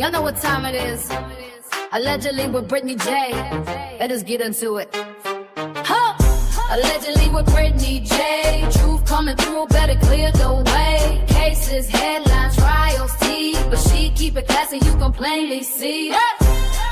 Y'all know what time it is. Allegedly with Brittany J. Let us get into it. Huh. Allegedly with Brittany J. Truth coming through, better clear the way. Cases, headlines, trials, tea, but she keep it classy, you can plainly see.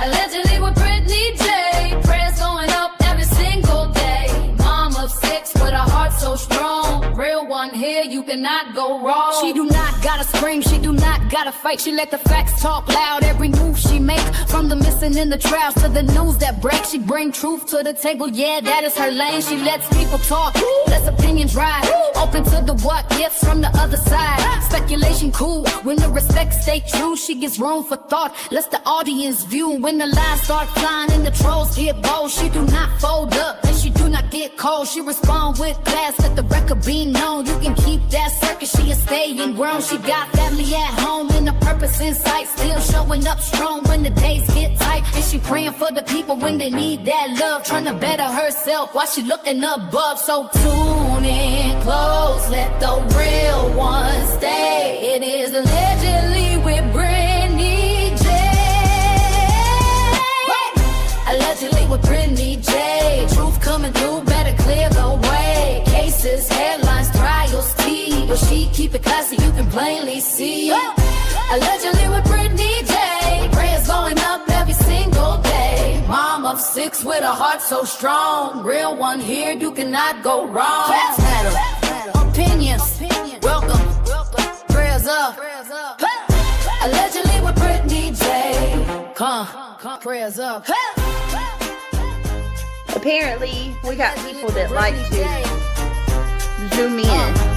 Allegedly with Brittany J. Prayers going up every single day. Mom of 6 with a heart so strong. Real one here, you cannot go wrong. She do not gotta scream, she do not gotta fight. She let the facts talk loud, every move she make. From the missing in the trials to the news that breaks, she bring truth to the table, yeah, that is her lane. She lets people talk, lets opinions ride. Open to the what ifs from the other side. Speculation cool, when the respect stay true. She gives room for thought, lets the audience view. When the lies start flying and the trolls get bold, she do not fold up and she do not get cold. She respond with class, let the record be known. You can keep that circus, she is staying grown. She got family at home and a purpose in sight. Still showing up strong when the days get tight. And she praying for the people when they need that love. Trying to better herself while she looking above. So tune in close, let the real one stay. It is allegedly with Brittany J. Allegedly with Brittany J. Truth coming through, better clear the way. Cases, headlines, trials, tea, but she keep it classy, you can plainly see. Allegedly with Brittany J. Prayers going up every single day. Mom of 6 with a heart so strong. Real one here, you cannot go wrong. Facts matter, opinions, welcome, prayers up. Allegedly with Brittany J. Come, prayers up. Apparently, we got people that like to zoom in.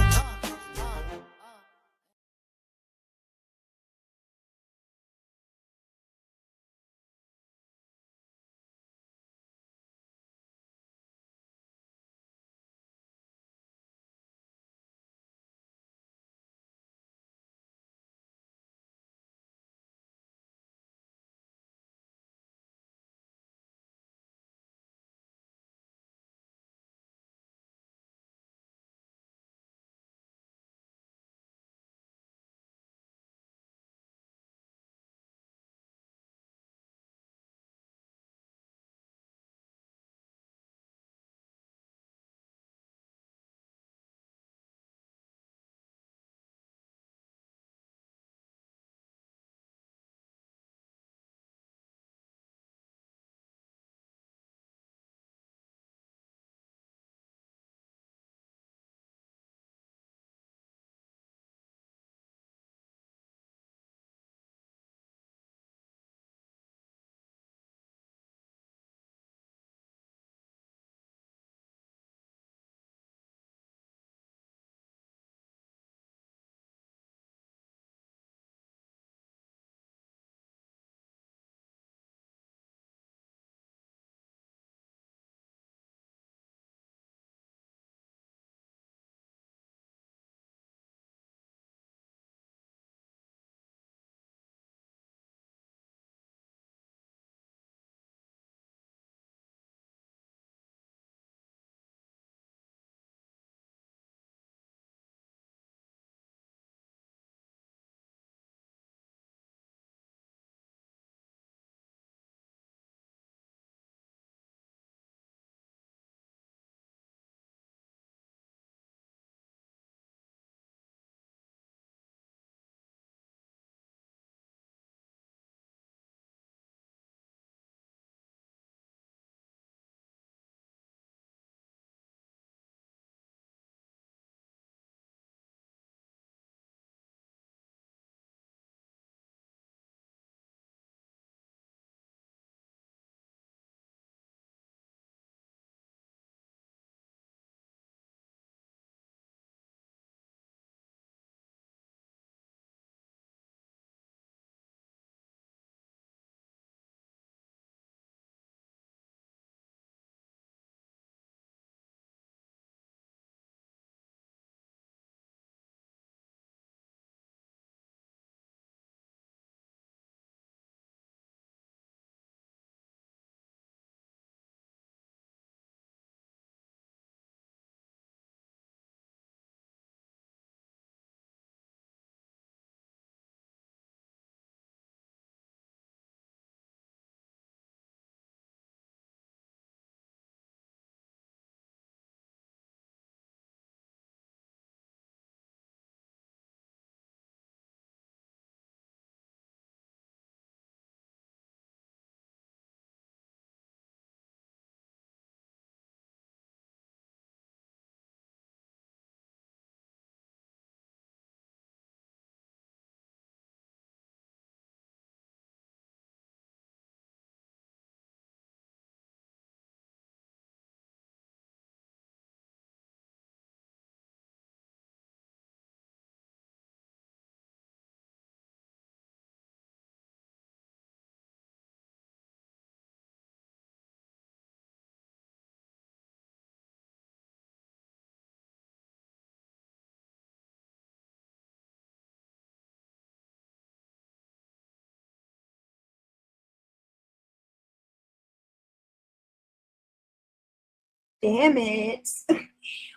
Damn it.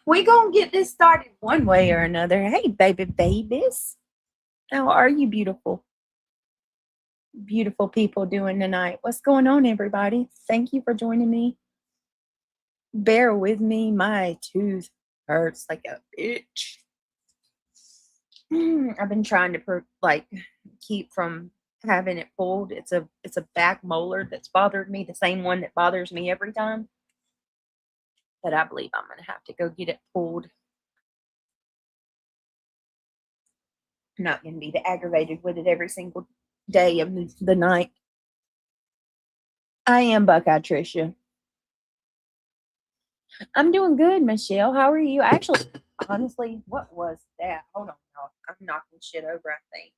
We gonna get this started one way or another. Hey, baby babies. How are you, beautiful? Beautiful people doing tonight? What's going on, everybody? Thank you for joining me. Bear with me. My tooth hurts like a bitch. I've been trying to keep from having it pulled. It's a back molar that's bothered me, the same one that bothers me every time. But I believe I'm gonna have to go get it pulled. I'm not gonna be aggravated with it every single day of the night. I am Buckeye Tricia. I'm doing good, Michelle. How are you? Actually, honestly, what was that? Hold on, y'all. I'm knocking shit over, I think.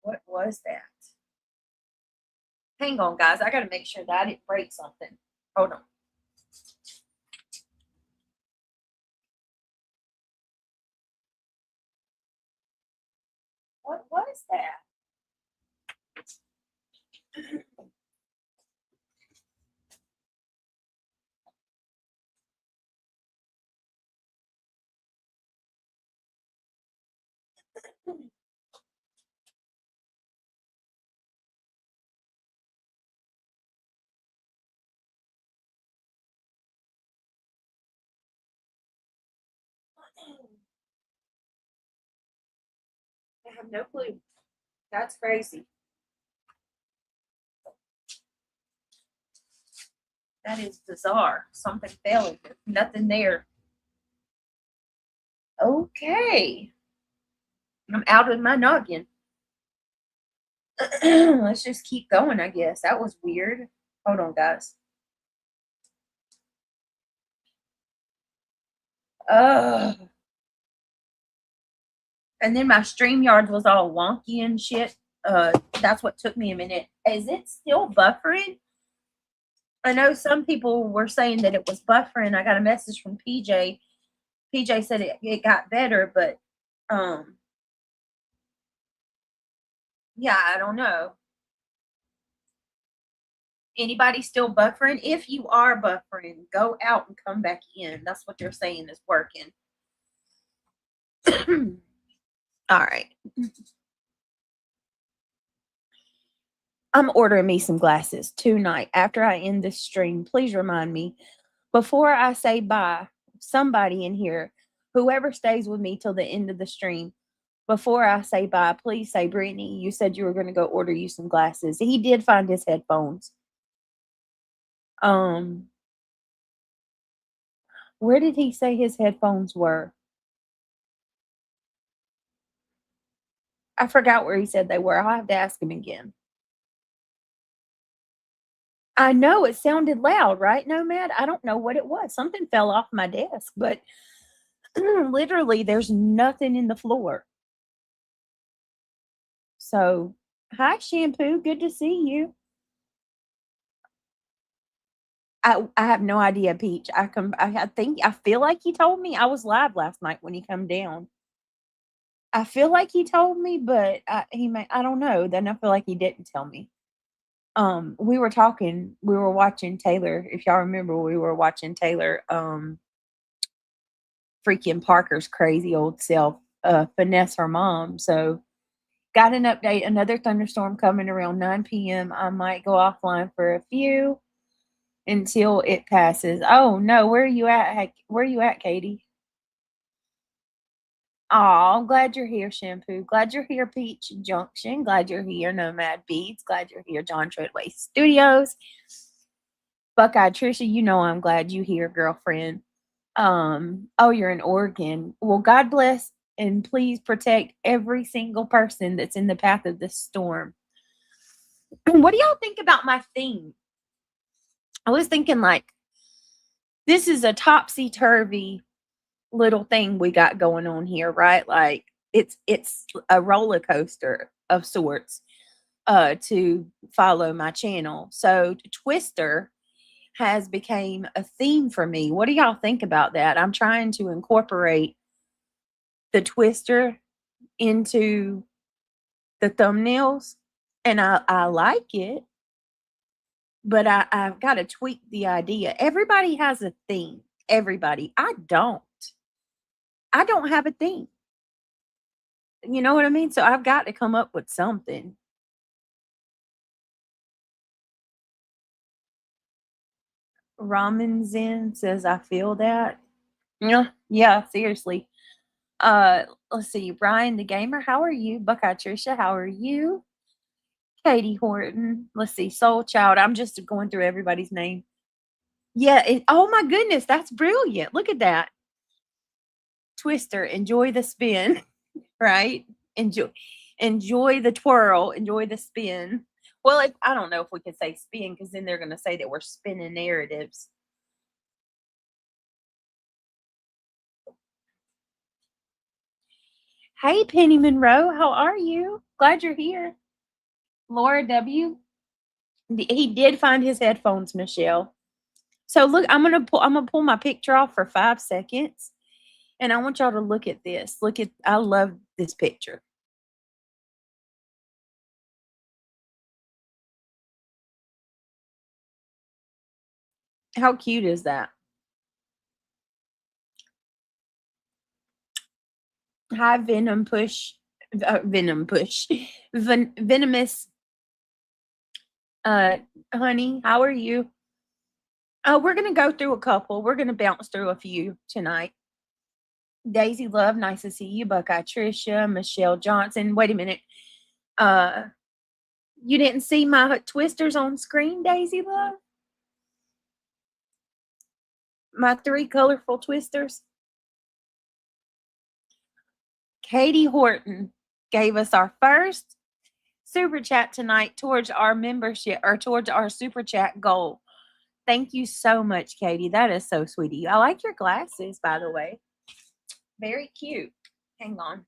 What was that? Hang on, guys. I gotta make sure that I didn't break something. Hold on. What was that? I have no clue. That's crazy. That is bizarre. Something fell in there. Nothing there. Okay. I'm out of my noggin. Let's just keep going, I guess. That was weird. Hold on, guys. And then my StreamYard was all wonky and shit. That's what took me a minute. Is it still buffering? I know some people were saying that it was buffering. I got a message from PJ. PJ said it got better, but yeah, I don't know. Anybody still buffering? If you are buffering, go out and come back in. That's what they're saying is working. All right. I'm ordering me some glasses tonight after I end this stream. Please remind me before I say bye, somebody in here, whoever stays with me till the end of the stream, before I say bye, please say, Brittany, you said you were going to go order you some glasses. He did find his headphones. Where did he say his headphones were? I forgot where he said they were. I'll have to ask him again. I know it sounded loud, right, Nomad? I don't know what it was. Something fell off my desk, but literally there's nothing in the floor. So, hi, Shampoo. Good to see you. I have no idea, Peach. I feel like he told me. I was live last night when he come down. I feel like he told me, but I don't know. Then I feel like he didn't tell me. We were watching Taylor. If y'all remember, we were watching Taylor, freaking Parker's crazy old self, finesse her mom. So got an update, another thunderstorm coming around 9 p.m. I might go offline for a few until it passes. Oh no, where are you at? Where are you at, Katie? Oh, I'm glad you're here, Shampoo. Glad you're here, Peach Junction. Glad you're here, Nomad Beats. Glad you're here, John Treadway Studios. Buckeye Trisha, you know I'm glad you here, girlfriend. Oh, you're in Oregon. Well, God bless and please protect every single person that's in the path of this storm. What do y'all think about my theme? I was thinking this is a topsy-turvy little thing we got going on here, right? Like it's a roller coaster of sorts to follow my channel. So Twister has became a theme for me. What do y'all think about that? I'm trying to incorporate the Twister into the thumbnails and I like it. but I've got to tweak the idea. Everybody has a theme. Everybody. I don't have a theme. You know what I mean? So I've got to come up with something. Ramen Zen says, I feel that. Yeah, seriously. Let's see. Ryan the Gamer, how are you? Buckeye Trisha, how are you? Katie Horton. Let's see. Soul Child. I'm just going through everybody's name. Yeah. Oh my goodness. That's brilliant. Look at that. Twister. Enjoy the spin. Right? Enjoy the twirl. Enjoy the spin. Well, I don't know if we can say spin because then they're going to say that we're spinning narratives. Hey, Penny Monroe, how are you? Glad you're here. Laura W. He did find his headphones, Michelle. So look, I'm gonna pull my picture off for 5 seconds, and I want y'all to look at this. I love this picture. How cute is that? Hi, venomous. Honey, how are you? We're gonna go through a couple. We're gonna bounce through a few tonight. Daisy Love, nice to see you. Buckeye Trisha, Michelle Johnson. Wait a minute. You didn't see my twisters on screen, Daisy Love? My 3 colorful twisters. Katie Horton gave us our first super chat tonight towards our membership or towards our super chat goal. Thank you so much, Katie. That is so sweet of you. I like your glasses, by the way. Very cute. Hang on.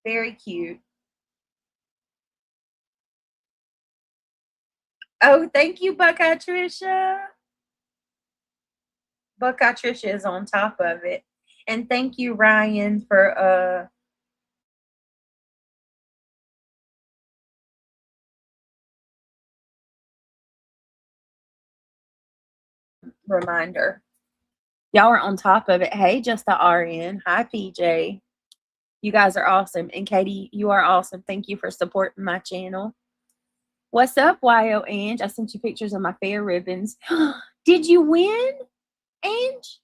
Very cute. Oh, thank you, Buckeye Trisha. Buckeye Trisha is on top of it. And thank you, Ryan, for reminder. Y'all are on top of it. Hey, just the RN. Hi, PJ. You guys are awesome. And Katie, you are awesome. Thank you for supporting my channel. What's up, YO Ange? I sent you pictures of my fair ribbons. Did you win, Ange?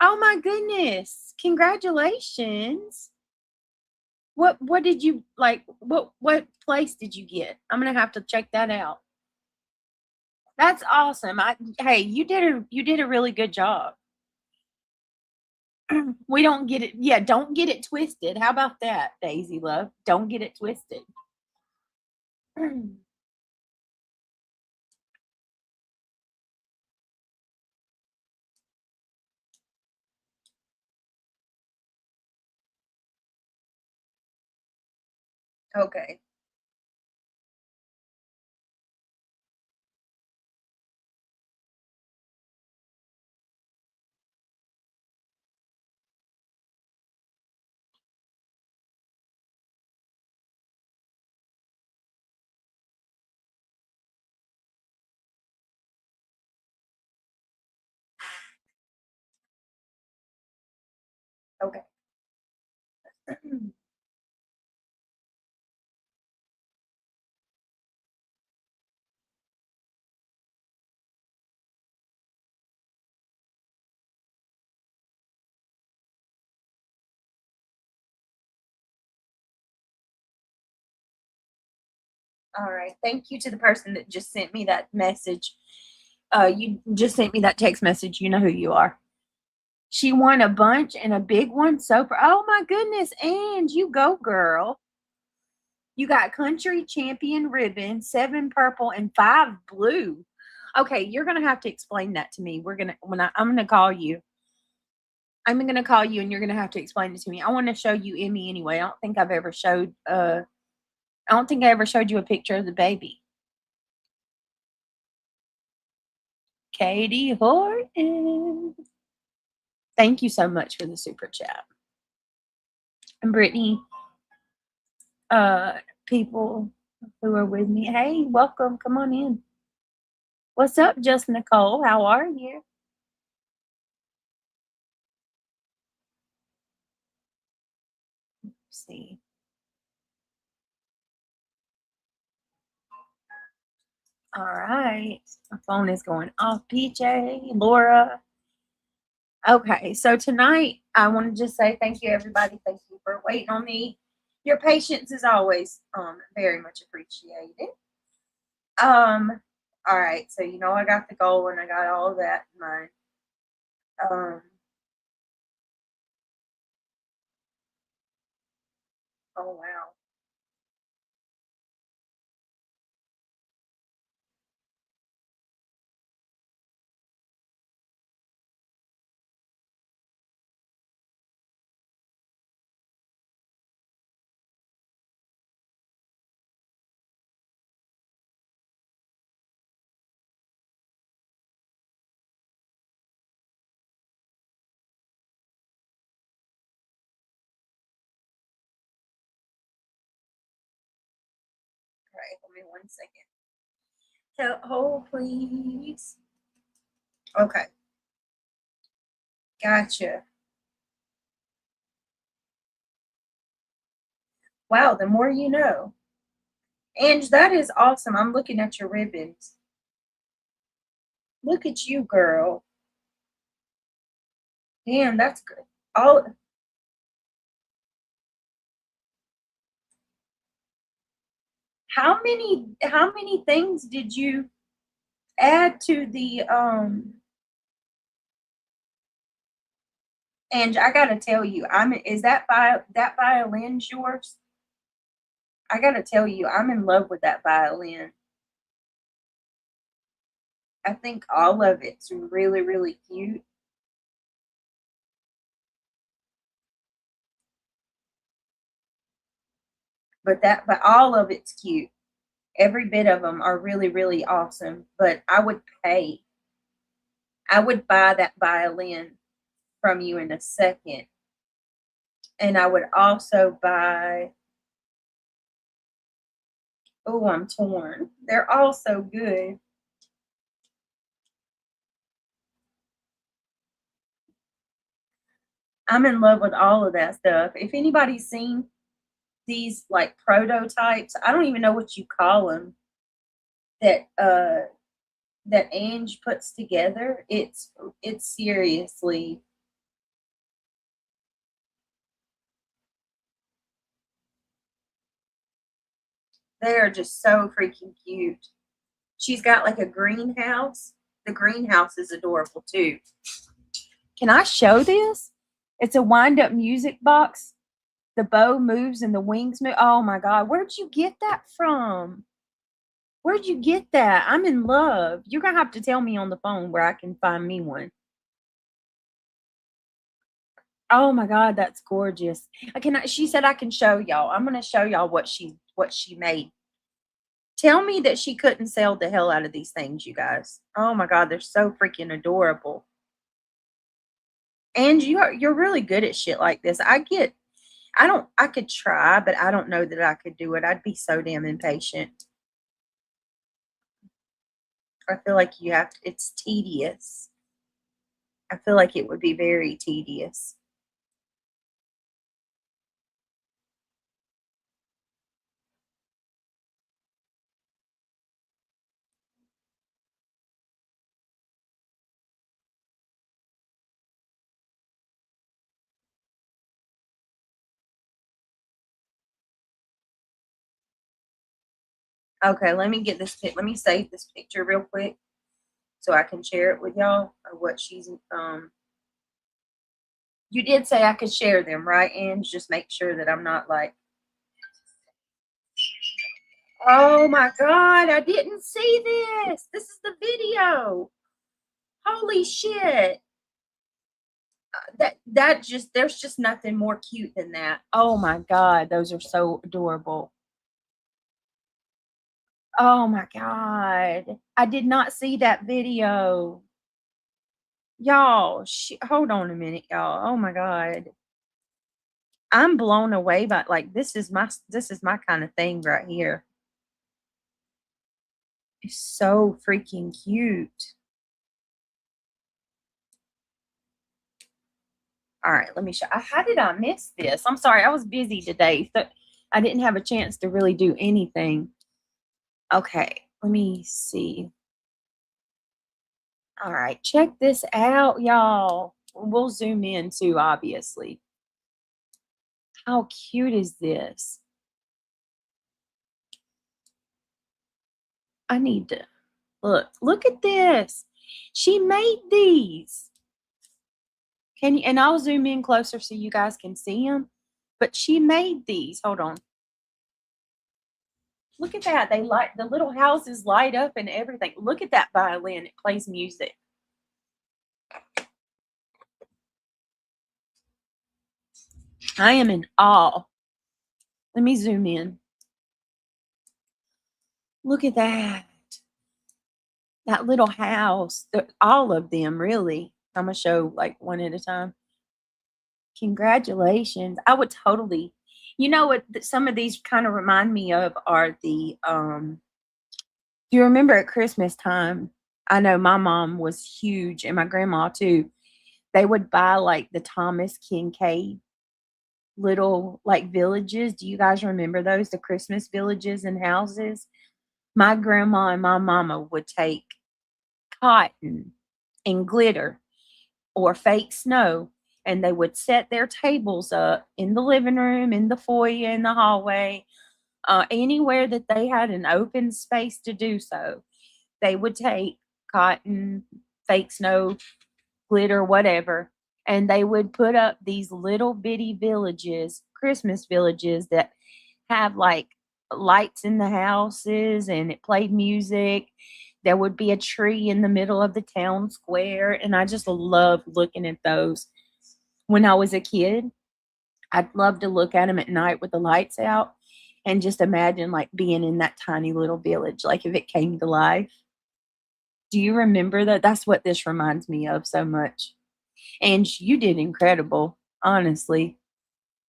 Oh my goodness. Congratulations. What did you like? What place did you get? I'm gonna have to check that out. That's awesome. Hey, you did a really good job. We don't get it. Yeah, don't get it twisted. How about that, Daisy Love? Don't get it twisted. Okay. Okay. All right. Thank you to the person that just sent me that message. You just sent me that text message. You know who you are. She won a bunch and a big one. Oh my goodness, and you go, girl. You got country champion ribbon, 7 purple and 5 blue. Okay, you're gonna have to explain that to me. I'm gonna call you. I'm gonna call you and you're gonna have to explain it to me. I want to show you Emmy anyway. I don't think I ever showed you a picture of the baby. Katie Horton. Thank you so much for the super chat. And Brittany, people, who are with me. Hey, welcome. Come on in. What's up, Just Nicole? How are you? Let's see. All right. My phone is going off. PJ, Laura. Okay, so tonight I want to just say thank you, everybody. Thank you for waiting on me. Your patience is always very much appreciated. All right, so I got the goal and I got all of that in mind. Um, oh wow. All right, hold me 1 second. Hold, please. Okay, gotcha. Wow, the more you know. Ange, that is awesome. I'm looking at your ribbons. Look at you, girl. Damn, that's good. All how many things did you add to the and I gotta tell you, is that violin's yours? I gotta tell you, I'm in love with that violin. I think all of it's really, really cute. But all of it's cute. Every bit of them are really, really awesome. But I would buy that violin from you in a second. And I would also buy, oh, I'm torn. They're all so good. I'm in love with all of that stuff. If anybody's seen these like prototypes, I don't even know what you call them, that that Ange puts together, it's seriously, they are just so freaking cute. She's got like a greenhouse. The greenhouse is adorable too. Can I show this? It's a wind up music box. The bow moves and the wings move. Oh my God. Where'd you get that from? Where'd you get that? I'm in love. You're going to have to tell me on the phone where I can find me one. Oh my God, that's gorgeous. She said I can show y'all. I'm going to show y'all what she made. Tell me that she couldn't sell the hell out of these things, you guys. Oh my God, they're so freaking adorable. And you're really good at shit like this. I could try, but I don't know that I could do it. I'd be so damn impatient. I feel like it's tedious. I feel like it would be very tedious. Okay, let me save this picture real quick so I can share it with y'all of what she's you did say I could share them, right? And just make sure that I'm not like, oh my God, I didn't see this. This is the video. Holy shit. There's just nothing more cute than that. Oh my God, those are so adorable. Oh my God. I did not see that video. Y'all, hold on a minute, y'all. Oh my God. I'm blown away by, like, this is my kind of thing right here. is so freaking cute. All right, let me show. How did I miss this? I'm sorry, I was busy today, so I didn't have a chance to really do anything. Okay, let me see. All right, check this out, y'all. We'll zoom in too, obviously. How cute is this? I need to look at this. She made these. Can you, and I'll zoom in closer so you guys can see them. But she made these. Hold on. Look at that. They light, the little houses light up and everything. Look at that violin. It plays music. I am in awe. Let me zoom in. Look at that. That little house. All of them, really. I'm going to show like one at a time. Congratulations. I would totally. You know what some of these kind of remind me of are the do you remember at Christmas time? I know my mom was huge and my grandma too. They would buy like the Thomas Kincaid little like villages. Do you guys remember those? The Christmas villages and houses? My grandma and my mama would take cotton and glitter or fake snow, and they would set their tables up in the living room, in the foyer, in the hallway, anywhere that they had an open space to do so. They would take cotton, fake snow, glitter, whatever, and they would put up these little bitty villages, Christmas villages that have like lights in the houses and it played music. There would be a tree in the middle of the town square, and I just loved looking at those when I was a kid. I'd love to look at them at night with the lights out and just imagine like being in that tiny little village, like if it came to life. Do you remember that? That's what this reminds me of so much. And you did incredible, honestly.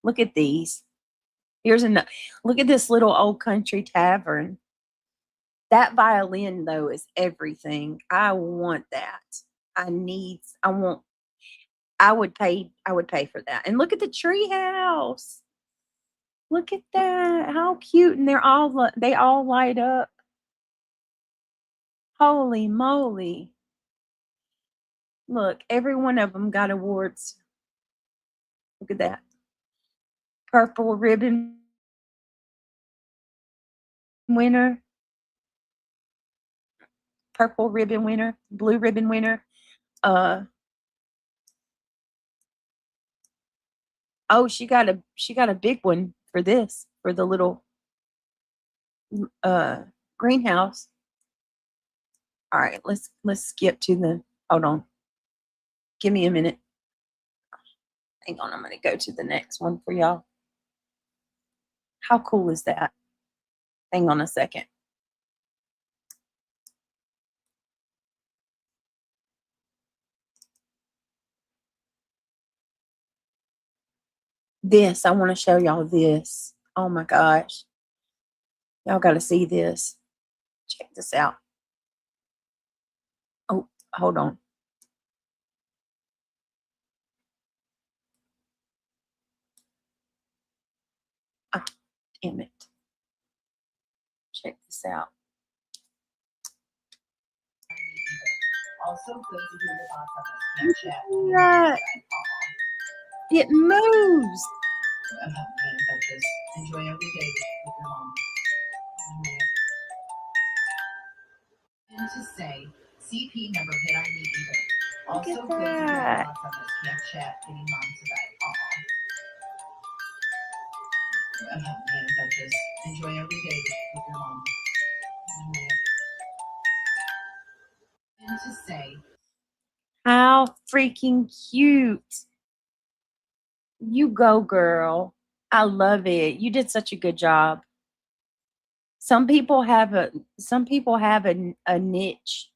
Look at these. Here's another. Look at this little old country tavern. That violin though is everything. I want that. I want I would pay for that. And look at the tree house. Look at that. How cute. And they all light up. Holy moly. Look, every one of them got awards. Look at that. Purple ribbon winner, purple ribbon winner, blue ribbon winner. Uh oh, she got a big one for this, for the little uh greenhouse. All right, let's skip to the hold on. Give me a minute. Hang on, I'm gonna go to the next one for y'all. How cool is that? Hang on a second. This, I want to show y'all this. Oh my gosh. Y'all got to see this. Check this out. Oh, hold on. Ah, damn it. Check this out. Also good to hear your thoughts on this. Chat. Right. It moves. Enjoy every day with your mom. And to say, CP never hit on me either. Look Also at good to hear your that. thoughts on this. Can't chat, getting mom to bed. Man, Duchess. Enjoy every day with your mom. And to say, How freaking cute. You go, girl. I love it. You did such a good job. Some people have a niche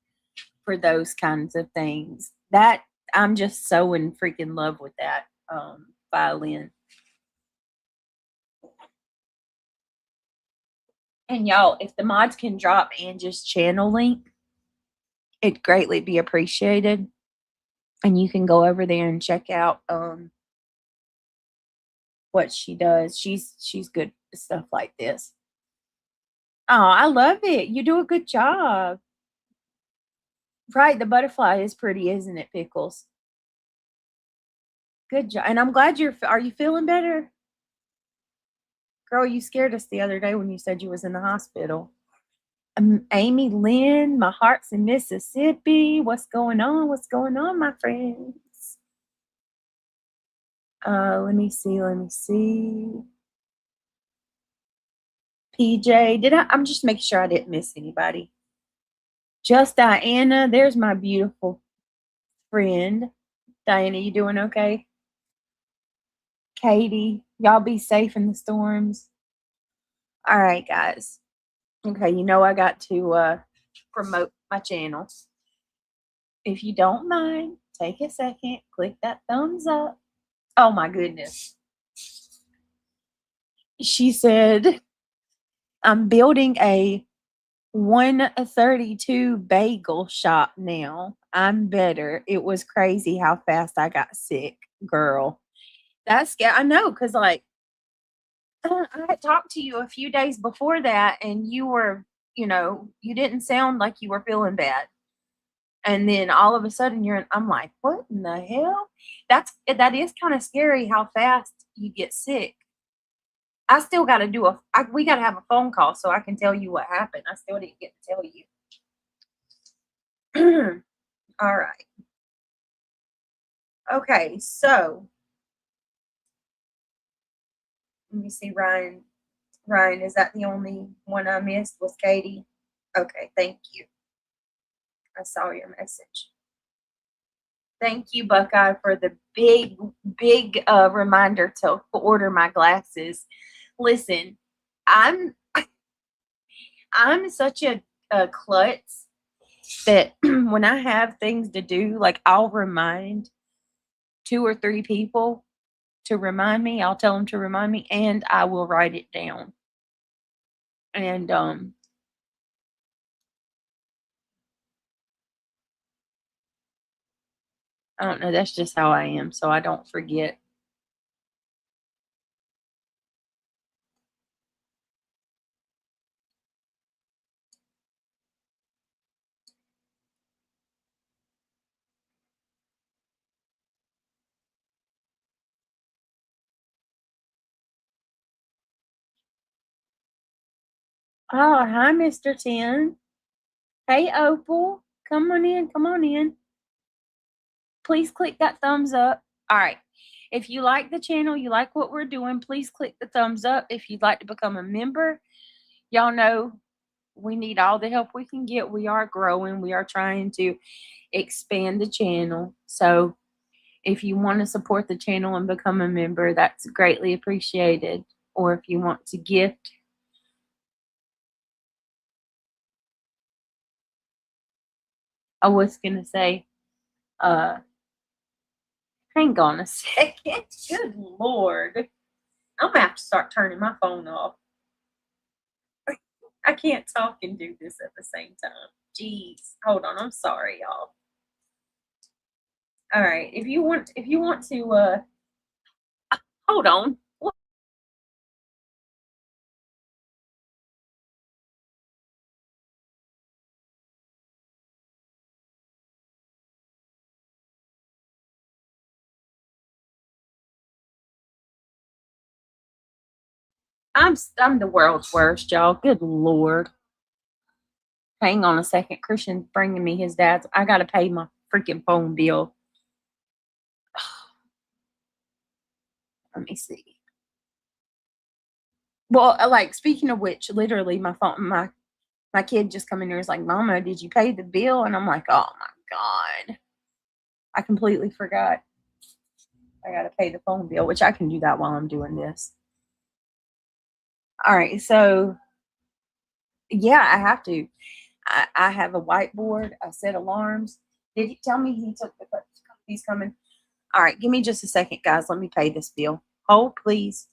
for those kinds of things. That I'm just so in freaking love with that violin. And y'all, if the mods can drop Angie's channel link, it'd greatly be appreciated. And you can go over there and check out what she does. She's good at stuff like this. Oh, I love it. You do a good job. Right, the butterfly is pretty, isn't it, Pickles? Good job. And I'm glad are you feeling better? Girl, you scared us the other day when you said you was in the hospital. Amy Lynn, my heart's in Mississippi. What's going on? What's going on, my friends? Let me see. PJ, I'm just making sure I didn't miss anybody. Just Diana, there's my beautiful friend. Diana, you doing okay? Katie, y'all be safe in the storms. All right, guys. Okay, you know I got to promote my channel. If you don't mind, take a second, click that thumbs up. Oh my goodness. She said, I'm building a 132 bagel shop now. I'm better. It was crazy how fast I got sick, girl. That's scary. I know, because like I had talked to you a few days before that, and you were, you didn't sound like you were feeling bad. And then all of a sudden I'm like, what in the hell? That is kind of scary how fast you get sick. I still got to we got to have a phone call so I can tell you what happened. I still didn't get to tell you. All right. Okay, so let me see, Ryan. Ryan, is that the only one I missed? Was Katie? Okay, thank you. I saw your message. Thank you, Buckeye, for the big reminder to order my glasses. Listen, I'm such a klutz that when I have things to do, like I'll remind 2 or 3 people to remind me. I'll tell them to remind me, and I will write it down. And I don't know. That's just how I am, so I don't forget. Oh, hi, Mr. 10. Hey, Opal. Come on in. Come on in. Please click that thumbs up. All right. If you like the channel, you like what we're doing, please click the thumbs up. If you'd like to become a member, y'all know we need all the help we can get. We are growing. We are trying to expand the channel. So if you want to support the channel and become a member, that's greatly appreciated. Or if you want to gift, I was going to say, hang on a second. Good Lord. I'm going to have to start turning my phone off. I can't talk and do this at the same time. Jeez. Hold on. I'm sorry, y'all. All right. If you want to, hold on. I'm the world's worst, y'all. Good Lord. Hang on a second. Christian's bringing me his dad's. I got to pay my freaking phone bill. Let me see. Well, like, speaking of which, literally my kid just come in here and is like, Mama, did you pay the bill? And I'm like, oh my God. I completely forgot. I got to pay the phone bill, which I can do that while I'm doing this. All right. So, yeah, I have to. I have a whiteboard. I set alarms. Did he tell me he took he's coming? All right. Give me just a second, guys. Let me pay this bill. Hold, please.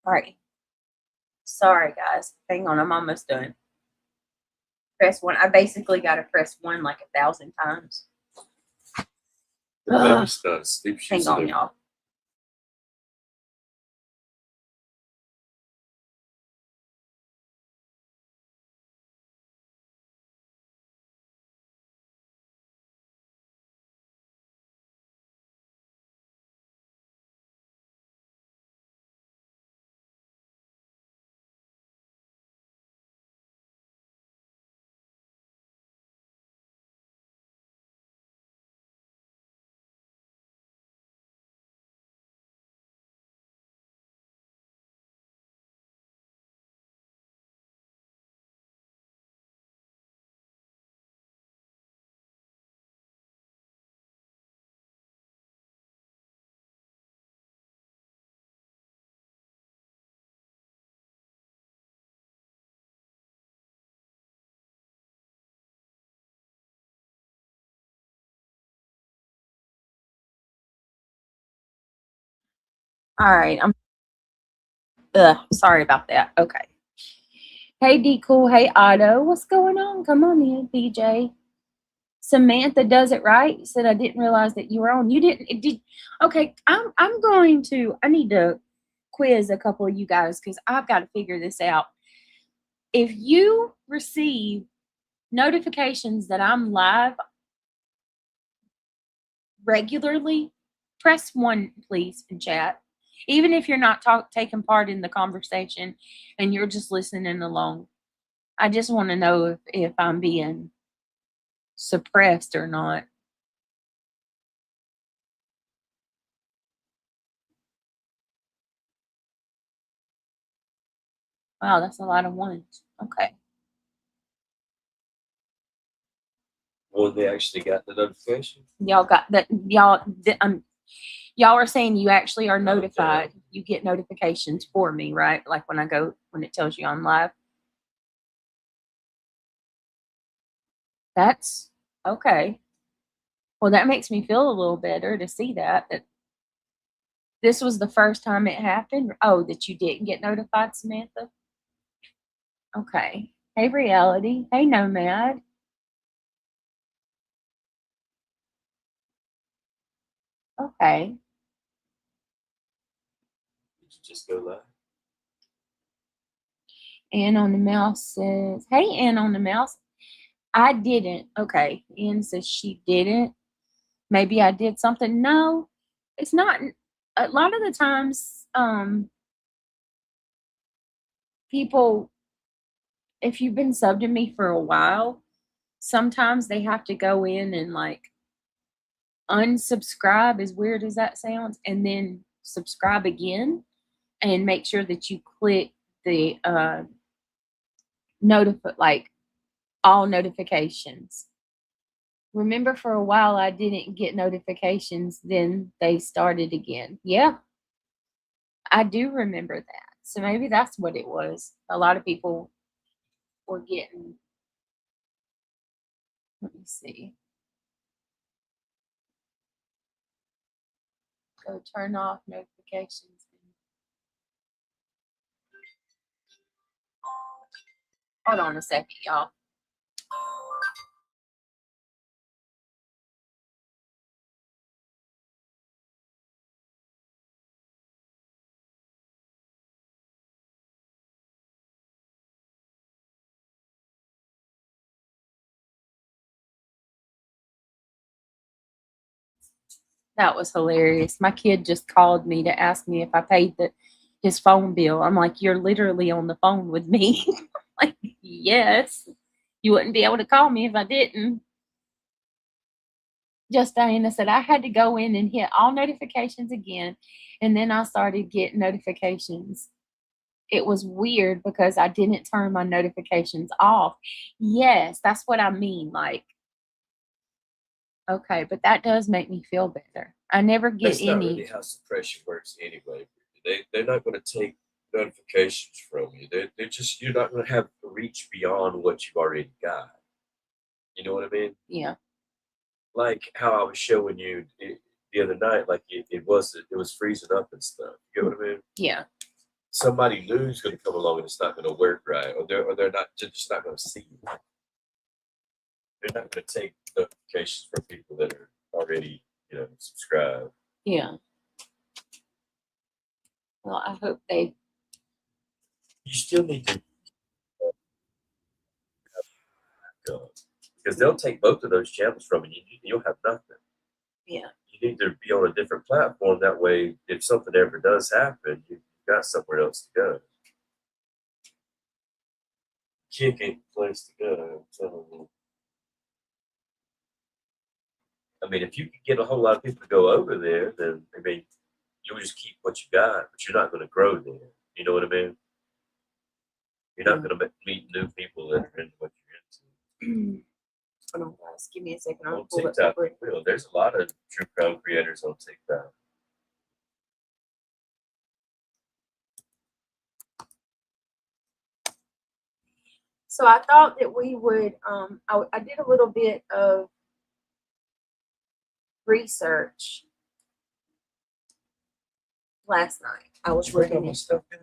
All right. Sorry, guys. Hang on. I'm almost done. Press 1. I basically got to press 1 like 1,000 times. The baby's not asleep. Hang She's on, in y'all. All right. Sorry about that. Okay. Hey, D Cool. Hey, Otto. What's going on? Come on in, BJ. Samantha does it right. Said I didn't realize that you were on. You didn't. It did. Okay. I'm going to. I need to quiz a couple of you guys because I've got to figure this out. If you receive notifications that I'm live regularly, press 1, please, in chat. Even if you're not taking part in the conversation and you're just listening along. I just want to know if I'm being suppressed or not. Wow, that's a lot of ones. Okay. Well, they actually got the notification. Y'all got that? Y'all are saying you actually are notified. Okay. You get notifications for me, right? Like when it tells you I'm live. That's okay. Well, that makes me feel a little better to see that this was the first time it happened. Oh, that you didn't get notified, Samantha? Okay. Hey, Reality. Hey, Nomad. Okay. Did you just go live? Ann on the Mouse says, hey, Ann on the Mouse. I didn't. Okay. Ann says she didn't. Maybe I did something. No, it's not. A lot of the times, people, if you've been subbed to me for a while, sometimes they have to go in and like unsubscribe, as weird as that sounds, and then subscribe again and make sure that you click the notify, like all notifications. Remember, for a while I didn't get notifications, then they started again. Yeah, I do remember that. So maybe that's what it was. A lot of people were getting, let me see. Go turn off notifications. Hold on a second, y'all. That was hilarious. My kid just called me to ask me if I paid his phone bill. I'm like, you're literally on the phone with me. Like, yes. You wouldn't be able to call me if I didn't. Just Diana said I had to go in and hit all notifications again, and then I started getting notifications. It was weird because I didn't turn my notifications off. Yes, that's what I mean. Like, okay, but that does make me feel better. I never get That's not any. really how suppression works anyway. They're not going to take notifications from you. They're just, you're not going to have to reach beyond what you've already got. You know what I mean? Yeah. Like how I was showing you the other night, like it was freezing up and stuff. You know what I mean? Yeah. somebody new is going to come along and it's not going to work right, or they're not just not going to see you. They're not going to take notifications from people that are already, subscribed. Yeah. Well, I hope they. You still need to because they'll take both of those channels from you. You'll have nothing. Yeah. You need to be on a different platform. That way, if something ever does happen, you've got somewhere else to go. Kick ain't the place to go. I'm telling you. I mean, if you could get a whole lot of people to go over there, then you'll just keep what you got, but you're not going to grow there. You know what I mean? You're not going to meet new people that are into what you're into. Hold on, guys. Give me a second. On TikTok, there's a lot of true crime creators on TikTok. So I thought that we would. I did a little bit of research last night. I was bring all looking my at stuff in.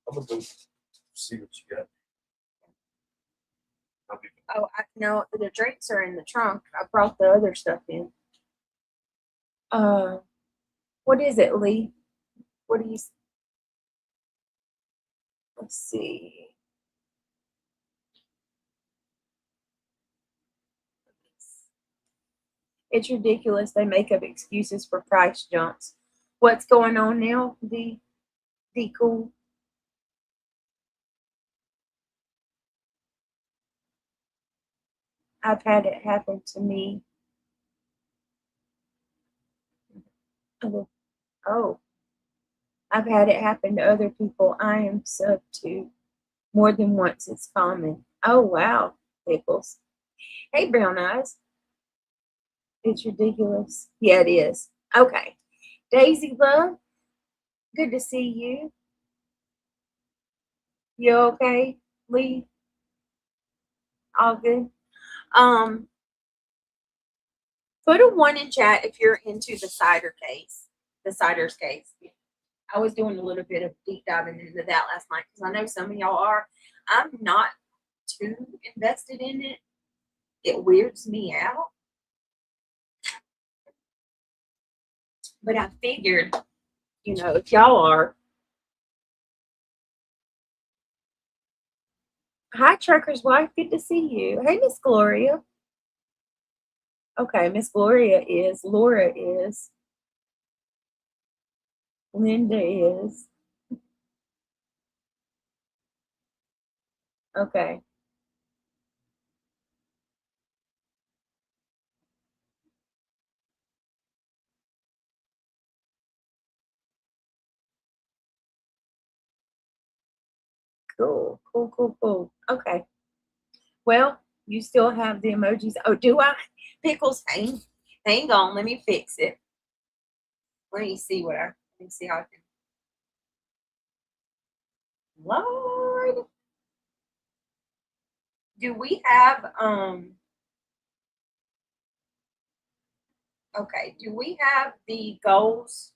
I'm gonna go see what you got. no, the drinks are in the trunk. I brought the other stuff in. What is it, Lee? What do you? Let's see. It's ridiculous. They make up excuses for price jumps. What's going on now? The cool. I've had it happen to me. Oh, I've had it happen to other people I am sub to more than once. It's common. Oh, wow. Pickles. Hey, Brown Eyes. It's ridiculous. Yeah, it is. Okay. Daisy Love, good to see you. You okay, Lee? All good. Put a 1 in chat if you're into the cider's case. I was doing a little bit of deep diving into that last night because I know some of y'all are. I'm not too invested in it. It weirds me out. But I figured, if y'all are. Hi, Trucker's Wife. Good to see you. Hey, Miss Gloria. Okay, Miss Gloria is. Laura is. Linda is. Okay. Cool. Okay. Well, you still have the emojis. Oh, do I? Pickles, hang on. Let me fix it. Let me see let me see how I can. Lord. Do we have, okay, do we have the goals?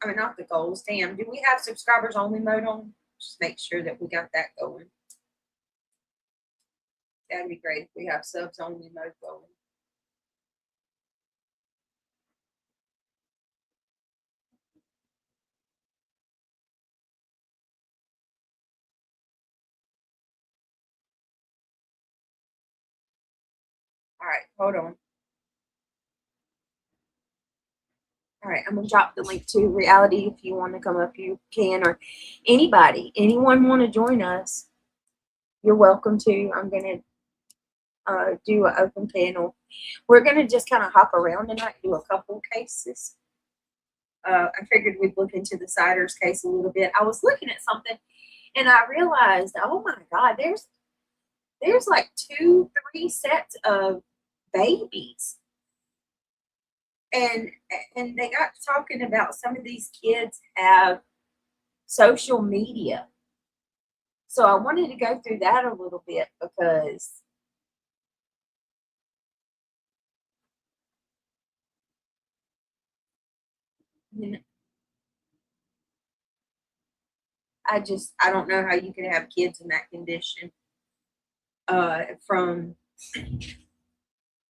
I mean, not the goals, damn. Do we have subscribers only mode on? Just make sure that we got that going. That'd be great if we have subs only mode going. All right, hold on. All right, I'm going to drop the link to Reality. If you want to come up, you can, or anyone want to join us, you're welcome to. I'm going to do an open panel. We're going to just kind of hop around tonight, do a couple cases. I figured we'd look into the cider's case a little bit. I was looking at something, and I realized, oh my God, there's like 2-3 sets of babies. And they got talking about some of these kids have social media. So I wanted to go through that a little bit because I don't know how you could have kids in that condition. From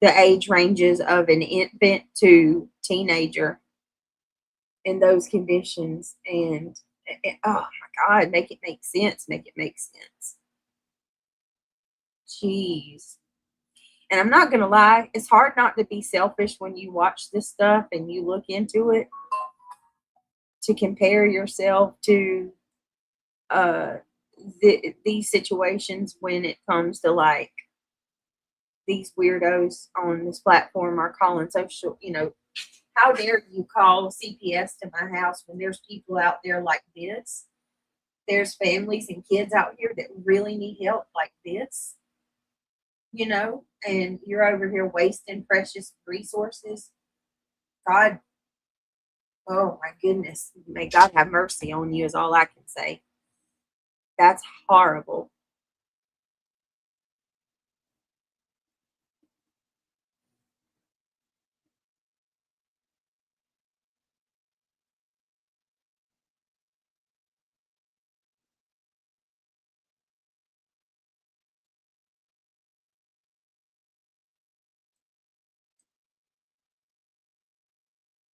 the age ranges of an infant to teenager in those conditions. And oh my God, make it make sense. Make it make sense. Jeez. And I'm not going to lie, it's hard not to be selfish when you watch this stuff and you look into it, to compare yourself to these situations when it comes to like these weirdos on this platform are calling social, how dare you call CPS to my house when there's people out there like this? There's families and kids out here that really need help like this, and you're over here wasting precious resources. God, oh my goodness, may God have mercy on you is all I can say. That's horrible.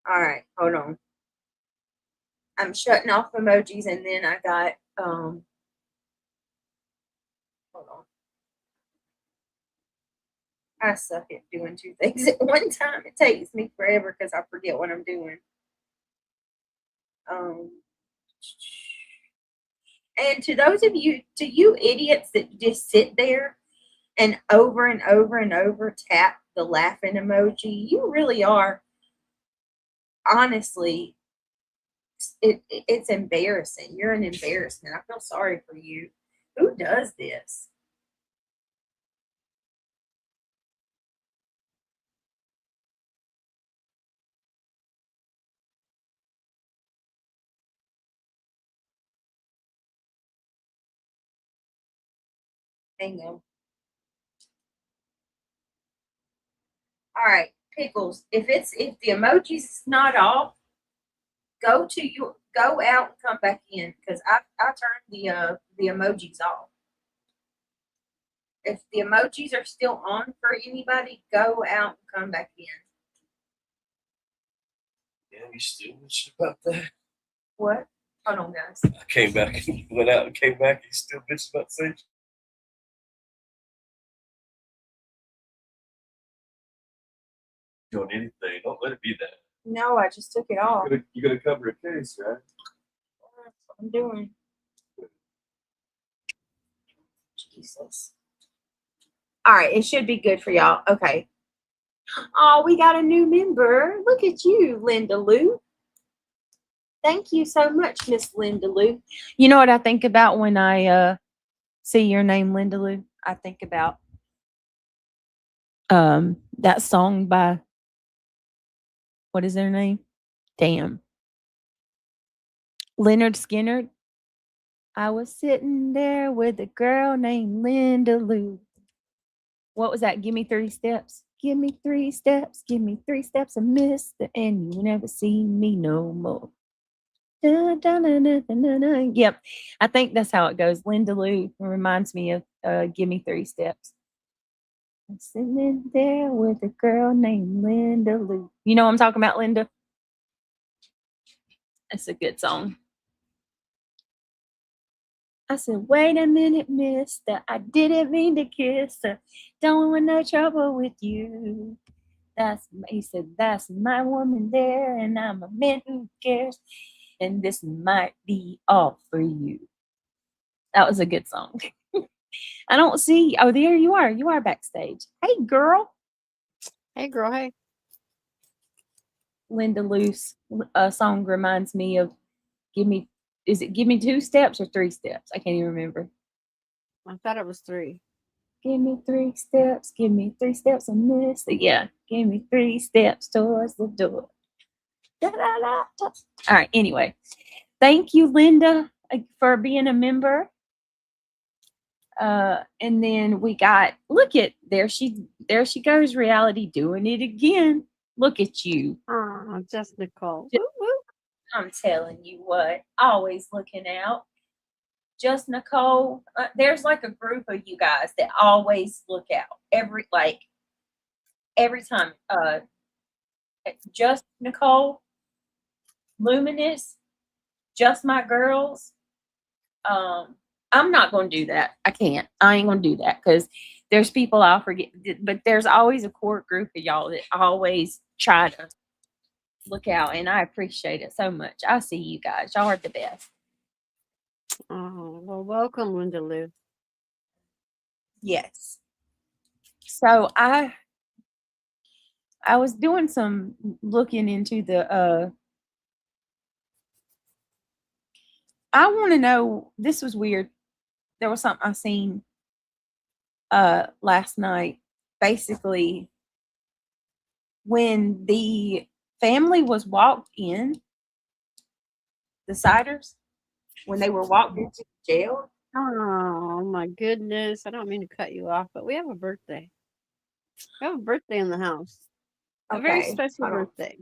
All right, hold on. I'm shutting off emojis and then I got hold on. I suck at doing two things at one time. It takes me forever because I forget what I'm doing. And to those of you, to you idiots that just sit there and over and over tap the laughing emoji, you really are, honestly, it's embarrassing. You're an embarrassment. I feel sorry for you. Who does this? Hang on. All right, Pickles. If the emoji's not off, go out and come back in because I turned the emojis off. If the emojis are still on for anybody, go out and come back in. Yeah, you still bitching about that? What? Hold on, guys. I came back and went out and came back and you still bitching about Sage? Doing anything, don't let it be that. No, I just took it off. You're gonna cover a case, right? That's what I'm doing. Jesus. All right, it should be good for y'all. Okay. Oh, we got a new member. Look at you, Linda Lou. Thank you so much, Miss Linda Lou. You know what I think about when I see your name, Linda Lou? I think about that song by, what is their name? Damn. Leonard Skinner. I was sitting there with a girl named Linda Lou. What was that? Give me 3 steps. Give me 3 steps. Give me 3 steps, mister, and you never see me no more. Dun, dun, dun, dun, dun, dun, dun. Yep. I think that's how it goes. Linda Lou reminds me of Give Me 3 Steps. I'm sitting there with a girl named Linda Lou. You know what I'm talking about, Linda? That's a good song. I said, wait a minute, mister. I didn't mean to kiss her. Don't want no trouble with you. He said, that's my woman there, and I'm a man who cares. And this might be all for you. That was a good song. I don't see. Oh, there you are. You are backstage. Hey, girl. Hey, girl. Hey. Linda Luce song reminds me of Give Me 2 steps or 3 steps? I can't even remember. I thought it was 3. Give me 3 steps. Give me 3 steps on this. Yeah. Give me 3 steps towards the door. Da, da, da, da. All right. Anyway, thank you, Linda, for being a member. And then we got, look at, there she goes, Reality doing it again. Look at you. Oh, just Nicole. I'm telling you what, always looking out. just Nicole. There's like a group of you guys that always look out every time. Just Nicole, Luminous, Just My Girls. I'm not going to do that. I can't. I ain't going to do that because there's people I'll forget. But there's always a core group of y'all that always try to look out, and I appreciate it so much. I see you guys. Y'all are the best. Oh, well, welcome, Linda Lou. Yes. So I was doing some looking into the I want to know, this was weird. There was something I seen last night. Basically, when the family was walked in, the Siders, when they were walked into jail. Oh my goodness. I don't mean to cut you off, but we have a birthday. We have a birthday in the house. A very Okay, special hold on. birthday.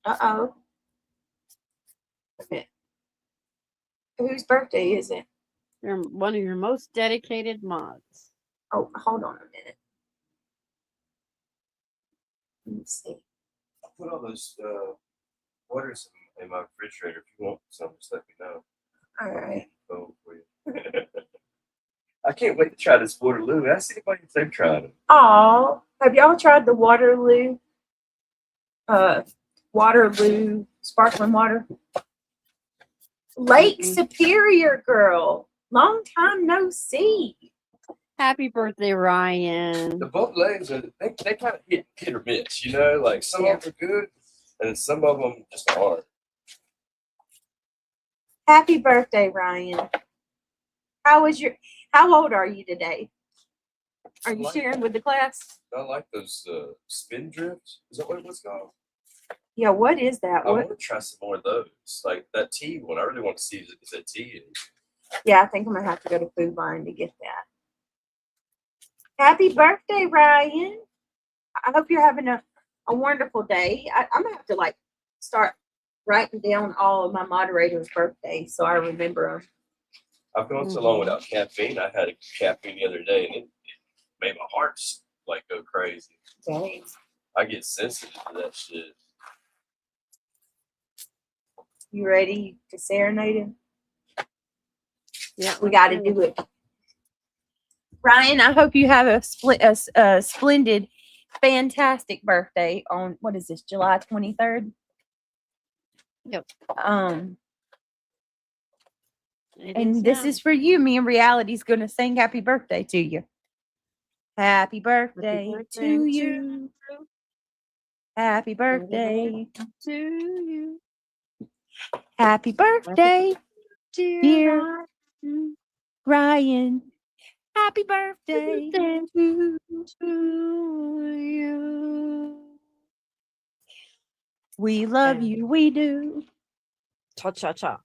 Uh-oh. Okay. Whose birthday is it? You're one of your most dedicated mods. Oh, hold on a minute. Let me see. I put all those waters in my refrigerator. If you want some, just let me know. All right. Phone for you. I can't wait to try this Waterloo. Ask anybody if they've tried it. Oh, have y'all tried the Waterloo sparkling water? Lake Superior, girl. Long time no see. Happy birthday, Ryan. The bubble's they kind of hit or miss, you know. Like some of them are good, and some of them just aren't. Happy birthday, Ryan. How old are you today? Are you sharing with the class? I like those spin drifts. Is that what it was called? Yeah, what is that? I What? want to try some more of those. Like that tea one. I really want to see if that tea is. Yeah, I think I'm gonna have to go to Food Line to get that. Happy birthday, Ryan. I hope you're having a wonderful day. I'm gonna have to like start writing down all of my moderators' birthdays so I remember them. I've gone so long without caffeine. I had a caffeine the other day, and it made my heart like go crazy. Dang. I get sensitive to that shit. You ready to serenade him? Yeah, We got to do it. Ryan, I hope you have a splendid, fantastic birthday on, what is this, July 23rd? Yep. And this is for you. Me and Reality's going to sing happy birthday to you. Happy birthday to you. Happy birthday to you. Happy birthday, dear Ryan. Happy birthday to you. We love you, we do. Cha-cha-cha.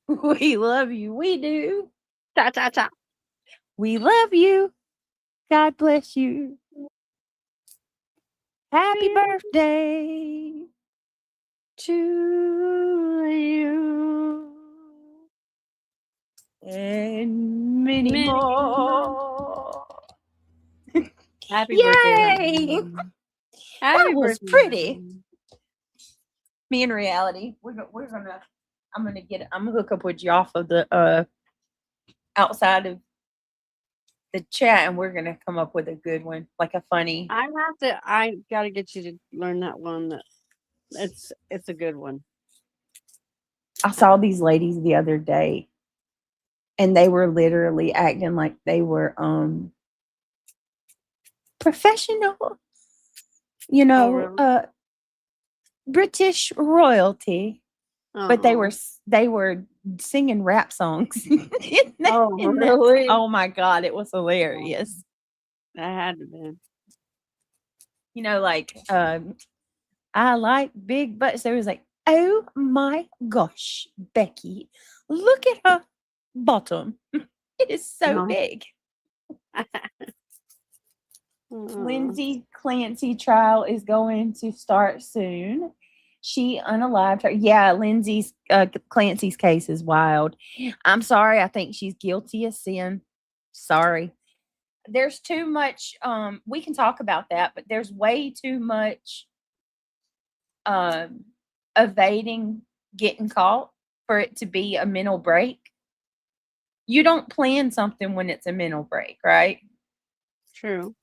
We love you, we do. Cha-cha-cha. We love you. God bless you. Happy birthday to you. And many more. Happy Yay! birthday. That was pretty. Me and Reality, I'm gonna hook up with you off of the outside of the chat, and we're gonna come up with a good one, like a funny. I gotta get you to learn that one. It's a good one. I saw these ladies the other day, and they were literally acting like they were professional, you know, really? British royalty, but they were singing rap songs. Really? Oh my God, it was hilarious. That had to be. You know, like I like big butts. There was like, oh my gosh, Becky, look at her bottom. It is so big. Lindsay Clancy trial is going to start soon. She unalived her. Yeah, Lindsay's Clancy's case is wild. I'm sorry. I think she's guilty of sin. Sorry. There's too much. We can talk about that, but there's way too much um evading getting caught for it to be a mental break. You don't plan something when it's a mental break, right? True.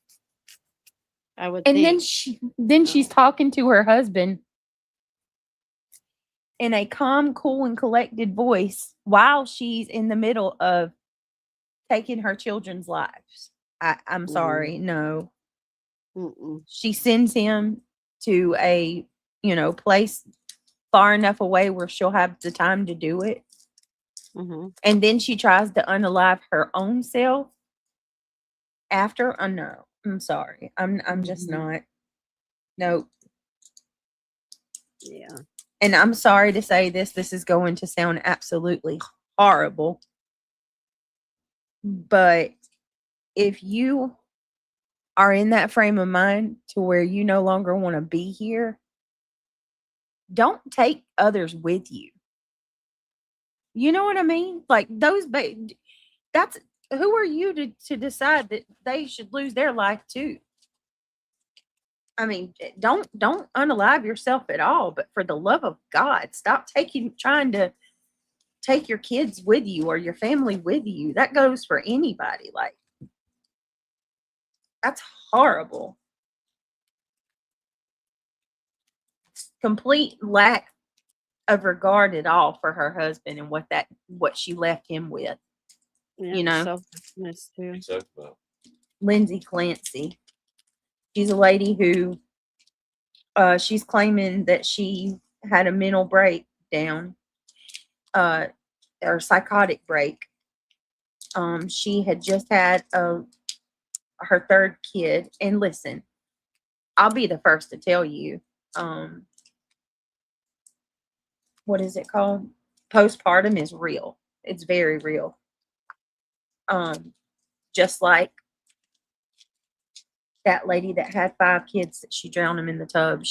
I would And think. then she's talking to her husband in a calm, cool, and collected voice while she's in the middle of taking her children's lives. I'm sorry, no. Mm-mm. She sends him to a place far enough away where she'll have the time to do it. Mm-hmm. And then she tries to unalive her own self after. No, I'm sorry. I'm just not. No. Yeah. And I'm sorry to say this. This is going to sound absolutely horrible. But if you are in that frame of mind to where you no longer want to be here, don't take others with you. You know what I mean? Like that's who are you to decide that they should lose their life too? I mean, don't unalive yourself at all, but for the love of God, stop trying to take your kids with you or your family with you. That goes for anybody. Like, that's horrible. Complete lack of regard at all for her husband and what she left him with. Yeah, selfishness too. Lindsay Clancy. She's a lady who she's claiming that she had a mental breakdown, or psychotic break. She had just had her third kid, and listen, I'll be the first to tell you, what is it called? Postpartum is real. It's very real. Just like that lady that had 5 kids that she drowned them in the tub.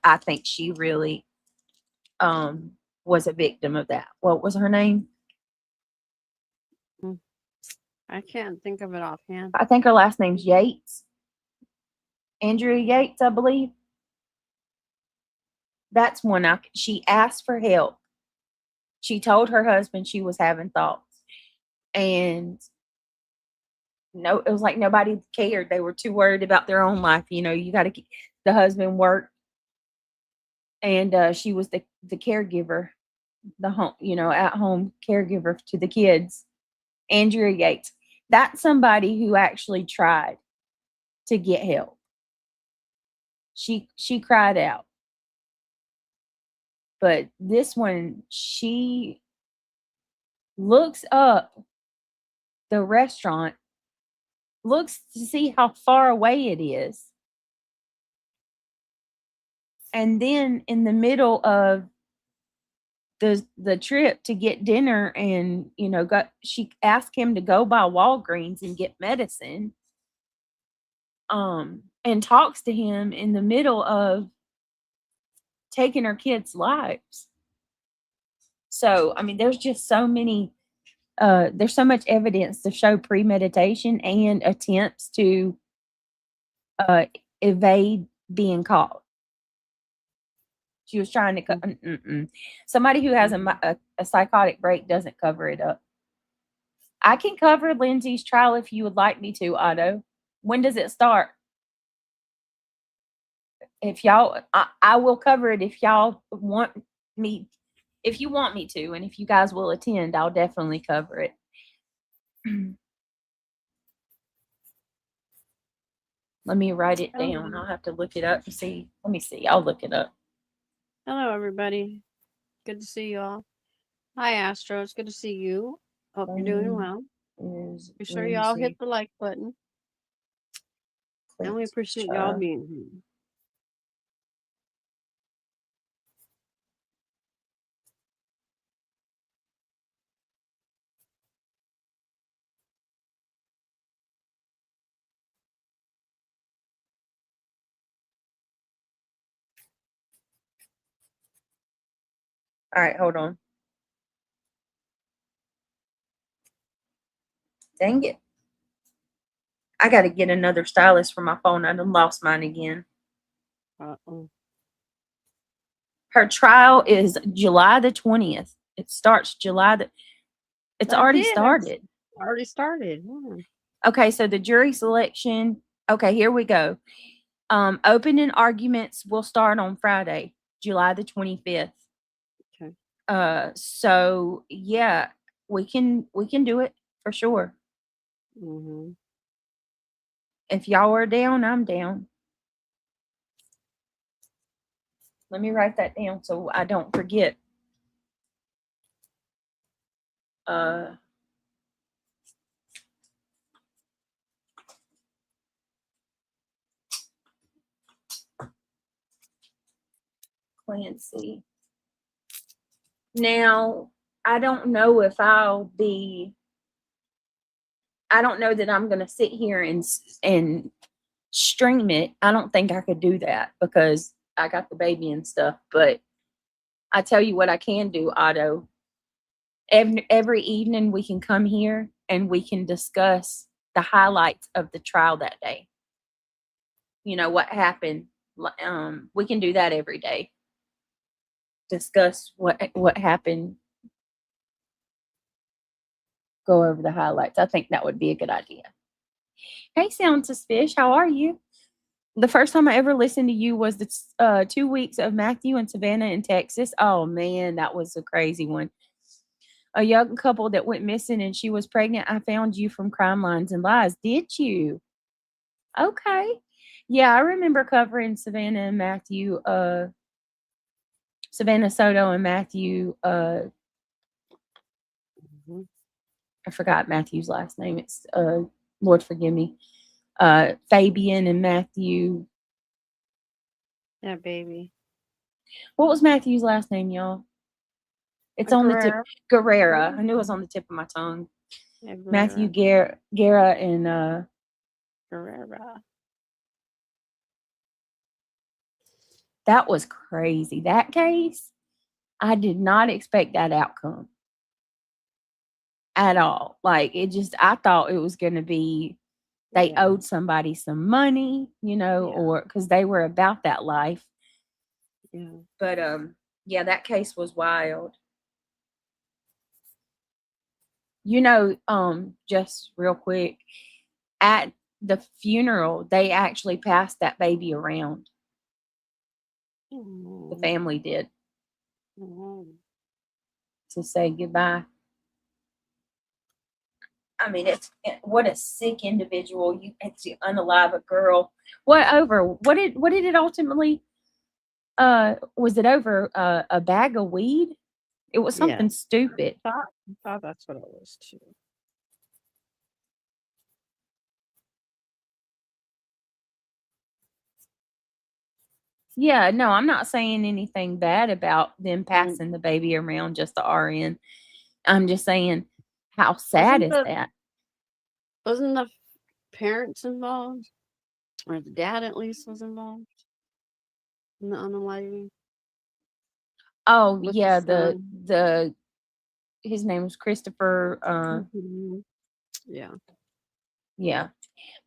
I think she really was a victim of that. What was her name? I can't think of it offhand. I think her last name's Yates. Andrea Yates, I believe. That's one she asked for help. She told her husband she was having thoughts. And no, it was like nobody cared. They were too worried about their own life. You got to keep the husband worked, and she was the caregiver, the home, at home caregiver to the kids. Andrea Yates. That's somebody who actually tried to get help. She cried out. But this one, she looks up the restaurant, looks to see how far away it is. And then in the middle of the trip to get dinner, and she asked him to go by Walgreens and get medicine, and talks to him in the middle of taking her kids' lives. So I mean, there's just so many there's so much evidence to show premeditation and attempts to evade being caught. She was trying to somebody who has a psychotic break doesn't cover it up. I can cover Lindsay's trial if you would like me to, Otto. When does it start? If y'all, I will cover it if y'all want me. If you want me to, and if you guys will attend, I'll definitely cover it. Let me write it down. I'll have to look it up and see. Let me see. I'll look it up. Hello, everybody. Good to see you all. Hi, Astro. It's good to see you. Hope you're doing well. Be sure y'all hit the like button. And we appreciate y'all being here. All right, hold on. Dang it. I got to get another stylus for my phone. I done lost mine again. Uh-oh. Her trial is July the 20th. It starts it's It already did. started. Already started. Yeah. Okay, so the jury selection. Okay, here we go. Opening arguments will start on Friday, July the 25th. Okay. So yeah, we can do it for sure. Mm-hmm. If y'all are down, I'm down. Let me write that down so I don't forget. Clancy. Now, I don't know if I don't know that I'm going to sit here and stream it. I don't think I could do that because I got the baby and stuff. But I tell you what I can do, Otto. Every evening we can come here and we can discuss the highlights of the trial that day. You know what happened. We can do that every day. Discuss what happened. Go over the highlights. I think that would be a good idea. Hey, Sound Fish, how are you? The first time I ever listened to you was the 2 weeks of Matthew and Savannah in Texas. Oh man, that was a crazy one. A young couple that went missing and she was pregnant. I found you from Crime Lines and Lies. Did you? Okay. Yeah, I remember covering Savannah and Matthew, Savannah Soto and Matthew, Mm-hmm. I forgot Matthew's last name. It's Lord forgive me. Fabian and Matthew. Yeah, baby. What was Matthew's last name, y'all? It's on the tip. Guerrera. I knew it was on the tip of my tongue. Yeah, Matthew Guerra and Guerrera. that was crazy. That case, I did not expect that outcome at all. Like I thought it was going to be they owed somebody some money, or because they were about that life. Yeah. But yeah, that case was wild. Just real quick, at the funeral, they actually passed that baby around. The family did to say goodbye. I mean, what a sick individual. It's to unalive a girl. What did it ultimately? Was it over a bag of weed? It was something stupid. I thought that's what it was too. Yeah, no, I'm not saying anything bad about them passing the baby around just the RN. I'm just saying, how sad is that? Wasn't the parents involved? Or the dad at least was involved in the unaliving? Oh, yeah, his name was Christopher. Yeah. Yeah.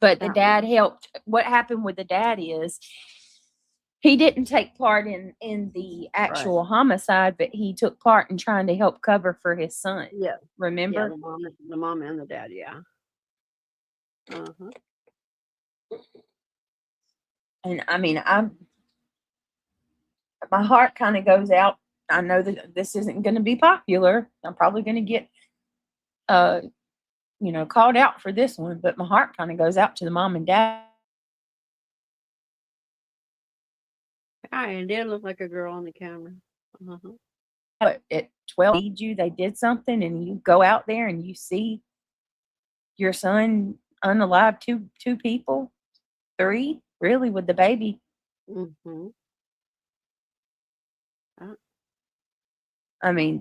But the dad helped. What happened with the dad is he didn't take part in the actual homicide, but he took part in trying to help cover for his son. Yeah. Remember? Yeah, the mom and the dad, yeah. Uh-huh. And I mean, my heart kind of goes out. I know that this isn't going to be popular. I'm probably going to get called out for this one, but my heart kind of goes out to the mom and dad. It did look like a girl on the camera. But at 12, they did something, and you go out there and you see your son unalive two people, 3, really, with the baby. Mm-hmm. I mean,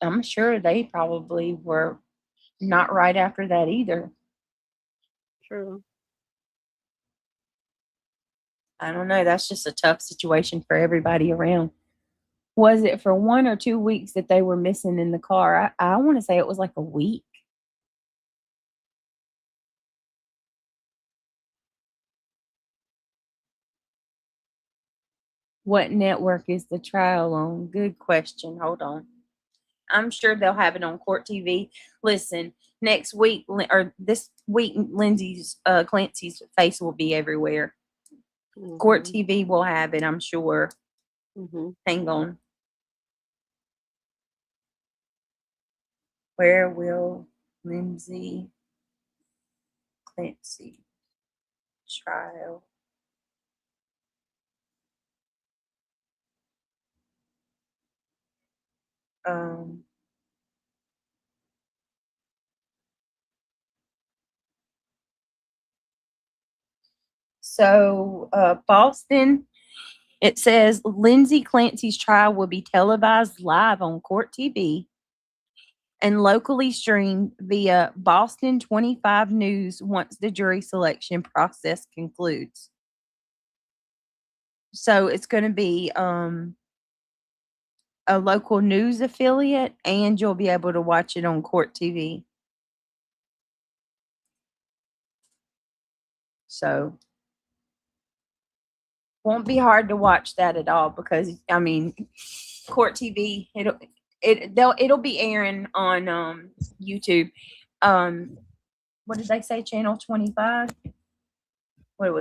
I'm sure they probably were not right after that either. True. I don't know. That's just a tough situation for everybody around. Was it for 1 or 2 weeks that they were missing in the car? I want to say it was like a week. What network is the trial on? Good question. Hold on. I'm sure they'll have it on Court TV. Listen, next week or this week, Lindsay's Clancy's face will be everywhere. Court TV will have it, I'm sure. Hang on. Where will Lindsay Clancy trial? So Boston, it says Lindsay Clancy's trial will be televised live on Court TV and locally streamed via Boston 25 News once the jury selection process concludes. So it's going to be a local news affiliate, and you'll be able to watch it on Court TV. So won't be hard to watch that at all because I mean, Court TV it'll be airing on YouTube. What did they say? Channel 25. What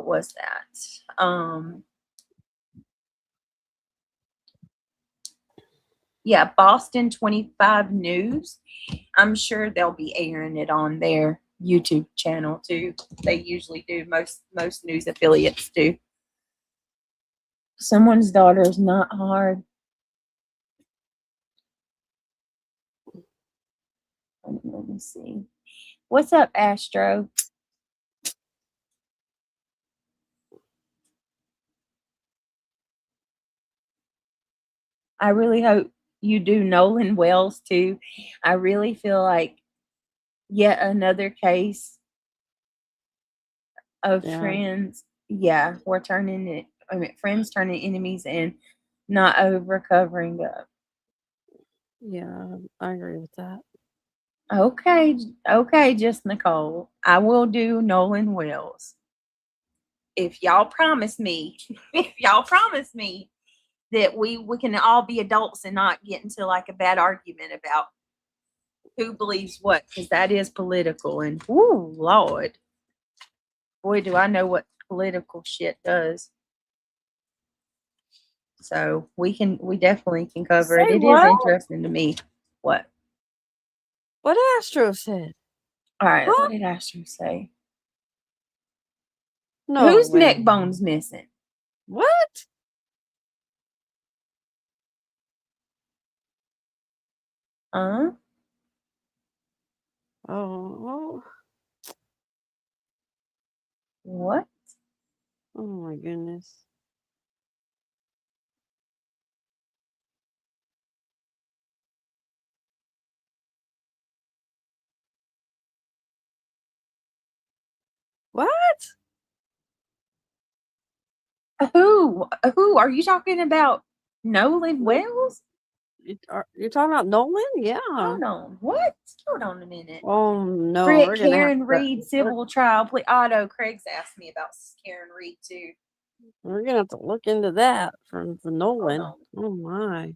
was that? Yeah, Boston 25 News. I'm sure they'll be airing it on their YouTube channel too. They usually do. Most news affiliates do. Someone's daughter is not hard. Let me see. What's up, Astro? I really hope you do Nolan Wells too. I really feel like yet another case of friends. Yeah, we're turning it. I mean, friends turning enemies and not over covering up. Yeah, I agree with that. Okay, just Nicole. I will do Nolan Wells. If y'all promise me that we can all be adults and not get into like a bad argument about who believes what, because that is political. And whoo, Lord, boy, do I know what political shit does. So we definitely can cover it. It is interesting to me. What Astro said. All right, what did Astro say? No, whose neck bone's missing? What? Oh. What? Oh my goodness. What? Who are you talking about? Nolan Wells? You're talking about Nolan? Yeah. Hold on. What? Hold on a minute. Oh no. Karen Reed civil trial. Otto Craig's asked me about Karen Reed too. We're gonna have to look into that for the Nolan. Oh my.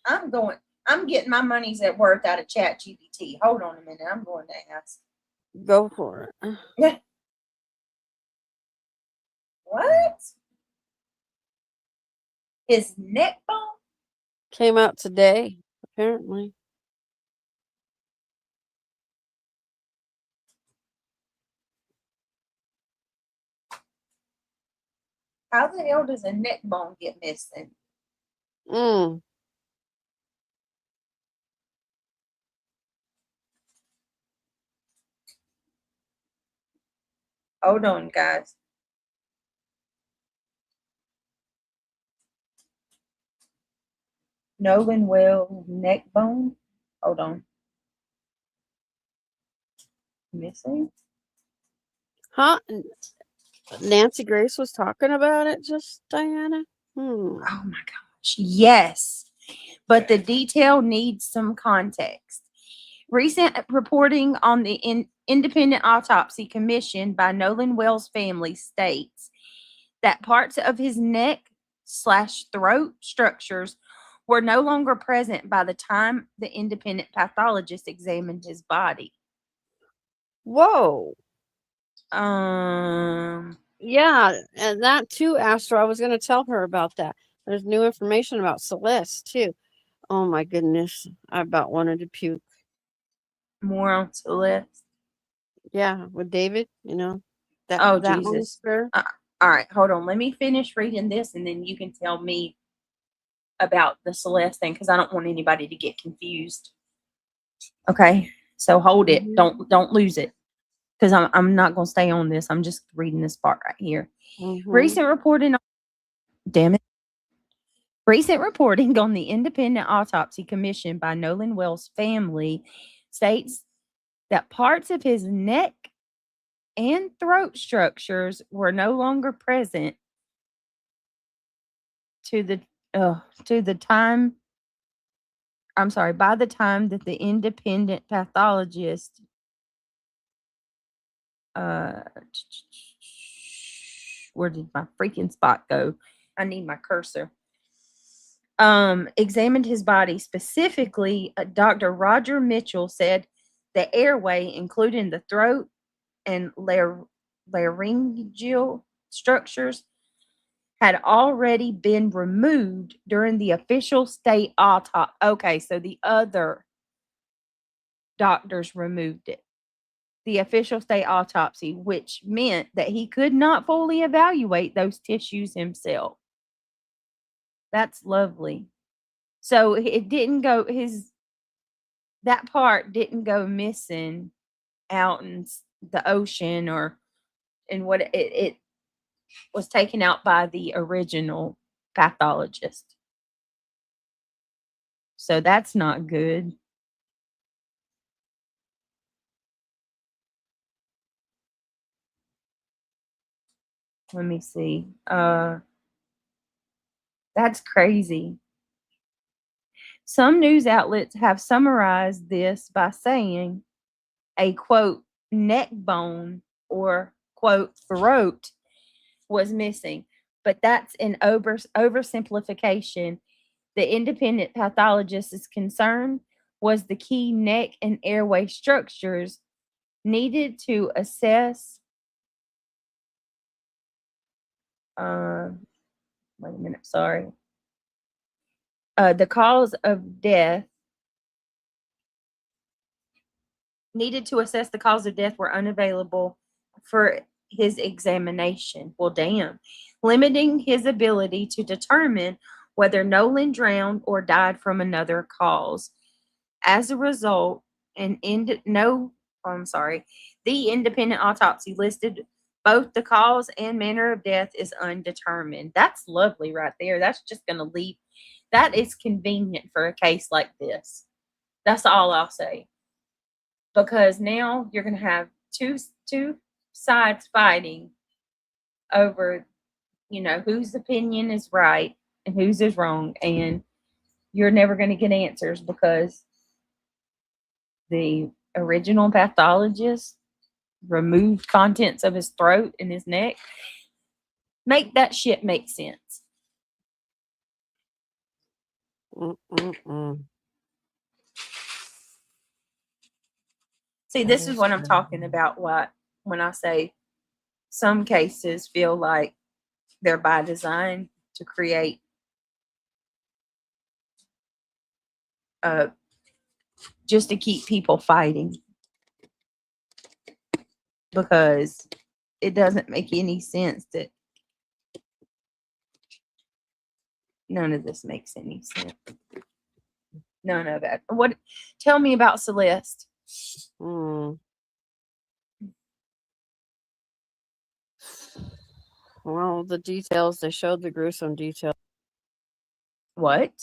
I'm getting my money's worth out of ChatGPT. Hold on a minute. I'm going to ask. Go for it. Yeah. What? His neck bone? Came out today, apparently. How the hell does a neck bone get missing? Hold on, guys. Nolan Wells neck bone. Hold on. Missing? Huh? Nancy Grace was talking about it, just Diana. Oh my Yes, but the detail needs some context. Recent reporting on the independent autopsy commissioned by Nolan Wells' family states that parts of his neck/throat structures were no longer present by the time the independent pathologist examined his body. Whoa. Um, Yeah, and that too, Astro. I was going to tell her about that. There's new information about Celeste too. Oh my goodness. I about wanted to puke. more on Celeste. Yeah, with David, you know. Oh, That Jesus. monster. All right, hold on. Let me finish reading this and then you can tell me about the Celeste thing because I don't want anybody to get confused. Okay, so hold it. Don't lose it because I'm not going to stay on this. I'm just reading this part right here. Recent reporting. Damn it. Recent reporting on the independent autopsy commissioned by Nolan Wells' family states that parts of his neck and throat structures were no longer present to the time. I'm sorry, by the time that the independent pathologist where did my freaking spot go? I need my cursor. Examined his body. Specifically, Dr. Roger Mitchell said the airway, including the throat and laryngeal structures, had already been removed during the official state autopsy. Okay, so the other doctors removed it. The official state autopsy, which meant that he could not fully evaluate those tissues himself. That's lovely. So it didn't go that part didn't go missing out in the ocean or in what it was taken out by the original pathologist. So that's not good. Let me see. That's crazy. Some news outlets have summarized this by saying a quote neck bone or quote throat was missing, but that's an oversimplification. The independent pathologist's concern was the key neck and airway structures needed to assess. Wait a minute, sorry. The cause of death needed to assess the cause of death were unavailable for his examination. Well, damn. Limiting his ability to determine whether Nolan drowned or died from another cause. As a result, the independent autopsy listed both the cause and manner of death is undetermined. That's lovely right there. That's just going to leave. That is convenient for a case like this. That's all I'll say. Because now you're going to have two sides fighting over, whose opinion is right and whose is wrong. And you're never going to get answers because the original pathologist removed contents of his throat and his neck. Make that shit make sense. See, this is what I'm talking about. When I say some cases feel like they're by design to create just to keep people fighting, because it doesn't make any sense that none of this makes any sense. None of it. Tell me about Celeste. Well, the details, they showed the gruesome details. What?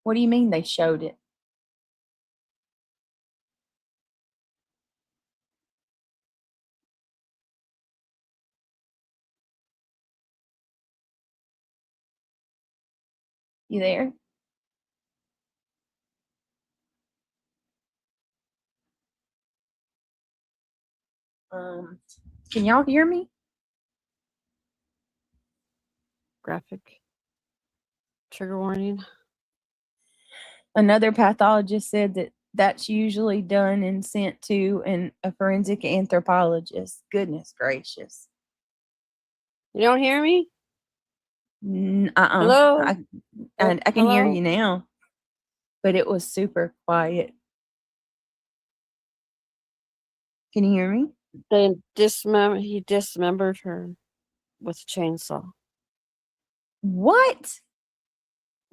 What do you mean they showed it? You there? Can y'all hear me? Graphic trigger warning. Another pathologist said that that's usually done and sent to a forensic anthropologist. Goodness gracious. You don't hear me? Hello? Hello? I can hear Hello? you now, but it was super quiet. Can you hear me? He dismembered her with a chainsaw. What?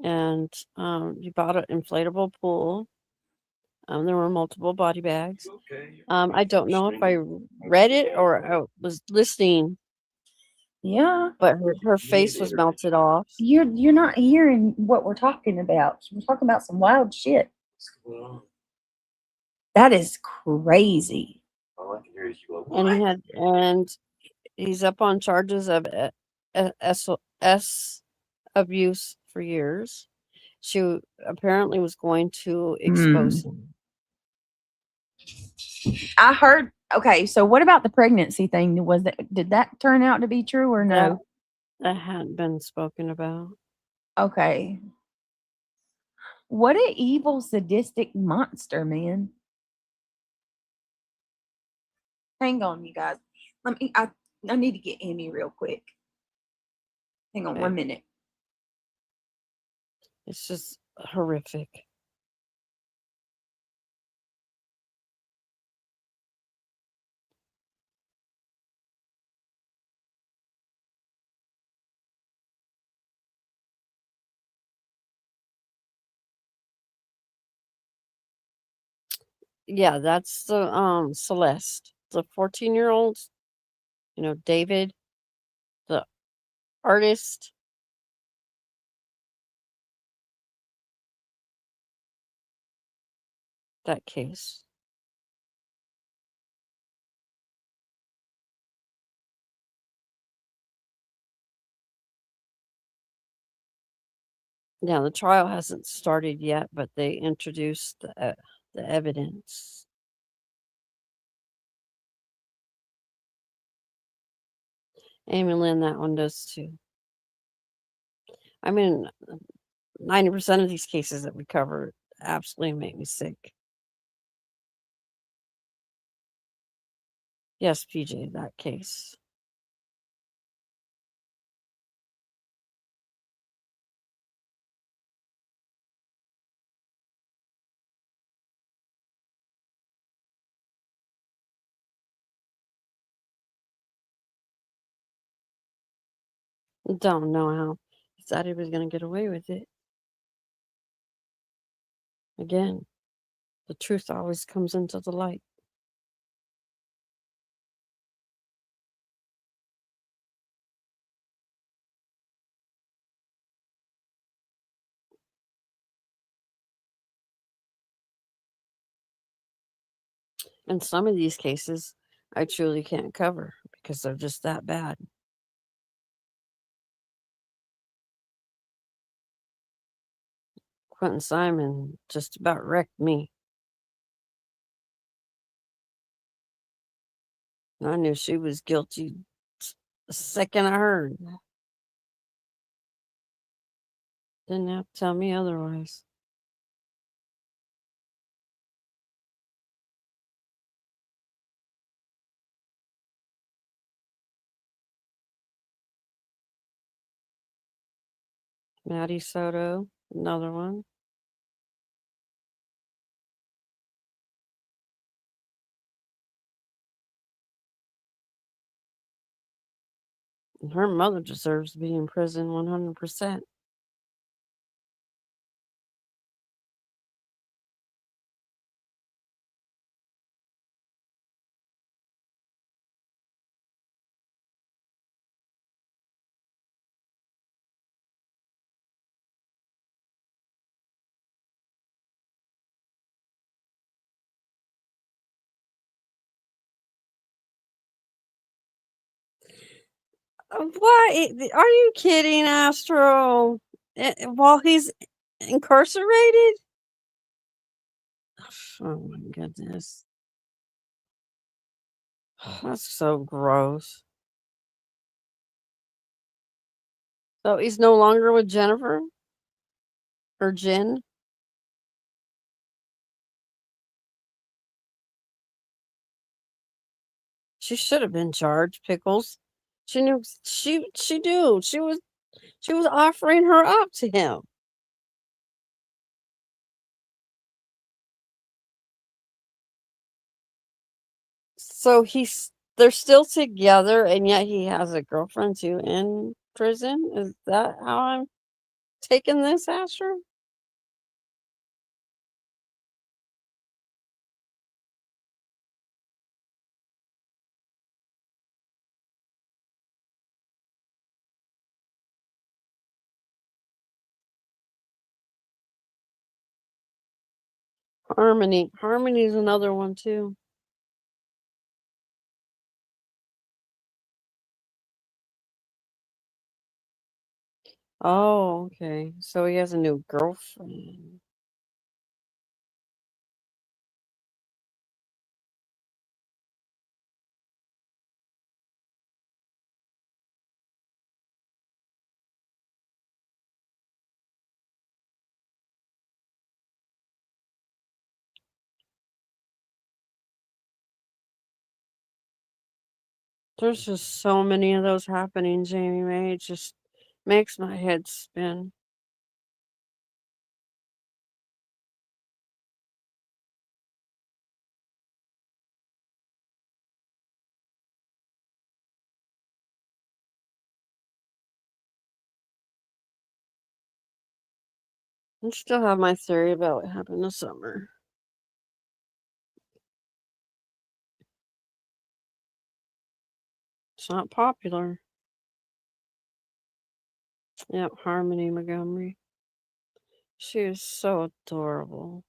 And he bought an inflatable pool. There were multiple body bags. I don't know if I read it or I was listening, Yeah. but her face was melted off. You're not hearing what we're talking about. We're talking about some wild shit. That is crazy. All I can hear is you go, And he's up on charges of S abuse for years. She apparently was going to expose him. I heard. Okay, so what about the pregnancy thing? Did that turn out to be true or no? That hadn't been spoken about. Okay. What an evil, sadistic monster, man. Hang on, you guys. I need to get Amy real quick. Hang on Okay. 1 minute. It's just horrific. Yeah, that's the Celeste, the 14-year-old, David, the artist. That case. Now the trial hasn't started yet, but they introduced the evidence. Amy Lynn, that one does too. I mean, 90% of these cases that we cover absolutely make me sick. Yes, PJ, that case. Don't know how he thought he was going to get away with it. Again, the truth always comes into the light. And some of these cases I truly can't cover because they're just that bad. Quentin Simon just about wrecked me. I knew she was guilty the second I heard. Didn't have to tell me otherwise. Maddie Soto, another one. Her mother deserves to be in prison 100%. Why? Are you kidding, Astro? While he's incarcerated? Oh my goodness. That's so gross. So he's no longer with Jennifer? Or Jen? She should have been charged, Pickles. She knew she knew. She was offering her up to him. So they're still together and yet he has a girlfriend too in prison? Is that how I'm taking this, Astro? Harmony. Harmony's another one too. Oh, okay. So he has a new girlfriend. There's just so many of those happening, Jamie Mae. It just makes my head spin. I still have my theory about what happened this summer. It's not popular. Yep, Harmony Montgomery. She is so adorable.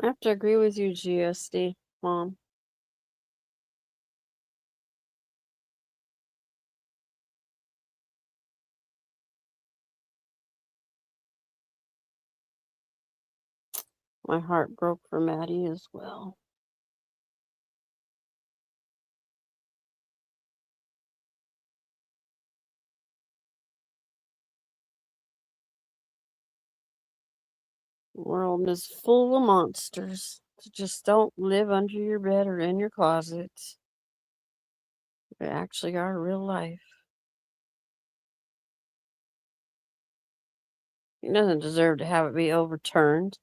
I have to agree with you, GSD, Mom. My heart broke for Maddie as well. The world is full of monsters. Just don't live under your bed or in your closet. They actually are real life. He doesn't deserve to have it be overturned.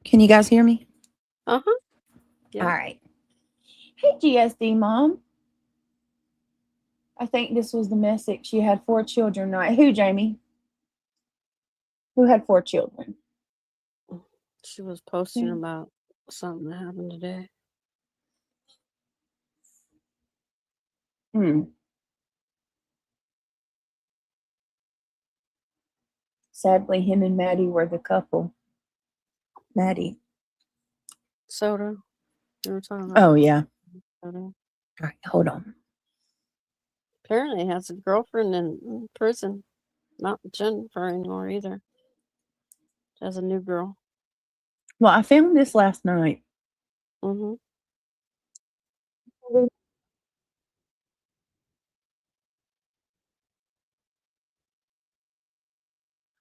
Can you guys hear me? Uh-huh. Yeah. All right. Hey, GSD Mom. I think this was the message. She had 4 children, right? Who, Jamie? Who had 4 children? She was posting about something that happened today. Sadly, him and Maddie were the couple. Maddie. Soda. You were talking about. Oh, yeah. Soda. All right, hold on. Apparently he has a girlfriend in prison. Not Jennifer anymore either. She has a new girl. Well, I found this last night. Mm-hmm.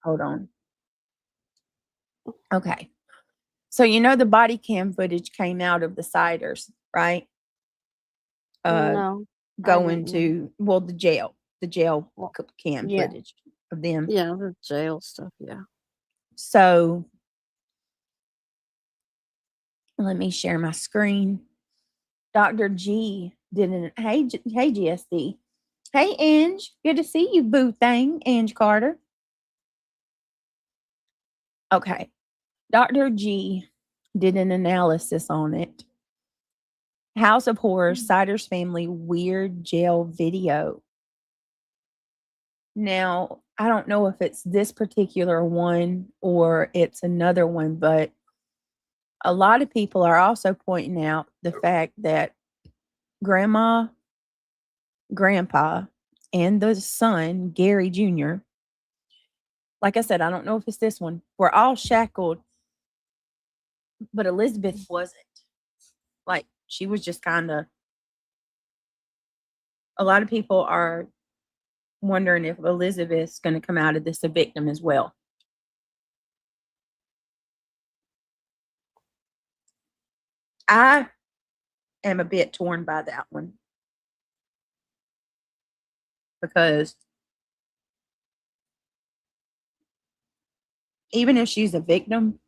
Hold on. Okay. So you know the body cam footage came out of the Siders, right? No. Going didn't. to the jail Well, cam yeah. footage of them. Yeah, the jail stuff. Yeah. So let me share my screen. Dr. G did an hey GSD. Hey Ange, good to see you, boo thing, Ange Carter. Okay. Dr. G did an analysis on it. House of Horrors, Siders Family Weird Jail Video. Now, I don't know if it's this particular one or it's another one, but a lot of people are also pointing out the fact that Grandma, Grandpa, and the son, Gary Jr., like I said, I don't know if it's this one, were all shackled, but Elizabeth wasn't. Like, she was just kind of, a lot of people are wondering if Elizabeth's going to come out of this a victim as well. I am a bit torn by that one because even if she's a victim,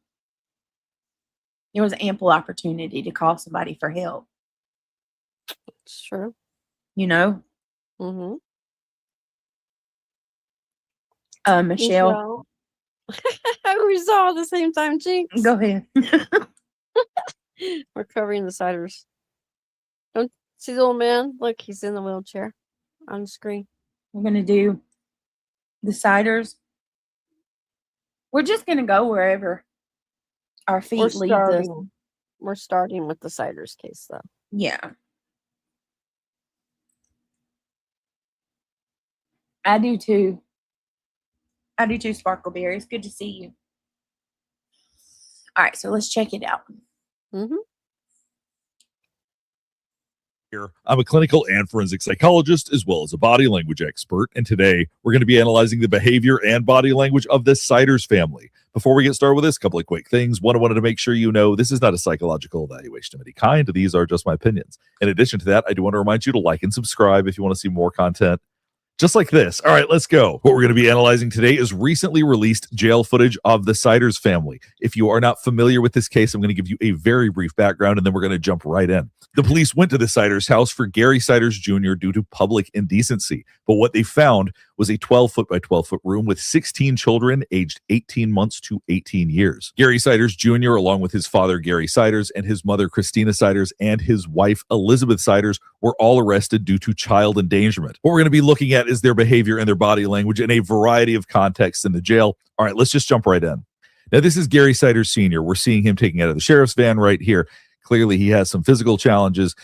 there was ample opportunity to call somebody for help. It's true. You know? Mm-hmm. Michelle. We saw at the same time, Jinx. Go ahead. We're covering the Siders. Don't see the old man? Look, he's in the wheelchair on the screen. We're going to do the Siders. We're just going to go wherever our feet lead us. We're starting with the Siders case, though. Yeah. I do too. Sparkleberry. It's good to see you. All right, so let's check it out. Mm-hmm. I'm a clinical and forensic psychologist as well as a body language expert, and today we're going to be analyzing the behavior and body language of the Siders family. Before we get started with this, a couple of quick things. One, I wanted to make sure you know this is not a psychological evaluation of any kind. These are just my opinions. In addition to that, I do want to remind you to like and subscribe if you want to see more content just like this. All right, let's go. What we're going to be analyzing today is recently released jail footage of the Siders family. If you are not familiar with this case, I'm going to give you a very brief background, and then we're going to jump right in. The police went to the Siders' house for Gary Siders Jr. due to public indecency, but what they found was a 12-foot by 12-foot room with 16 children aged 18 months to 18 years. Gary Siders Jr., along with his father, Gary Siders, and his mother, Christina Siders, and his wife, Elizabeth Siders, were all arrested due to child endangerment. What we're going to be looking at is their behavior and their body language in a variety of contexts in the jail. All right, let's just jump right in. Now, this is Gary Siders Sr. We're seeing him taking out of the sheriff's van right here. Clearly, he has some physical challenges.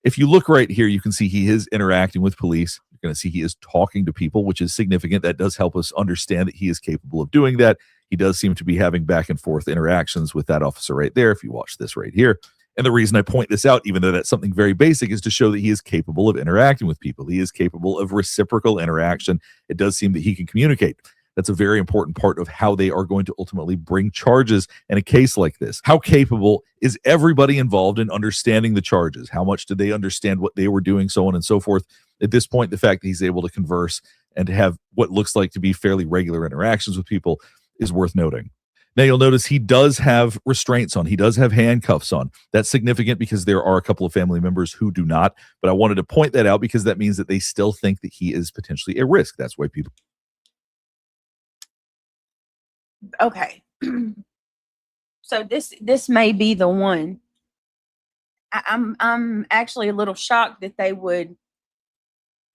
If you look right here, you can see he is interacting with police. You're going to see he is talking to people, which is significant. That does help us understand that he is capable of doing that. He does seem to be having back and forth interactions with that officer right there, if you watch this right here. And the reason I point this out, even though that's something very basic, is to show that he is capable of interacting with people. He is capable of reciprocal interaction. It does seem that he can communicate. That's a very important part of how they are going to ultimately bring charges in a case like this. How capable is everybody involved in understanding the charges? How much did they understand what they were doing, so on and so forth? At this point, the fact that he's able to converse and to have what looks like to be fairly regular interactions with people is worth noting. Now, you'll notice he does have restraints on. He does have handcuffs on. That's significant because there are a couple of family members who do not. But I wanted to point that out because that means that they still think that he is potentially a risk. That's why people... Okay. So this may be the one. I'm actually a little shocked that they would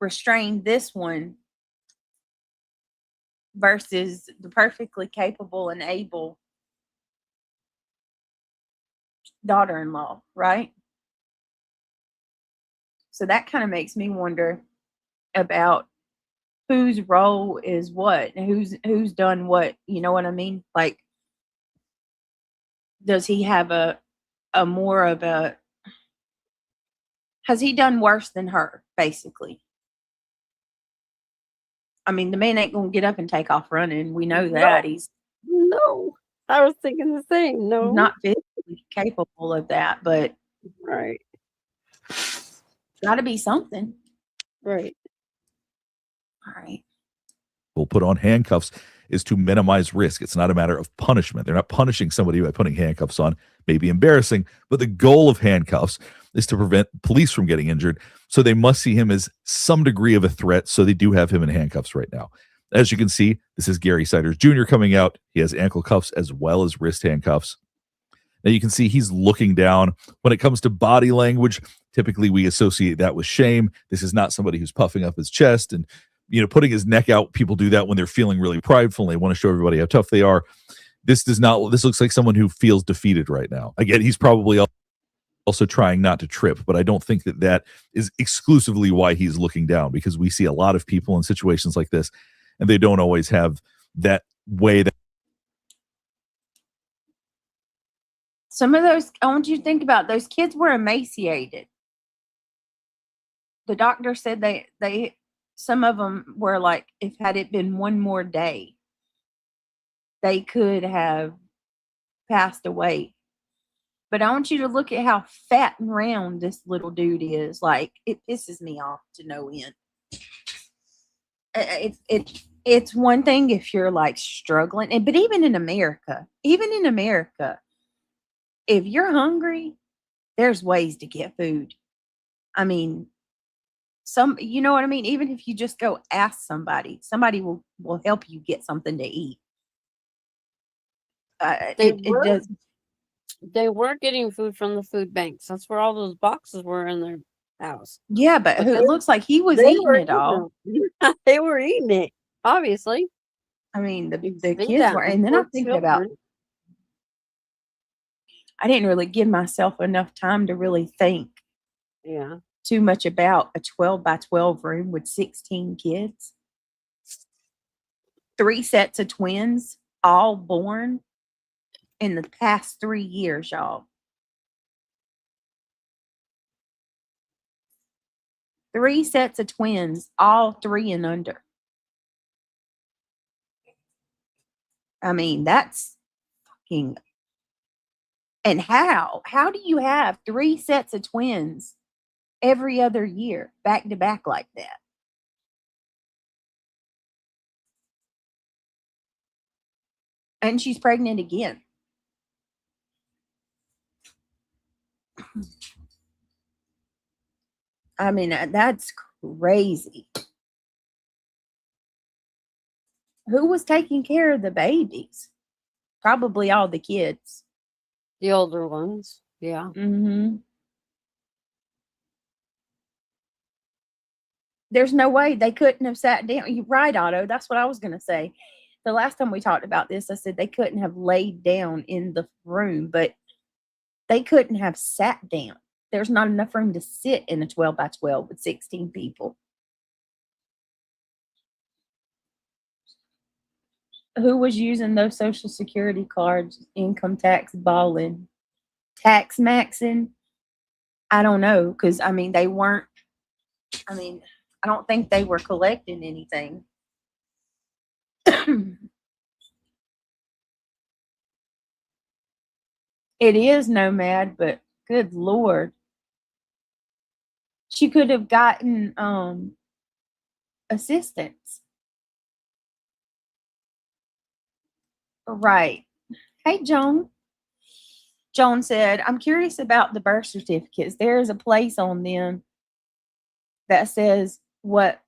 restrain this one versus the perfectly capable and able daughter-in-law, right? So that kind of makes me wonder about whose role is what, and who's done what, you know what I mean? Like, does he have a more of a, has he done worse than her, basically? I mean, the man ain't gonna get up and take off running. We know that. No. I was thinking the same. No. Not physically capable of that, but Right. got to be something. Right. All right. Will put on handcuffs is to minimize risk. It's not a matter of punishment. They're not punishing somebody by putting handcuffs on. May be embarrassing, but the goal of handcuffs is to prevent police from getting injured. So they must see him as some degree of a threat. So they do have him in handcuffs right now. As you can see, this is Gary Siders Jr. coming out. He has ankle cuffs as well as wrist handcuffs. Now you can see he's looking down. When it comes to body language, typically we associate that with shame. This is not somebody who's puffing up his chest and putting his neck out. People do that when they're feeling really prideful and they want to show everybody how tough they are. This looks like someone who feels defeated right now. Again, he's probably also trying not to trip, but I don't think that is exclusively why he's looking down, because we see a lot of people in situations like this and they don't always have that way that Some of those, I want you to think about, those kids were emaciated. The doctor said they some of them were like, if had it been one more day, they could have passed away. But I want you to look at how fat and round this little dude is. Like, it pisses me off to no end. It's one thing if you're like struggling, but even in America, if you're hungry, there's ways to get food. I mean, you know what I mean? Even if you just go ask somebody will help you get something to eat. They were getting food from the food banks. That's where all those boxes were in their house. Yeah, but it looks like he was eating it all. They were eating it, obviously. I mean, the kids were, and then I'm thinking about, I didn't really give myself enough time to really think too much about a 12 by 12 room with 16 kids. 3 sets of twins, all born in the past 3 years, y'all. 3 sets of twins, all 3 and under. I mean, that's fucking. And how do you have 3 sets of twins every other year, back to back like that? And she's pregnant again. I mean, that's crazy. Who was taking care of the babies? Probably all the kids. The older ones. Yeah. Mm-hmm. There's no way they couldn't have sat down. You're right, Otto. That's what I was going to say. The last time we talked about this, I said they couldn't have laid down in the room, but they couldn't have sat down. There's not enough room to sit in a 12 by 12 with 16 people. Who was using those Social Security cards, income tax balling, tax maxing? I don't know, because, I mean, they weren't, I mean, I don't think they were collecting anything. It is Nomad, but good Lord. She could have gotten assistance. Right. Hey, Joan. Joan said, I'm curious about the birth certificates. There is a place on them that says what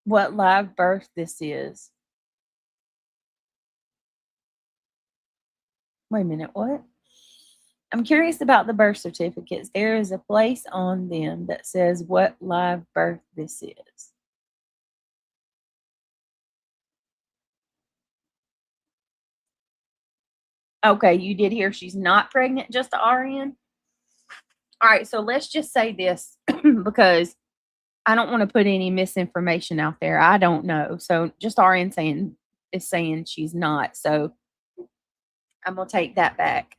live birth this is. Wait a minute, what? I'm curious about the birth certificates. There is a place on them that says what live birth this is. Okay, you did hear she's not pregnant, just the RN? All right, so let's just say this because I don't want to put any misinformation out there. I don't know. So just RN is saying she's not. So I'm going to take that back.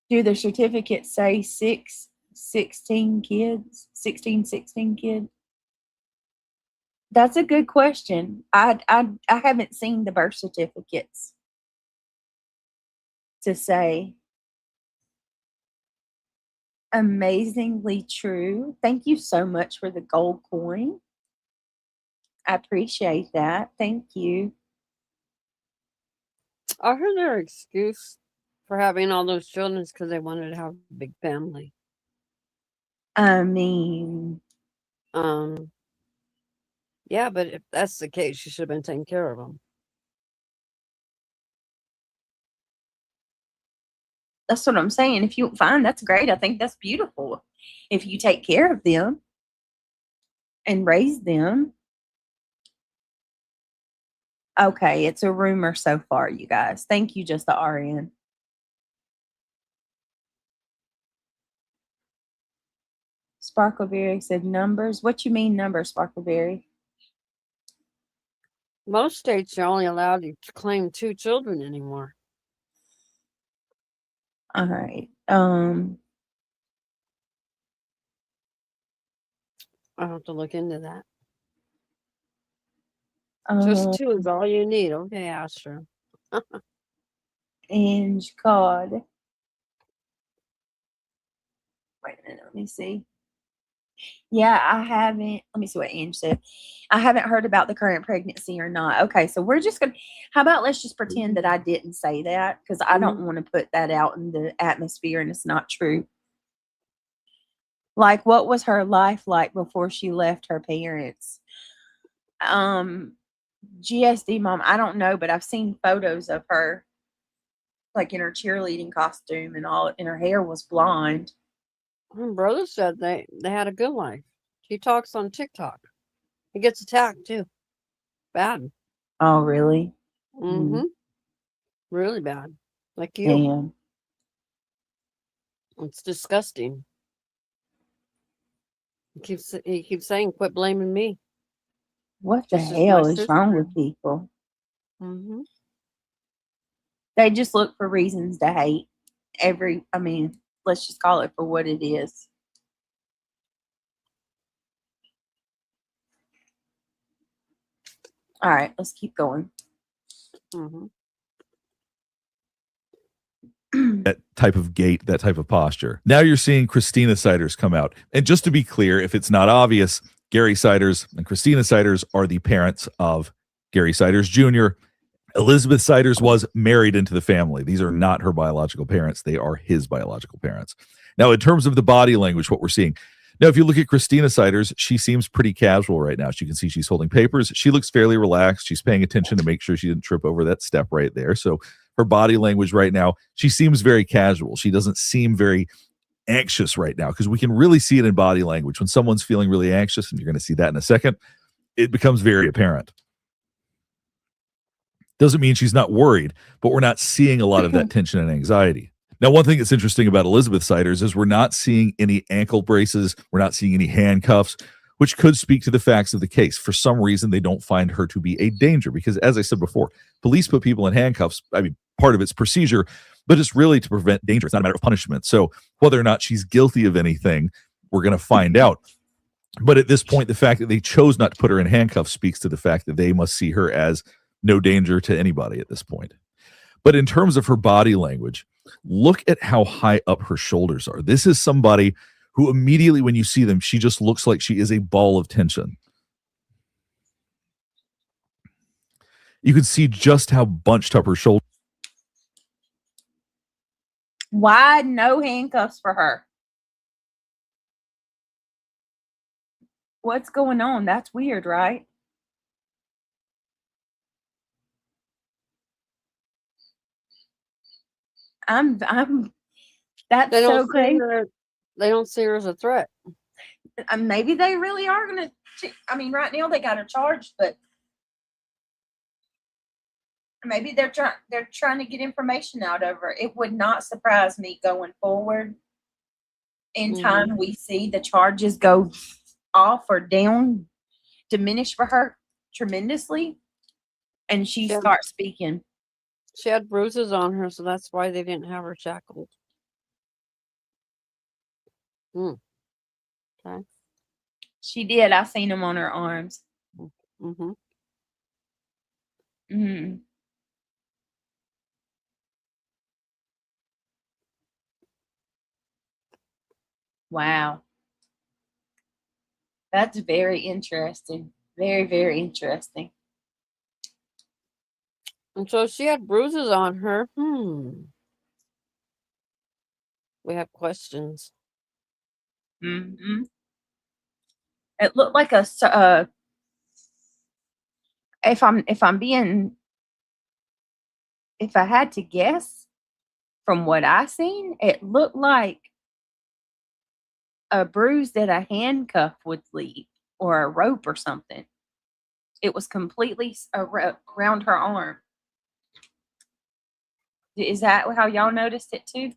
Do the certificates say 16 kids? That's a good question. I haven't seen the birth certificates to say. Amazingly true. Thank you so much for the gold coin. I appreciate that. Thank you. I heard their excuse for having all those children is because they wanted to have a big family. I mean, Yeah, but if that's the case, you should have been taking care of them. that's what I'm saying. If you fine, that's great. I think that's beautiful. If you take care of them and raise them. Okay, it's a rumor so far, you guys. Thank you, just the RN. Sparkleberry said numbers. What you mean numbers, Sparkleberry? Most states are only allowed to claim 2 children anymore. All right. I'll have to look into that. Just 2 is all you need. Okay, Astro. Ange God. Wait a minute, let me see. Yeah, I haven't. Let me see what Ange said. I haven't heard about the current pregnancy or not. Okay, so we're just gonna. How about let's just pretend that I didn't say that because I don't want to put that out in the atmosphere and it's not true. Like, what was her life like before she left her parents? GSD mom, I don't know, but I've seen photos of her, like in her cheerleading costume and all, and her hair was blonde. My brother said they had a good life. He talks on TikTok. He gets attacked too. Bad. Oh, really? Mm-hmm. Really bad. Like you. Damn. It's disgusting. He keeps saying, "Quit blaming me." What the Just as my hell is sister. wrong with people? Mm-hmm. They just look for reasons to hate. I mean, let's just call it for what it is. All right, let's keep going. Mm-hmm. That type of gait, that type of posture. Now you're seeing Christina Siders come out. And just to be clear, if it's not obvious, Gary Siders and Christina Siders are the parents of Gary Siders Jr. Elizabeth Siders was married into the family. These are not her biological parents. They are his biological parents. Now, in terms of the body language, what we're seeing. Now, if you look at Christina Siders, she seems pretty casual right now. You can see she's holding papers. She looks fairly relaxed. She's paying attention to make sure she didn't trip over that step right there. So her body language right now, she seems very casual. She doesn't seem very anxious right now because we can really see it in body language. When someone's feeling really anxious, and you're going to see that in a second, it becomes very apparent. Doesn't mean she's not worried, but we're not seeing a lot of that tension and anxiety. Now, one thing that's interesting about Elizabeth Siders is we're not seeing any ankle braces. We're not seeing any handcuffs, which could speak to the facts of the case. For some reason, they don't find her to be a danger because, as I said before, police put people in handcuffs. I mean, part of it's procedure, but it's really to prevent danger. It's not a matter of punishment. So whether or not she's guilty of anything, we're going to find out. But at this point, the fact that they chose not to put her in handcuffs speaks to the fact that they must see her as no danger to anybody at this point. But in terms of her body language, look at how high up her shoulders are. This is somebody who immediately when you see them, she just looks like she is a ball of tension. You can see just how bunched up her shoulders. Why no handcuffs for her? What's going on? That's weird, right? I'm that's They don't so crazy. They don't see her as a threat. Maybe they really are gonna. I mean, right now they got her charged, but maybe they're trying to get information out of her. It would not surprise me going forward. In time, we see the charges go off or down, diminish for her tremendously, and she starts speaking. She had bruises on her, so that's why they didn't have her shackled. Okay. She did. I seen them on her arms. Mm-hmm. Mm. Wow. That's very interesting. Very, very interesting. And so she had bruises on her. We have questions. Mm-hmm. It looked like if I had to guess from what I seen, it looked like a bruise that a handcuff would leave or a rope or something. It was completely around her arm. Is that how y'all noticed it too?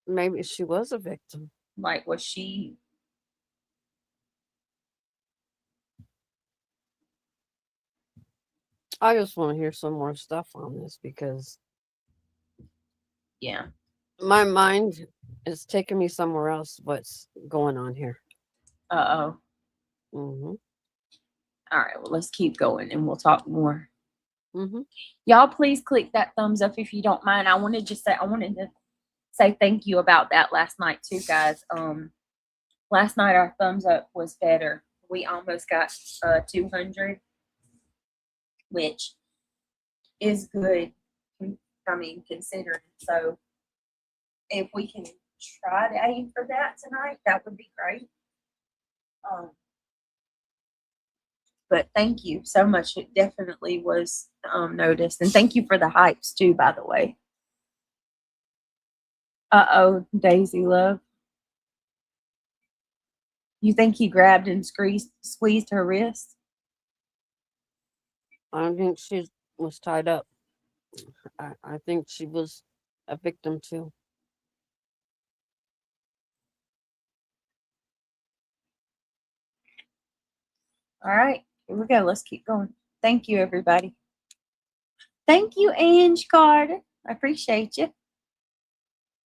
Maybe she was a victim. Like, was she? I just want to hear some more stuff on this because Yeah. my mind is taking me somewhere else. What's going on here? Uh-oh. Mm-hmm. All right, well, let's keep going and we'll talk more. Mm-hmm. Y'all please click that thumbs up if you don't mind. I wanted to say thank you about that last night too, guys. Last night our thumbs up was better. We almost got 200, which is good. I mean, considering. So if we can try to aim for that tonight, that would be great. But thank you so much. It definitely was noticed. And thank you for the hypes too, by the way. Uh-oh, Daisy love. You think he grabbed and squeezed her wrist? I don't think she was tied up. I think she was a victim too. All right, here we go. Let's keep going. Thank you, everybody. Thank you, Ange Carter. I appreciate you.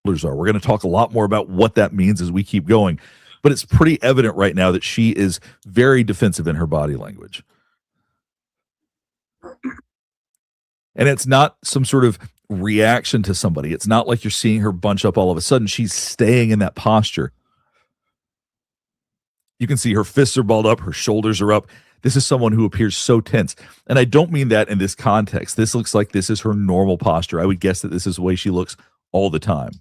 We're going to talk a lot more about what that means as we keep going. But it's pretty evident right now that she is very defensive in her body language. And it's not some sort of reaction to somebody. It's not like you're seeing her bunch up all of a sudden. She's staying in that posture. You can see her fists are balled up, her shoulders are up. This is someone who appears so tense. And I don't mean that in this context. This looks like this is her normal posture. I would guess that this is the way she looks all the time.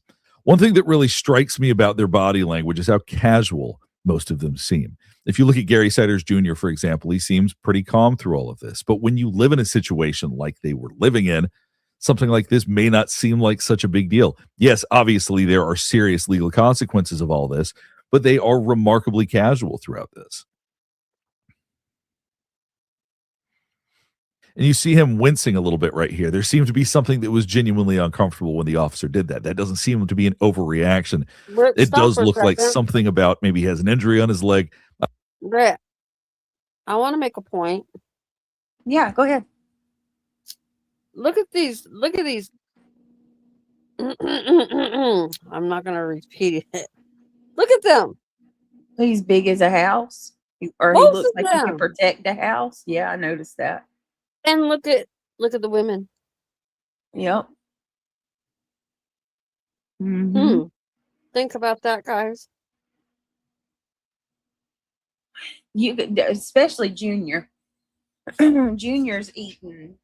One thing that really strikes me about their body language is how casual most of them seem. If you look at Gary Siders Jr., for example, he seems pretty calm through all of this. But when you live in a situation like they were living in, something like this may not seem like such a big deal. Yes, obviously, there are serious legal consequences of all this, but they are remarkably casual throughout this. And you see him wincing a little bit right here. There seemed to be something that was genuinely uncomfortable when the officer did that. That doesn't seem to be an overreaction. Britt, It stop does for a look like second. something about maybe he has an injury on his leg. Britt, I want to make a point. Yeah, go ahead. Look at these. Look at these. I'm not going to repeat it. Look at them. He's big as a house. Or he Both looks of like he them. could protect the house. Yeah, I noticed that. And look at the women. Yep. Mm-hmm. Think about that, guys. You could, especially Junior. Junior's eating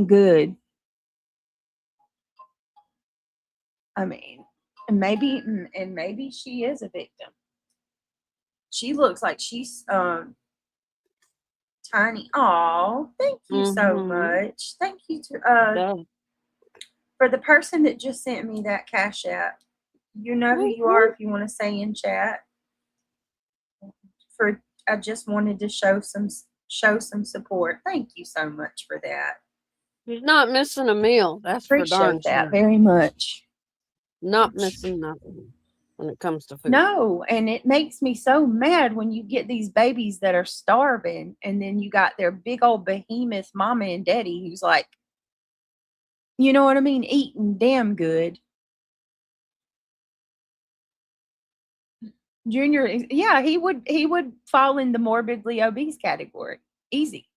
good. I mean, and maybe she is a victim. She looks like she's tiny. Oh, thank you so much. Thank you to for the person that just sent me that Cash App. You know who you are if you want to say in chat. I just wanted to show some support. Thank you so much for that. He's not missing a meal. That's for darn Appreciate that sure. very much. Not missing nothing when it comes to food. No, and it makes me so mad when you get these babies that are starving and then you got their big old behemoth mama and daddy who's like, you know what I mean, eating damn good. Junior, yeah, he would fall in the morbidly obese category. Easy.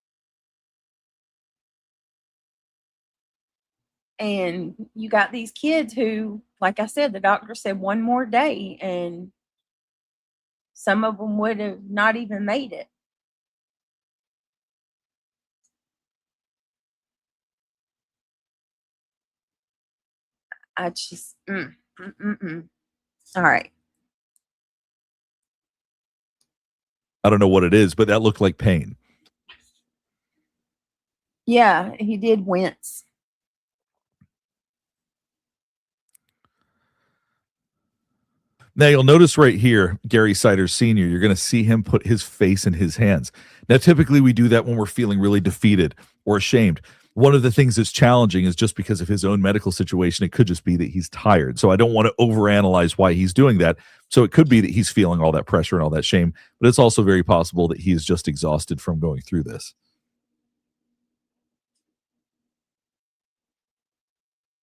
And you got these kids who, like I said, the doctor said one more day, and some of them would have not even made it. I just, All right. I don't know what it is, but that looked like pain. Yeah, he did wince. Now you'll notice right here, Gary Siders Sr., you're going to see him put his face in his hands. Now, typically we do that when we're feeling really defeated or ashamed. One of the things that's challenging is just because of his own medical situation, it could just be that he's tired. So I don't want to overanalyze why he's doing that. So it could be that he's feeling all that pressure and all that shame, but it's also very possible that he is just exhausted from going through this.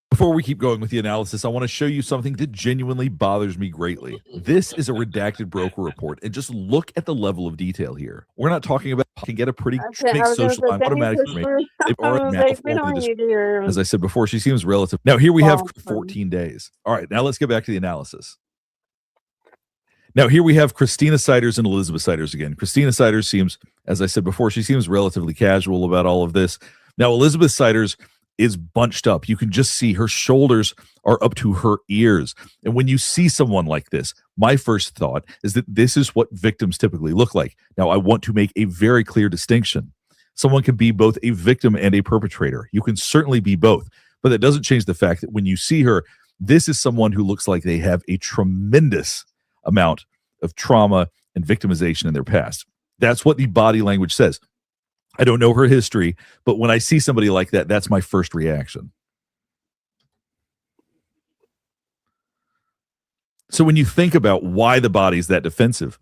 Before we keep going with the analysis, I want to show you something that genuinely bothers me greatly. This is a redacted broker report, and just look at the level of detail here. We're not talking about can get a pretty big social line automatic information. They've already manifolded this. As I said before, she seems relative. Now here we have 14 days. All right, now let's get back to the analysis. Now here we have Christina Siders and Elizabeth Siders again. Christina Siders seems, as I said before, she seems relatively casual about all of this. Now Elizabeth Siders is bunched up. You can just see her shoulders are up to her ears. And when you see someone like this, my first thought is that this is what victims typically look like. Now, I want to make a very clear distinction. Someone can be both a victim and a perpetrator. You can certainly be both, but that doesn't change the fact that when you see her, this is someone who looks like they have a tremendous amount of trauma and victimization in their past. That's what the body language says. I don't know her history, but when I see somebody like that, that's my first reaction. So when you think about why the body's that defensive,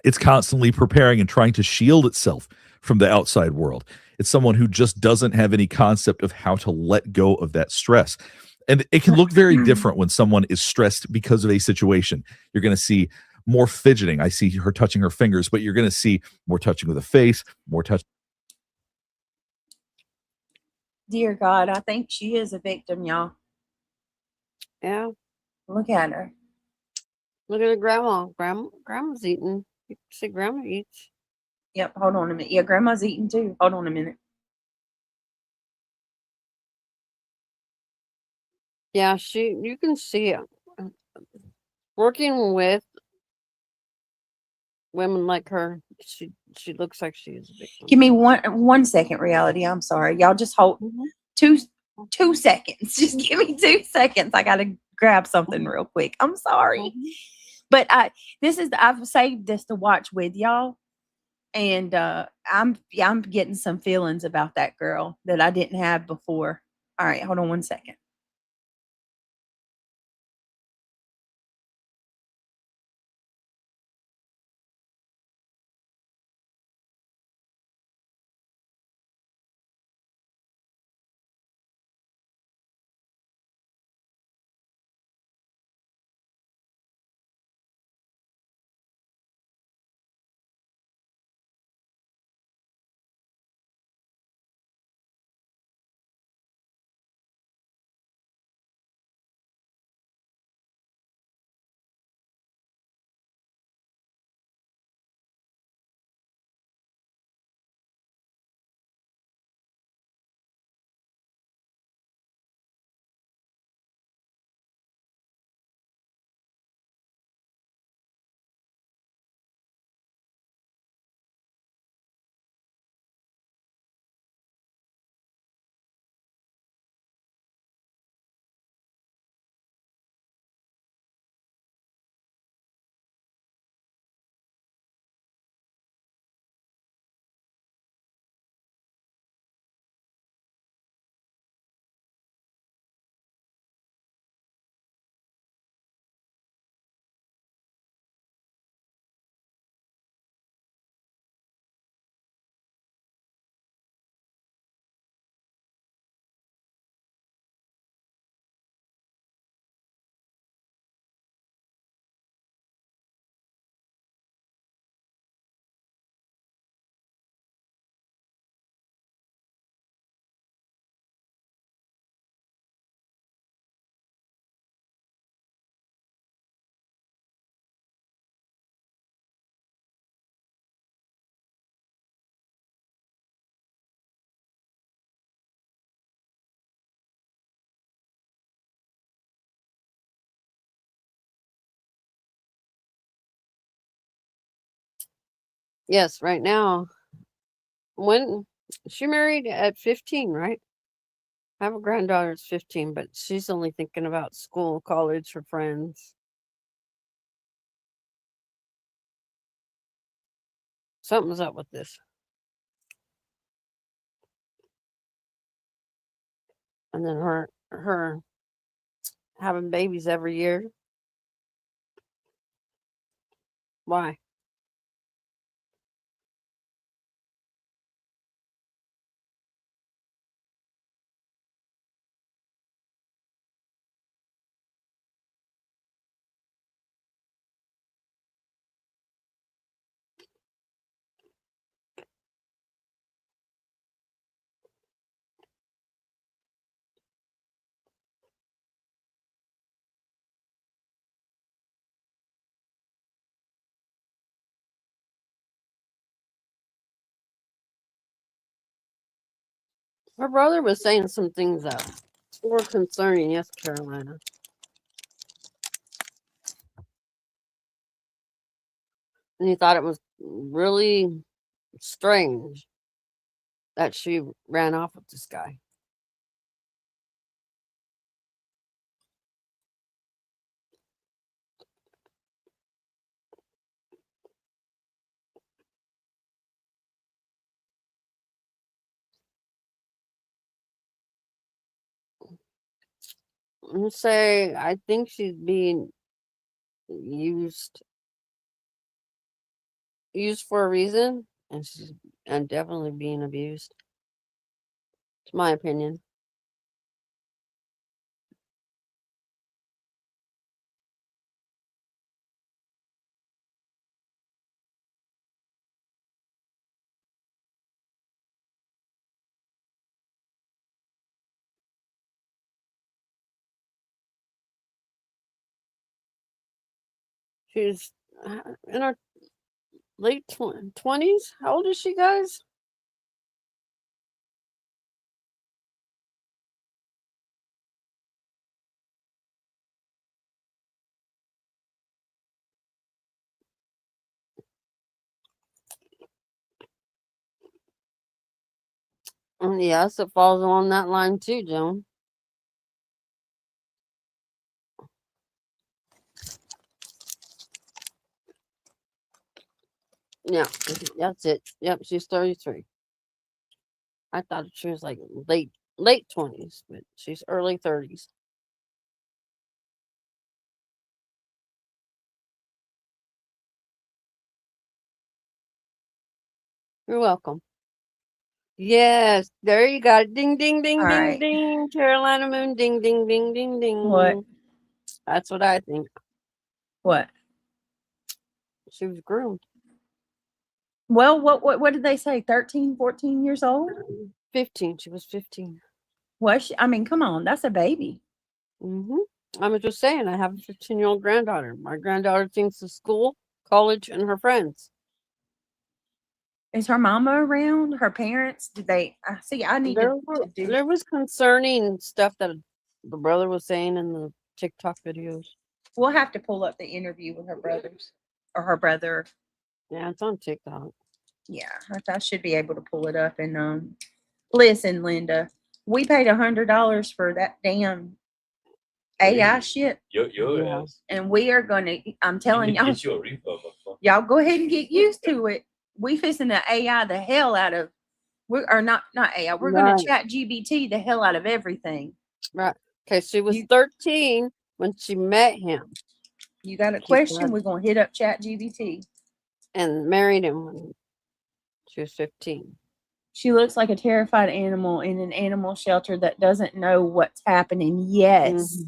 it's constantly preparing and trying to shield itself from the outside world. It's someone who just doesn't have any concept of how to let go of that stress. And it can look very different when someone is stressed because of a situation. You're going to see more fidgeting. I see her touching her fingers, but you're going to see more touching with the face, more touch. Dear God, I think she is a victim, y'all. Yeah. Look at her. Look at her grandma. Grandma's eating. You can see grandma eats. Yep, hold on a minute. Yeah, grandma's eating too. Hold on a minute. Yeah, you can see it. Working with women like her, she looks like she is a victim. Give me 1 second, reality. I'm sorry. Y'all just hold 2 seconds. Just give me 2 seconds. I gotta grab something real quick. I'm sorry. But I've saved this to watch with y'all. And I'm getting some feelings about that girl that I didn't have before. All right, hold on 1 second. Yes, right now. When she married at 15, right? I have a granddaughter that's 15, but she's only thinking about school, college, her friends. Something's up with this. And then her having babies every year. Why? Her brother was saying some things that were concerning. Yes, Carolina. And he thought it was really strange that she ran off with this guy. I'm say I think she's being used for a reason, and she's definitely being abused. It's my opinion. She's in her late 20s. How old is she, guys? Yes, it falls along that line too, Joan. Yeah, that's it. Yep, she's 33. I thought she was like late 20s, but she's early 30s. You're welcome. Yes, there you got it. Ding, ding, ding, All ding, right. ding. Carolina Moon, ding, ding, ding, ding, ding. What? That's what I think. What? She was groomed. Well, what did they say? 13, 14 years old? 15. She was 15. Was she? I mean, come on, that's a baby. I was just saying, I have a 15-year-old granddaughter. My granddaughter thinks of school, college, and her friends. Is her mama around? Her parents? Did they? See, I need to do. There was concerning stuff that the brother was saying in the TikTok videos. We'll have to pull up the interview with her brothers or her brother. Yeah, it's on TikTok. Yeah, I should be able to pull it up. And listen, Linda, we paid $100 for that damn AI shit, Your Yeah. ass. and we are gonna. I'm telling You need to y'all, get you a refund, motherfucker. y'all go ahead and get used to it. We fixing to AI the hell out of. We are not AI. We're gonna Right. chat GBT the hell out of everything. Right. Okay, she was You- 13 when she met him You got a She question? said- We're gonna hit up chat GBT. and married him when she was 15. She looks like a terrified animal in an animal shelter that doesn't know what's happening. Yes.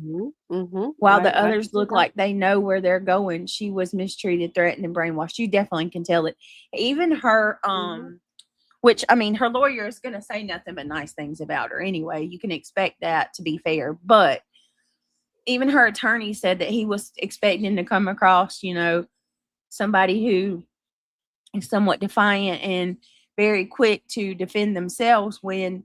While the others look like they know where they're going, she was mistreated, threatened, and brainwashed. You definitely can tell it. Even her, which I mean, her lawyer is going to say nothing but nice things about her anyway. You can expect that, to be fair. But even her attorney said that he was expecting to come across, somebody who is somewhat defiant and very quick to defend themselves, when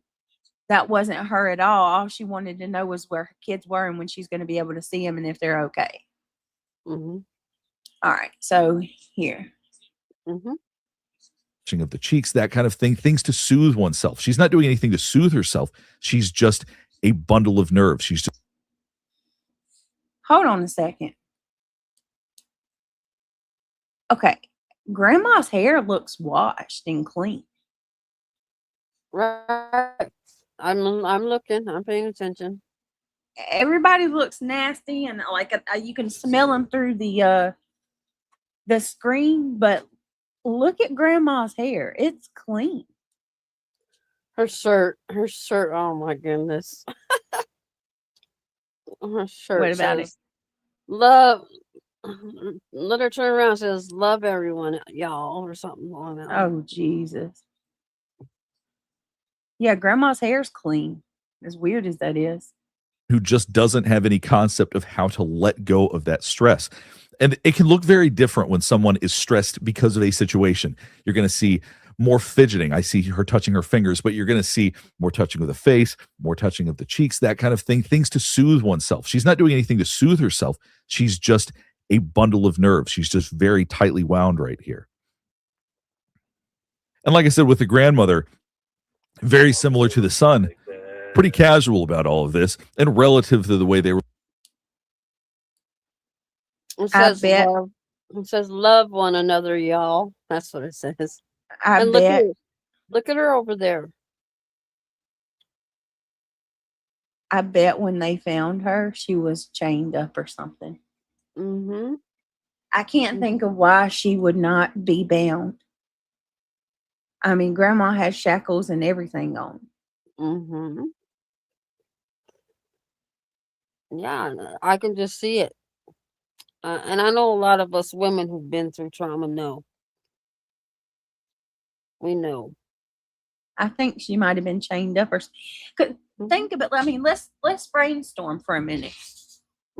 that wasn't her at all. All she wanted to know was where her kids were and when she's going to be able to see them and if they're okay. All right. So here. of the cheeks, that kind of thing, things to soothe oneself. She's not doing anything to soothe herself. She's just a bundle of nerves. She's just Hold on a second. Okay. Grandma's hair looks washed and clean. Right. I'm looking. I'm paying attention. Everybody looks nasty and like you can smell them through the screen, but look at Grandma's hair. It's clean. Her shirt. Oh my goodness. Her shirt What about says, "Love." Let her turn around. Says, "Love everyone, y'all," or something along that line. Oh, Jesus. Yeah, Grandma's hair's clean. As weird as that is. who just doesn't have any concept of how to let go of that stress. And it can look very different when someone is stressed because of a situation. You're going to see more fidgeting. I see her touching her fingers, but you're going to see more touching of the face, more touching of the cheeks, that kind of thing, things to soothe oneself. She's not doing anything to soothe herself. She's just a bundle of nerves. She's just very tightly wound right here. And like I said, with the grandmother, very similar to the son, pretty casual about all of this and relative to the way they were. It I says bet. love. It says love one another, y'all. That's what it says. I And bet. look at her over there. I bet when they found her, she was chained up or something. Mm-hmm. I can't think of why she would not be bound. I mean, Grandma has shackles and everything on. Mm-hmm. Yeah, I can just see it. And I know a lot of us women who've been through trauma know. We know. I think she might have been chained up or. Think about. I mean, let's brainstorm for a minute.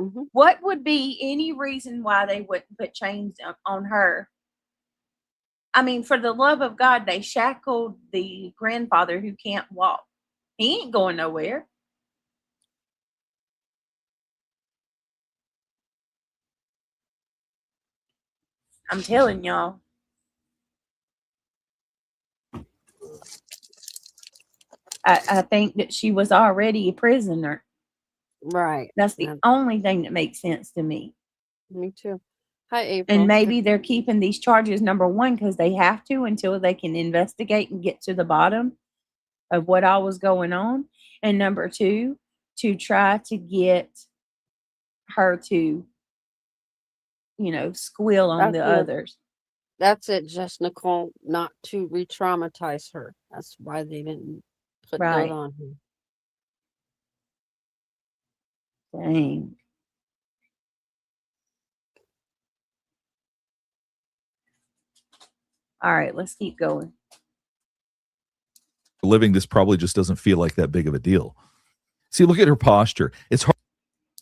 Mm-hmm. What would be any reason why they wouldn't put chains on her? I mean, for the love of God, they shackled the grandfather who can't walk. He ain't going nowhere. I'm telling y'all. I think that she was already a prisoner. Right. That's the Yeah, only thing that makes sense to me. me too. Hi, April. And maybe they're keeping these charges, number one, because they have to until they can investigate and get to the bottom of what all was going on. And number two, to try to get her to, squeal on That's the it. others. That's it, just Nicole, not to re-traumatize her. That's why they didn't put Right. that on her. Dang. All right, let's keep going. Living, this probably just doesn't feel like that big of a deal. See, look at her posture. It's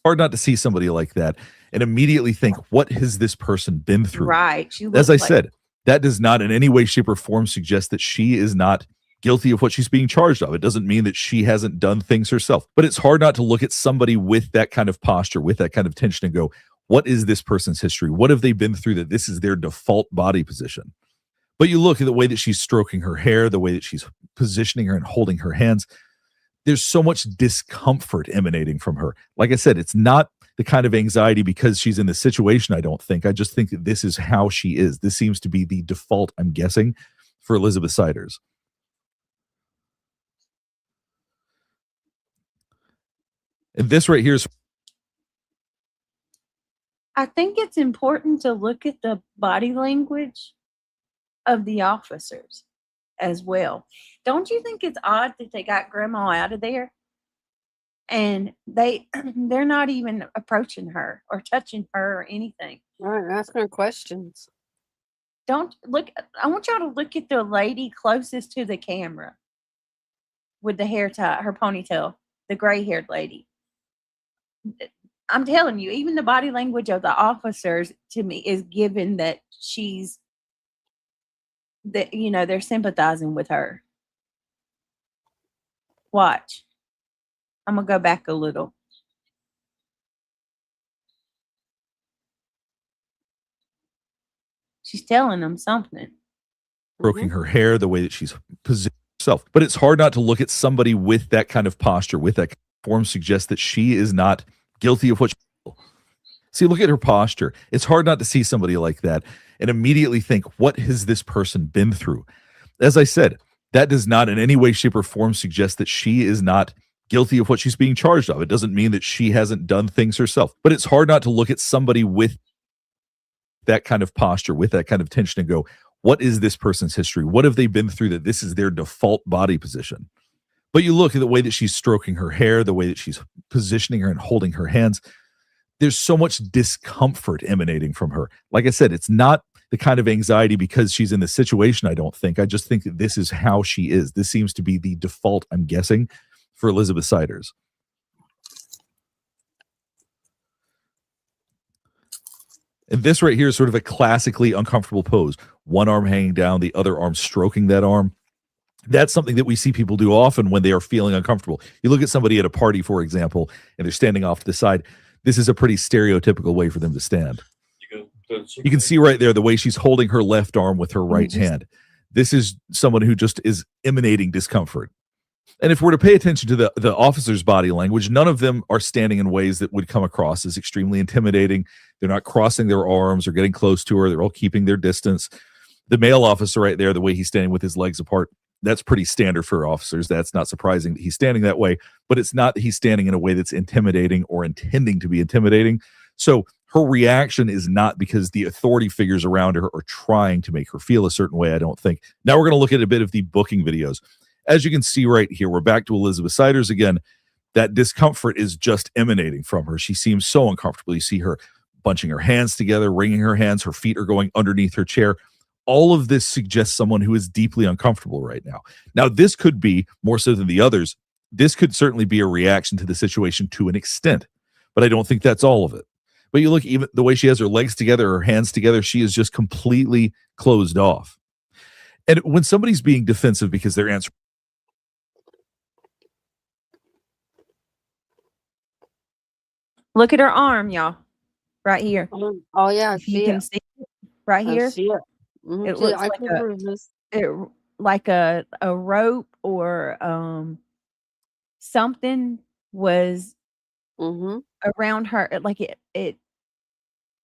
hard not to see somebody like that and immediately think, what has this person been through? Right. As I said, that does not in any way, shape, or form suggest that she is not guilty of what she's being charged of. It doesn't mean that she hasn't done things herself, but it's hard not to look at somebody with that kind of posture, with that kind of tension and go, what is this person's history? What have they been through that this is their default body position? But you look at the way that she's stroking her hair, the way that she's positioning her and holding her hands. There's so much discomfort emanating from her. Like I said, it's not the kind of anxiety because she's in this situation, I don't think. I just think that this is how she is. This seems to be the default, I'm guessing, for Elizabeth Siders. And this right here is. I think it's important to look at the body language of the officers as well. Don't you think it's odd that they got Grandma out of there and they're not even approaching her or touching her or anything? All right, asking her questions. Don't look. I want y'all to look at the lady closest to the camera with the hair tie, her ponytail, the gray-haired lady. I'm telling you, even the body language of the officers to me is given that she's that they're sympathizing with her. Watch. I'm gonna go back a little. She's telling them something. stroking her hair, the way that she's positioned herself. But it's hard not to look at somebody with that kind of posture, with that kind of form, suggests that she is not guilty of what she. See, look at her posture. It's hard not to see somebody like that and immediately think, what has this person been through? As I said, that does not in any way, shape, or form suggest that she is not guilty of what she's being charged of. It doesn't mean that she hasn't done things herself. But it's hard not to look at somebody with that kind of posture, with that kind of tension, and go, what is this person's history? What have they been through that this is their default body position? But you look at the way that she's stroking her hair, the way that she's positioning her and holding her hands. There's so much discomfort emanating from her. Like I said, it's not the kind of anxiety because she's in the situation, I don't think. I just think that this is how she is. This seems to be the default, I'm guessing, for Elizabeth Siders. And this right here is sort of a classically uncomfortable pose. One arm hanging down, the other arm stroking that arm. That's something that we see people do often when they are feeling uncomfortable. You look at somebody at a party, for example, and they're standing off to the side. This is a pretty stereotypical way for them to stand. You can see right there the way she's holding her left arm with her right hand. This is someone who just is emanating discomfort. And if we're to pay attention to the officer's body language, none of them are standing in ways that would come across as extremely intimidating. They're not crossing their arms or getting close to her. They're all keeping their distance. The male officer right there, the way he's standing with his legs apart, that's pretty standard for officers. That's not surprising that he's standing that way, but it's not that he's standing in a way that's intimidating or intending to be intimidating. So her reaction is not because the authority figures around her are trying to make her feel a certain way, I don't think. Now we're going to look at a bit of the booking videos. As you can see right here, we're back to Elizabeth Siders again. That discomfort is just emanating from her. She seems so uncomfortable. You see her bunching her hands together, wringing her hands. Her feet are going underneath her chair. All of this suggests someone who is deeply uncomfortable right now. Now, this could be, more so than the others, this could certainly be a reaction to the situation to an extent, but I don't think that's all of it. But you look, even the way she has her legs together, her hands together, she is just completely closed off. And when somebody's being defensive because they're answering, Look at her arm, y'all. Right here. Oh yeah, I If see you can it. see it right I here. see it. Mhm. It See, looks I like can a prove this. like a rope or something was Mm-hmm. around her. Like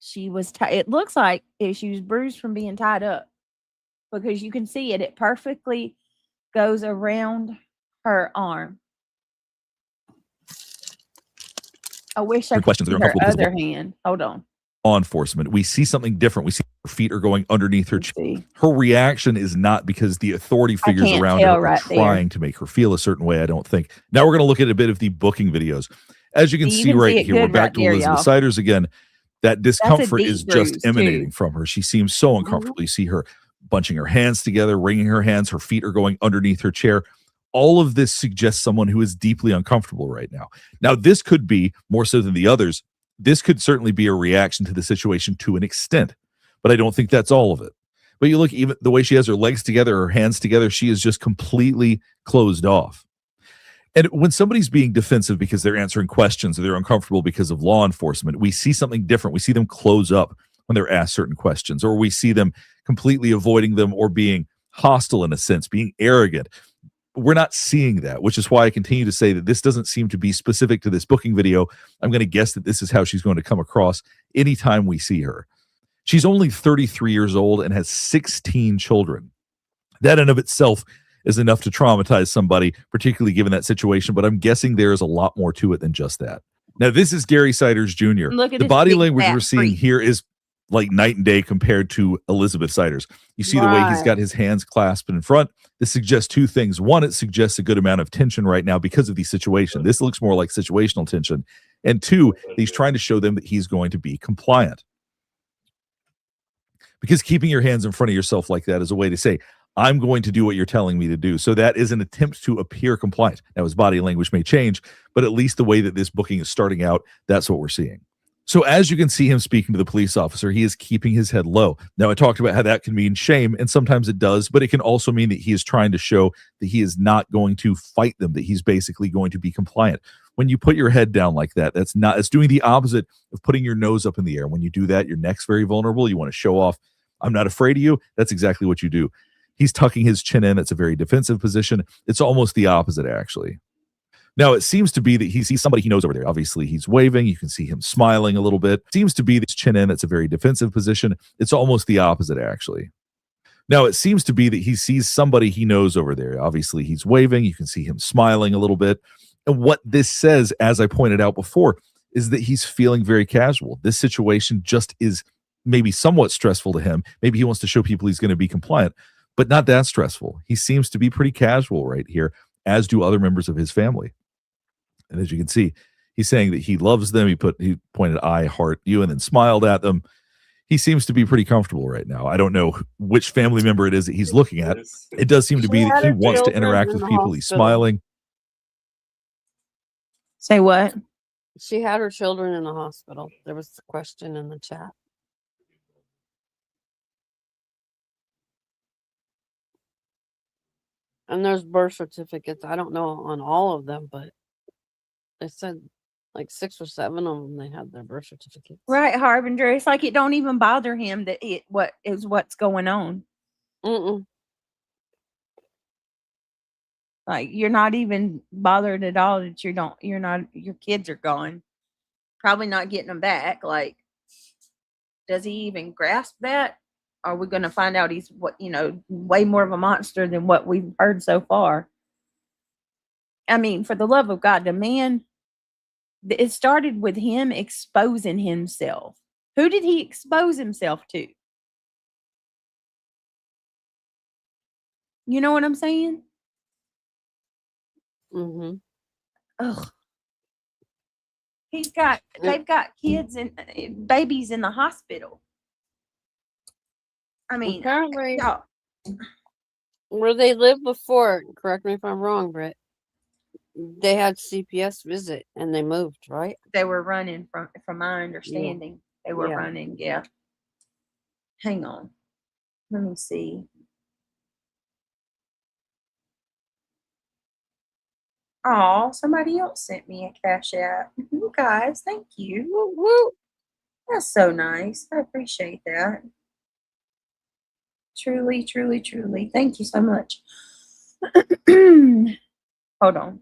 she was it looks like she was bruised from being tied up, because you can see it. It perfectly goes around her arm. I wish I could questions, see they're her uncomfortable because other hand. Hold on. law enforcement, we see something different. We see her feet are going underneath her Let's chair. see. Her reaction is not because the authority I figures can't around her tell are right there. trying to make her feel a certain way, I don't think. Now we're going to look at a bit of the booking videos. As you can You see can right see it here, we're good back right to there, Elizabeth y'all. Siders again. That discomfort deep is just bruise, emanating too. from her. She seems so uncomfortable. You see her bunching her hands together, wringing her hands. Her feet are going underneath her chair. All of this suggests someone who is deeply uncomfortable right now. Now, this could be, more so than the others, this could certainly be a reaction to the situation to an extent, but I don't think that's all of it. But you look, even the way she has her legs together, her hands together, she is just completely closed off. And when somebody's being defensive because they're answering questions or they're uncomfortable because of law enforcement, we see something different. We see them close up when they're asked certain questions, or we see them completely avoiding them or being hostile in a sense, being arrogant. We're not seeing that, which is why I continue to say that this doesn't seem to be specific to this booking video. I'm going to guess that this is how she's going to come across anytime we see her. She's only 33 years old and has 16 children. That in of itself is enough to traumatize somebody, particularly given that situation, but I'm guessing there is a lot more to it than just that. Now, this is Gary Siders Jr. Look at The this body big language fat we're seeing freak. here is like night and day compared to Elizabeth Siders. You see the way he's Right. got his hands clasped in front. This suggests two things. One, it suggests a good amount of tension right now because of the situation. This looks more like situational tension. And two, he's trying to show them that he's going to be compliant. Because keeping your hands in front of yourself like that is a way to say, I'm going to do what you're telling me to do. So that is an attempt to appear compliant. Now, his body language may change, but at least the way that this booking is starting out, that's what we're seeing. So as you can see him speaking to the police officer, he is keeping his head low. Now, I talked about how that can mean shame, and sometimes it does, but it can also mean that he is trying to show that he is not going to fight them, that he's basically going to be compliant. When you put your head down like that, it's doing the opposite of putting your nose up in the air. When you do that, your neck's very vulnerable. You want to show off, I'm not afraid of you. That's exactly what you do. He's tucking his chin in. That's a very defensive position. It's almost the opposite, actually. Now, it seems to be that he sees somebody he knows over there. Obviously, he's waving. You can see him smiling a little bit. Seems to be that his chin in. That's a very defensive position. It's almost the opposite, actually. Now, it seems to be that he sees somebody he knows over there. Obviously, he's waving. You can see him smiling a little bit. And what this says, as I pointed out before, is that he's feeling very casual. This situation just is maybe somewhat stressful to him. Maybe he wants to show people he's going to be compliant, but not that stressful. He seems to be pretty casual right here, as do other members of his family. And as you can see, he's saying that he loves them. He pointed I heart you and then smiled at them. He seems to be pretty comfortable right now. I don't know which family member it is that he's looking at. It does seem to be that he wants to interact with people. He's smiling. Say what? She had her children in the hospital. There was a question in the chat. And there's birth certificates. I don't know on all of them, but they said like 6 or 7 of them, they had their birth certificates. Right, Harbinger. It's like it don't even bother him that what's going on. Mm-mm. Like you're not even bothered at all that your kids are gone. Probably not getting them back. Like, does he even grasp that? Are we going to find out he's way more of a monster than what we've heard so far? I mean, for the love of God, the man, it started with him exposing himself. Who did he expose himself to? You know what I'm saying? Mm-hmm. Ugh. They've got kids and babies in the hospital. I mean, apparently, y'all, where they lived before, correct me if I'm wrong, Britt, they had CPS visit and they moved, right? they were running from my understanding. They were Yeah. running, yeah. Hang on. Let me see. Oh, somebody else sent me a Cash App. You guys, thank you. Woo, woo. That's so nice. I appreciate that. Truly, truly, truly. Thank you so much. Hold on.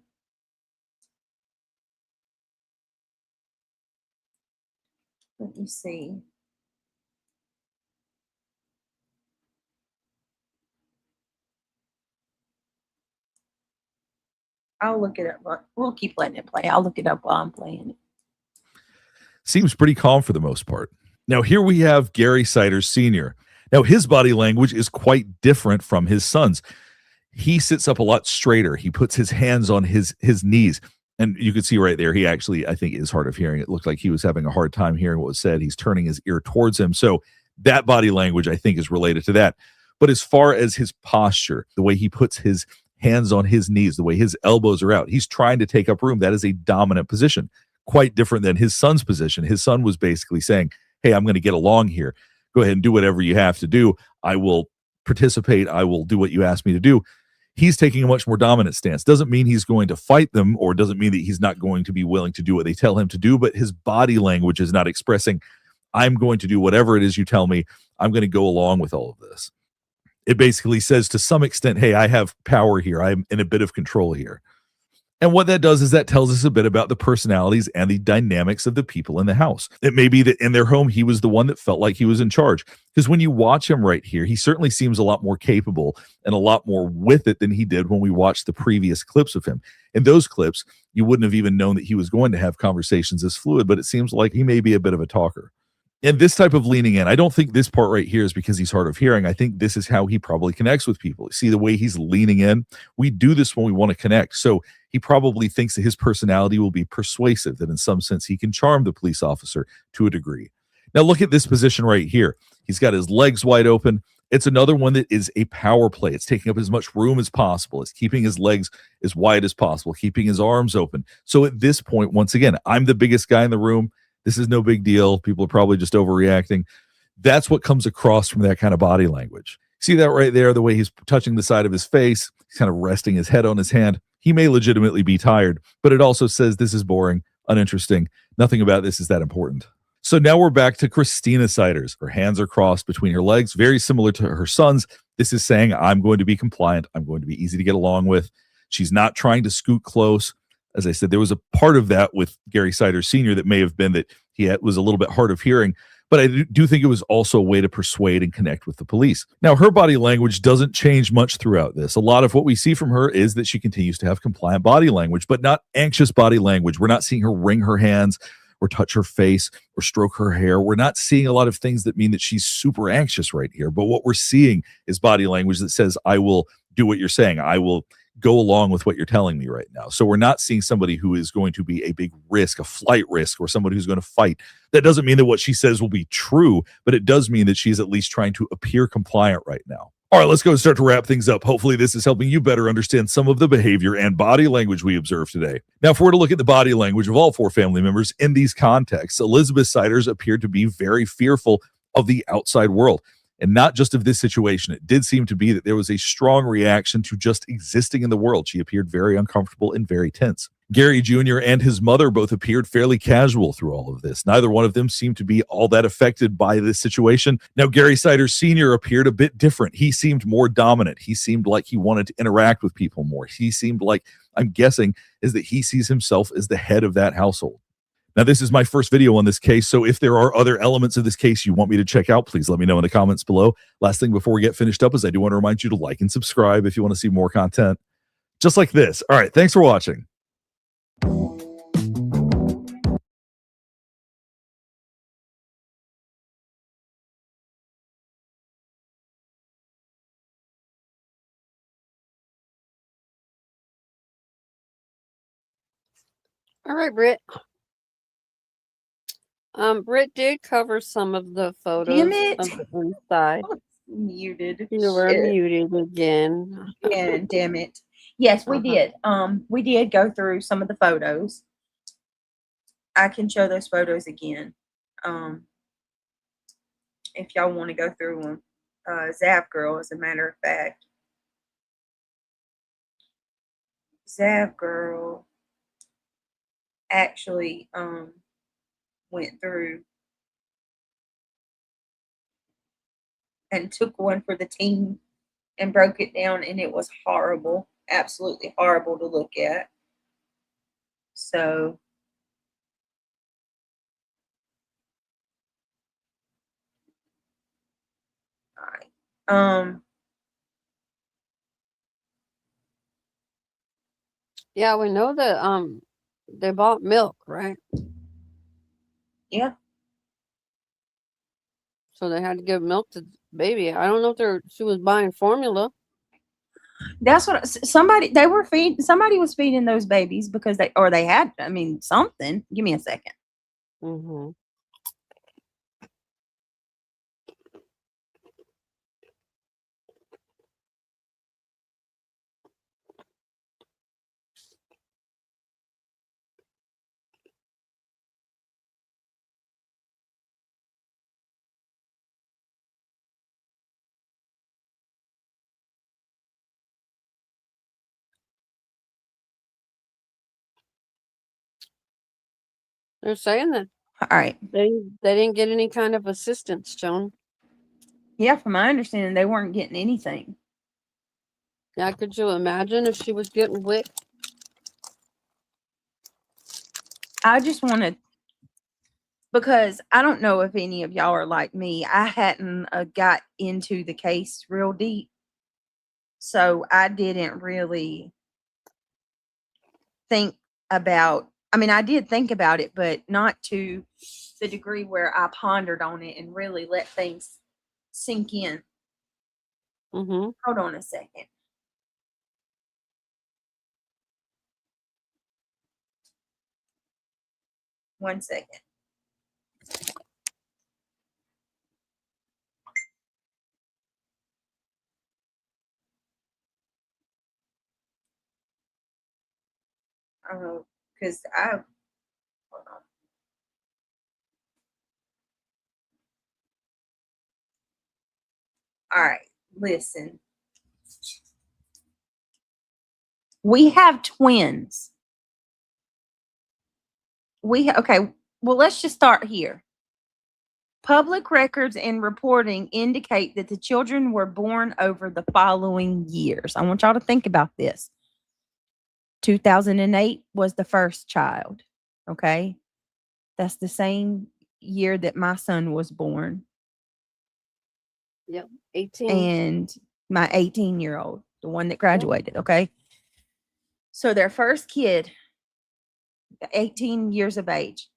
Let me see. I'll look it up. We'll keep letting it play. I'll look it up while I'm playing it. Seems pretty calm for the most part. Now, here we have Gary Siders Sr. Now, his body language is quite different from his son's. He sits up a lot straighter. He puts his hands on his knees. And you can see right there, he actually, I think, is hard of hearing. It looked like he was having a hard time hearing what was said. He's turning his ear towards him. So that body language, I think, is related to that. But as far as his posture, the way he puts his hands on his knees, the way his elbows are out, he's trying to take up room. That is a dominant position, quite different than his son's position. His son was basically saying, hey, I'm going to get along here. Go ahead and do whatever you have to do. I will participate. I will do what you ask me to do. He's taking a much more dominant stance. Doesn't mean he's going to fight them, or doesn't mean that he's not going to be willing to do what they tell him to do, but his body language is not expressing, I'm going to do whatever it is you tell me. I'm going to go along with all of this. It basically says to some extent, hey, I have power here. I'm in a bit of control here. And what that does is that tells us a bit about the personalities and the dynamics of the people in the house. It may be that in their home, he was the one that felt like he was in charge. Because when you watch him right here, he certainly seems a lot more capable and a lot more with it than he did when we watched the previous clips of him. In those clips, you wouldn't have even known that he was going to have conversations this fluid, but it seems like he may be a bit of a talker. And this type of leaning in, I don't think this part right here is because he's hard of hearing. I think this is how he probably connects with people. See the way he's leaning in? We do this when we want to connect. So he probably thinks that his personality will be persuasive, that in some sense he can charm the police officer to a degree. Now look at this position right here. He's got his legs wide open. It's another one that is a power play. It's taking up as much room as possible. It's keeping his legs as wide as possible, keeping his arms open. So at this point, once again, I'm the biggest guy in the room. This is no big deal. People are probably just overreacting. That's what comes across from that kind of body language. See that right there, the way he's touching the side of his face. He's kind of resting his head on his hand. He may legitimately be tired, but it also says this is boring, uninteresting. Nothing about this is that important. So now we're back to Christina Siders. Her hands are crossed between her legs, very similar to her son's. This is saying, I'm going to be compliant. I'm going to be easy to get along with. She's not trying to scoot close. As I said, there was a part of that with Gary Siders Sr. that may have been that was a little bit hard of hearing. But I do think it was also a way to persuade and connect with the police. Now, her body language doesn't change much throughout this. A lot of what we see from her is that she continues to have compliant body language, but not anxious body language. We're not seeing her wring her hands or touch her face or stroke her hair. We're not seeing a lot of things that mean that she's super anxious right here. But what we're seeing is body language that says, I will do what you're saying. I will go along with what you're telling me right now. So we're not seeing somebody who is going to be a big risk, a flight risk, or somebody who's going to fight. That doesn't mean that what she says will be true, but it does mean that she's at least trying to appear compliant right now. All right, let's go and start to wrap things up. Hopefully this is helping you better understand some of the behavior and body language we observed today. Now, if we're to look at the body language of all 4 family members in these contexts, Elizabeth Siders appeared to be very fearful of the outside world. And not just of this situation. It did seem to be that there was a strong reaction to just existing in the world. She appeared very uncomfortable and very tense. Gary Jr. and his mother both appeared fairly casual through all of this. Neither one of them seemed to be all that affected by this situation. Now, Gary Siders Sr. appeared a bit different. He seemed more dominant. He seemed like he wanted to interact with people more. He seemed like, I'm guessing, is that he sees himself as the head of that household. Now, this is my first video on this case, so if there are other elements of this case you want me to check out, please let me know in the comments below. Last thing before we get finished up is I do want to remind you to like and subscribe if you want to see more content just like this. All right, thanks for watching. All right, Britt. Britt did cover some of the photos Damn it. of the inside. Muted. You were Shit. muted again. Yeah, damn it. Yes, we did. We did go through some of the photos. I can show those photos again. If y'all want to go through them. Zav girl, as a matter of fact. Zav girl actually went through and took one for the team and broke it down, and it was horrible, absolutely horrible to look at. So all right. Yeah, we know that they bought milk, right? Yeah. So they had to give milk to the baby. I don't know if she was buying formula. That's what somebody was feeding those babies because they had, I mean, something. Give me a second. Mm-hmm. They're saying that All right. they didn't get any kind of assistance, Joan. Yeah, from my understanding, they weren't getting anything. Yeah, could you imagine if she was getting WIC? I just want to, because I don't know if any of y'all are like me. I hadn't got into the case real deep. So I didn't really think about, I mean, I did think about it, but not to the degree where I pondered on it and really let things sink in. Mm-hmm. Hold on a second. One second. Because hold on. All right, listen. We have twins. Okay, well, let's just start here. Public records and reporting indicate that the children were born over the following years. I want y'all to think about this. 2008 was the first child. Okay. That's the same year that my son was born. Yep. 18. And my 18-year-old, the one that graduated. Okay. So their first kid, 18 years of age.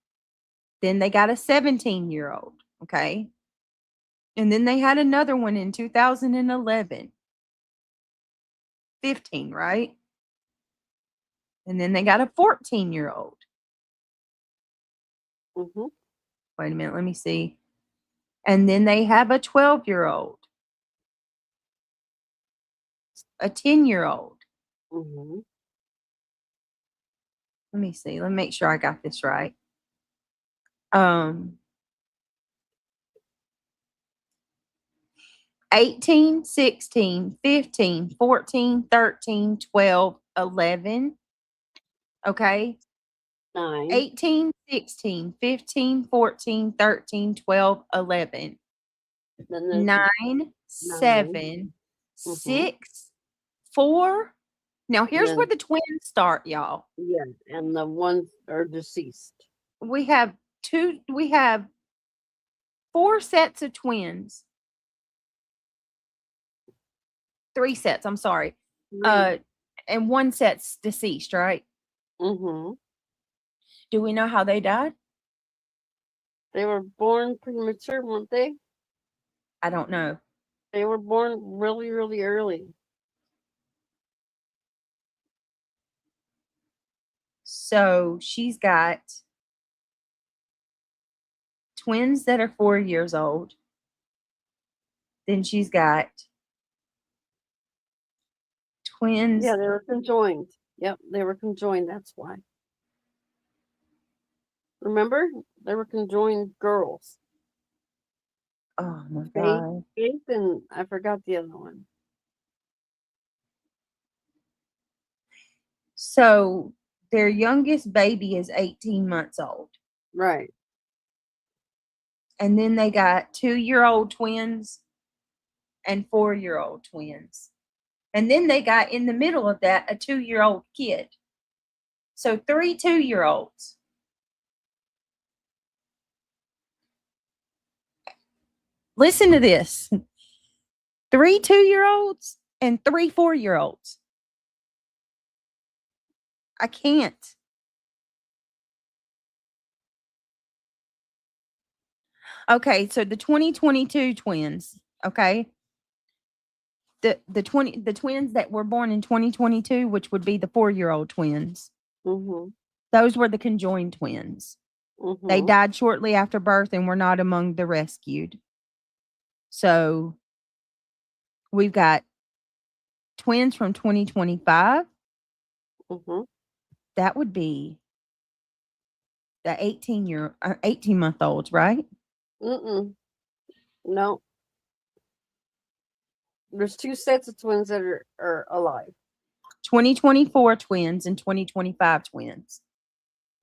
Then they got a 17-year-old. Okay. And then they had another one in 2011. 15, right? And then they got a 14-year-old. Mm-hmm. Wait a minute, let me see. And then they have a 12-year-old. A 10-year-old. Mm-hmm. Let me see. Let me make sure I got this right. 18, 16, 15, 14, 13, 12, 11. Okay. 9. 18, 16, 15, 14, 13, 12, 11. Then there's 9, 7, 6, 4. Now here's where the twins start, y'all. Yeah, and the ones are deceased. We have 4 sets of twins. 3 sets, I'm sorry. And 1 set's deceased, right? Mm-hmm. Do we know how they died? They were born premature, weren't they? I don't know. They were born really, really early. So she's got twins that are 4 years old. Then she's got twins. Yeah, they were conjoined. Yep, they were conjoined. That's why. Remember? They were conjoined girls. Oh my God. Faith and I forgot the other one. So their youngest baby is 18 months old. Right. And then they got 2-year-old twins and 4-year-old twins. And then they got in the middle of that a 2-year-old kid. So 3 2-year-olds. Listen to this. 3 2-year-olds and 3 4-year-olds. I can't. Okay, so the 2022 twins, okay? The twins that were born in 2022, which would be the 4-year-old twins. Mm-hmm. Those were the conjoined twins. Mm-hmm. They died shortly after birth and were not among the rescued. So we've got twins from 2025. Mm-hmm. That would be the 18-month-olds, right? Mm-mm. No. There's 2 sets of twins that are alive. 2024 twins and 2025 twins.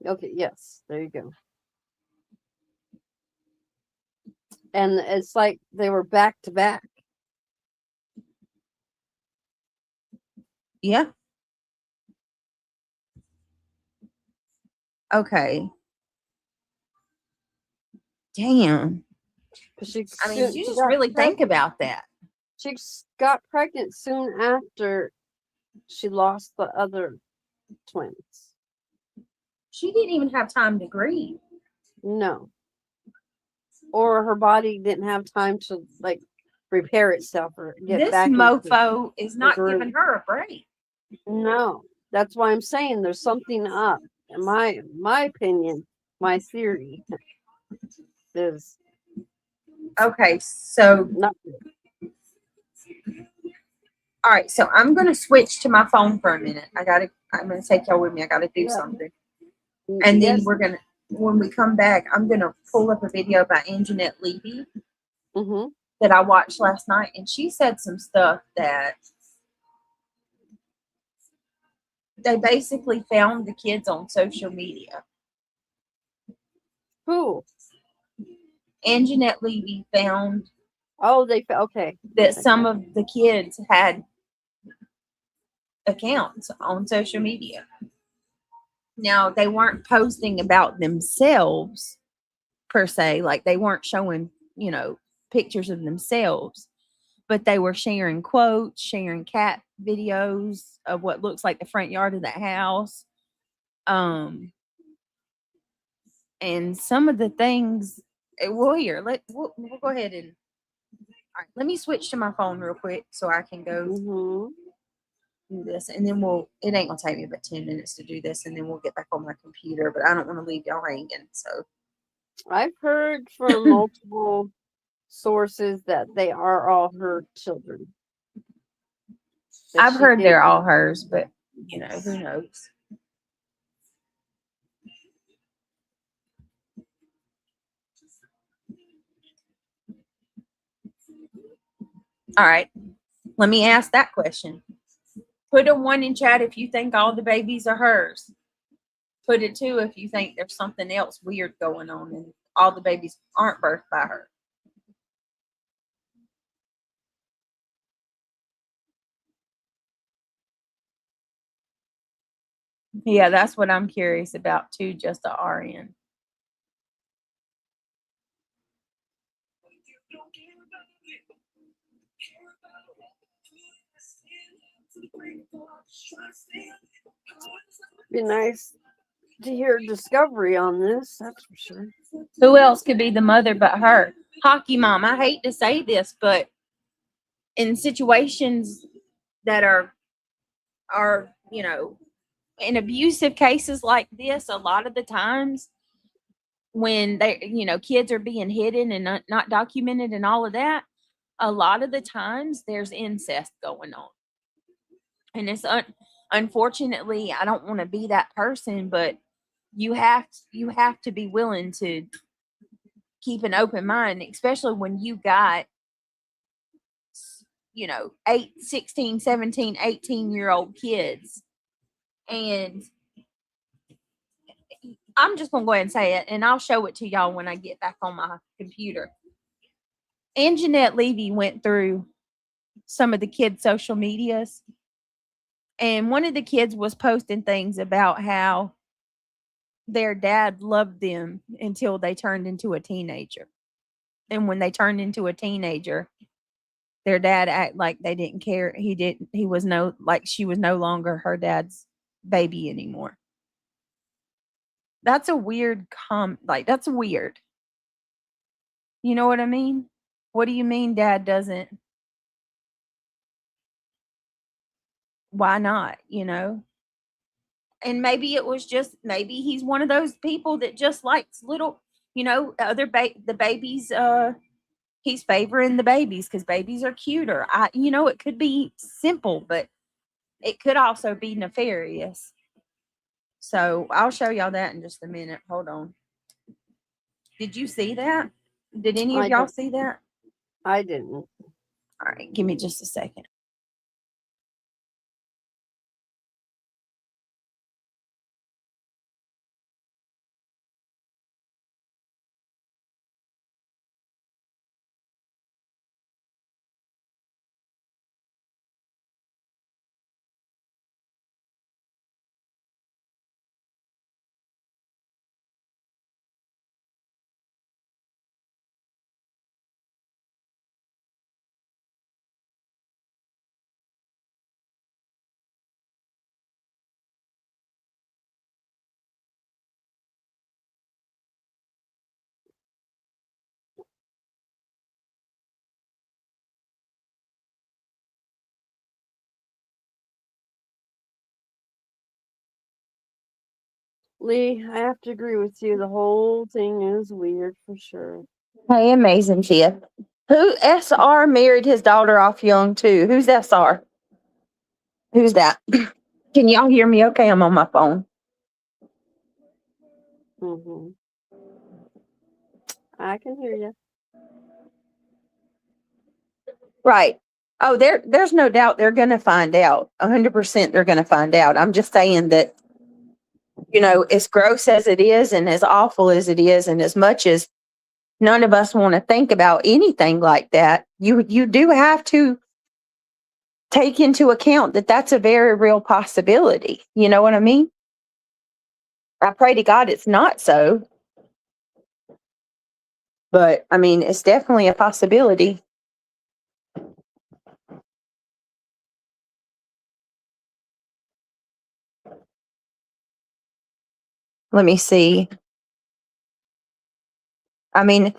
Okay, yes. There you go. And it's like they were back to back. Yeah. Okay. Damn. She, I mean, you she just got really think pregnant- about that. She got pregnant soon after she lost the other twins. She didn't even have time to grieve. No. Or her body didn't have time to repair itself or get This back. mofo is not groove. giving her a break. No, that's why I'm saying there's something up. In my opinion, my theory is Okay, so not. all right, so I'm gonna switch to my phone for a minute. I'm gonna take y'all with me. I gotta do something. And then when we come back, I'm gonna pull up a video by Anjanette Levy Mm-hmm. that I watched last night, and she said some stuff that they basically found the kids on social media. Who? and Jeanette Levy found Oh, okay. that some of the kids had accounts on social media. Now, they weren't posting about themselves per se, like they weren't showing, pictures of themselves, but they were sharing quotes, sharing cat videos of what looks like the front yard of the house. And some of the things, we'll go ahead and, all right, let me switch to my phone real quick so I can go do this, and then it ain't gonna take me but 10 minutes to do this, and then we'll get back on my computer, but I don't want to leave y'all hanging. So I've heard from multiple sources that they are all her children. I've heard they're all hers, but who knows? All right, let me ask that question. Put a 1 in chat if you think all the babies are hers. Put a 2 if you think there's something else weird going on and all the babies aren't birthed by her. Yeah, that's what I'm curious about too, just the RN. Be nice to hear discovery on this, that's for sure. Who else could be the mother but her? Hockey mom, I hate to say this, but in situations that are in abusive cases like this, a lot of the times when kids are being hidden and not documented and all of that, a lot of the times there's incest going on. And it's unfortunately, I don't want to be that person, but you have to be willing to keep an open mind, especially when you got 16, 17, 18-year-old kids. And I'm just gonna go ahead and say it, and I'll show it to y'all when I get back on my computer. And Jeanette Levy went through some of the kids' social medias, and one of the kids was posting things about how their dad loved them until they turned into a teenager. And when they turned into a teenager, their dad acted like they didn't care. She was no longer her dad's baby anymore. That's a weird that's weird. You know what I mean? What do you mean dad doesn't? Why not, And maybe maybe he's one of those people that just likes little, the babies, he's favoring the babies because babies are cuter. It could be simple, but it could also be nefarious. So I'll show y'all that in just a minute. Hold on. Did you see that? Did any of y'all see that? I didn't. All right, give me just a second. Lee, I have to agree with you. The whole thing is weird for sure. Hey, amazing Tiff. Who SR married his daughter off young too? Who's SR? Who's that? Can y'all hear me okay? I'm on my phone. I can hear you. Right. Oh, there's no doubt they're going to find out. 100% they're going to find out. I'm just saying that, as gross as it is and as awful as it is, and as much as, none of us want to think about anything like that. You do have to take into account that that's a very real possibility. You know what I mean? I pray to God it's not so. But I mean, it's definitely a possibility. Let me see. I mean,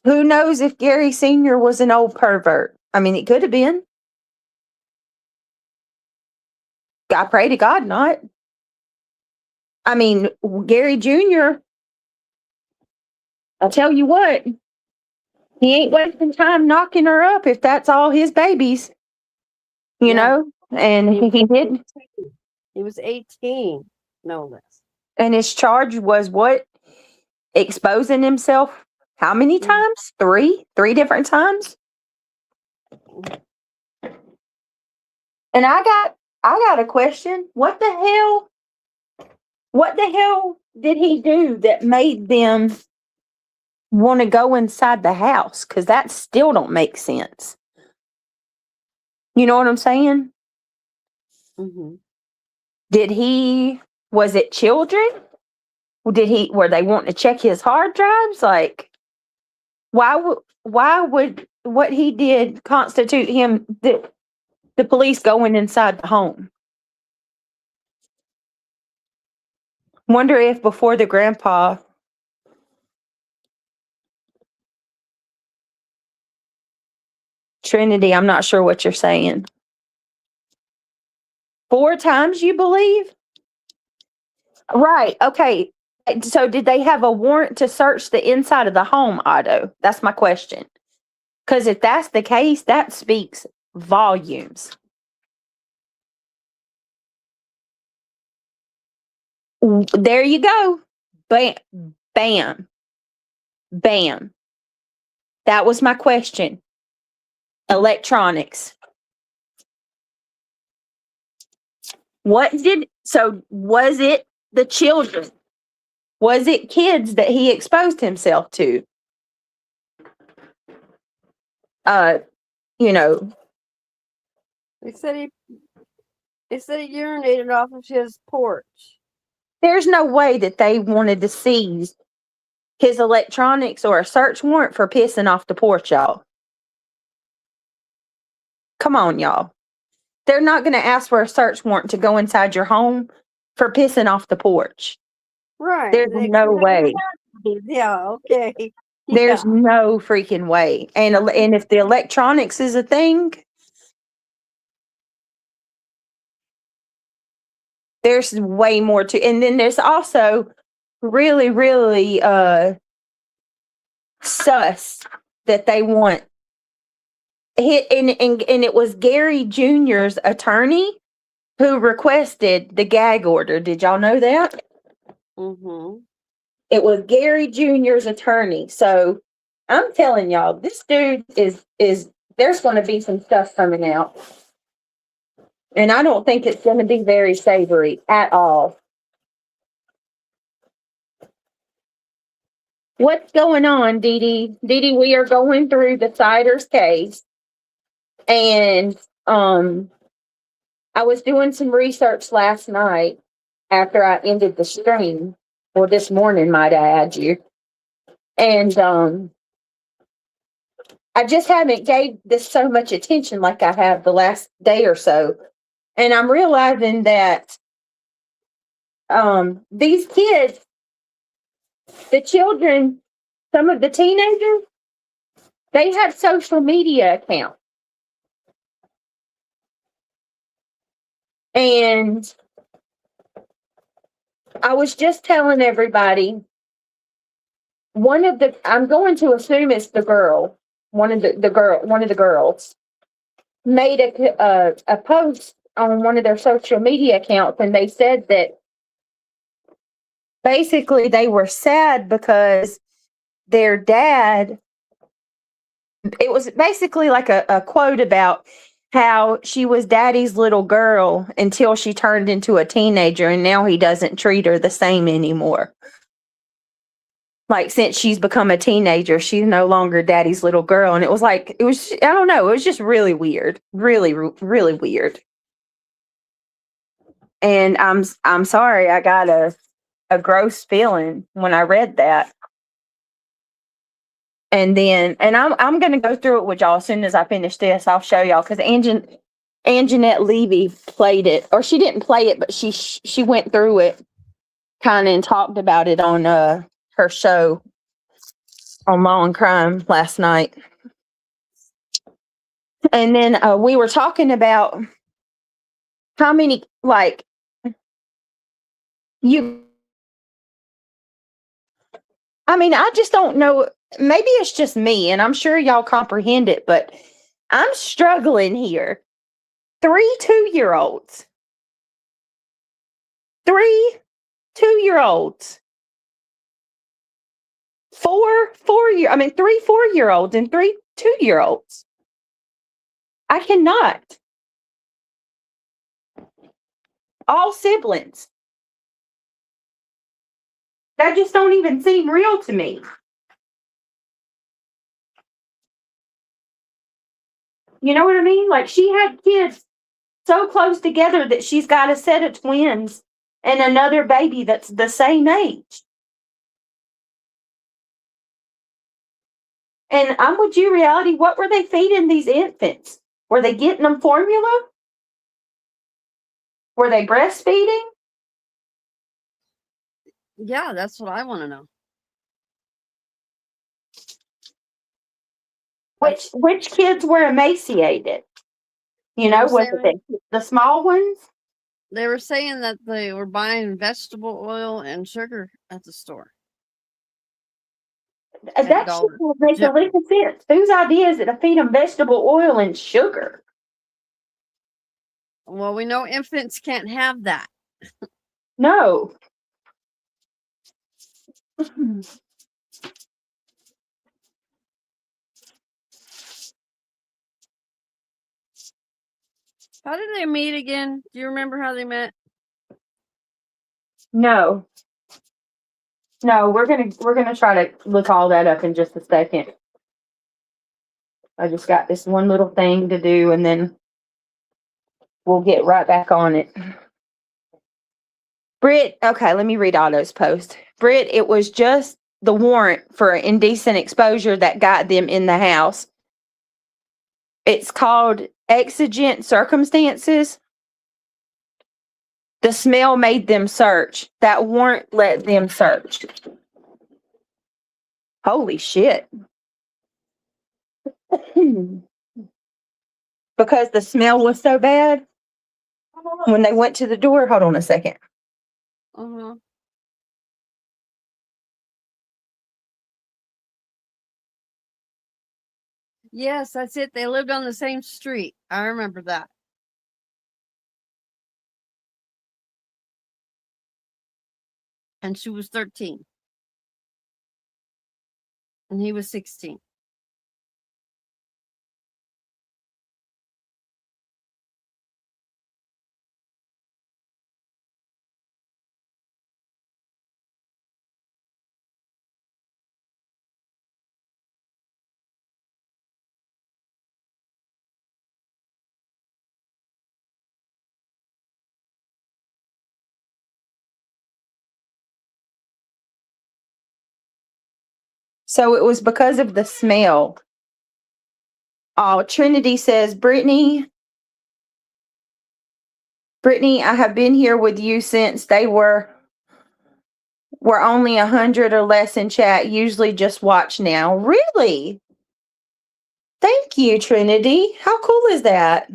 who knows if Gary Sr. was an old pervert? I mean, it could have been. I pray to God not. I mean, Gary Jr., I'll tell you what, he ain't wasting time knocking her up if that's all his babies, you know? And he did. He was 18, no less. And his charge was what? Exposing himself how many times? Three different times? And I got a question. What the hell did he do that made them want to go inside the house? Because that still don't make sense. You know what I'm saying? Mm-hmm. Was it children? Were they wanting to check his hard drives? Like, why would what he did constitute him the police going inside the home? Wonder if before the grandpa Trinity, I'm not sure what you're saying. 4 times, you believe? Right. Okay. So did they have a warrant to search the inside of the home, Otto? That's my question. Because if that's the case, that speaks volumes. There you go. Bam. Bam. Bam. That was my question. Electronics. Was it the children? Was it kids that he exposed himself to? You know. They said he urinated off of his porch. There's no way that they wanted to seize his electronics or a search warrant for pissing off the porch, y'all. Come on, y'all. They're not going to ask for a search warrant to go inside your home for pissing off the porch. Right. There's no way. Yeah, okay. There's no freaking way. And if the electronics is a thing, there's way more to. And then there's also really, really sus that they want. And it was Gary Jr.'s attorney who requested the gag order. Did y'all know that? Mm-hmm. It was Gary Jr.'s attorney. So I'm telling y'all, this dude is there's going to be some stuff coming out. And I don't think it's going to be very savory at all. What's going on, Dee Dee? Dee Dee, we are going through the Siders case. And I was doing some research last night after I ended the stream, or this morning, might I add you. And I just haven't gave this so much attention like I have the last day or so. And I'm realizing that these kids, the children, some of the teenagers, they have social media accounts. And I was just telling everybody, I'm going to assume it's the girl, one of the girls made a post on one of their social media accounts, and they said that basically they were sad because their dad, it was basically like a quote about how she was daddy's little girl until she turned into a teenager, and now he doesn't treat her the same anymore. Like since she's become a teenager, she's no longer daddy's little girl. And it was like, I don't know, it was just really weird. Really, really weird. And I'm sorry, I got a gross feeling when I read that. And I'm going to go through it with y'all as soon as I finish this. I'll show y'all because Anjanette Levy played it, or she didn't play it, but she went through it kind of and talked about it on her show on Law and Crime last night. And then we were talking about how many, like, I just don't know. Maybe it's just me, and I'm sure y'all comprehend it, but I'm struggling here. 3 2-year-olds. 3 2-year-olds. 3 4-year-olds and 3 2-year-olds. I cannot. All siblings. That just don't even seem real to me. You know what I mean? Like she had kids so close together that she's got a set of twins and another baby that's the same age. And I'm with you, reality. What were they feeding these infants? Were they getting them formula? Were they breastfeeding? Yeah, that's what I want to know. Which kids were emaciated? Was it the small ones? They were saying that they were buying vegetable oil and sugar at the store. That should make a lick of sense. Whose idea is it to feed them vegetable oil and sugar? Well, we know infants can't have that. No. How did they meet again? Do you remember how they met? No. No, we're gonna try to look all that up in just a second. I just got this one little thing to do, and then we'll get right back on it. Britt, okay, let me read Otto's post. Britt, it was just the warrant for indecent exposure that got them in the house. It's called exigent circumstances. The smell made them search. That warrant let them search. Holy shit. Because the smell was so bad when they went to the door. Hold on a second. Uh-huh. Yes, that's it. They lived on the same street. I remember that. And she was 13. And he was 16. So it was because of the smell. Oh, Trinity says, Brittany, I have been here with you since they were only 100 or less in chat. Usually just watch now. Really? Thank you, Trinity. How cool is that?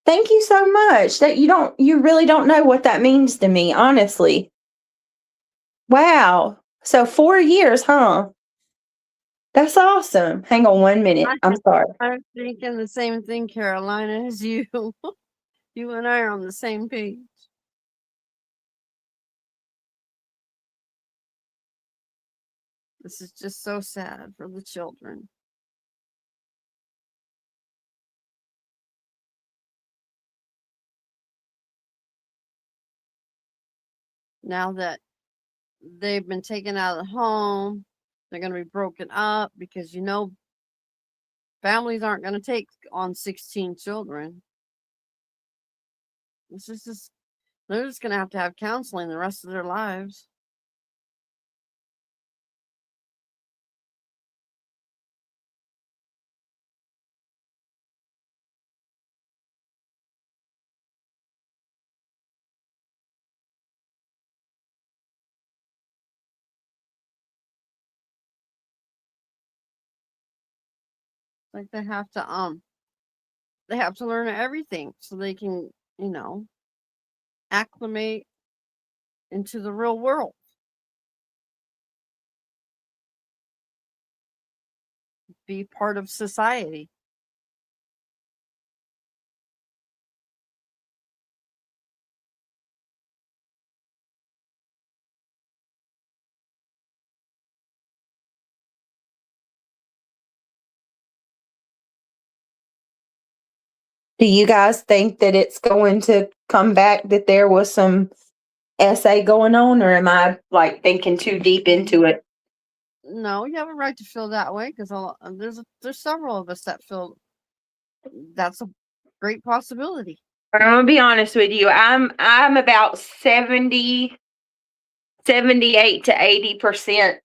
Thank you so much. That you really don't know what that means to me, honestly. Wow. So 4 years, huh? That's awesome. Hang on 1 minute. I'm sorry. I'm thinking the same thing, Carolina, as you. You and I are on the same page. This is just so sad for the children. Now that they've been taken out of the home. They're going to be broken up because, families aren't going to take on 16 children. It's just they're just going to have counseling the rest of their lives. Like they have to learn everything so they can, acclimate into the real world. Be part of society. Do you guys think that it's going to come back that there was some SA going on, or am I like thinking too deep into it? No, you have a right to feel that way because there's several of us that feel that's a great possibility. I'm gonna be honest with you. I'm about 78 to 80%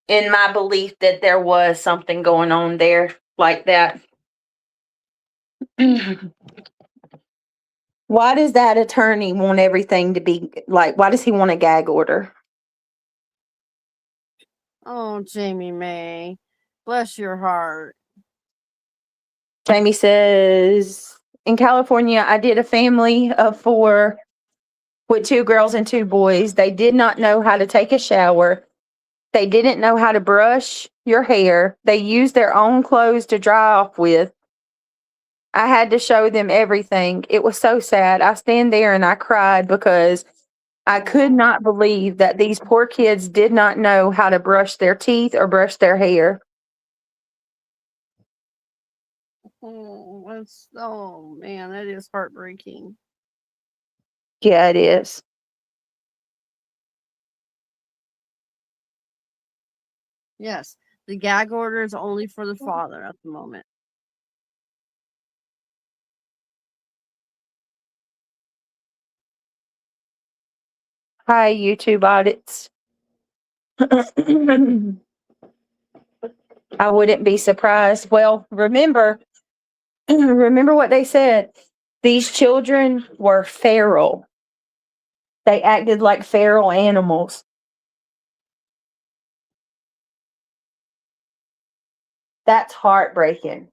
in my belief that there was something going on there like that. Why does that attorney want everything to be like, why does he want a gag order? Oh, Jamie May, bless your heart. Jamie says, in California, I did a family of 4 with 2 girls and 2 boys. They did not know how to take a shower. They didn't know how to brush your hair. They used their own clothes to dry off with. I had to show them everything. It was so sad. I stand there and I cried because I could not believe that these poor kids did not know how to brush their teeth or brush their hair. Oh man, that is heartbreaking. Yeah, it is. Yes, the gag order is only for the father at the moment. Hi, YouTube audits. I wouldn't be surprised. Well, remember what they said. These children were feral. They acted like feral animals. That's heartbreaking.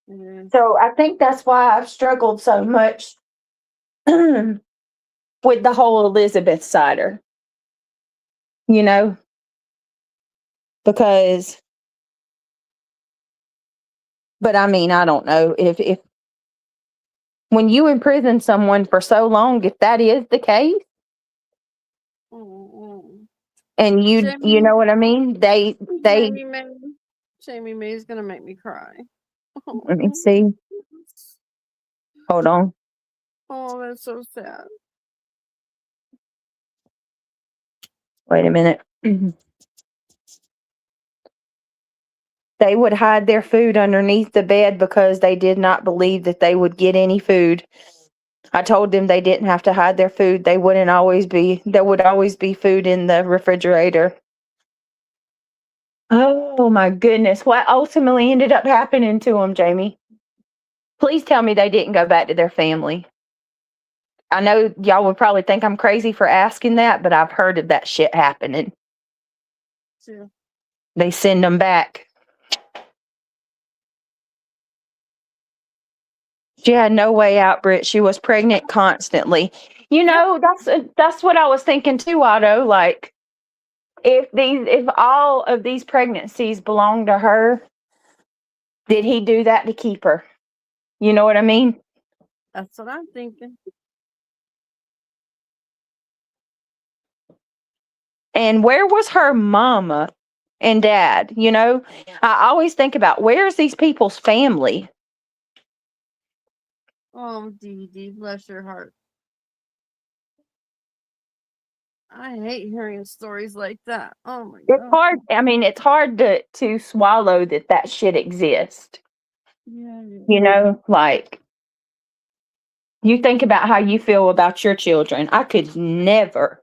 Mhm. So I think that's why I've struggled so much with the whole Elizabeth Sider. Because, but I mean, I don't know if when you imprison someone for so long, if that is the case, and you know what I mean, they Jamie May is gonna make me cry. let me see. Hold on. Oh, that's so sad. Wait a minute. They would hide their food underneath the bed because they did not believe that they would get any food. I told them they didn't have to hide their food. There would always be food in the refrigerator. Oh my goodness. What ultimately ended up happening to them, Jamie? Please tell me they didn't go back to their family. I know y'all would probably think I'm crazy for asking that, but I've heard of that shit happening. Yeah. They send them back. She had no way out, Britt. She was pregnant constantly. That's what I was thinking too, Otto. Like, if all of these pregnancies belong to her, did he do that to keep her? You know what I mean? That's what I'm thinking. And where was her mama and dad? I always think about, where's these people's family? Oh, Dee Dee, bless your heart. I hate hearing stories like that. Oh my It's god. hard. I mean, it's hard to swallow that shit exists. Yeah. You know, like you think about how you feel about your children. I could never.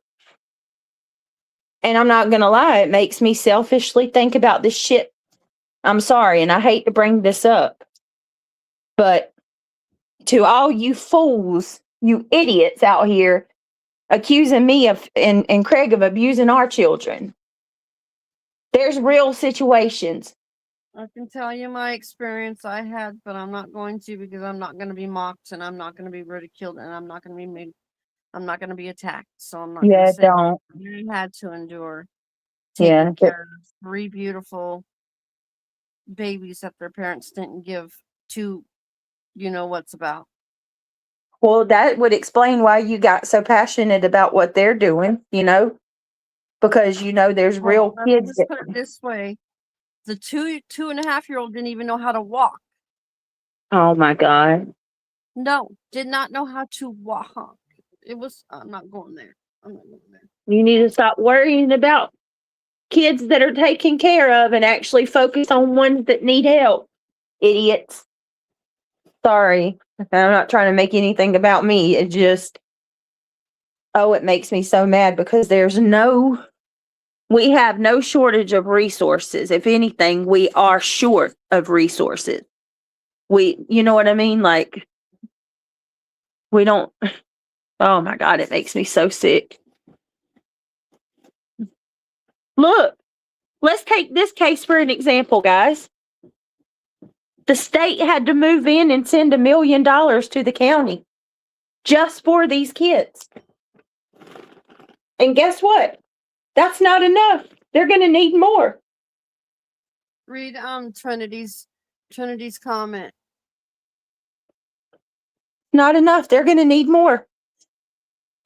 And I'm not going to lie, it makes me selfishly think about this shit. I'm sorry, and I hate to bring this up. But to all you fools, you idiots out here accusing me of and Craig of abusing our children. There's real situations. I can tell you my experience I had, but I'm not going to because I'm not going to be mocked and I'm not going to be ridiculed and I'm not going to be made. I'm not going to be attacked. So I'm not going to Yeah, say don't. I had to endure Yeah, taking care of 3 beautiful babies that their parents didn't give to, you know what's about. well, that would explain why you got so passionate about what they're doing, because there's real Well, let's kids just put it this way: the 2.5-year-old didn't even know how to walk. oh my God. No, did not know how to walk. It was. I'm not going there. I'm not going there. You need to stop worrying about kids that are taken care of and actually focus on ones that need help. Idiots. Sorry. I'm not trying to make anything about me. It just, oh, it makes me so mad because we have no shortage of resources. If anything, we are short of resources. You know what I mean? Like, we don't, oh my God, it makes me so sick. Look, let's take this case for an example, guys. The state had to move in and send $1 million to the county just for these kids. And guess what? That's not enough. They're going to need more. Read Trinity's comment. Not enough. They're going to need more.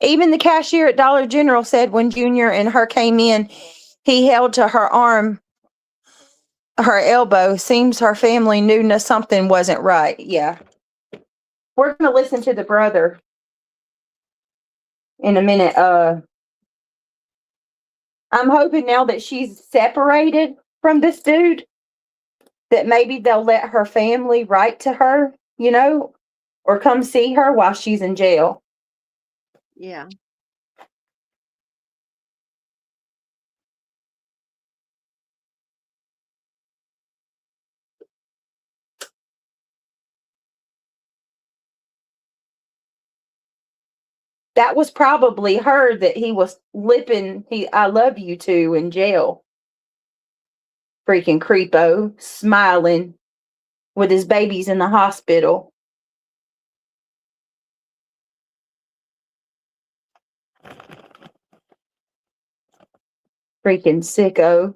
Even the cashier at Dollar General said when Junior and her came in, he held to her arm, her elbow. Seems her family knew something wasn't right. Yeah. We're going to listen to the brother in a minute. I'm hoping now that she's separated from this dude that maybe they'll let her family write to her, or come see her while she's in jail. Yeah. That was probably her that he was lipping I love you to in jail. Freaking creepo, smiling with his babies in the hospital. Freaking sicko.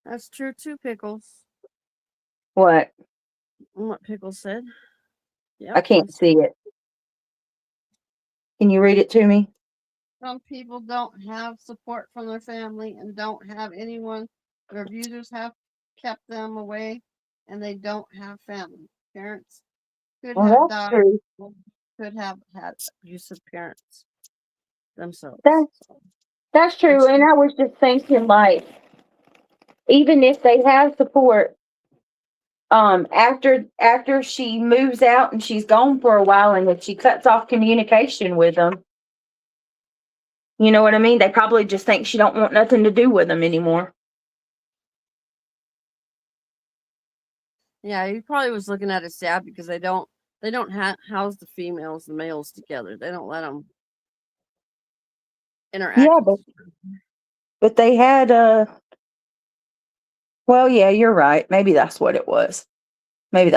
That's true too, Pickles. What? What Pickles said. Yeah. I can't see it. Can you read it to me? Some people don't have support from their family and don't have anyone. Their abusers have kept them away and they don't have family. Parents could Well, have that's died, true. could have had abusive parents themselves. That's true. And I was just thinking, like, even if they have support, after she moves out and she's gone for a while, and if she cuts off communication with them, you know what I mean? They probably just think she don't want nothing to do with them anymore. Yeah, he probably was looking at it sad because they don't house the females, the males together. They don't let them interact. Yeah, but they had well, yeah, you're right. Maybe that's what it was. Let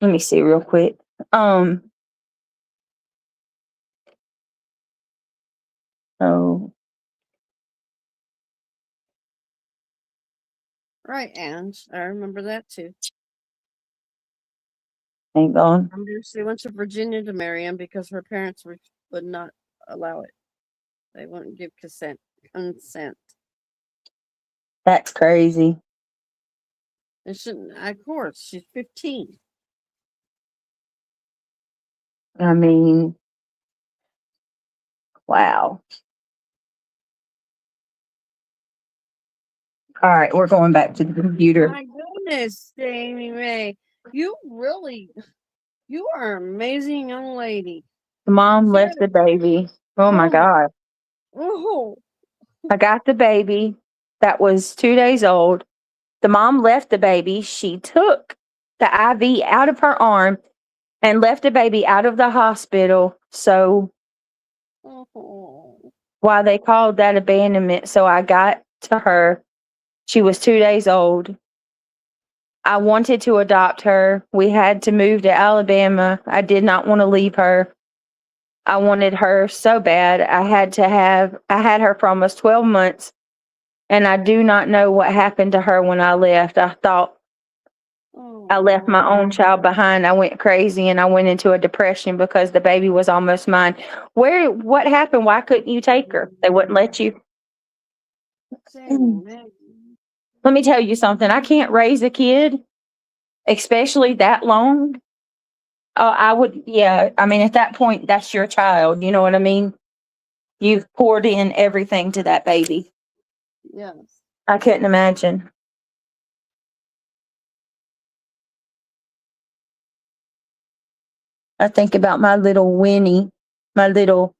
me see real quick. Oh, Right, Ange. I remember that too. hang on. She went to Virginia to marry him because her parents would not allow it. They wouldn't give consent. That's crazy. It shouldn't. Of course, she's 15. I mean, wow. All right, we're going back to the computer. My goodness, Amy Mae, you are an amazing young lady. The mom left the baby. Oh my God. Oh, I got the baby that was 2 days old. The mom left the baby. She took the IV out of her arm and left the baby out of the hospital. So oh. while they called that abandonment, so I got to her. She was 2 days old. I wanted to adopt her. We had to move to Alabama. I did not want to leave her. I wanted her so bad. I had her for almost 12 months. And I do not know what happened to her when I left. I thought I left my own child behind. I went crazy and I went into a depression because the baby was almost mine. What happened? Why couldn't you take her? They wouldn't let you. Let me tell you something. I can't raise a kid, especially that long. I would, yeah. I mean, at that point, that's your child. You know what I mean? You've poured in everything to that baby. Yes. I couldn't imagine. I think about my little Winnie, my little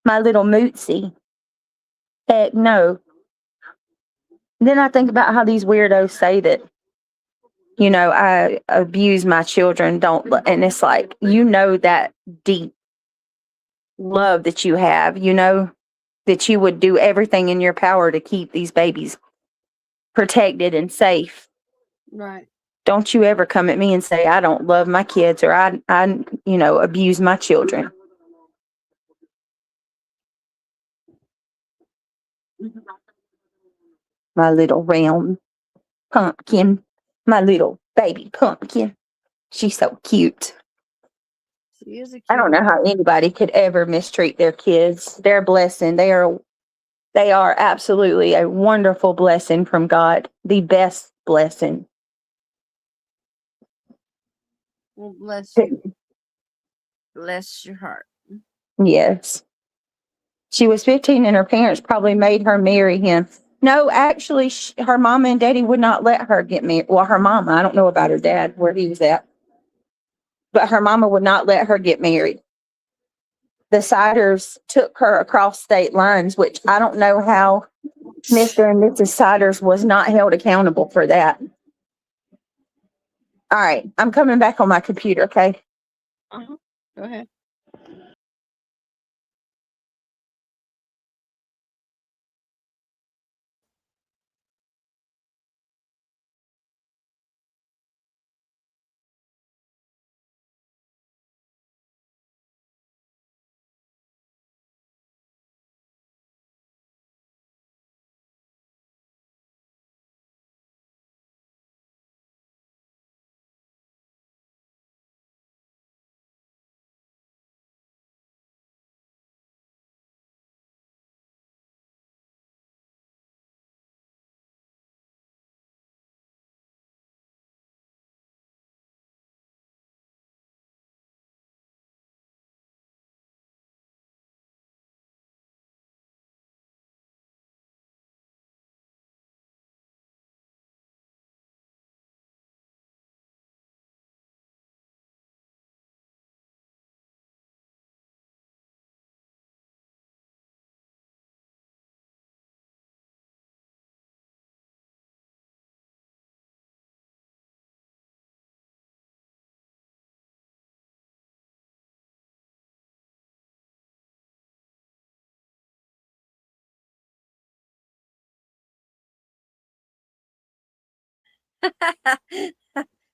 Mootsy. Heck no. Then I think about how these weirdos say that, I abuse my children, and it's like, that deep love that you have, that you would do everything in your power to keep these babies protected and safe. Right. Don't you ever come at me and say I don't love my kids or I abuse my children. My little round pumpkin, my little baby pumpkin. She's so cute. She is a I don't know how anybody could ever mistreat their kids. They're a blessing. They are absolutely a wonderful blessing from God. The best blessing. Well, bless you. Bless your heart. Yes. She was 15 and her parents probably made her marry him. No, actually, her mama and daddy would not let her get married. Well, her mama, I don't know about her dad, where he was at. But her mama would not let her get married. The Siders took her across state lines, which I don't know how Mr. and Mrs. Siders was not held accountable for that. All right, I'm coming back on my computer, okay? Go ahead.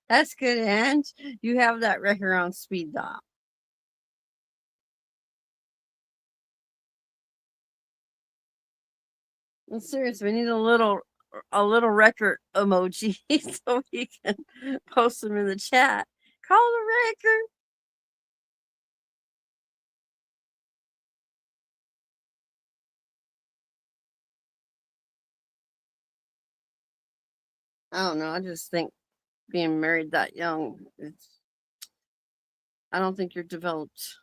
That's good, Ange. You have that record on speed dial. I'm serious. We need a little record emoji so we can post them in the chat. Call the record. I don't know. I just think being married that young. I don't think you're developed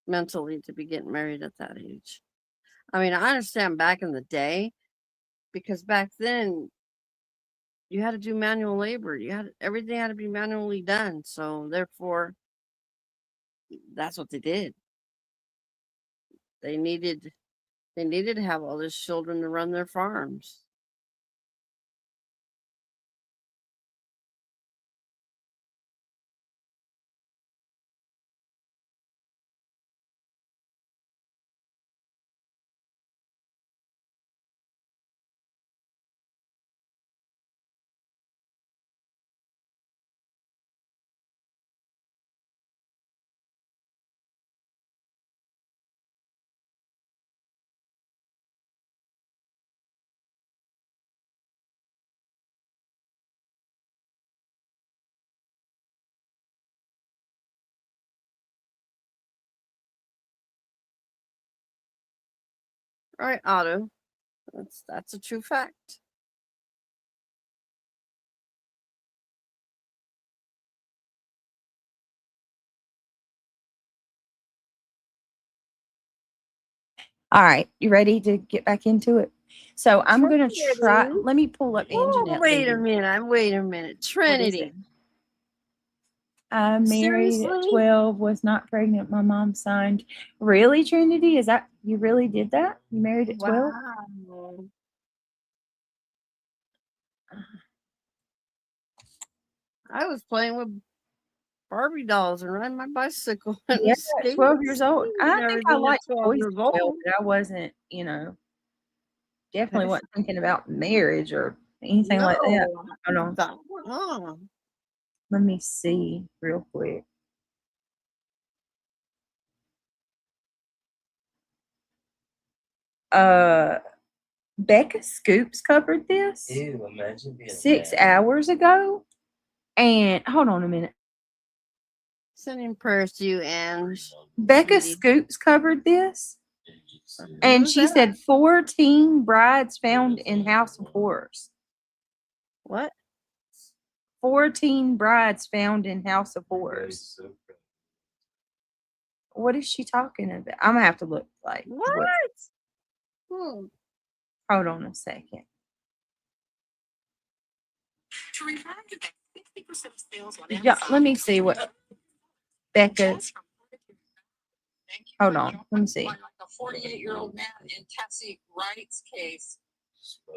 mentally to be getting married at that age. I mean, I understand back in the day, because back then you had to do manual labor. Everything had to be manually done. So therefore, that's what they did. They needed to have all these children to run their farms. All right, Otto. That's a true fact. All right, you ready to get back into it? So I'm gonna try. Trinity. Let me pull up Oh, Anjanette. wait a Levy. minute. Wait a minute. What is Trinity. it? I married at Seriously? 12, was not pregnant. My mom signed. Really, Trinity? Is that you really did that? You married at 12? Wow. I was playing with Barbie dolls and riding my bicycle and Yeah, at 12 skating. years old. I Never think I did at liked 12 boys years at 12, old. but I wasn't, definitely wasn't thinking about marriage or anything like that. Hold on. Oh. Let me see real quick. Becca Scoops covered this Ew, imagine being 6 hours ago. And hold on a minute. Sending prayers to you, and Becca sweetie. Scoops covered this. And Who's she that? said 14 brides found in House of Horrors. What? 14 brides found in House of Horrors. What is she talking about? I'm gonna have to look like What? Hold on a second. Yeah, let me see what Becca. Hold on. Let me see. A 48-year-old man in Tessie Wright's case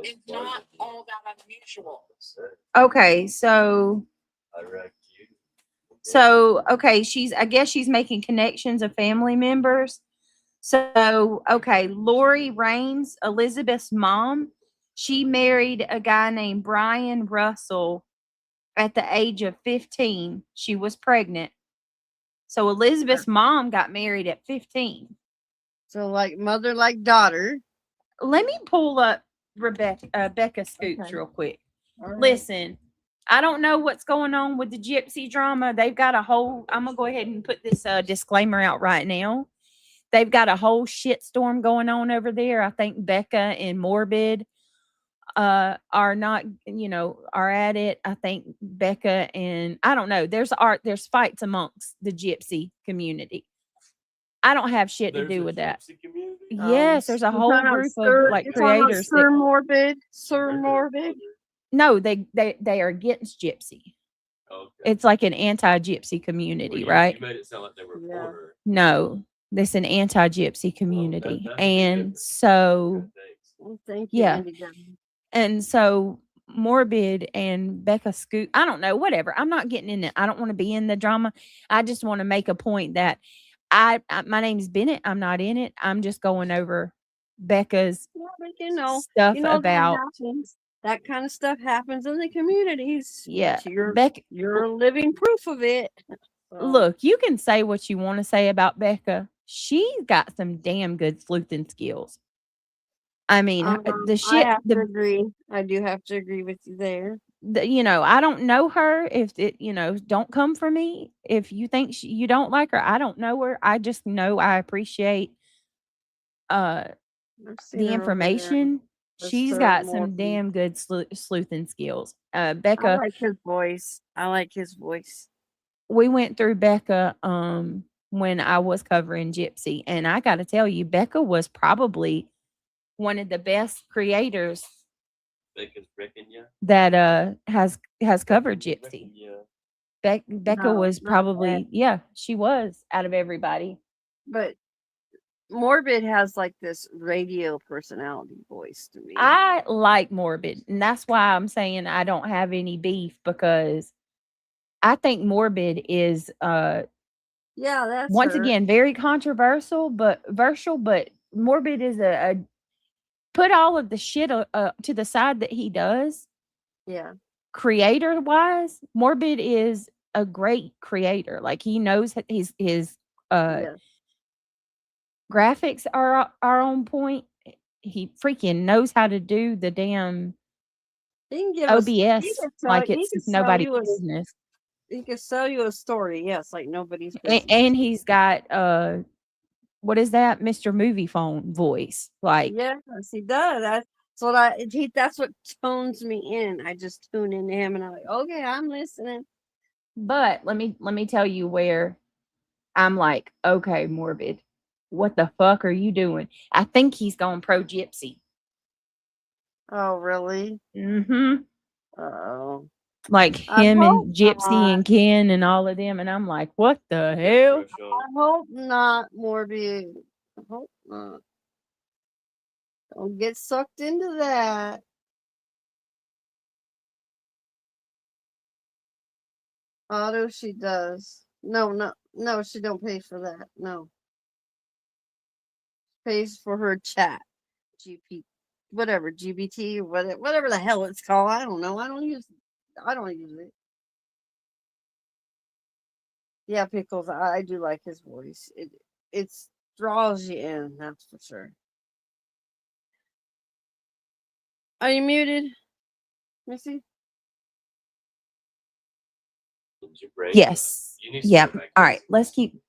is not all that unusual. Okay, so okay, I guess she's making connections of family members. So okay, Lori Raines, Elizabeth's mom, she married a guy named Brian Russell at the age of 15. She was pregnant. So Elizabeth's mom got married at 15. So like mother, like daughter. Let me pull up Becca Scoops Okay. real quick. Right. Listen, I don't know what's going on with the gypsy drama. They've got a whole, I'm going to go ahead and put this disclaimer out right now. They've got a whole shitstorm going on over there. I think Becca and Morbid are not, are at it. I think Becca and I don't know. There's fights amongst the gypsy community. I don't have shit to do with that. Yes, there's a whole group of like creators. Sir Morbid. No, they are against gypsy. Okay. It's like an anti-gypsy community, right? You made it sound like they were for her. No, this is an anti-gypsy community, and so Thank you, yeah, Andy. and so Morbid and Becca Scoot. I don't know, whatever. I'm not getting in it. I don't want to be in the drama. I just want to make a point that my name's Bennett. I'm not in it. I'm just going over Becca's stuff about. That kind of stuff happens in the communities. Yeah, You're living proof of it. Look, you can say what you want to say about Becca. She's got some damn good sleuthing skills. I mean, the shit. I have to agree. I do have to agree with you there. I don't know her. If it, don't come for me. If you think you don't like her, I don't know her. I just know I appreciate the information She's Sir got some Morgan. damn good sleuthing skills. I Becca, like his voice. I like his voice. we went through Becca when I was covering Gypsy, and I got to tell you, Becca was probably one of the best creators Becca's wrecking ya. that has covered Gypsy. Wrecking ya. Becca No, was not probably she was out of everybody. But Morbid has like this radio personality voice to me. I like Morbid, and that's why I'm saying I don't have any beef, because I think Morbid is yeah, that's once her. again very controversial, but Morbid is a put all of the shit to the side that he does. Yeah. Creator wise, Morbid is a great creator. Like, he knows his Yes. graphics are on point. He freaking knows how to do the damn He can give us. He OBS can sell, like he it's can sell nobody's you a, business. he can sell you a story. Yes, like nobody's business. And he's got what is that, Mr. Movie Phone voice? Like, Yes, he does. That's what tones me in. I just tune into him and I'm like, okay, I'm listening. but let me tell you where I'm like, okay, Morbid, what the fuck are you doing? I think he's gone pro Gypsy. Oh, really? Mm-hmm. Oh. Like I him hope and Gypsy not. and Ken and all of them, and I'm like, what the hell? I hope not, Morbid. I hope not. Don't get sucked into that. Auto, she does. No, she don't pay for that. No. Pays for her chat. Whatever, GBT, whatever the hell it's called. I don't know. I don't use it. Yeah, Pickles, I do like his voice. It draws you in, that's for sure. Are you muted, Missy? Yes. Yep. All right. Let's keep.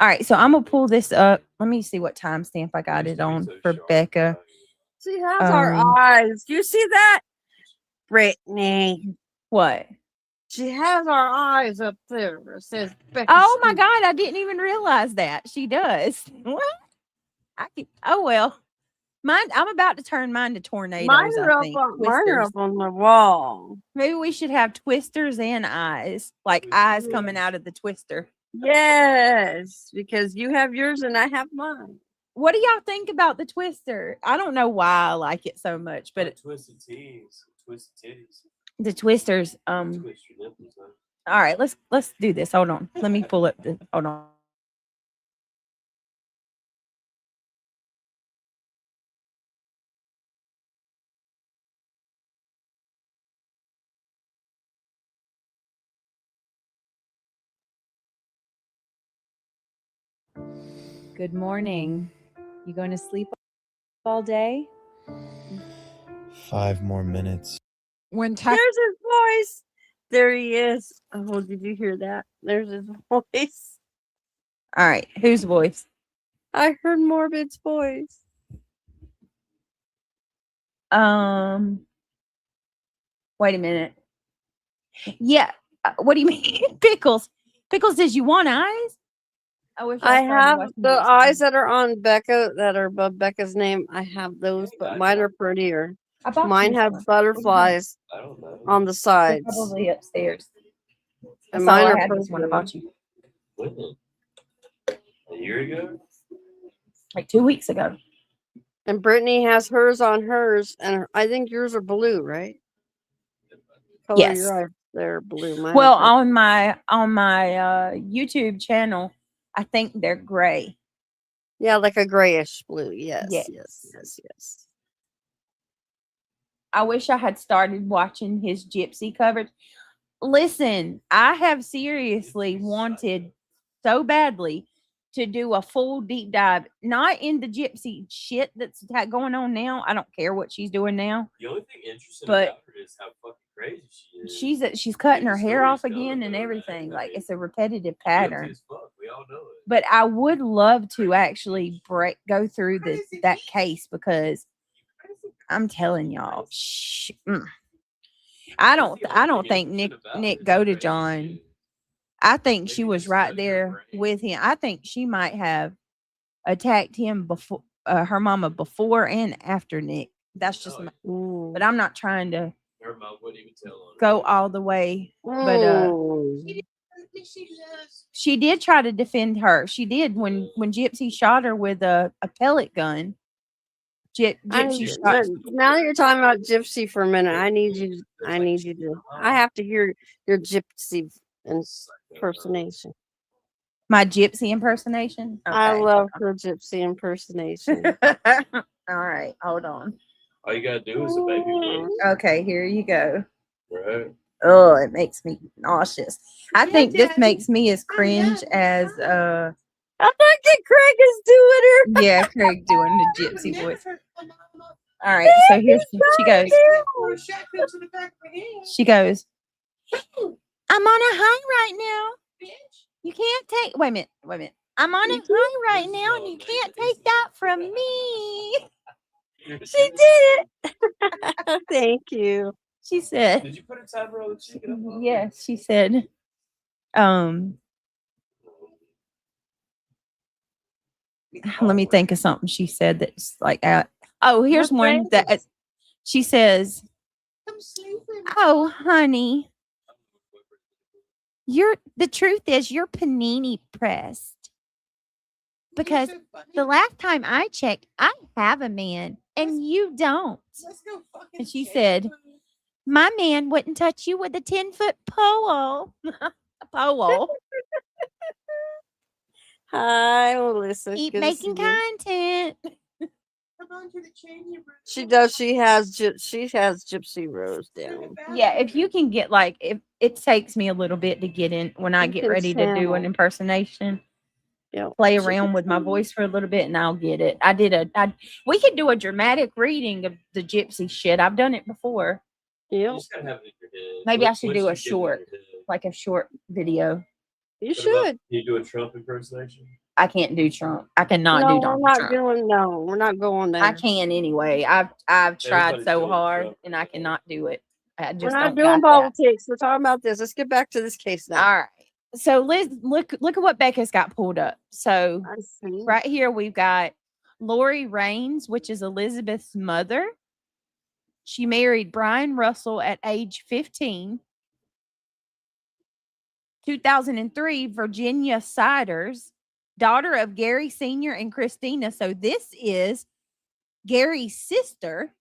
All right. So I'm gonna pull this up. Let me see what timestamp I got it on for Becca. She has our eyes. Do you see that? Brittany. What? She has our eyes up there. It says Becca. Oh my God! I didn't even realize that she does. What? Oh well. Mine. I'm about to turn mine to tornadoes. Mine are up on the wall. Maybe we should have twisters and eyes, like eyes coming out of the twister. Yes, because you have yours and I have mine. What do y'all think about the twister? I don't know why I like it so much, but Twisted tees, twisted titties. the twisters. Twist your nipples, huh? All right, let's do this. Hold on. Let me pull up the. Hold on. Good morning. You going to sleep all day? 5 more minutes. When There's his voice. There he is. Oh, did you hear that? There's his voice. All right, whose voice? I heard Morbid's voice. Wait a minute. Yeah. What do you mean, Pickles? Pickles, did you want eyes? I wish I started have watching the Gypsy. eyes that are on Becca that are above Becca's name. I have those, but mine are prettier. I bought Mine you have some. butterflies I don't know. on the They're sides. probably upstairs. And That's mine all I are had was one I purple. bought you When? A year ago? like 2 weeks ago. And Brittany has hers on hers, and I think yours are blue, right? Color Yes. your eyes. They're blue. Mine Well, are on my YouTube channel, I think they're gray. yeah, like a grayish blue. Yes, Yes. yes. I wish I had started watching his Gypsy coverage. Listen, I have seriously wanted so badly to do a full deep dive, not in the Gypsy shit that's going on now. I don't care what she's doing now. The only thing interesting But about her is how fucking crazy she is. She's cutting her the hair off stories again go, and though, right? everything. I Like, mean, it's a repetitive Guilty pattern. as fuck. We all know it. But I would love to actually go through that case, because I'm telling y'all. I don't think Nick go to John. I think she was right there with him. I think she might have attacked him before her mama before and after Nick. That's just but I'm not trying to go all the way. But she did try to defend her. She did when Gypsy shot her with a pellet gun. Gypsy shot. Now that you're talking about Gypsy for a minute, I need you to. I have to hear your Gypsy impersonation. My Gypsy impersonation. Okay. I love her Gypsy impersonation. All right, hold on. All you gotta do is a baby voice. Okay, here you go. Right. Oh, it makes me nauseous. I think this makes me as cringe as I think Craig is doing her. yeah, Craig doing the Gypsy voice. All right, so here she goes. She goes, I'm on a high right now. You can't take wait a minute. I'm on a high right now and you can't take that from me. She did it. Thank you. She said, Did you put a timer on the chicken? yes, she said, let me think of something she said that's like here's one that she says, oh honey, the truth is you're panini pressed because the last time I checked I have a man and you don't. And she said, my man wouldn't touch you with a 10-foot pole. A pole. Hi, Melissa. Keep Good to making see you. content. She does. She has Gypsy Rose down. Yeah, if you can get if it takes me a little bit to get in when I You get can ready to do channel. an impersonation. Yeah. Play around with my voice for a little bit and I'll get it. We could do a dramatic reading of the Gypsy shit. I've done it before. Yeah. Maybe I should do a short video. You should. Can you do a Trump impersonation? I can't do Trump. I cannot do Donald Trump. We're not going there. I can anyway. I've tried Everybody's so doing hard Trump. and I cannot do it. I just We're not don't doing got that. politics. We're talking about this. Let's get back to this case now. All right. So Liz, look at what Becca's got pulled up. So I see. right here we've got Lori Raines, which is Elizabeth's mother. She married Brian Russell at age 15. 2003, Virginia Siders, daughter of Gary Sr. and Christina. So this is Gary's sister.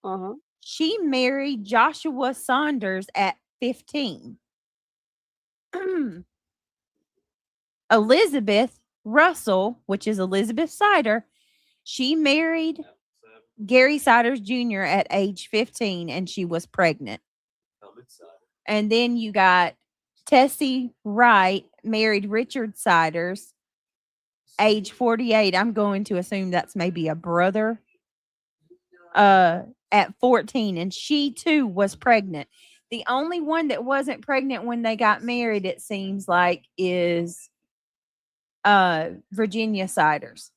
Uh-huh. She married Joshua Saunders at 15. Elizabeth Russell, which is Elizabeth Sider, she married Gary Siders Jr. at age 15 and she was pregnant. And then you got Tessie Wright married Richard Siders, age 48. I'm going to assume that's maybe a brother. At 14, and she too was pregnant. The only one that wasn't pregnant when they got married, it seems like, is Virginia Siders.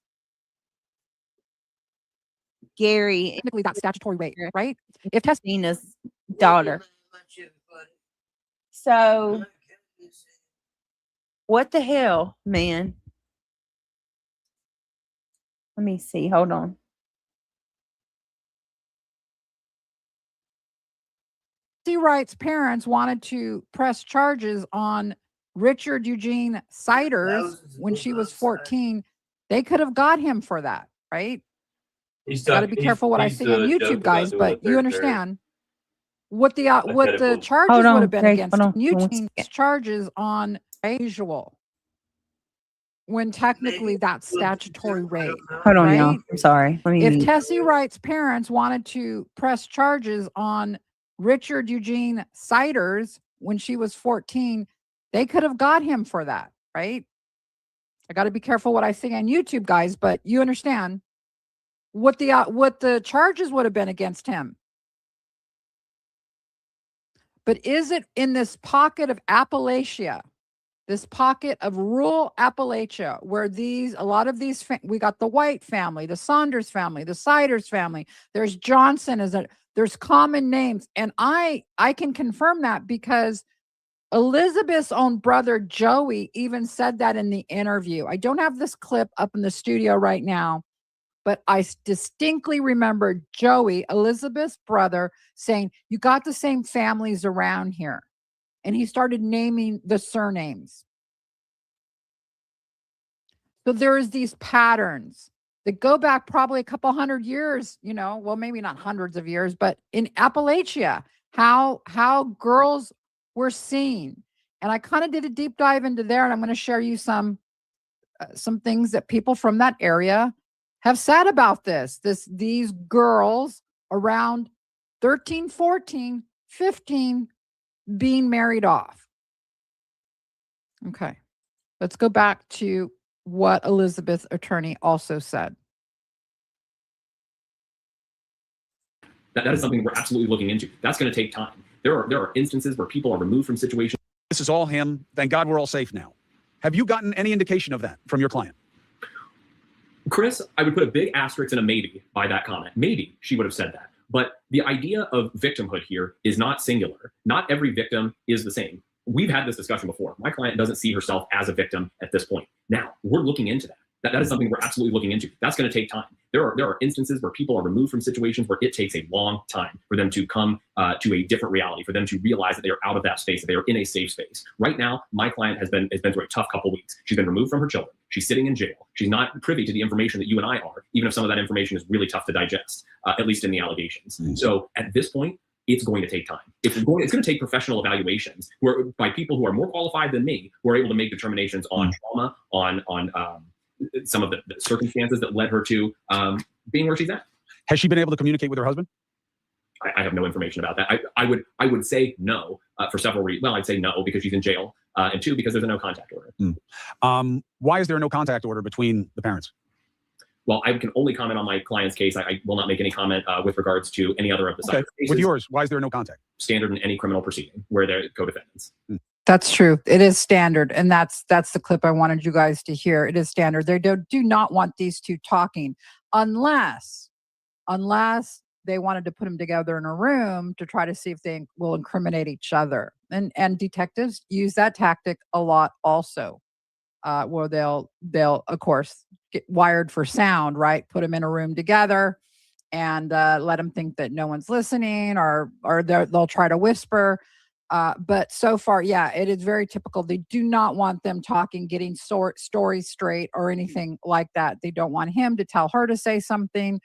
Gary, Technically, that's statutory rape, right? if Tessina's daughter. So, what the hell, man? Let me see. Hold on. Wright's parents wanted to press charges on Richard Eugene Siders when she was 14. They could have got him for that, right? Got to be careful what I say on YouTube, guys, but you understand what the charges would have been against Eugene's charges on usual. When technically that's statutory rape. Hold on, right? y'all. I'm sorry. If Tessie Wright's parents wanted to press charges on Richard Eugene Siders when she was 14, they could have got him for that, right? I got to be careful what I say on YouTube, guys, but you understand what the charges would have been against him. But is it in this pocket of Appalachia this pocket of rural Appalachia where a lot of these, we got the White family, the Saunders family, the Siders family. There's Johnson, there's common names. And I can confirm that because Elizabeth's own brother, Joey, even said that in the interview. I don't have this clip up in the studio right now, but I distinctly remember Joey, Elizabeth's brother, saying, you got the same families around here. And he started naming the surnames. So there's these patterns that go back probably a couple hundred years, well, maybe not hundreds of years, but in Appalachia, how girls were seen. And I kind of did a deep dive into there, and I'm going to share you some things that people from that area have said about these girls around 13, 14, 15 being married off. Okay, let's go back to what Elizabeth's attorney also said. That is something we're absolutely looking into. That's going to take time. There are instances where people are removed from situations. This is all him. Thank God we're all safe now. Have you gotten any indication of that from your client? Chris, I would put a big asterisk and a maybe by that comment. Maybe she would have said that. But the idea of victimhood here is not singular. Not every victim is the same. We've had this discussion before. My client doesn't see herself as a victim at this point. Now, we're looking into that. That is something we're absolutely looking into. That's going to take time. There are instances where people are removed from situations where it takes a long time for them to come to a different reality, for them to realize that they are out of that space, that they are in a safe space. Right now, my client has been through a tough couple weeks. She's been removed from her children. She's sitting in jail. She's not privy to the information that you and I are, even if some of that information is really tough to digest, at least in the allegations. So at this point, it's going to take time. It's going to take professional evaluations by people who are more qualified than me, who are able to make determinations on trauma, on some of the circumstances that led her to being where she's at. Has she been able to communicate with her husband? I have no information about that. I would say no for several reasons. Well, I'd say no because she's in jail, and two, because there's a no contact order. Why is there a no contact order between the parents? Well, I can only comment on my client's case. I will not make any comment with regards to any other of the side cases. With yours, why is there no contact? Standard in any criminal proceeding where they're co-defendants. That's true. It is standard. And that's the clip I wanted you guys to hear. It is standard. They do not want these two talking unless they wanted to put them together in a room to try to see if they will incriminate each other. And detectives use that tactic a lot also, where they'll of course get wired for sound, right? Put them in a room together and let them think that no one's listening, or they'll try to whisper. But so far, yeah, it is very typical. They do not want them talking, getting stories straight or anything like that. They don't want him to tell her to say something,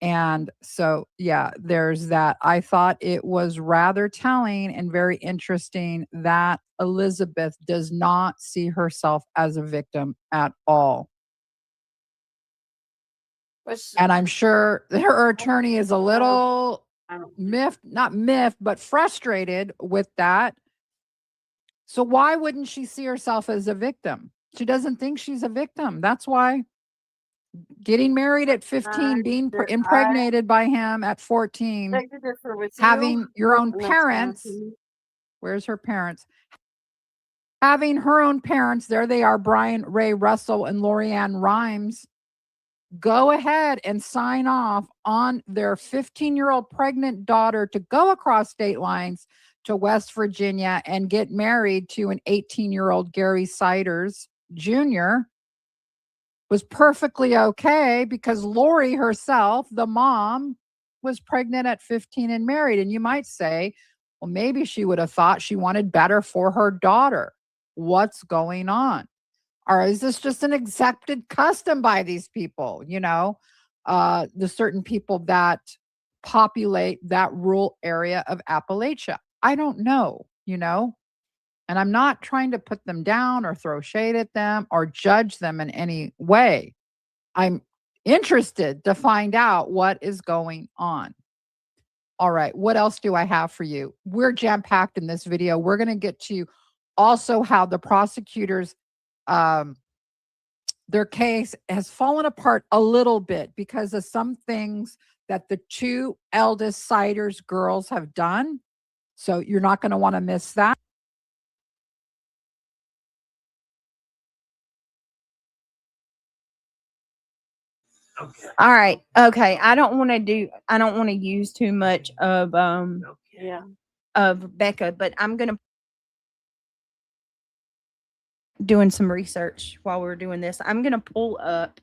and so, yeah, there's that. I thought it was rather telling and very interesting that Elizabeth does not see herself as a victim at all. And I'm sure her attorney is a little not frustrated with that. So why wouldn't she see herself as a victim? She doesn't think she's a victim. That's why getting married at 15, being impregnated by him at 14, having your own parents. Where's her parents? Having her own parents, there they are, Brian Ray Russell and Lorianne Rhymes, go ahead and sign off on their 15-year-old pregnant daughter to go across state lines to West Virginia and get married to an 18-year-old Gary Siders Jr. was perfectly okay because Lori herself, the mom, was pregnant at 15 and married. And you might say, well, maybe she would have thought she wanted better for her daughter. What's going on? Or is this just an accepted custom by these people? The certain people that populate that rural area of Appalachia. I don't know, and I'm not trying to put them down or throw shade at them or judge them in any way. I'm interested to find out what is going on. All right, what else do I have for you? We're jam-packed in this video. We're going to get to also how the prosecutors, their case has fallen apart a little bit because of some things that the two eldest Siders girls have done. So you're not going to want to miss that. Okay. All right. Okay. I don't want to use too much of Yeah. Becca, but I'm gonna doing some research while we're doing this. I'm gonna pull up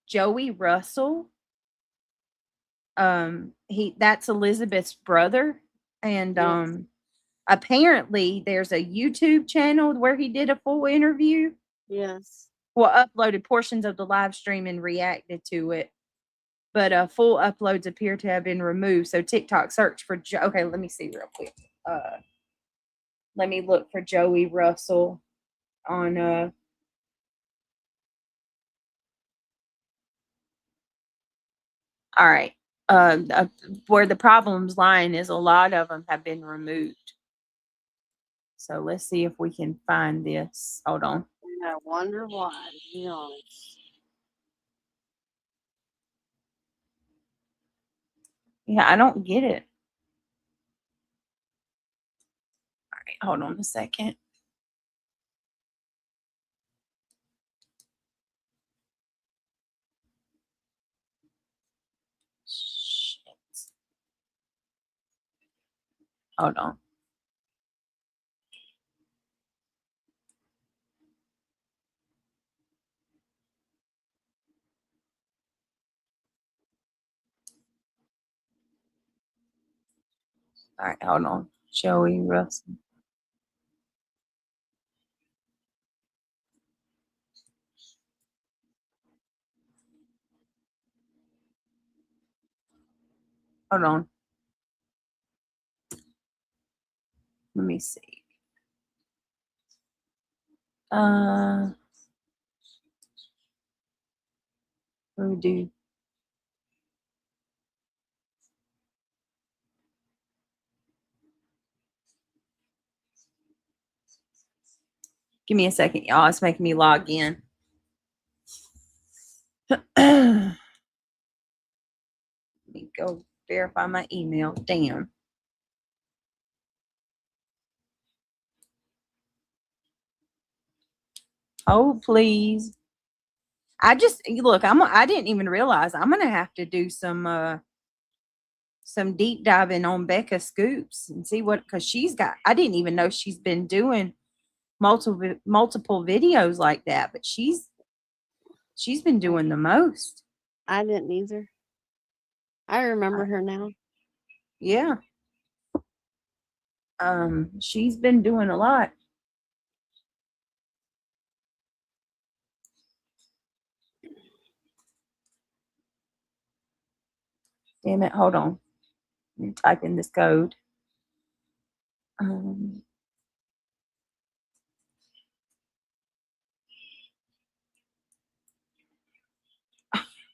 Joey Russell. That's Elizabeth's brother, and Yes. apparently there's a YouTube channel where he did a full interview. Yes. Well, uploaded portions of the live stream and reacted to it, but full uploads appear to have been removed. So TikTok search for okay, let me see real quick. Let me look for Joey Russell on all right. Where the problems lying is a lot of them have been removed. So let's see if we can find this. Hold on. And I wonder why, to be honest. Yeah, I don't get it. All right, hold on a second. Shit. Hold on. All right, hold on. Joey Russell. Hold on. Let me see. Voodoo. Give me a second, y'all. It's making me log in. Let me go verify my email. Damn. Oh, please. I didn't even realize I'm gonna have to do some deep diving on Becca Scoops and see what, because I didn't even know she's been doing multiple videos like that, but she's been doing the most. I didn't either. I remember her now. Yeah. She's been doing a lot. Damn it, hold on. Let me type in this code.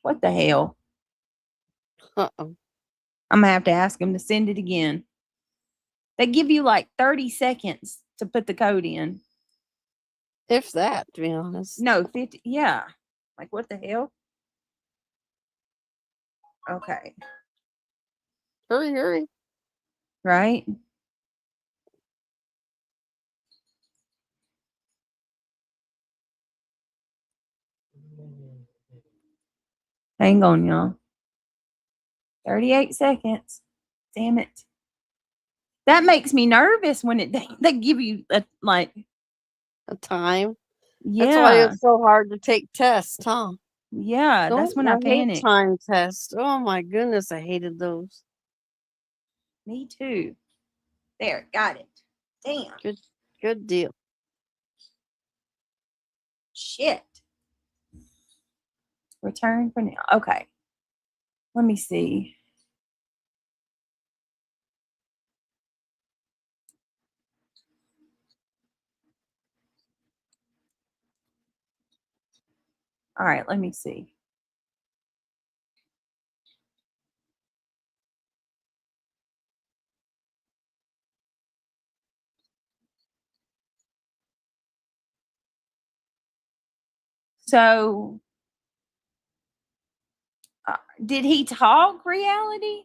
What the hell? Uh-oh. I'm gonna have to ask them to send it again. They give you like 30 seconds to put the code in. If that, to be honest. No, 50. Yeah. Like, what the hell? Okay. Hurry, hurry. Right? Hang on, y'all. 38 seconds. Damn it. That makes me nervous when they give you a time. Yeah. That's why it's so hard to take tests, huh? Yeah, that's when I hate panic. time tests. Oh my goodness, I hated those. Me too. There, got it. Damn. Good deal. Shit. Return for now. Okay. Let me see. All right, let me see. So, did he talk reality?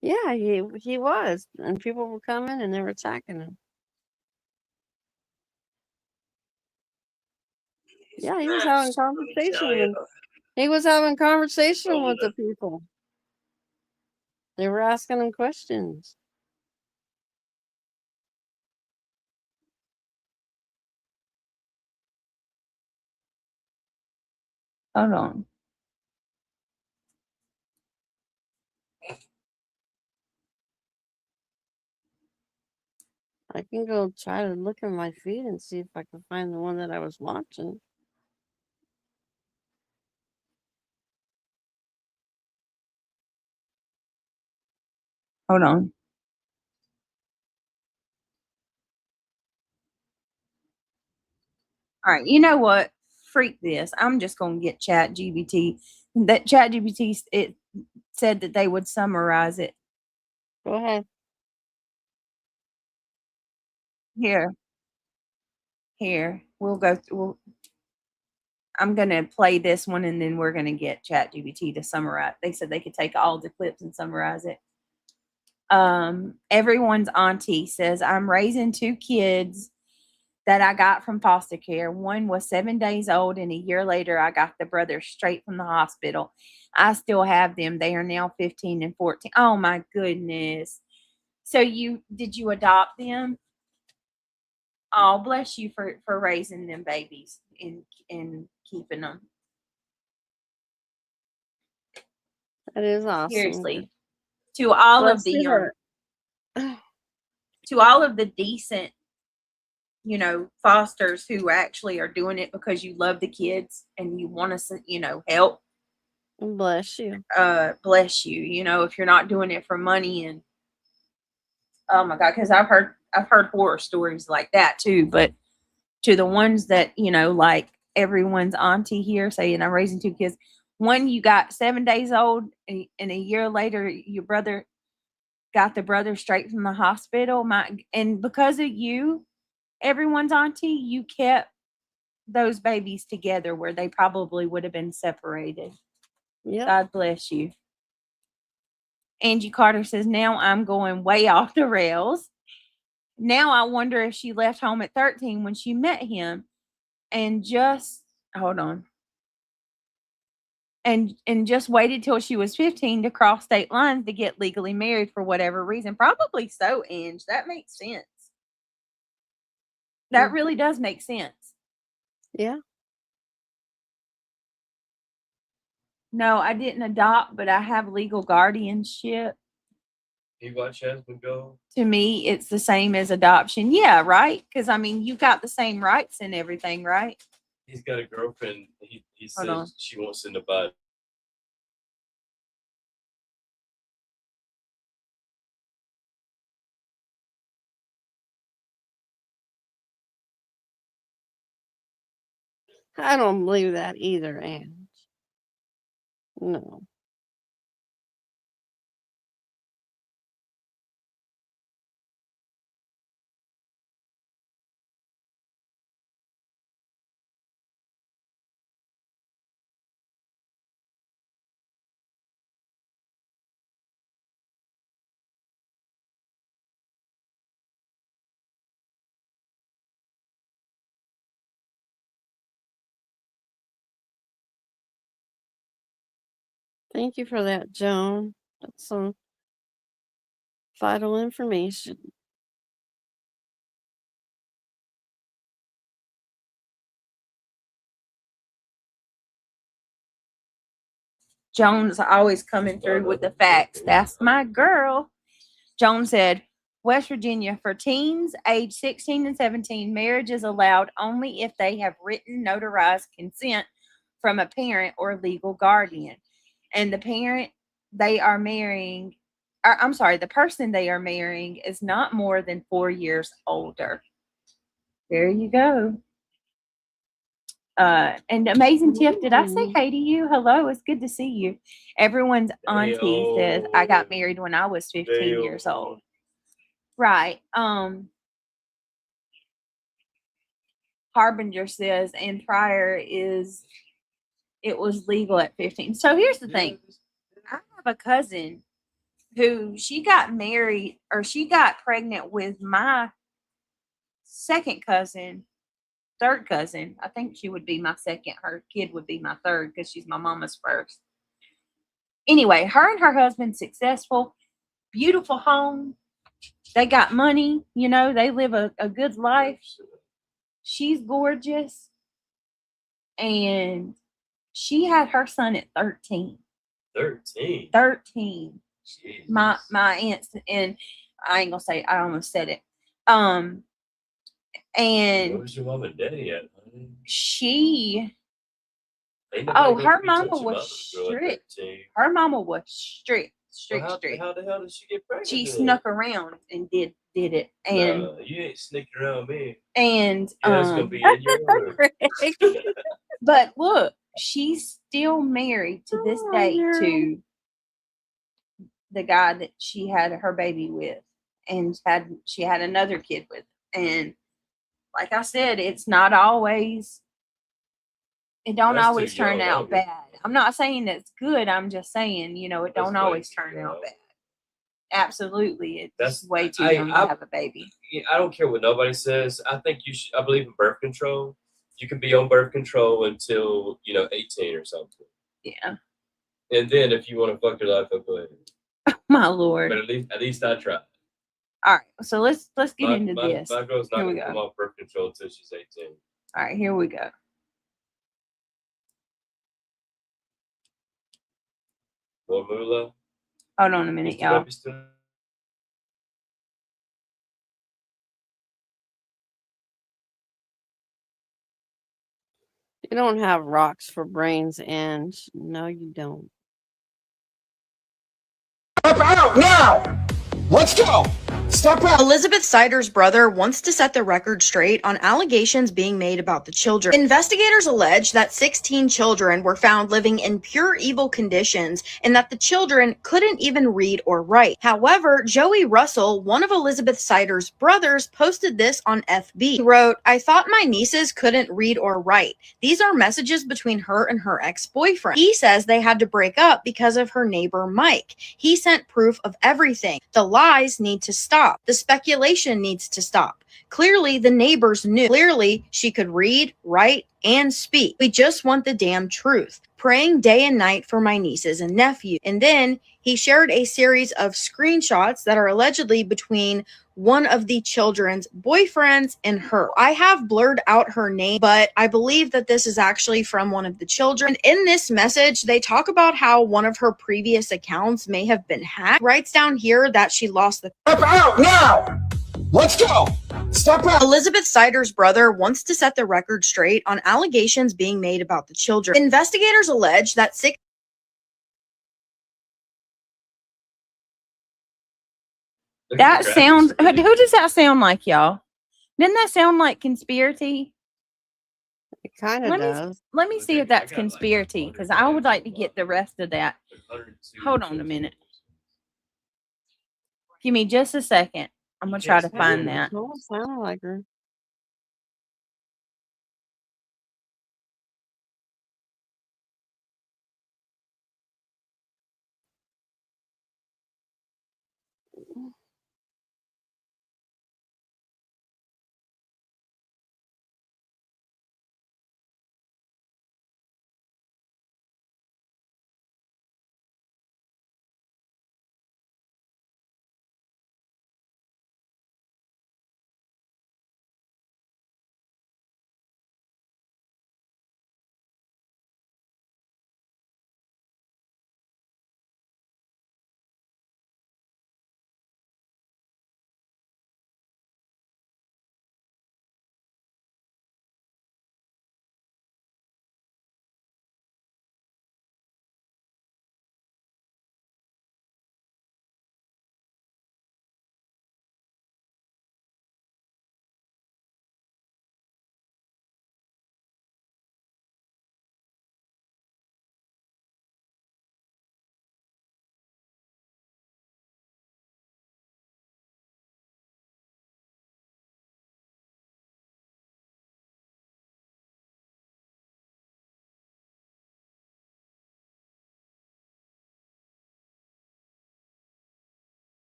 Yeah, he was, and people were coming and they were attacking him. Yeah, he was having a conversation He was having conversation Oh, with the people. They were asking him questions. Hold on. I can go try to look in my feed and see if I can find the one that I was watching. Hold on. All right. You know what? Freak this. I'm just going to get Chat GBT. That Chat GPT, it said that they would summarize it. Go ahead. Here. We'll go through. I'm going to play this one and then we're going to get Chat GBT to summarize. They said they could take all the clips and summarize it. Everyone's auntie says, I'm raising 2 kids that I got from foster care. One was 7 days old, and a year later, I got the brothers straight from the hospital. I still have them. They are now 15 and 14. Oh my goodness. So did you adopt them? Oh, bless you for raising them babies and keeping them. That is awesome. Seriously. To all Let's of the see her. to all of the decent, fosters who actually are doing it because you love the kids and you want to, help. Bless you. Bless you. If you're not doing it for money and oh my God, because I've heard horror stories like that too. But to the ones that like everyone's auntie here saying, I'm raising 2 kids. One you got 7 days old, and a year later your brother got the brother straight from the hospital. And because of you, everyone's auntie, you kept those babies together where they probably would have been separated. Yeah. God bless you. Angie Carter says, now I'm going way off the rails. Now I wonder if she left home at 13 when she met him and just hold on. And just waited till she was 15 to cross state lines to get legally married for whatever reason. Probably so, Ange. That makes sense. That really does make sense. Yeah. No, I didn't adopt, but I have legal guardianship. You watch husband go? To me, it's the same as adoption. Yeah, right? Because, you got the same rights and everything, right? He's got a girlfriend. He Hold on. says she wants him to buy. I don't believe that either, Ange. No. Thank you for that, Joan. That's some vital information. Joan's always coming through with the facts. That's my girl. Joan said, West Virginia, for teens age 16 and 17, marriage is allowed only if they have written notarized consent from a parent or legal guardian. And the parent they are marrying, the person they are marrying is not more than 4 years older. There you go. And amazing Tiff, did I say hey to you? Hello, it's good to see you. Everyone's auntie says I got married when I was 15 years old. Right. Harbinger says, and prior it was legal at 15. So here's the thing. I have a cousin who she got married or she got pregnant with my second cousin third cousin. I think she would be my second. Her kid would be my third because she's my mama's first. Anyway, her and her husband successful, beautiful home. They got money, you know, they live a good life. She's gorgeous. And she had her son at 13. 13. 13. Jesus. My aunt's, and I ain't gonna say, I almost said it. And Where's your mom and daddy at, honey? she, Ain't nobody oh, gonna her be mama touching was mama's girl at strict. 13. Her mama was strict. Well, how the hell did she get pregnant? She then? snuck around and did it. And Nah, you ain't sneaking around me. and Yeah, it's gonna be in your order. but look, she's still married to this day to the guy that she had her baby with, and she had another kid with. And like I said, it's not always, it don't That's too always turn young, out ain't it? bad. I'm not saying it's good. I'm just saying, you know, it That's don't way always too turn out young. bad. Absolutely, it's That's- way too I- young to I- have a baby. Yeah, I don't care what nobody says. I think you should. I believe in birth control. You can be on birth control until 18 or something, Yeah, and then if you want to fuck your life up, go ahead. my lord. But at least I tried. All right, so let's get My, into my, this. my girl's not Here we gonna come go. off birth control until she's 18. All right, here we go. More moolah. Hold on a minute, Mr. y'all. Webster. You don't have rocks for brains, and no, you don't. Step out now! Let's go! Step out! Elizabeth Sider's brother wants to set the record straight on allegations being made about the children. Investigators allege that 16 children were found living in pure evil conditions and that the children couldn't even read or write. However, Joey Russell, one of Elizabeth Sider's brothers, posted this on FB. He wrote, "I thought my nieces couldn't read or write. These are messages between her and her ex-boyfriend. He says they had to break up because of her neighbor Mike. He sent proof of everything. The lies need to stop. The speculation needs to stop. Clearly, the neighbors knew. Clearly, she could read, write, and speak. We just want the damn truth. Praying day and night for my nieces and nephew." And then he shared a series of screenshots that are allegedly between one of the children's boyfriends and her. I have blurred out her name, but I believe that this is actually from one of the children. In this message, they talk about how one of her previous accounts may have been hacked. Writes down here that she lost the Step out now! Let's go! Step out! Elizabeth Sider's brother wants to set the record straight on allegations being made about the children. Investigators allege that That sounds, who does that sound like, y'all? Didn't that sound like conspiracy? It kind of Let me does. let me see if that's conspiracy, because I would like to get the rest of that. Hold on a minute. Give me just a second. I'm gonna try to find that. Don't sound like her.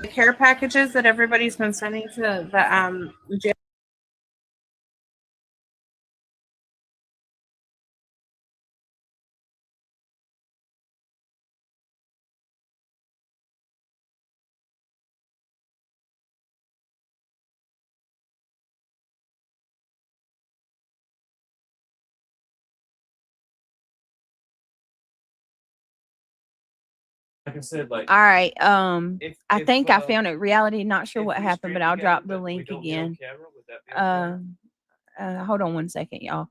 The care packages that everybody's been sending to the jail. Like I said, like All right. I if think I found it. Reality, not sure if what we happened, but stream I'll together, drop the but we link don't get on again. camera, would that be okay? Hold on one second, y'all.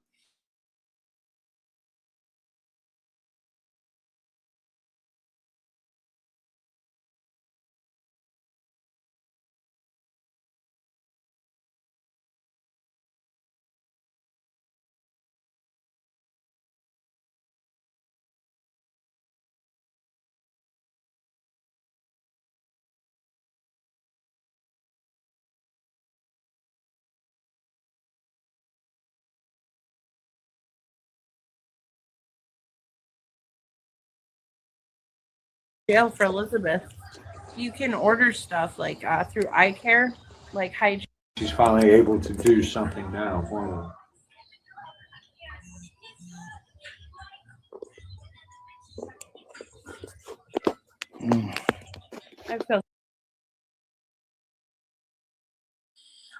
Jail for Elizabeth. You can order stuff like through iCare, like hygiene. She's finally able to do something now for them. I feel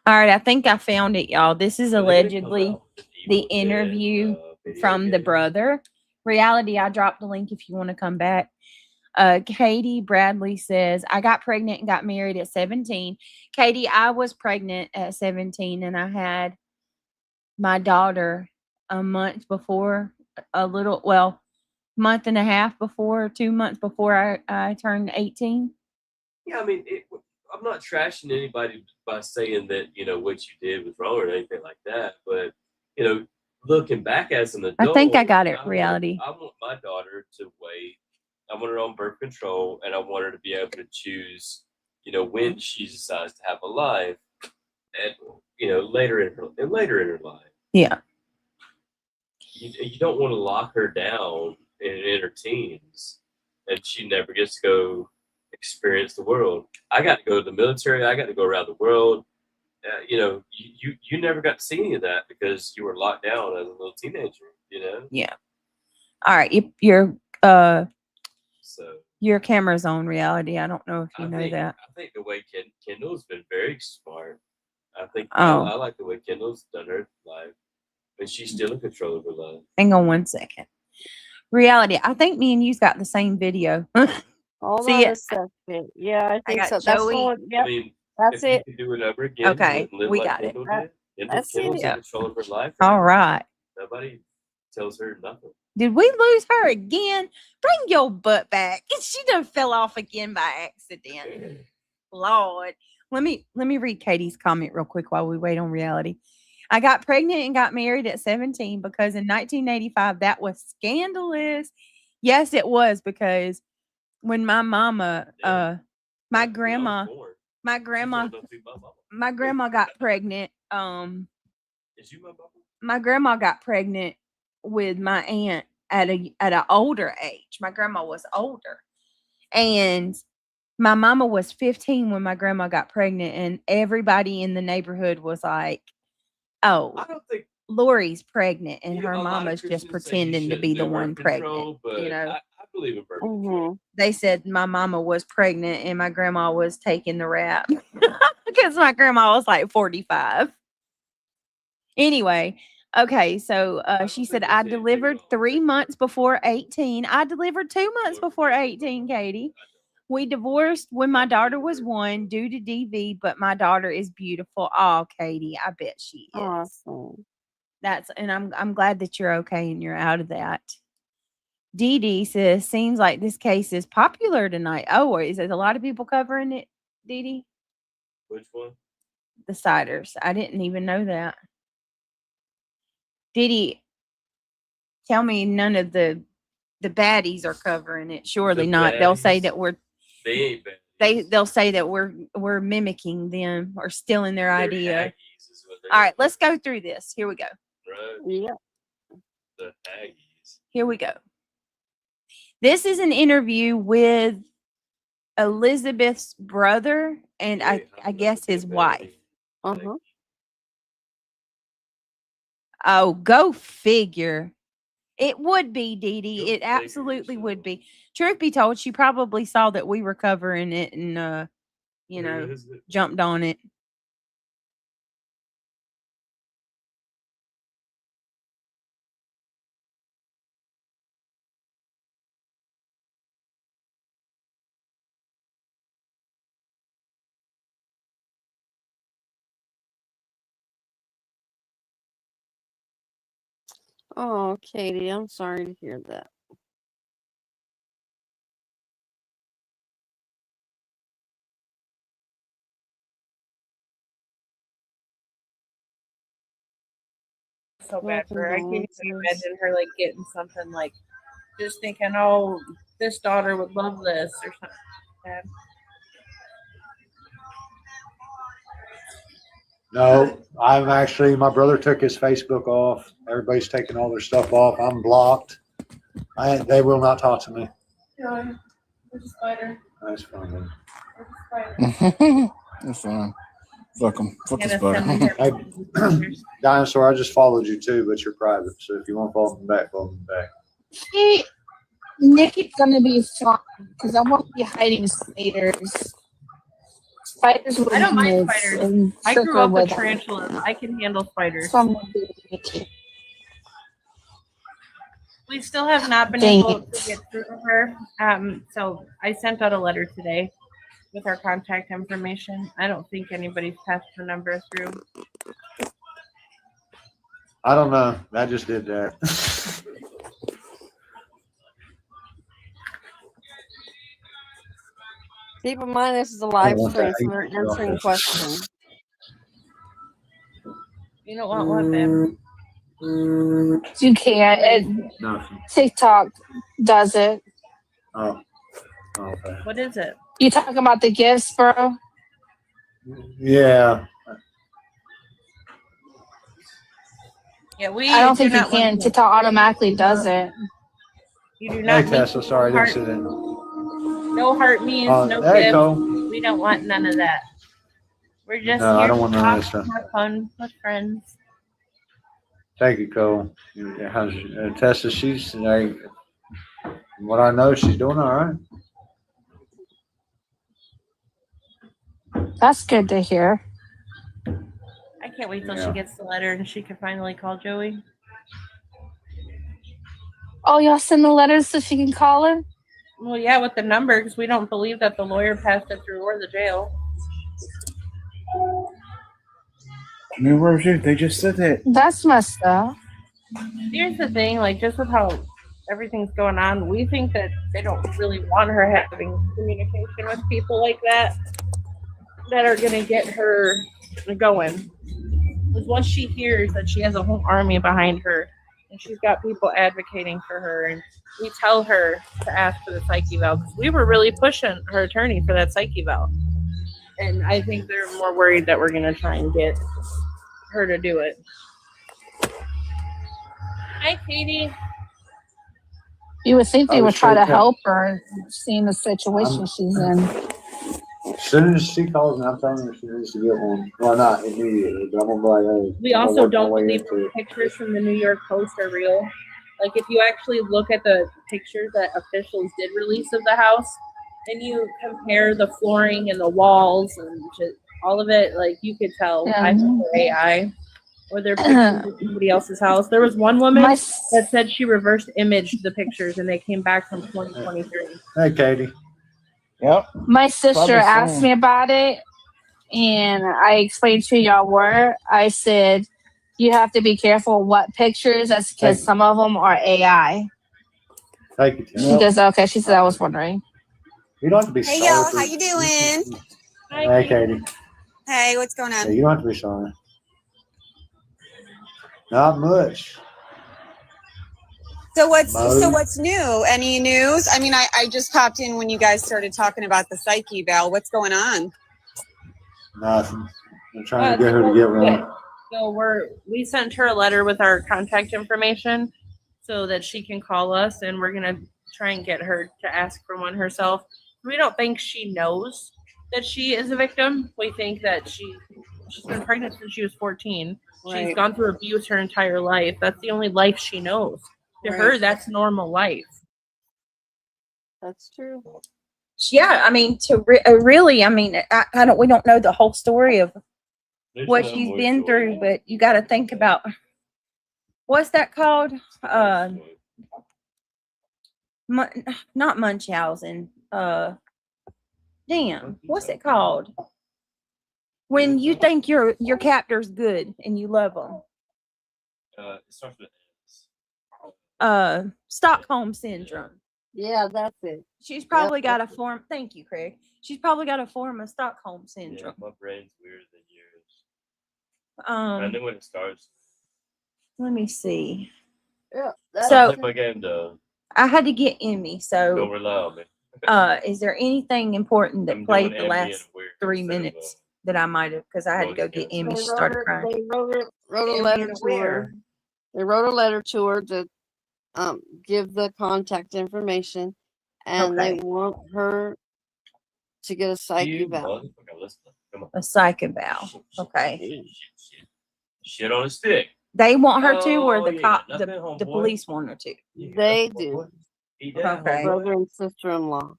All right, I think I found it, y'all. This is So they're gonna come allegedly out with the Evil Dead, interview video from the game. brother. Reality, I dropped the link if you want to come back. Katie Bradley says, I got pregnant and got married at 17. Katie, I was pregnant at 17 and I had my daughter a month before, month and a half before, 2 months before I turned 18. Yeah, I mean, I'm not trashing anybody by saying that, what you did was wrong or anything like that. But, looking back as an adult, I think I got it, Reality. I want my daughter to wait. I want her on birth control, and I want her to be able to choose, when she decides to have a life, and later in her life. Yeah. You don't want to lock her down in her teens, and she never gets to go experience the world. I got to go to the military. I got to go around the world. You never got to see any of that because you were locked down as a little teenager. Yeah. All right. Your camera's on, Reality. I don't know if you know that. I think the way Kendall's been very smart. I think Oh. I like the way Kendall's done her life, and she's still in control of her life. Hang on one second. Reality, I think me and you's got the same video. Hold See on it? a second. Yeah, I think got so. That's the Joey. one. Yep. I mean, That's if it. you could do it over again, Okay, live we like got it. Kendall did. That's it. Kendall's in Yeah. control of her life. All right. Nobody tells her nothing. Did we lose her again? Bring your butt back. She done fell off again by accident. Lord. Let me read Katie's comment real quick while we wait on Reality. I got pregnant and got married at 17 because in 1985 that was scandalous. Yes, it was, because when my mama my grandma got pregnant. Is you my mama? My grandma got pregnant with my aunt at an older age. My grandma was older. And my mama was 15 when my grandma got pregnant, and everybody in the neighborhood was like, "Oh, I don't think Lori's pregnant and her a lot of mama's just Christians say you pretending to be shouldn't the do one birth control, pregnant." but I believe in birth control. They said my mama was pregnant and my grandma was taking the rap because my grandma was like 45. Anyway, okay, so she said I delivered 3 months before 18. I delivered 2 months before 18, Katie. We divorced when my daughter was 1 due to DV, but my daughter is beautiful. Oh, Katie, I bet she is. Awesome. I'm glad that you're okay and you're out of that. Dee Dee says, seems like this case is popular tonight. Oh, is it a lot of people covering it, Dee Dee? Which one? The Siders. I didn't even know that. Dee Dee, tell me none of the baddies are covering it. Surely not. They'll say that we're They ain't bad. they'll say that we're mimicking them or stealing their They're idea. Aggies is what All right, let's go through this. Here we go. Right? Yeah. The Aggies. Here we go. This is an interview with Elizabeth's brother and I guess his wife. Uh-huh. Oh, go figure. It would be, Dee Dee. It absolutely would be. Truth be told, she probably saw that we were covering it and jumped on it. Oh, Katie, I'm sorry to hear that. So My bad for her. I can't even condolences. imagine her like getting something like just thinking, oh, this daughter would love this or something like that. No, I'm actually, my brother took his Facebook off. Everybody's taking all their stuff off. I'm blocked. They will not talk to me. Yeah, there's a spider. That's fine. There's a spider. That's fine. Fuck them. Fuck this Gonna send me butter. her pictures. Dinosaur, I just followed you too, but you're private. So if you want to follow me back, follow me back. Hey, Nikki's gonna be fine because I won't be hiding spiders. Spiders with I don't mind nits spiders. and I grew trickle up with with them. tarantulas. I can handle spiders. So I'm gonna be with Nikki. We still have not been Dang able it. to get through to her. So I sent out a letter today with our contact information. I don't think anybody's passed her number through. I don't know. I just did that. Keep in mind this is a live want stream, that so we're answering questions. You don't want what, babe? You can't. Nothing. TikTok does it. Oh. Okay. What is it? You talking about the gifts, bro? Yeah. Yeah, I don't think you not can. want TikTok automatically does it. You do Hey, not. Tessa, sorry I didn't see that. No heart means no there you gift. go. We don't want none of that. We're just No, I here don't to want none of talk, that stuff. have fun with friends. Thank you, Cole. How's Tessa? She's like, from what I know, she's doing all right. That's good to hear. I can't wait till Yeah. she gets the letter and she can finally call Joey. Oh, y'all send the letters so she can call him? Well, yeah, with the number, because we don't believe that the lawyer passed it through or the jail. I mean, where's you? They just said that. That's messed up. Here's the thing, like, just with how everything's going on, we think that they don't really want her having communication with people like that are going to get her going. Because once she hears that she has a whole army behind her and she's got people advocating for her, and we tell her to ask for the psych eval, because we were really pushing her attorney for that psych eval. And I think they're more worried that we're going to try and get her to do it. Hi, Katie. You would think they I would was try to shaking. help her, seeing the situation she's in. As soon as she calls me, I'm telling her she needs to get one. Well, not immediately, but I'm gonna be like, hey. We I'm gonna also work my don't way believe into the it. pictures from the New York Post are real. Like, if you actually look at the pictures that officials did release of the house, and you compare the flooring and the walls and just all of it, like, you could tell Yeah. either they're AI or they're pictures of somebody else's house. There was one woman that said she reverse imaged the pictures and they came back from 2023. Hey, Katie. Yep. My sister Probably asked so. me about it, and I explained to y'all where. I said, you have to be careful what pictures, that's because some of them are AI. Thank you, She Tim. goes, okay. She said, I was wondering. You don't have to be Hey sorry. y'all, for- how you doing? Hey, Katie. Hey, what's going Yeah, on? you don't have to be sorry. Not much. So Mo. what's new? Any news? I mean, I just popped in when you guys started talking about the psych eval. What's going on? Nothing. I'm trying to get her to get one. So we sent her a letter with our contact information so that she can call us, and we're gonna try and get her to ask for one herself. we don't think she knows that she is a victim. We think that she's been pregnant since she was 14. She's Right. gone through abuse her entire life. That's the only life she knows. To Right. her, that's normal life. That's true. Yeah, I mean, really, I mean, I don't. We don't know the whole story of what she's been through, but you got to think about what's that called? Not Munchausen. Damn, what's it called? When you think your captor's good and you love them. It starts with S. Stockholm syndrome. Yeah, that's it. She's probably got a form. Thank you, Craig. She's probably got a form of Stockholm Yeah, syndrome. my brain's weirder than yours. I know when it starts. Let me see. Yeah. So Play my game though. I had to get Emmy. Don't So, rely on me. is there anything important that I'm played doing the Emmy last and weird 3 instead of, minutes that I might have? Because I had to go get Emmy. They She started crying. They wrote a Emmy letter and to her. They wrote a letter to her to give the contact information, and they Okay. want her to get a psych You eval. motherfucker, listen. Come on. A psych eval. Okay. Shit on a stick. They want her to, or Oh, the you ain't cop, got the nothing, homeboy. police want her to. They do. Eat that, Okay. Brother and sister-in-law.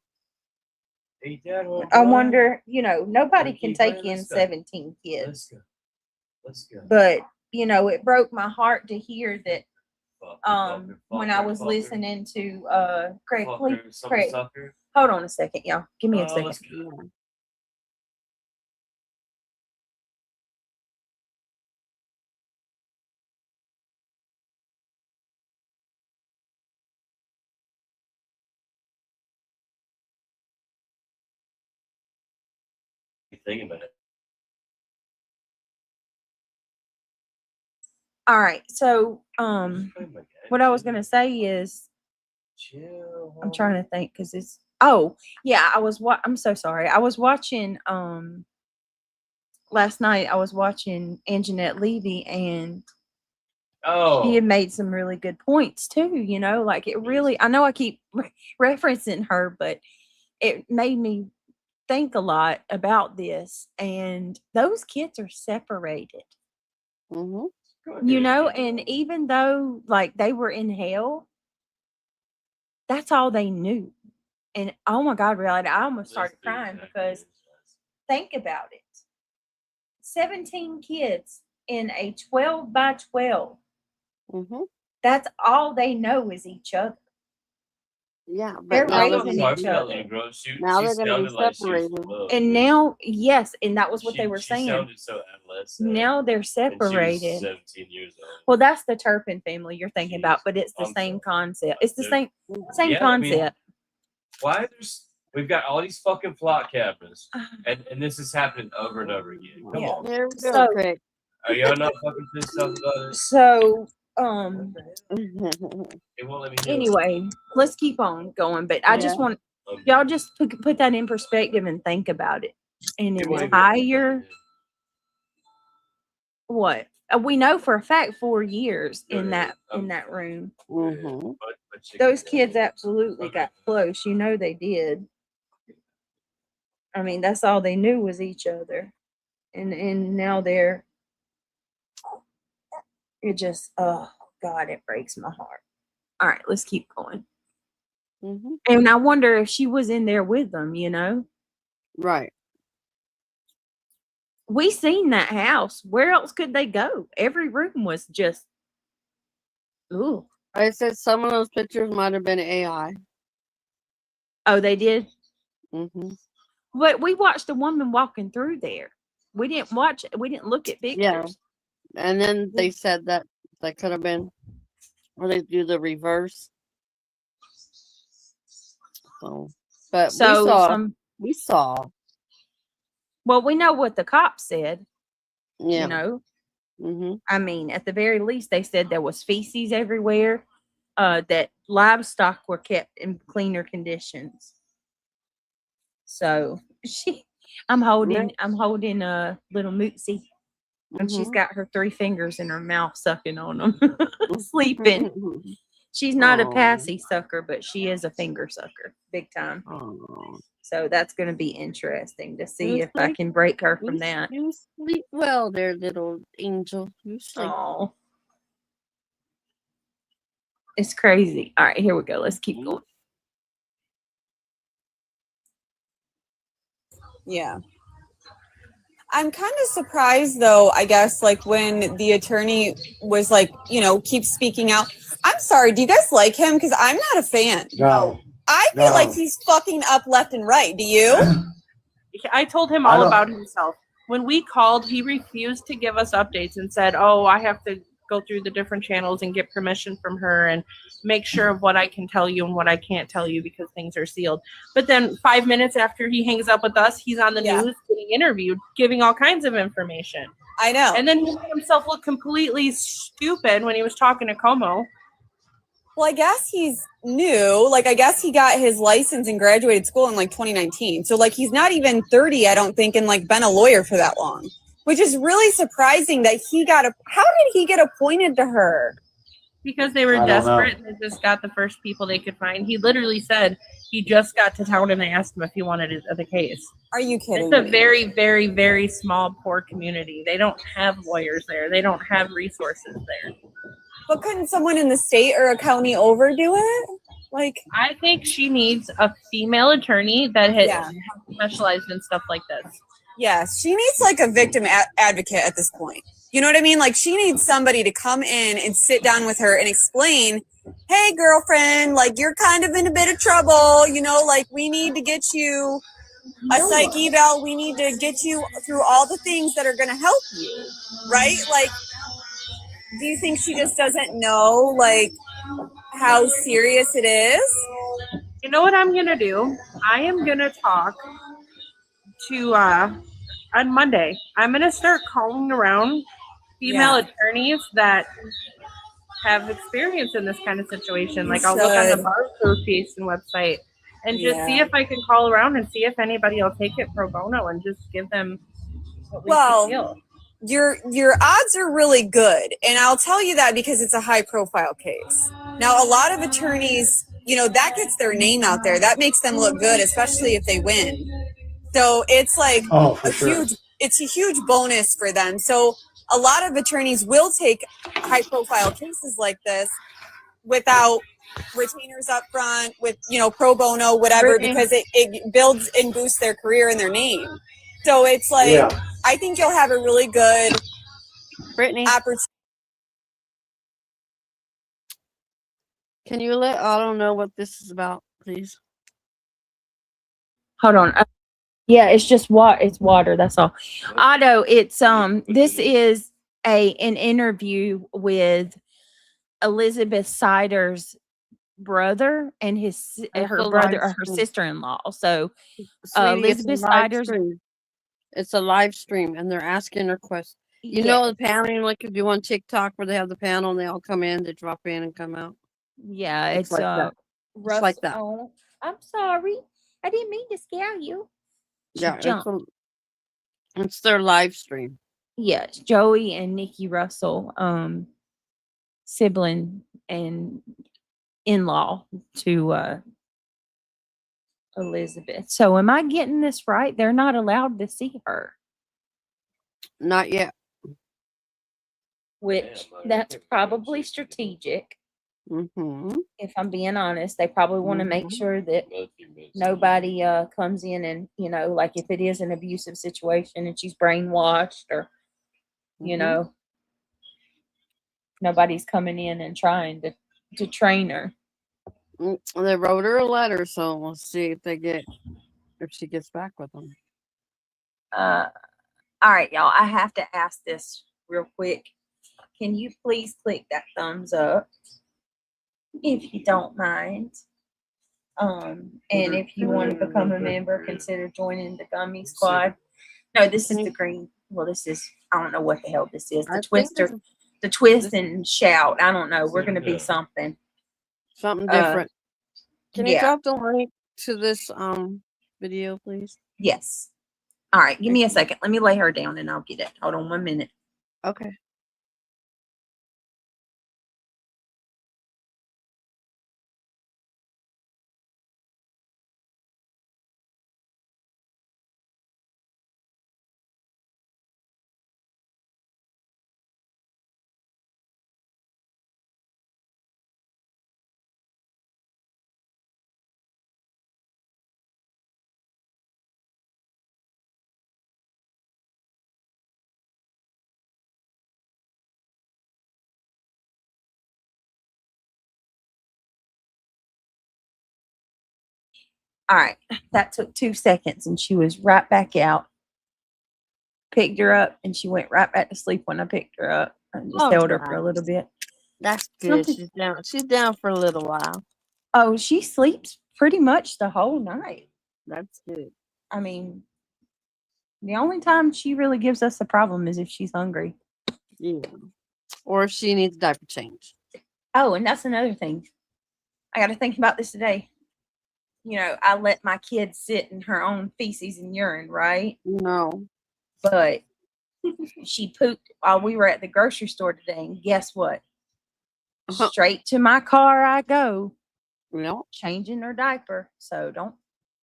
Eat that, homeboy. I wonder, nobody can Keep take playing, in let's go. 17 kids, Let's go. Let's go. but it broke my heart to hear that. Fucker, When I was fucker. listening to Craig, please, Fucker, some Craig, sucker. hold on a second, y'all. Give me a Oh, second. let's go. You thinking about it? All right, so what I was gonna say is Chill. I'm trying to think because it's I'm so sorry. I was watching last night. I was watching Anjanette Levy, and she had made some really good points too. Like it really. I know I keep referencing her, but it made me think a lot about this. And those kids are separated. Mm-hmm. And even though like they were in hell, that's all they knew. And oh my God, reality, I almost started crying because think about it. 17 kids in a 12 by 12. Mm-hmm. That's all they know is each other. Yeah, They're but now raising each other. Now they're going to be separated. And now, yes, and that was what they were She saying. sounded so adolescent. Now they're And she was separated. 17 years old. Well, that's the Turpin family you're thinking about, but it's the same concept. It's the same Yeah, I mean, concept. why we've got all these fucking plot cameras, and this is happening over and over again. Come on. There we go, So- Craig. Are y'all not fucking pissed off about it? So, It won't let me hear it. anyway, let's keep on going. But I just want y'all just put that in perspective and think about it. An entire what? We know for a fact 4 years in that room. Mm-hmm. Those kids absolutely got close. They did. I mean, that's all they knew was each other, and now they're. It just, oh God, it breaks my heart. All right, let's keep going. Mm-hmm. And I wonder if she was in there with them. Right. We seen that house. Where else could they go? Every room was just, ooh. I said some of those pictures might have been AI. Oh, they did? Mm-hmm. But we watched a woman walking through there. We didn't look at pictures. Yeah. And then they said that could have been, or they do the reverse. So, but we saw. Well, we know what the cops said. Yeah. Mm-hmm. I mean, at the very least, they said there was feces everywhere. That livestock were kept in cleaner conditions. So I'm holding little Mootsie. And she's got her 3 fingers in her mouth sucking on them, sleeping. She's not a passy sucker, but she is a finger sucker, big time. So that's going to be interesting to see You if I sleep? can break her from You, that. you sleep well there, little angel. You sleep. Oh, it's crazy. All right, here we go. Let's keep going. Yeah. I'm kind of surprised though, I guess, like when the attorney was like, keep speaking out. I'm sorry, do you guys like him? Because I'm not a fan. No. I feel like he's fucking up left and right. Do you? I told him I all don't- about himself. When we called, he refused to give us updates and said, "Oh, I have to go through the different channels and get permission from her and make sure of what I can tell you and what I can't tell you because things are sealed." But then 5 minutes after he hangs up with us, he's on the news getting interviewed, giving all kinds of information. I know. And then he made himself look completely stupid when he was talking to Como. Well, I guess he's new. Like, I guess he got his license and graduated school in like 2019. So, like, he's not even 30, I don't think, and like been a lawyer for that long, which is really surprising that he got how did he get appointed to her? Because they were I don't know. desperate and they just got the first people they could find. He literally said he just got to town and they asked him if he wanted the case. Are you kidding It's a me? very, very, very small, poor community. They don't have lawyers there. They don't have resources there. But couldn't someone in the state or a county overdo it? Like, I think she needs a female attorney that has specialized in stuff like this. yes, she needs like a victim advocate at this point. You know what I mean? Like, she needs somebody to come in and sit down with her and explain, hey, girlfriend, like, you're kind of in a bit of trouble. Like, we need to get you a psych eval. We need to get you through all the things that are going to help you, right? Like, do you think she just doesn't know, like, how serious it is? You know what I'm going to do? I am going to talk to, on Monday, I'm going to start calling around female attorneys that have experience in this kind of situation. Like, I'll look on the Bar Association website and just see if I can call around and see if anybody will take it pro bono and just give them what we feel. Your odds are really good, and I'll tell you that because it's a high profile case. Now, a lot of attorneys, that gets their name out there. That makes them look good, especially if they win. So it's like it's a huge bonus for them. So a lot of attorneys will take high profile cases like this without retainers up front, with pro bono, whatever, because it builds and boosts their career and their name. So it's like, I think you'll have a really good opportunity. Can you let Otto know what this is about, please? Hold on. Yeah, it's just it's water. That's all. Otto, it's this is an interview with Elizabeth Sider's brother and her brother or her sister-in-law. So Sweetie, Elizabeth Sider's. It's a live stream, and they're asking her questions. You know the paneling like you do on TikTok where they have the panel and they all come in, they drop in and come out. Yeah, it's like that. It's like that. Oh, I'm sorry. I didn't mean to scare you. Yeah, it's their live stream. Yes, Joey and Nikki Russell, sibling and in-law to Elizabeth. So am I getting this right? They're not allowed to see her. Not yet. Which that's probably strategic. If I'm being honest, they probably want to make sure that nobody comes in and, like if it is an abusive situation and she's brainwashed or, nobody's coming in and trying to train her. They wrote her a letter, so we'll see if she gets back with them. All right, y'all. I have to ask this real quick. Can you please click that thumbs up if you don't mind? And if you want to become a member, consider joining the Gummy Squad. No, this is the green. Well, this is, I don't know what the hell this is. The Twister, the Twist and Shout. I don't know. We're going to be something. Something different. Can you drop the link to this video, please? Yes. All right. Give me a second. Let me lay her down and I'll get it. Hold on 1 minute. Okay. All right. That took 2 seconds and she was right back out. Picked her up and she went right back to sleep when I picked her up. I just Oh, held her for a nice. little bit. That's good. Something- She's down. She's down for a little while. Oh, she sleeps pretty much the whole night. That's good. I mean, the only time she really gives us a problem is if she's hungry. Yeah. Or if she needs diaper change. Oh, and that's another thing. I got to think about this today. You know, I let my kid sit in her own feces and urine, right? No. But she pooped while we were at the grocery store today. And guess what? Straight to my car I go. No. Changing her diaper. So don't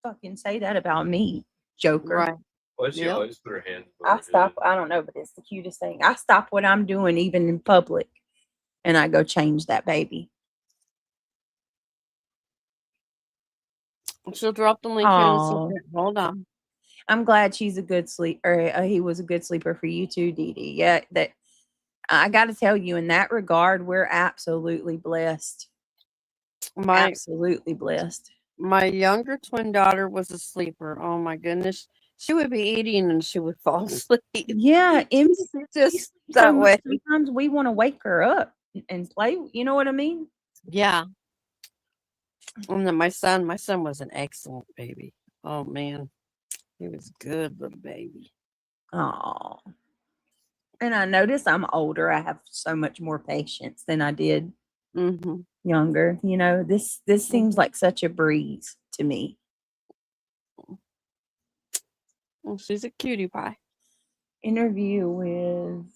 fucking say that about me, Joker. Right. Why does she always put her hands? I stop. I don't know, but it's the cutest thing. I stop what I'm doing, even in public, and I go change that baby. She'll drop the link here in a second. Hold on. I'm glad she's a good sleeper. He was a good sleeper for you too, Dee Dee. Yeah, that I got to tell you, in that regard, we're absolutely blessed. Absolutely blessed. My younger twin daughter was a sleeper. Oh my goodness. She would be eating and she would fall asleep. Yeah, She's just that way. Sometimes we want to wake her up and play. You know what I mean? Yeah. And then my son was an excellent baby. Oh man. He was a good little baby. Oh. And I notice I'm older. I have so much more patience than I did younger. You know, this seems like such a breeze to me. Well, she's a cutie pie. Interview with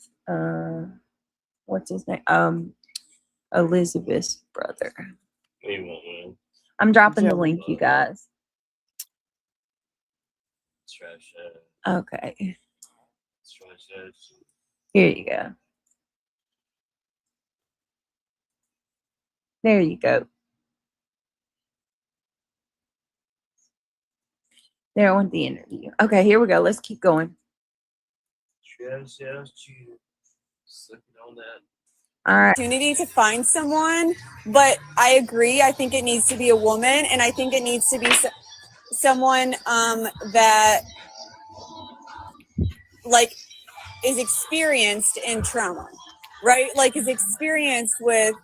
what's his name? Elizabeth's brother. I'm dropping the link, you guys. Okay. Here you go. There you go. There went the interview. Okay, here we go. Let's keep going. All right. Opportunity to find someone, but I agree. I think it needs to be a woman, and I think it needs to be someone that like is experienced in trauma, right? Like is experienced with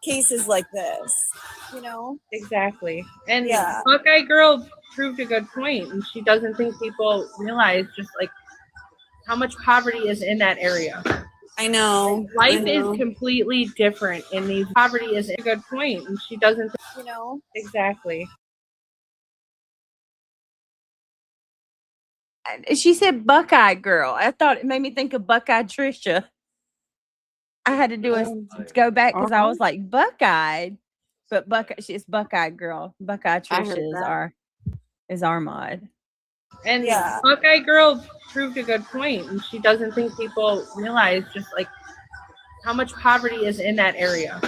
cases like this, you know? Exactly. And yeah. Buckeye Girl proved a good point, and she doesn't think people realize just like how much poverty is in that area. I know. Life is completely different in these. Poverty is a good point, and she doesn't think, you know? Exactly. She said Buckeye Girl. I thought it made me think of Buckeye Trisha. I had to do go back because I was like Buckeye, but it's Buckeye Girl. Buckeye Trisha is our mod. And Buckeye Girl proved a good point, and she doesn't think people realize just like how much poverty is in that area.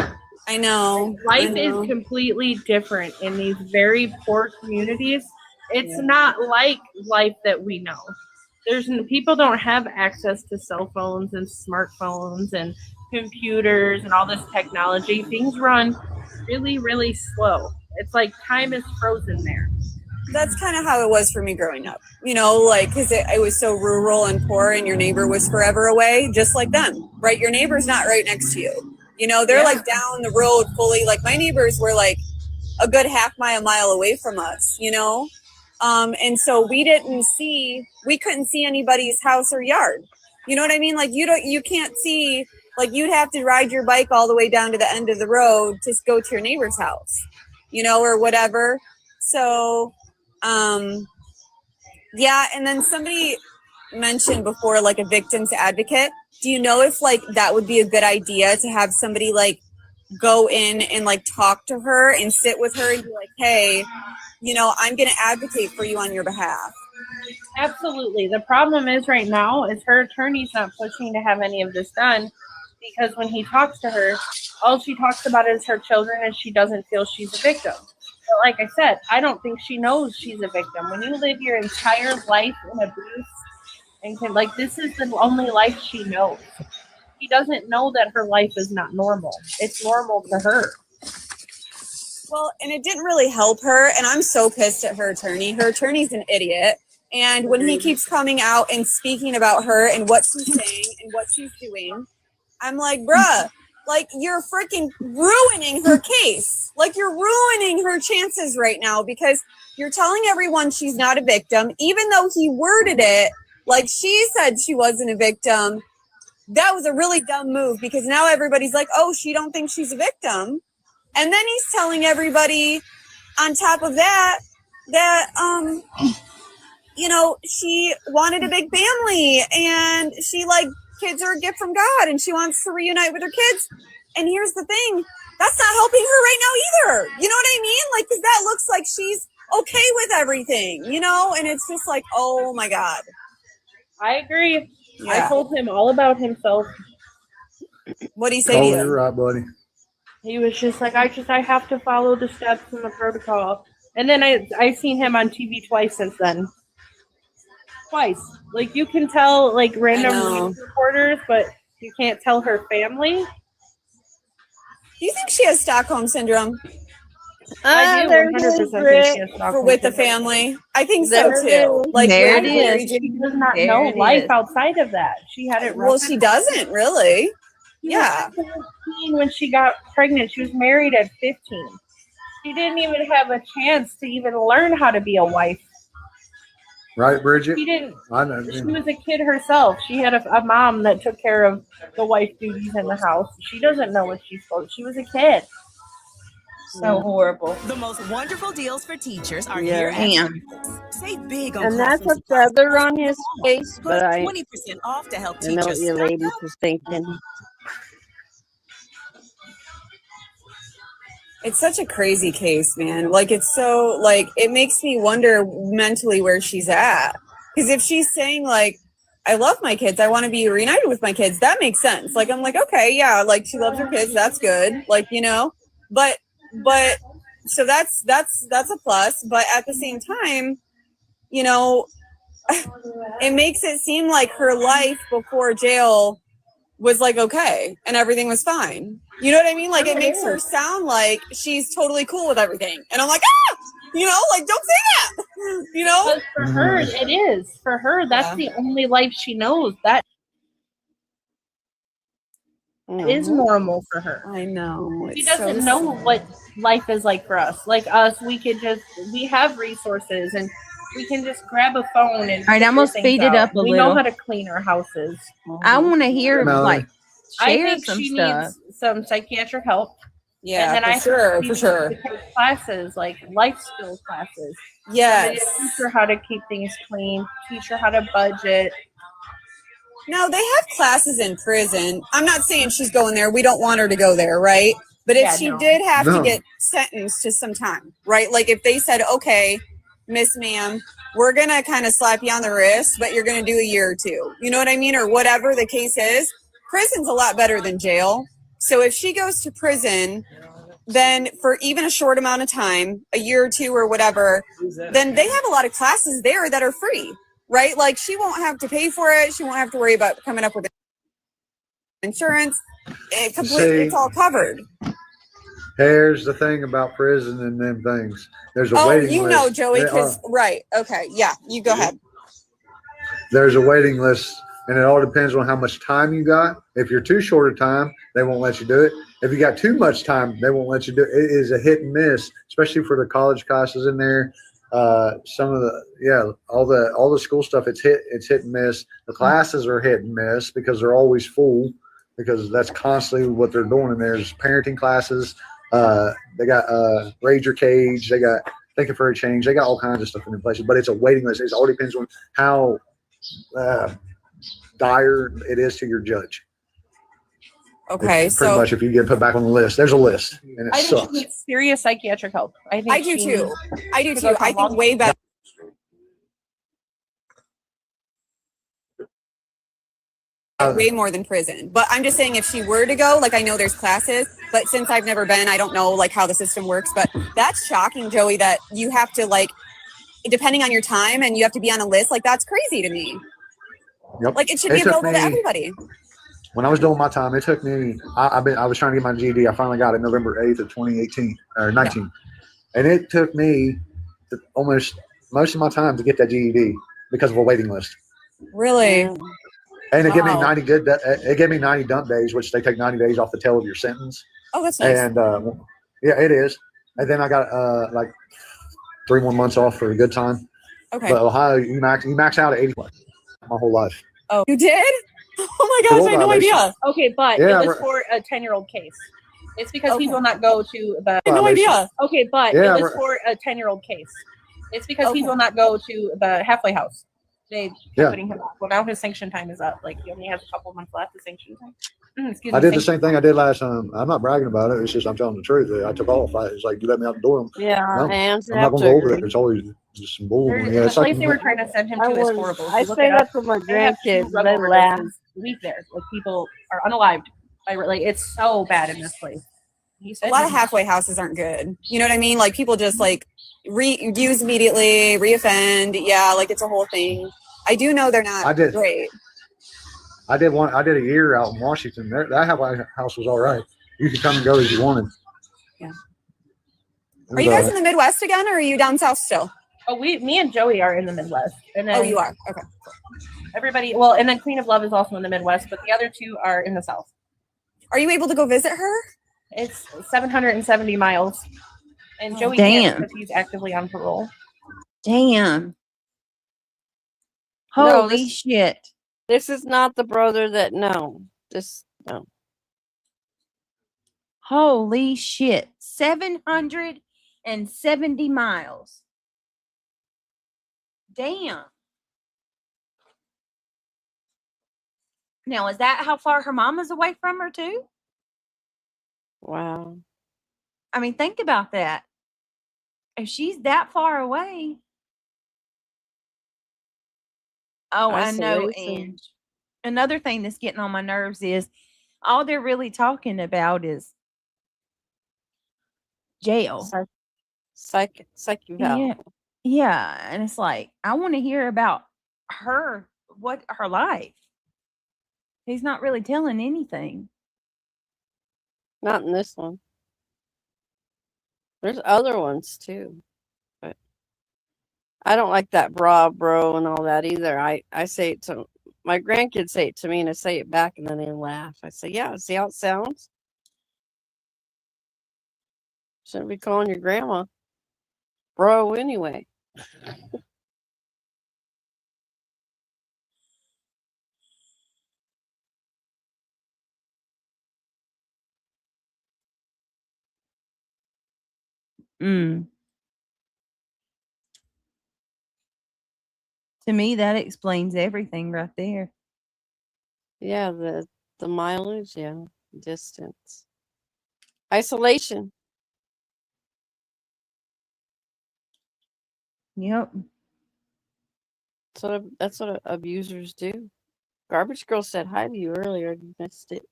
I know. Life is completely different in these very poor communities. It's not like life that we know. People don't have access to cell phones and smartphones and computers and all this technology. Things run really, really slow. It's like time is frozen there. That's kind of how it was for me growing up, you know, like, because it was so rural and poor and your neighbor was forever away, just like them, right? Your neighbor's not right next to you. You know, they're like down the road fully. Like my neighbors were like a good mile away from us, you know? And so we couldn't see anybody's house or yard. You know what I mean? Like you can't see, like you'd have to ride your bike all the way down to the end of the road to go to your neighbor's house, you know, or whatever. So, yeah. And then somebody mentioned before, like a victim's advocate. Do you know if like that would be a good idea to have somebody like go in and like talk to her and sit with her and be like, hey, you know, I'm going to advocate for you on your behalf? Absolutely. The problem is right now is her attorney's not pushing to have any of this done, because when he talks to her, all she talks about is her children and she doesn't feel she's a victim. But like I said, I don't think she knows she's a victim. When you live your entire life in abuse and this is the only life she knows. She doesn't know that her life is not normal. It's normal to her. Well, and it didn't really help her. And I'm so pissed at her attorney. Her attorney's an idiot. And when he keeps coming out and speaking about her and what she's saying and what she's doing, I'm like, bruh, like you're freaking ruining her case. Like you're ruining her chances right now because you're telling everyone she's not a victim, even though he worded it like she said she wasn't a victim. That was a really dumb move because now everybody's like, oh, she don't think she's a victim. And then he's telling everybody on top of that, you know, she wanted a big family and she like kids are a gift from God and she wants to reunite with her kids. And here's the thing, that's not helping her right now either. You know what I mean? Like, cause that looks like she's okay with everything, you know? And it's just like, oh my God. I agree. Yeah. I told him all about himself. What'd he say to you? You're right, buddy. He was just like, I have to follow the steps and the protocol. And then I've seen him on TV twice since then. Twice. Like you can tell like random news reporters, but you can't tell her family. Do you think she has Stockholm syndrome? I do 100% think she has Stockholm with the syndrome. family. I think so too. Like there it is. She does not There know it life is. outside of that. She had it rough. Well, she doesn't really. She Yeah. was 15 when she got pregnant. She was married at 15. She didn't even have a chance to even learn how to be a wife. Right, Bridget? She didn't. I know. She was a kid herself. She had a mom that took care of the wife duties in the house. She doesn't know what she's supposed to. She was a kid. So horrible. The most wonderful deals for teachers are Yeah. here at Damn. Save big on And that's classroom a feather on his face, but I 20% off to help know what teachers. you ladies is thinking. It's such a crazy case, man. Like it's so like it makes me wonder mentally where she's at. Because if she's saying like, I love my kids, I want to be reunited with my kids, that makes sense. Like I'm like, okay, yeah, like she loves her kids, that's good. Like, you know, but so that's a plus. But at the same time, you know, it makes it seem like her life before jail was like okay and everything was fine. You know what I mean? Like it makes her sound like she's totally cool with everything. And I'm like, you know, like don't say that. You know? But for her, it is. For her, that's the only life she knows. That is normal for her. I know. She It's doesn't so know sad. what life is like for us. Like us, we have resources and we can just grab a phone and All right, I'm gonna figure speed things it out. up a We little. know how to clean our houses. I want to hear Melanie. like I share think some she stuff. needs some psychiatric help. Yeah, and then for sure, she for needs sure. to take classes, like life skill classes. Yes. Somebody to teach her how to keep things clean, teach her how to budget. No, they have classes in prison. I'm not saying she's going there. We don't want her to go there, right? But if Yeah, she no. did have No. to get sentenced to some time, right? Like if they said, okay, Miss Ma'am, we're going to kind of slap you on the wrist, but you're going to do a year or two. You know what I mean? Or whatever the case is. Prison's a lot better than jail. So if she goes to prison, then for even a short amount of time, a year or two or whatever, then they have a lot of classes there that are free, right? Like she won't have to pay for it. She won't have to worry about coming up with insurance. It's all covered. Here's the thing about prison and them things. There's a Oh, waiting you list. know, Joey, There because, right. Okay. Yeah. You go ahead. There's a waiting list, and it all depends on how much time you got. If you're too short of time, they won't let you do it. If you got too much time, they won't let you do it. It is a hit and miss, especially for the college classes in there. Some of all the school stuff, it's hit and miss. The classes are hit and miss because they're always full, because that's constantly what they're doing in there. There's parenting classes. They got Raise Your Cage. They got Thinking for a Change. They got all kinds of stuff in places, but it's a waiting list. It all depends on how dire it is to your judge. Okay, It's pretty much if you get put back on the list, there's a list, and it I think sucks. she needs serious psychiatric help. I think I do she too. needs I do to too. go to I think long- way better. Way more than prison. But I'm just saying if she were to go, like I know there's classes, but since I've never been, I don't know like how the system works. But that's shocking, Joey, that you have to like, depending on your time and you have to be on a list. Like that's crazy to me. Yep. Like it should be It took available to me- everybody. when I was doing my time, it took me. I was trying to get my GED. I finally got it November 8th of 2018 or 19, and it took me almost most of my time to get that GED because of a waiting list. Really? And it gave me Wow. 90 good. It gave me 90 dump days, which they take 90 days off the tail of your sentence. Oh, that's nice. And yeah, it is. And then I got like 3 more months off for a good time. Okay. But Ohio, you max out at 80 my whole life. Oh, you did? Oh my gosh, I had no idea. Okay, but Yeah, it was right. for a 10-year-old case. It's because he will not go to the. I had no idea. Okay, but Yeah, it was right. for a 10-year-old case. It's because he will not go to the halfway house. They kept Yeah. putting him off. Well, now his sanction time is up. Like he only has a couple months left. The sanction time. Excuse me. I did the same thing I did last time. I'm not bragging about it. It's just I'm telling the truth. I took off. It's like you let me out the door. Yeah, No, and I'm not going to go over there. It's always just some bull. The Yeah, it's place like they were trying to send him to is horrible. If I you look say it up, that to my they have 2 grandkids. drug They laugh. overdoses a week there. Like people are unalived. Like it's so bad in this place. He A said lot of halfway houses aren't good. You know what I mean? Like people just like use immediately, reoffend. Yeah, like it's a whole thing. I do know they're not great. I did a year out in Washington. That halfway house was all right. You could come and go as you wanted. Yeah. It Are was you all guys right. in the Midwest again, or are you down south still? Oh, me and Joey are in the Midwest. And then Oh, you are. Okay. everybody, well, and then Queen of Love is also in the Midwest, but the other 2 are in the South. Are you able to go visit her? It's 770 miles. And Joey Damn. can't because he's actively on parole. Damn. No, Holy this- shit. This is not the brother that no. No. Holy shit. 770 miles. Damn. Now, is that how far her mama's away from her, too? Wow. I mean, think about that. If she's that far away. Oh, I know. Isolation. And another thing that's getting on my nerves is all they're really talking about is jail. Psych eval. Yeah. Yeah. And it's like, I want to hear about her life. He's not really telling anything. Not in this one. There's other ones too. But I don't like that bro and all that either. I say it to my grandkids, say it to me, and I say it back, and then they laugh. I say, yeah, see how it sounds? Shouldn't be calling your grandma bro anyway. Mm. To me, that explains everything right there. Yeah, the mileage, yeah, distance, isolation. Yep. That's what abusers do. Garbage Girl said hi to you earlier. You missed it.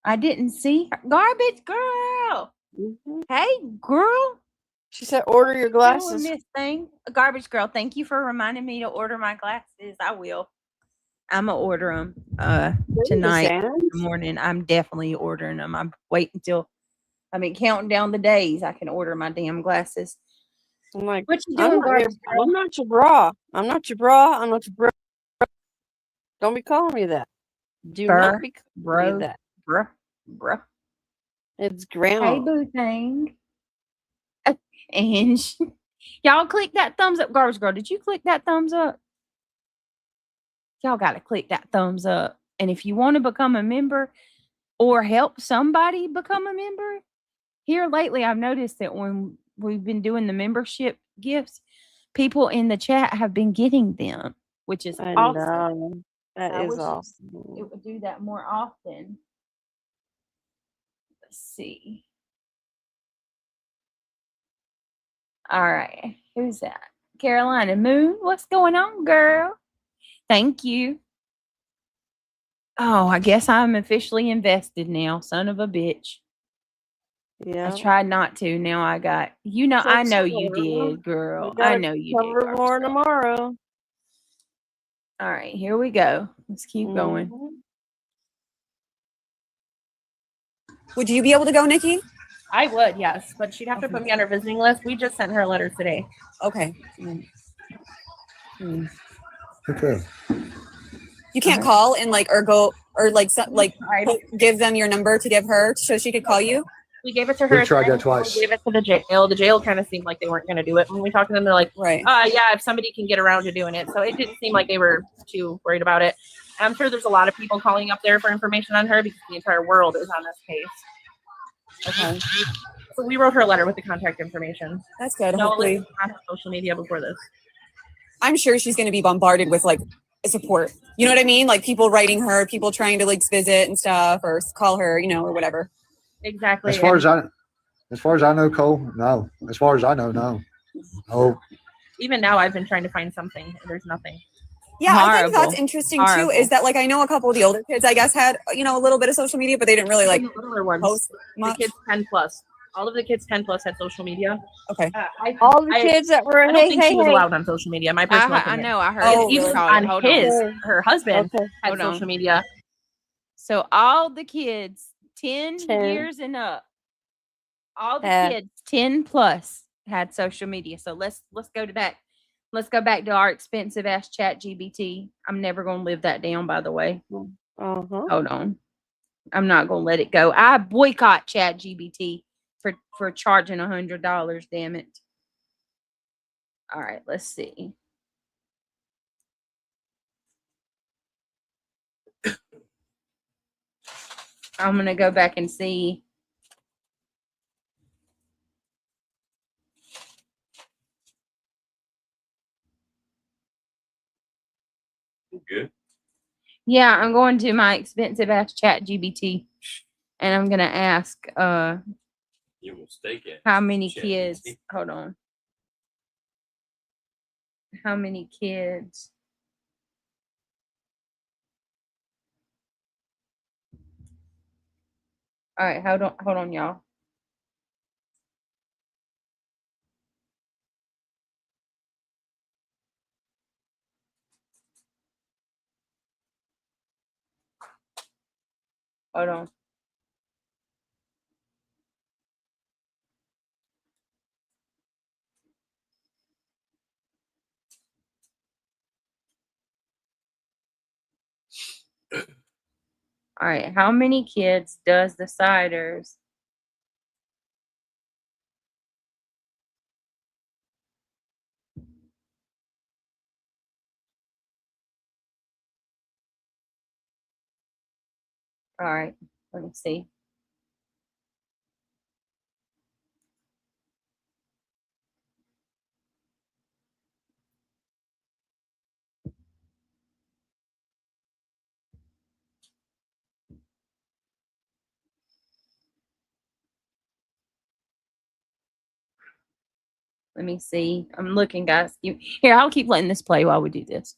I didn't see her. Garbage Girl. Mm-hmm. Hey, girl. She said, "Order your Doing glasses." this thing. Garbage Girl, thank you for reminding me to order my glasses. I will. I'm gonna order them tonight in the morning. I'm definitely ordering them. I'm waiting until counting down the days I can order my damn glasses. I'm like, What you I'm doing, not, Garbage Girl? I'm not your bra. I'm not your bra. I'm not your bra. Don't be calling me that. Do not be calling me that. Bruh. It's Hey, grandma. boo thing. And y'all click that thumbs up. Garbage Girl, did you click that thumbs up? Y'all got to click that thumbs up. And if you want to become a member or help somebody become a member, here lately I've noticed that when we've been doing the membership gifts, people in the chat have been getting them, which is I awesome. know. That I is wish awesome. it would do that more often. Let's see. All right. Who's that? Carolina Moon. What's going on, girl? Thank you. Oh, I guess I'm officially invested now. Son of a bitch. Yeah. I tried not to. Now I got, I know you did, girl. I know you did. Cover more tomorrow. All right, here we go. Let's keep going. Mhm. Would you be able to go, Nikki? I would, yes, but she'd have to put me on her visiting list. We just sent her a letter today. Okay. Okay. You can't call and like or go or like give them your number to give her so she could call you. We gave it to her. We tried that twice. We gave it to the jail. The jail kind of seemed like they weren't going to do it. When we talked to them, they're like, right. Yeah, if somebody can get around to doing it. So it didn't seem like they were too worried about it. I'm sure there's a lot of people calling up there for information on her because the entire world is on this case. Okay. So we wrote her a letter with the contact information. That's good. No, Hopefully, on her social media before this. I'm sure she's going to be bombarded with like support. You know what I mean? Like people writing her, people trying to like visit and stuff, or call her, you know, or whatever. Exactly. As far as I know, Cole, no. As far as I know, no. Oh. Even now, I've been trying to find something, and there's nothing. Yeah, I think that's interesting too. Is that like I know a couple of the older kids, I guess, had a little bit of social media, but they didn't really like post much. The kids 10+. All of the kids 10+ had social media. Okay. All the kids that were I don't think she was allowed on social media. My personal opinion. know. I heard. And even on her husband had Hold on. social media. So all the kids 10 years and up, all the kids 10+ had social media. So let's go to that. Let's go back to our expensive ass chat GBT. I'm never going to live that down, by the way. Hold on. I'm not going to let it go. I boycott chat GBT for charging $100. Damn it. All right, let's see. I'm going to go back and see. Good. Yeah, I'm going to my expensive ass chat GBT and I'm going to ask You will stake it. how many kids. Hold on. How many kids? All right, hold on, y'all. Hold on. All right, how many kids does the Ciders? All right, let me see. Let me see. I'm looking, guys. Here, I'll keep letting this play while we do this.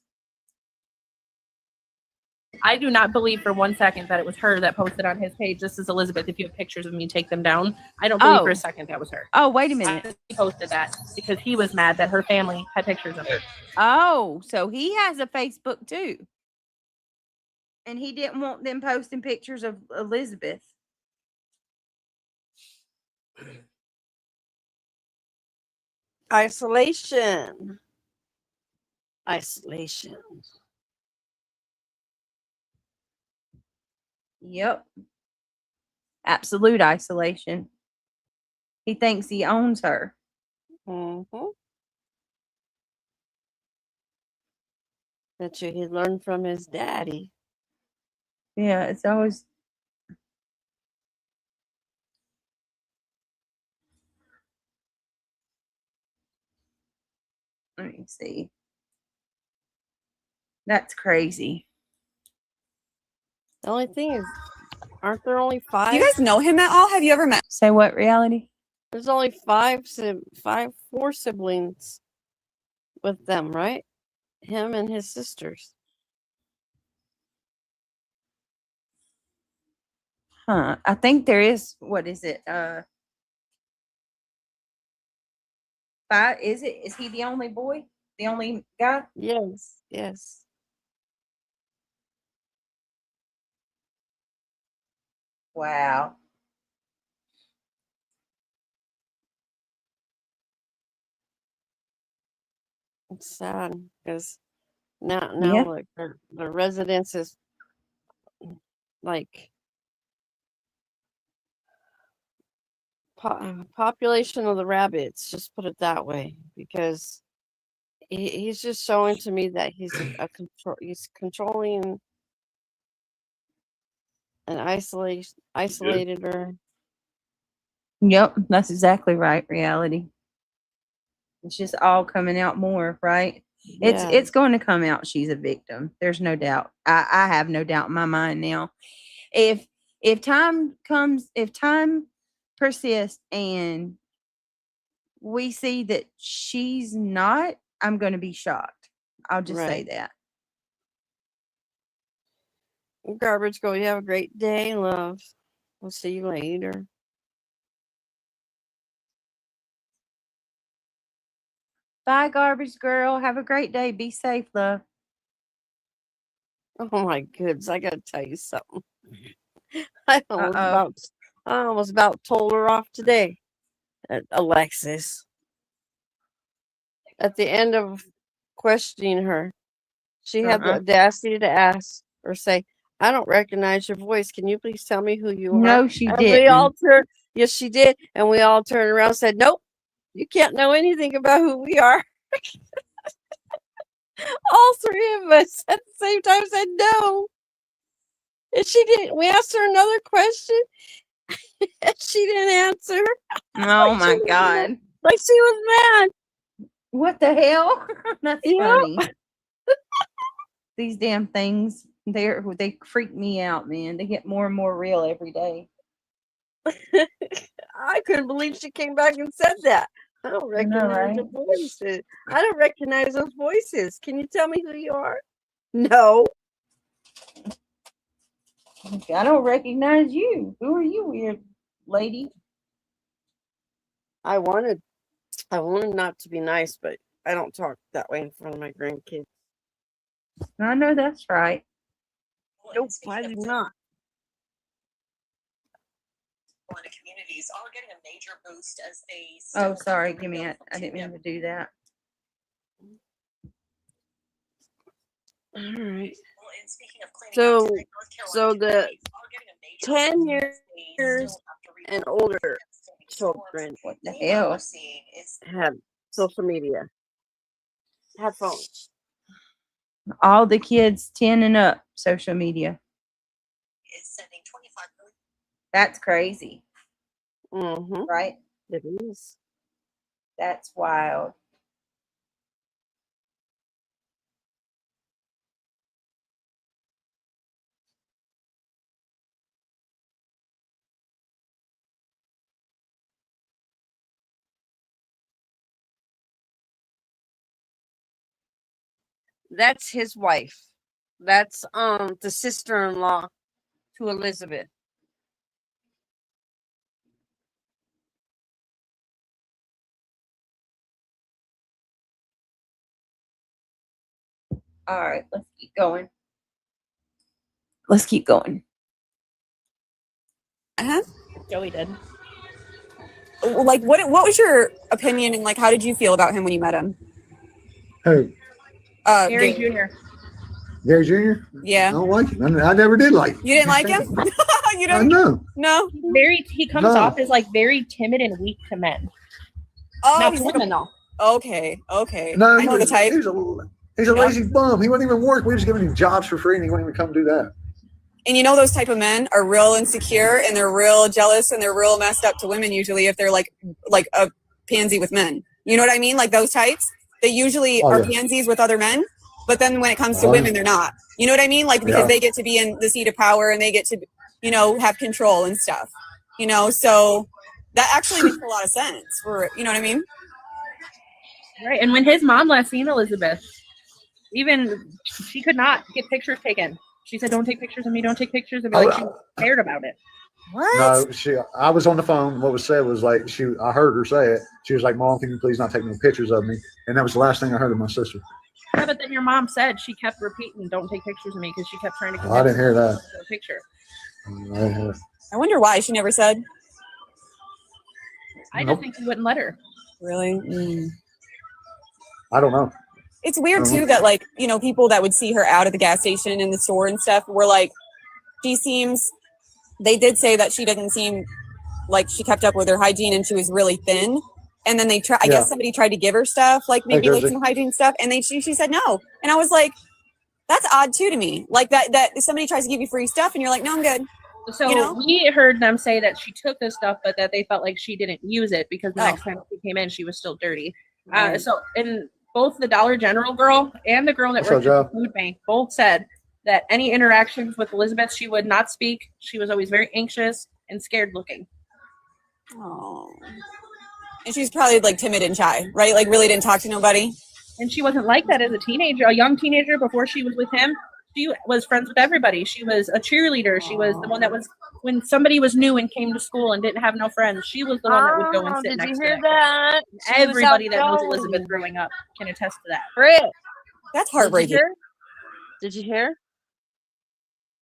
I do not believe for 1 second that it was her that posted on his page. This is Elizabeth. If you have pictures of me, take them down. I don't believe for a second that was her. Oh, wait a minute. He posted that because he was mad that her family had pictures of her. Oh, so he has a Facebook too. And he didn't want them posting pictures of Elizabeth. Isolation. Yep. Absolute isolation. He thinks he owns her. Bet you he learned from his daddy. Yeah, it's always. Let me see. That's crazy. The only thing is, aren't there only 5? Do you guys know him at all? Have you ever met? Say what, Reality? There's only 4 siblings with them, right? Him and his sisters. Huh. I think there is, what is it? 5, is it? Is he the only boy? The only guy? Yes. Wow. It's sad because now Yeah. look, the residence is like population of the rabbits. Just put it that way, because he's just showing to me that he's he's controlling and isolated her. Yep, that's exactly right. Reality. It's just all coming out more, right? Yeah. It's going to come out. She's a victim. There's no doubt. I have no doubt in my mind now. If time persists and we see that she's not, I'm going to be shocked. I'll just say Right. that. Garbage Girl, you have a great day, love. We'll see you later. Bye, Garbage Girl. Have a great day. Be safe, love. Oh my goodness, I gotta tell you something. I almost about told her off today. Alexis. At the end of questioning her, she had the audacity to ask or say, "I don't recognize your voice. Can you please tell me who you are?" No, she and didn't. We all turned. Yes, she did. And we all turned around and said, "Nope, you can't know anything about who we are." All three of us at the same time said no. And she didn't. We asked her another question, and she didn't answer. Oh my God. Like she was mad. What the hell? That's Yep. funny. These damn things, they freak me out, man. They get more and more real every day. I couldn't believe she came back and said that. I don't recognize the voices. I don't recognize those voices. Can you tell me who you are? No. I don't recognize you. Who are you, weird lady? I wanted not to be nice, but I don't talk that way in front of my grandkids. I know that's right. Nope, I do not. Communities are getting a major boost as they. Oh, sorry. Give me it. I didn't mean to do that. All right. Well, and speaking of cleaning So, up, North Carolina the communities are getting a major 10 boost as they years still have to rebuild and older devastating storms. children What the What hell? we're seeing is have social media, have phones. All the kids 10 and up, social media. is sending 25 million. That's crazy. Mm-hmm. Right? It is. That's wild. That's his wife. That's the sister-in-law to Elizabeth. All right, let's keep going. Let's keep going. Joey did. Like, what was your opinion and like how did you feel about him when you met him? Who? Gary Jr. Gary Jr.? Yeah. I don't like him. I never did like him. You didn't like him? You I don't? know. No. He comes off as like very timid and weak to men. Oh, Not he's to women though. Okay. Okay. No, I know the type. He's a lazy bum. He wouldn't even work. We were just giving him jobs for free, and he wouldn't even come do that. And you know those type of men are real insecure and they're real jealous and they're real messed up to women usually if they're like a pansy with men. You know what I mean? Like those types. They usually are pansies with other men, but then when it comes to women, they're not. You know what I mean? Like because they get to be in the seat of power and they get to, you know, have control and stuff. You know, so that actually makes a lot of sense for, you know what I mean? Right. And when his mom last seen Elizabeth, even she could not get pictures taken. She said, "Don't take pictures of me. Don't take pictures of me." Like she cared about it. What? No, I was on the phone. What was said was like I heard her say it. She was like, "Mom, can you please not take no pictures of me?" And that was the last thing I heard of my sister. Yeah, but then your mom said she kept repeating, "Don't take pictures of me," because she kept trying to. I didn't hear that. A picture. I wonder why she never said. I just think he wouldn't let her. Really? I don't know. It's weird too that like, you know, people that would see her out at the gas station in the store and stuff were like, they did say that she didn't seem like she kept up with her hygiene and she was really thin. And then I guess somebody tried to give her stuff, like maybe like some hygiene stuff. And then she said no. And I was like, that's odd too to me. Like that somebody tries to give you free stuff and you're like, no, I'm good. So you know? we heard them say that she took this stuff, but that they felt like she didn't use it because the next time she came in, she was still dirty. Right. So in both the Dollar General girl and the girl that worked at the food bank both said that any interactions with Elizabeth, she would not speak. She was always very anxious and scared looking. Oh. And she's probably like timid and shy, right? Like really didn't talk to nobody. And she wasn't like that as a teenager, a young teenager before she was with him. She was friends with everybody. She was a cheerleader. She was the one that was, when somebody was new and came to school and didn't have no friends, she was the one that would go and sit next to them. that? Everybody that knows Elizabeth growing up can attest to that. Britt, that's heartbreaking. Did you hear?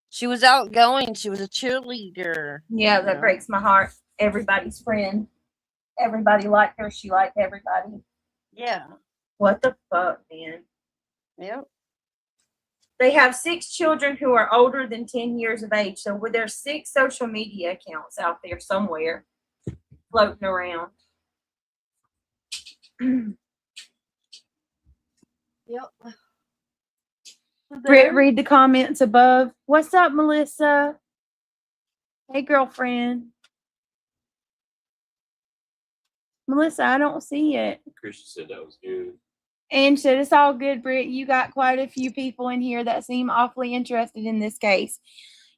She was outgoing. She was a cheerleader. Yeah, that breaks my heart. Everybody's friend. Everybody liked her. She liked everybody. Yeah. What the fuck, man? Yep. They have 6 children who are older than 10 years of age. So there's 6 social media accounts out there somewhere floating around. Yep. Britt, read the comments above. What's up, Melissa? Hey, girlfriend. Melissa, I don't see it. Christian said that was good. And said, it's all good, Britt. You got quite a few people in here that seem awfully interested in this case.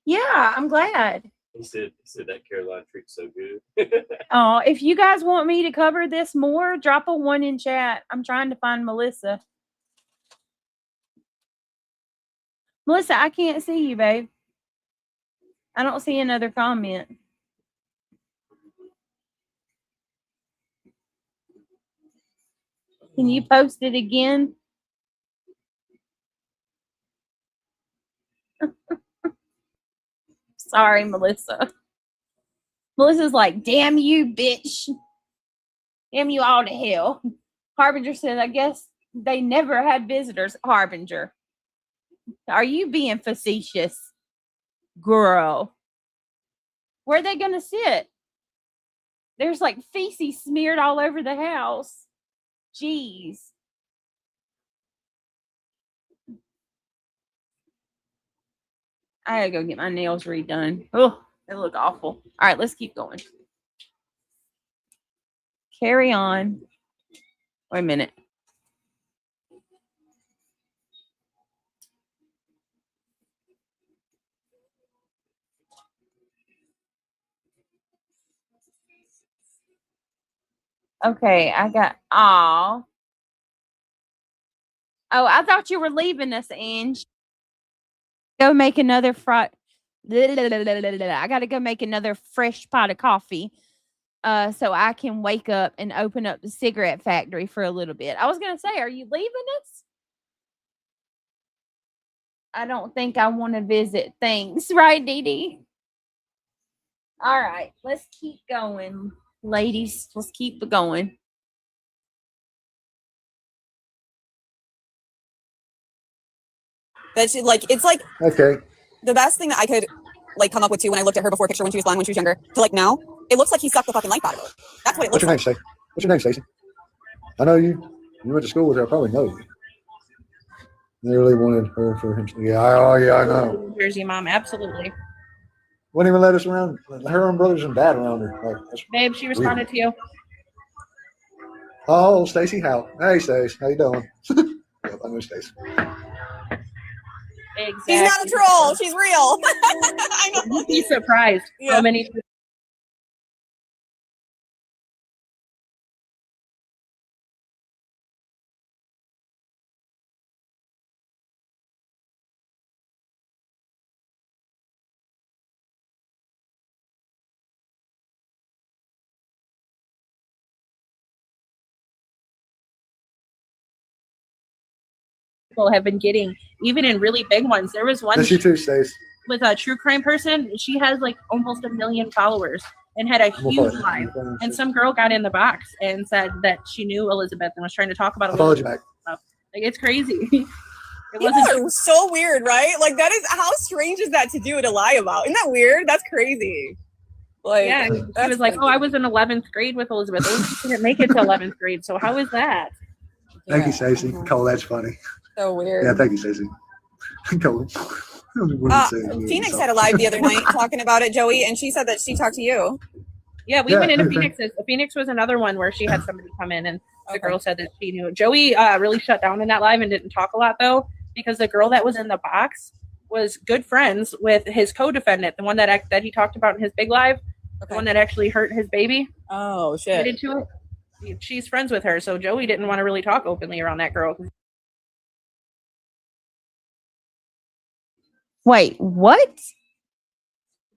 Yeah, I'm glad. He said that Caroline treat's so good. Oh, if you guys want me to cover this more, drop a 1 in chat. I'm trying to find Melissa. Melissa, I can't see you, babe. I don't see another comment. Can you post it again? Sorry, Melissa. Melissa's like, damn you, bitch. Damn you all to hell. Harbinger said, I guess they never had visitors. Harbinger. Are you being facetious? Girl. Where are they going to sit? There's like feces smeared all over the house. Jeez. I gotta go get my nails redone. Oh, they look awful. All right, let's keep going. Carry on. Wait a minute. Okay, I got. Oh, I thought you were leaving us, Ange. Go make another I gotta go make another fresh pot of coffee. So I can wake up and open up the cigarette factory for a little bit. I was gonna say, are you leaving us? I don't think I want to visit things, right, Dee Dee? All right, let's keep going, ladies. Let's keep it going. That she like, it's like Okay. the best thing that I could like come up with too when I looked at her before picture when she was blonde when she was younger to like now, it looks like he sucked the fucking life out of her. That's what it What's looks your name, like. Stacey? What's your name, Stacey? I know you. You went to school with her. I probably know you. They really wanted her for him. Yeah, I know. Jersey mom, absolutely. Wouldn't even let us around. Her own brothers and dad around her. Like, that's Babe, she responded to you. Oh, Stacey, how? Hey, Stacey, how you doing? Yep, I know Stacey. Exactly. She's not a troll. She's real. I know. You'd be surprised how many. People have been getting, even in really big ones. There was one Miss you too, Stacey. with a true crime person. She has like almost 1 million followers and had a huge live. And some girl got in the box and said that she knew Elizabeth and was trying to talk about I followed you Elizabeth. back. Like, it's crazy. It People are so weird, right? Like, that is, how strange is that to do to lie about? Isn't that weird? That's crazy. Like, yeah, she was like, "Oh, I was in 11th grade with Elizabeth. Elizabeth didn't make it to 11th grade, so how is that?" Thank you, Stacey. Cole, that's funny. So weird. Yeah, thank you, Stacey. Cole. Phoenix had a live the other night talking about it, Joey, and she said that she talked to you. Yeah, we went into Phoenix. Phoenix was another one where she had somebody come in, and the girl said that she knew. Joey really shut down in that live and didn't talk a lot, though, because the girl that was in the box was good friends with his co-defendant, the one that he talked about in his big live, the one that actually hurt his baby. Oh, shit. Into it. She's friends with her, so Joey didn't want to really talk openly around that girl. Wait, what?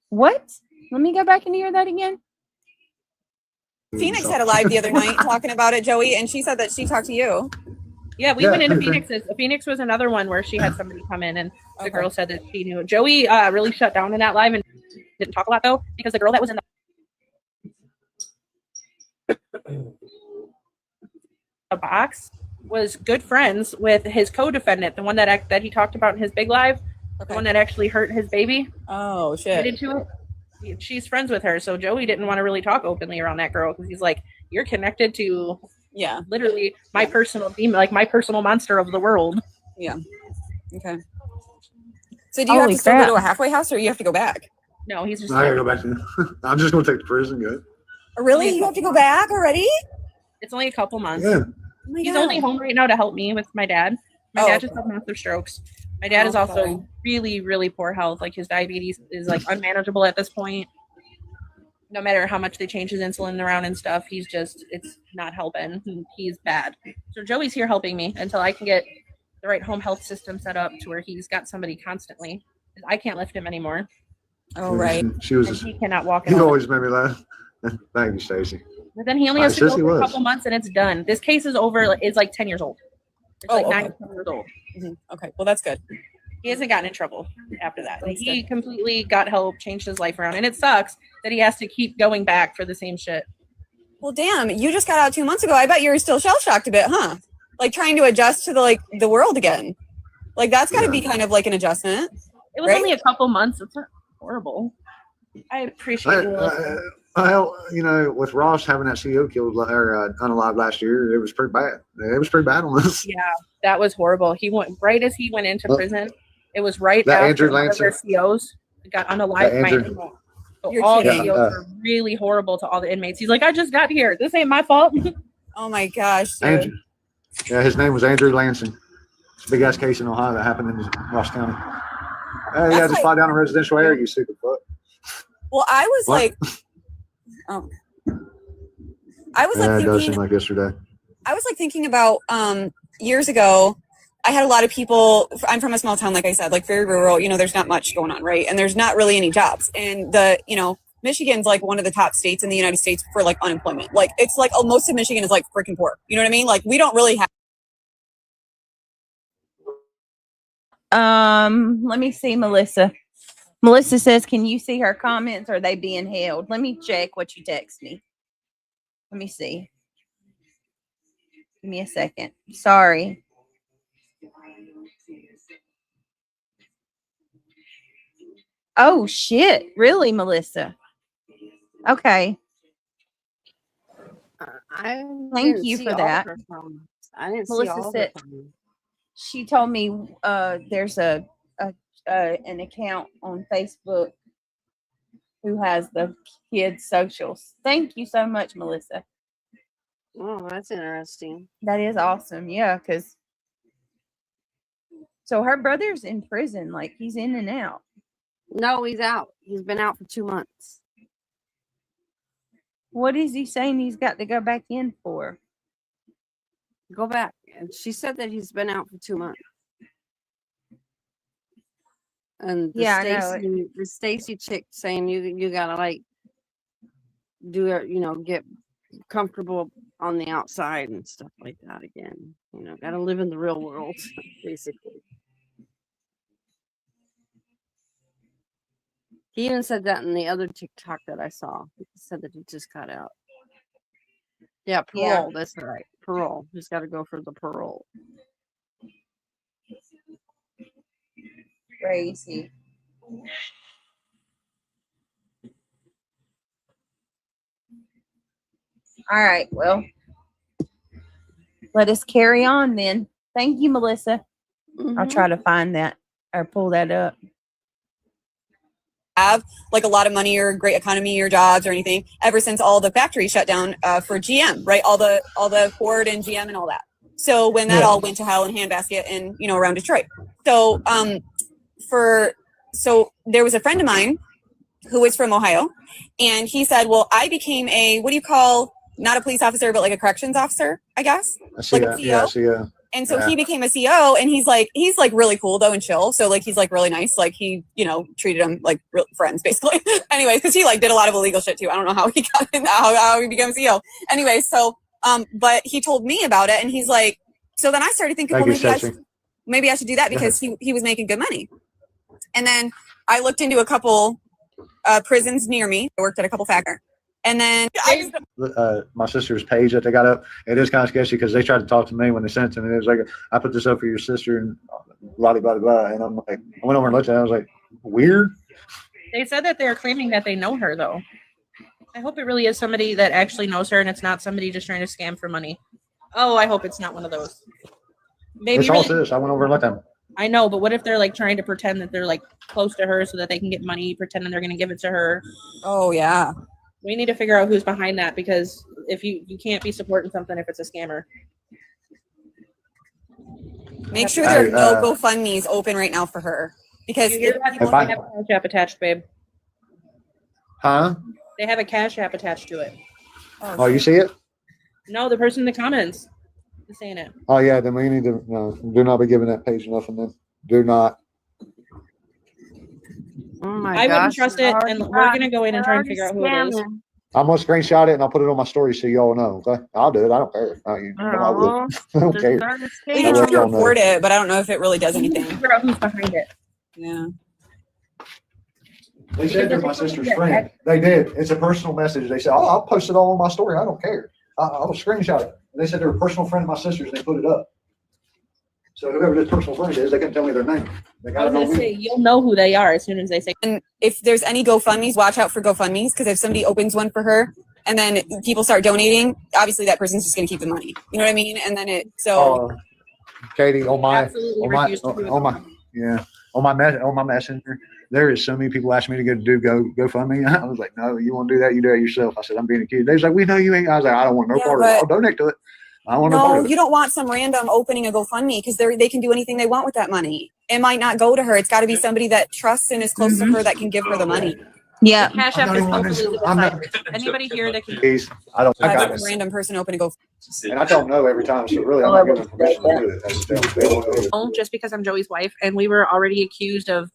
What? Let me go back and hear that again. Phoenix had a live the other night talking about it, Joey, and she said that she talked to you. Yeah, we went into Phoenix. Phoenix was another one where she had somebody come in, and the girl said that she knew. Joey really shut down in that live and didn't talk a lot, though, because the girl that was in the box was good friends with his co-defendant, the one that he talked about in his big live, the one that actually hurt his baby. Oh, shit. Into it. She's friends with her, so Joey didn't want to really talk openly around that girl because he's like, "You're connected to, literally my personal demon, like my personal monster of the world." Yeah. Okay. So do you have to still go to a halfway house, or you have to go back? No, he's just. I gotta go back to. I'm just gonna take the prison. Good. Really? You have to go back already? It's only a couple months. Yeah. Oh my He's God. only home right now to help me with my dad. My dad just had massive strokes. My dad is also sorry. really, really poor health. Like his diabetes is like unmanageable at this point. No matter how much they change his insulin around and stuff, it's not helping. He's bad. So Joey's here helping me until I can get the right home health system set up to where he's got somebody constantly. I can't lift him anymore. Oh, right. She was. And he cannot walk. He always made me laugh. Thank you, Stacey. But then he only has to go for a couple months and it's done. This case is over. It's like 10 years old. It's like 9 years old. Okay, well, that's good. He hasn't gotten in trouble after that. Like, he completely got help, changed his life around. And it sucks that he has to keep going back for the same shit. Well, damn, you just got out 2 months ago. I bet you're still shell-shocked a bit, huh? Like trying to adjust to the world again. Like that's got to be kind of like an adjustment. It was only a couple months. It's not horrible. I appreciate it. With Ross having that CEO killed or unalive last year, it was pretty bad. It was pretty bad on this. Yeah, that was horrible. He went right as he went into prison. It was right that after Andrew one of their Lancer. COs got unalived. So all the COs were really horrible to all the inmates. He's like, "I just got here. This ain't my fault." Oh my gosh, dude. Andrew. Yeah, his name was Andrew Lansing. It's a big ass case in Ohio that happened in Ross County. Yeah, just fly down a residential area, you stupid fuck. Well, I was like, I was it does thinking, seem like yesterday. I was like thinking about years ago. I had a lot of people. I'm from a small town, like I said, like very rural. There's not much going on, right? And there's not really any jobs. And Michigan's like one of the top states in the United States for like unemployment. Like it's like most of Michigan is like freaking poor. You know what I mean? Like we don't really have. Let me see, Melissa. Melissa says, "Can you see her comments? Or are they being held?" Let me check what you text me. Let me see. Give me a second. Sorry. Oh shit! Really, Melissa? Okay. Thank you for that. I didn't see Melissa all said of them. she told me there's an account on Facebook who has the kids' socials. Thank you so much, Melissa. Oh, that's interesting. That is awesome. Yeah, because so her brother's in prison, like he's in and out. No, he's out. He's been out for 2 months. What is he saying he's got to go back in for? Go back. And she said that he's been out for 2 months. And the Stacy chick saying you gotta like do it, get comfortable on the outside and stuff like that again. Gotta live in the real world, basically. He even said that in the other TikTok that I saw. He said that he just got out. Yeah, parole. Yeah. That's right. Parole. He's got to go for the parole. crazy. All right, well, let us carry on then. Thank you, Melissa. I'll try to find that or pull that up. Have like a lot of money or great economy or jobs or anything ever since all the factories shut down for GM, right? All the Ford and GM and all that. So when that all went to hell in handbasket and around Detroit. So so there was a friend of mine who was from Ohio, and he said, well, I became a, what do you call, not a police officer, but like a corrections officer, I guess. Like a CO. And so he became a CO, and he's like really cool though and chill. So like he's like really nice. Like he, treated them like real friends basically. Anyway, because he like did a lot of illegal shit too. I don't know how he got in, how he became CO. Anyway, so but he told me about it, and he's like, so then I started thinking, well, maybe I should do that because he was making good money. And then I looked into a couple prisons near me. I worked at a couple factor. And then my sister's page that they got up, it is kind of sketchy because they tried to talk to me when they sent it to me. It was like, I put this up for your sister and blah, blah, blah, blah. And I'm like, I went over and looked at it. I was like, weird. They said that they're claiming that they know her, though. I hope it really is somebody that actually knows her and it's not somebody just trying to scam for money. Oh, I hope it's not one of those. Maybe it's all this. I went over and looked at them. I know, but what if they're like trying to pretend that they're like close to her so that they can get money, pretending they're going to give it to her? Oh, yeah. We need to figure out who's behind that, because if you can't be supporting something if it's a scammer. Make sure there are no GoFundMe's open right now for her, because they have a Cash App attached, babe. Huh? They have a Cash App attached to it. Oh, you see it? No, the person in the comments is saying it. Oh yeah, then we need to do not be giving that page nothing. Then do not. Oh my I wouldn't trust it, and we're gonna go in and try and figure out who it is. I'm gonna screenshot it and I'll put it on my story so y'all know. Okay, I'll do it. I don't care. I don't care. We can try to report it, but I don't know if it really does anything. Figure out who's behind it. Yeah. They said they're my sister's friend. They did. It's a personal message. They said, "Oh, I'll post it all on my story. I don't care. I'll screenshot it." And they said they're a personal friend of my sister's, and they put it up. So whoever this personal friend is, they can tell me their name. They gotta know me. You'll know who they are as soon as they say. And if there's any GoFundMe's, watch out for GoFundMe's, because if somebody opens one for her and then people start donating, obviously that person's just going to keep the money. You know what I mean? And then Katie, on my messenger, there is so many people asking me to do GoFundMe. I was like, no, you want to do that? You do it yourself. I said, I'm being accused. They was like, we know you ain't. I was like, I don't want no part of it. I'll donate to it. I want no part of it. You don't want some random opening a GoFundMe, because they can do anything they want with that money. It might not go to her. It's got to be somebody that trusts and is close to her that can give her the money. Yeah. The Cash App is anybody here that can. I don't have a random person open a GoFundMe. And I don't know every time, so really I'm not giving permission to do it. Just because I'm Joey's wife, and we were already accused of.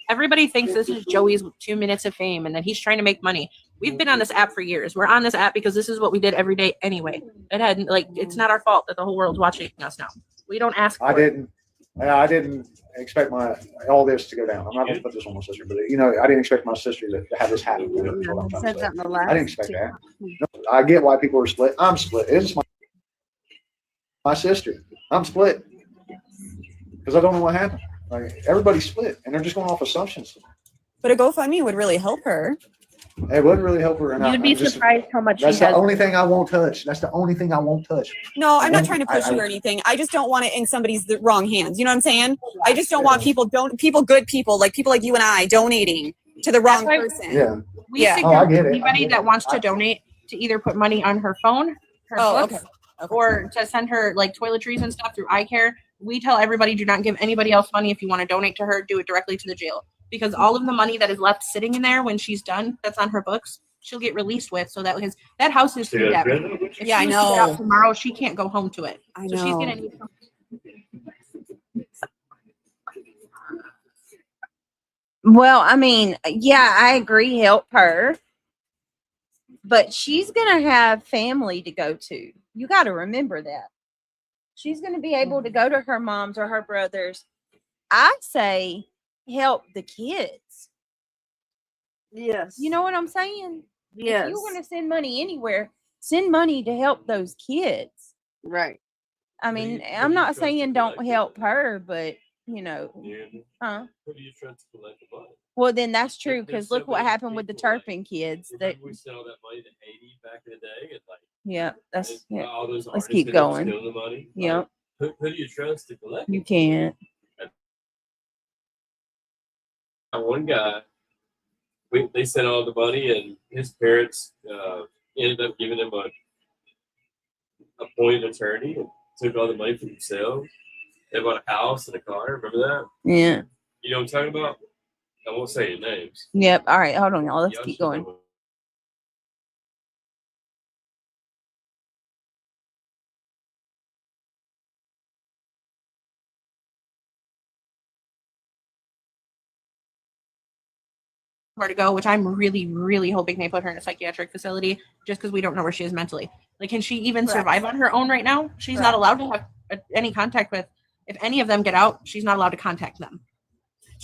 Everybody thinks this is Joey's 2 minutes of fame and that he's trying to make money. We've been on this app for years. We're on this app because this is what we did every day anyway. It's not our fault that the whole world's watching us now. We don't ask. I didn't expect all this to go down. I'm not going to put this on my sister, but I didn't expect my sister to have this happen. I didn't expect that. No, I get why people are split. I'm split. It's my sister. I'm split because I don't know what happened. Like, everybody's split, and they're just going off assumptions. But a GoFundMe would really help her. It would really help her. And you'd be surprised how much. That's the only thing I won't touch. That's the only thing I won't touch. No, I'm not trying to push you or anything. I just don't want it in somebody's wrong hands. You know what I'm saying? I just don't want good people like you and I donating to the wrong person. Yeah. We suggest anybody that wants to donate to either put money on her phone, her books, or to send her like toiletries and stuff through iCare. We tell everybody, do not give anybody else money. If you want to donate to her, do it directly to the jail, because all of the money that is left sitting in there when she's done, that's on her books, she'll get released with. So that house is through that. Yeah, I know. Tomorrow she can't go home to it. I know. So she's gonna need Well, I mean, yeah, I agree. Help her, but she's gonna have family to go to. You got to remember that. She's going to be able to go to her mom's or her brother's. I say help the kids. Yes. You know what I'm saying? Yes. If you're going to send money anywhere, send money to help those kids. Right. I mean, I'm not saying don't help her, but you know, And huh? who do you trust to collect the money? Well, then that's true, There's because so look what many happened with the people, like, Turpin kids. That remember we sent all that money to Haiti back in the day, and like, yeah, that's and yeah. all those Let's artists keep ended up going. stealing the money. Yeah, Like, who do you trust to collect you it? can't. One guy, they sent all the money, and his parents ended up giving him a appointed attorney and took all the money for themselves. They bought a house and a car. Remember that? Yeah. You know what I'm talking about? I won't say your names. Yep. All right. Hold on, y'all. Let's Y'all keep should know going. what- Where to go, which I'm really, really hoping they put her in a psychiatric facility just because we don't know where she is mentally. Like, can she even Correct. survive on her own right now? She's not allowed to have any contact with. If any of them get out, she's not allowed to contact them.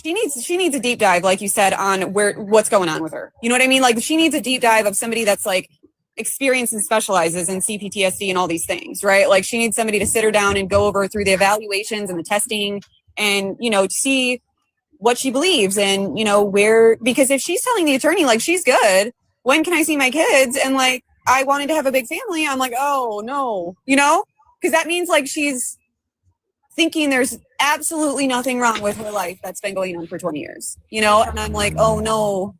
She needs a deep dive, like you said, on what's going on with her. You know what I mean? Like, she needs a deep dive of somebody that's like experienced and specializes in CPTSD and all these things, right? Like, she needs somebody to sit her down and go over through the evaluations and the testing and, you know, see what she believes and, you know, where, because if she's telling the attorney, like, she's good, when can I see my kids? And like, I wanted to have a big family. I'm like, oh no, you know, because that means like she's thinking there's absolutely nothing wrong with her life that's been going on for 20 years, you know? And I'm like, oh no,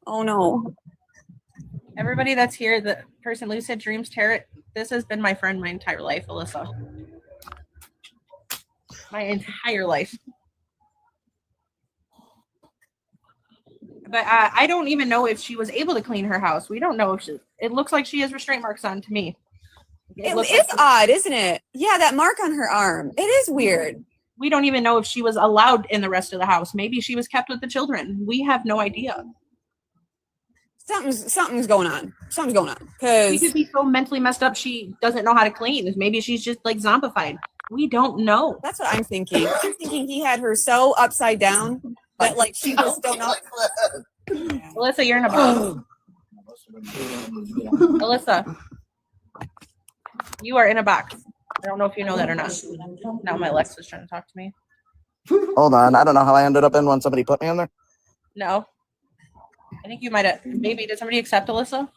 oh no. Everybody that's here, the person Lucid Dreams Tarot, this has been my friend my entire life, Alyssa. My entire life. But I don't even know if she was able to clean her house. We don't know if she. It looks like she has restraint marks on to me. It's odd, isn't it? Yeah, that mark on her arm. It is weird. We don't even know if she was allowed in the rest of the house. Maybe she was kept with the children. We have no idea. Something's going on. Something's going on. She Because could be so mentally messed up she doesn't know how to clean. Maybe she's just like zombified. We don't know. that's what I'm thinking. I'm thinking he had her so upside down that like she just don't know. Alyssa, you're in a box. Alyssa, you are in a box. I don't know if you know that or not. Now my Alexa's trying to talk to me. Hold on. I don't know how I ended up in one. Somebody put me in there. No. I think you might have. Maybe did somebody accept Alyssa?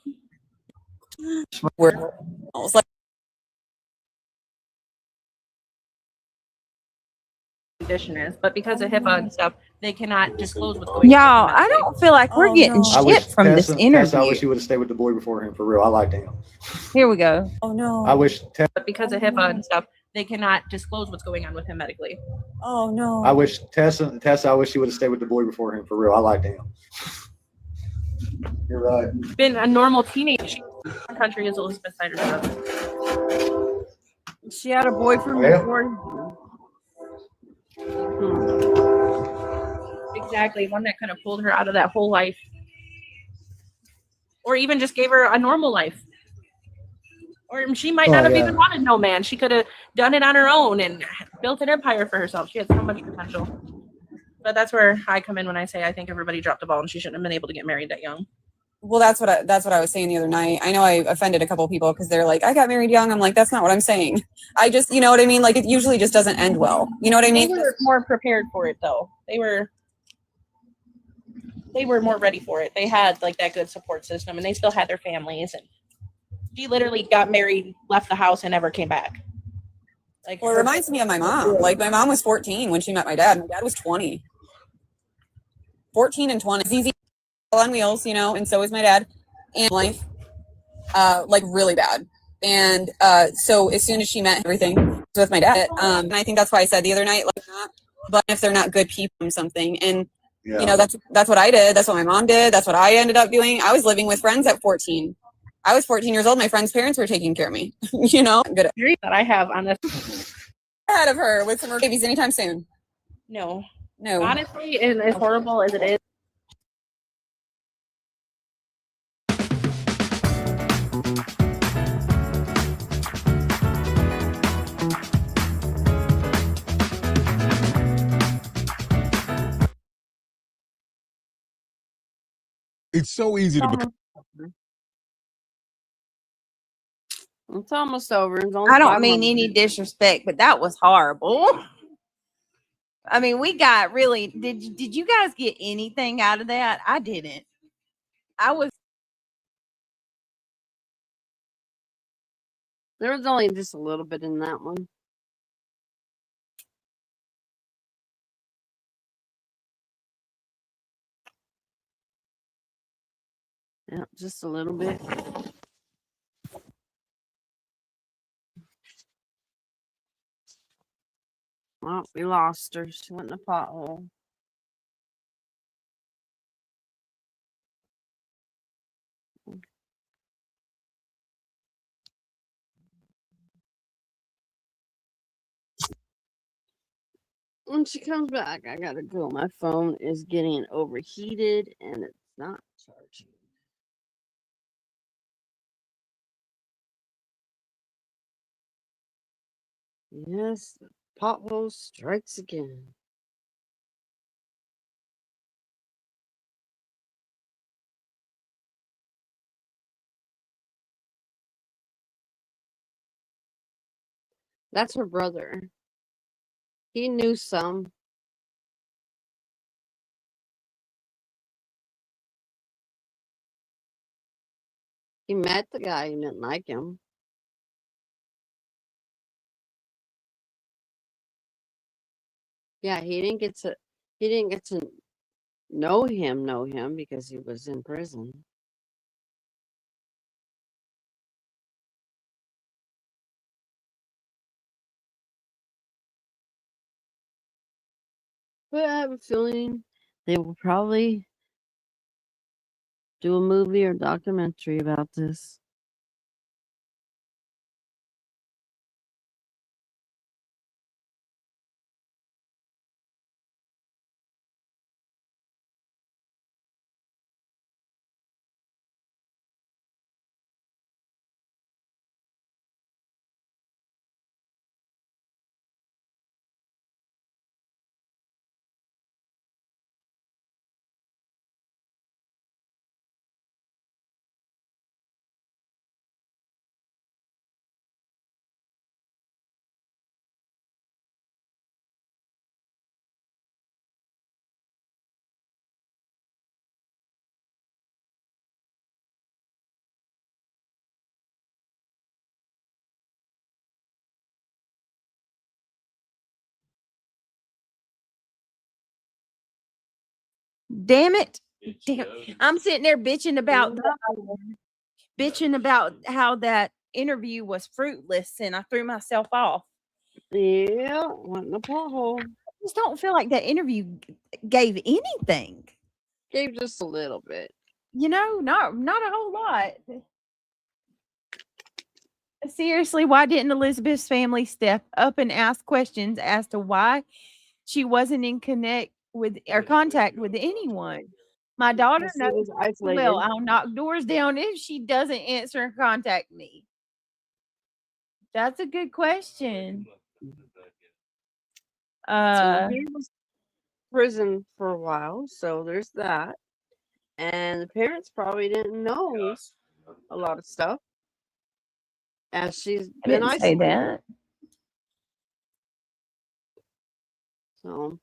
Where I was like, Condition is, but because of HIPAA and stuff, they cannot disclose what's going on. Y'all, I don't feel like we're getting shit from this interview. I wish you would have stayed with the boy before him, for real. I liked him. Here we go. oh no. I wish But because of HIPAA and stuff, they cannot disclose what's going on with him medically. Oh no. I wish Tessa, I wish you would have stayed with the boy before him, for real. I liked him. You're right. Been a normal teenage country as Elizabeth Snyder does. She had a boyfriend Yeah. before. Exactly, one that could have pulled her out of that whole life, or even just gave her a normal life. Or she might not have even wanted no man. She could have done it on her own and built an empire for herself. She had so much potential. But that's where I come in when I say I think everybody dropped the ball and she shouldn't have been able to get married that young. Well, that's what I was saying the other night. I know I offended a couple people because they're like, I got married young. I'm like, that's not what I'm saying. I just, you know what I mean? Like, it usually just doesn't end well. You know what I mean? They were more prepared for it though. They were more ready for it. They had like that good support system and they still had their families, and she literally got married, left the house, and never came back. Like, Well, it reminds me of my mom. Like, my mom was 14 when she met my dad. My dad was 20. 14 and 20. It's easy on wheels, you know, and so is my dad. And life, like, really bad. And so as soon as she met everything with my dad, and I think that's why I said the other night, like, not, but if they're not good people or something. And, you know, that's what I did. That's what my mom did. That's what I ended up doing. I was living with friends at 14. I was 14 years old. My friends' parents were taking care of me. You know, I'm good at that I have on this. Ahead of her with some babies anytime soon. No. No. Honestly, and as horrible as it is, It's so easy to become. It's almost over. It's only I 5 don't more mean any minutes. disrespect, but that was horrible. I mean, we got really. Did you guys get anything out of that? I didn't. I was. There was only just a little bit in that one. Yeah, just a little bit. Well, we lost her. She went in a pothole. When she comes back, I gotta go. My phone is getting overheated and it's not charging. Yes, the pothole strikes again. That's her brother. He knew some. He met the guy and didn't like him. Yeah, he didn't get to know him because he was in prison. But I have a feeling they will probably do a movie or documentary about this. Damn it! Damn, I'm sitting there bitching about how that interview was fruitless, and I threw myself off. Yeah, went in a pothole. I just don't feel like that interview gave anything. Gave just a little bit. You know, not a whole lot. Seriously, why didn't Elizabeth's family step up and ask questions as to why she wasn't in contact with anyone? My daughter Because she knows was well isolated. I'll knock doors down if she doesn't answer and contact me. That's a good question. So he was in prison for a while, so there's that. And the parents probably didn't know a lot of stuff as she's I been didn't say isolated. that. So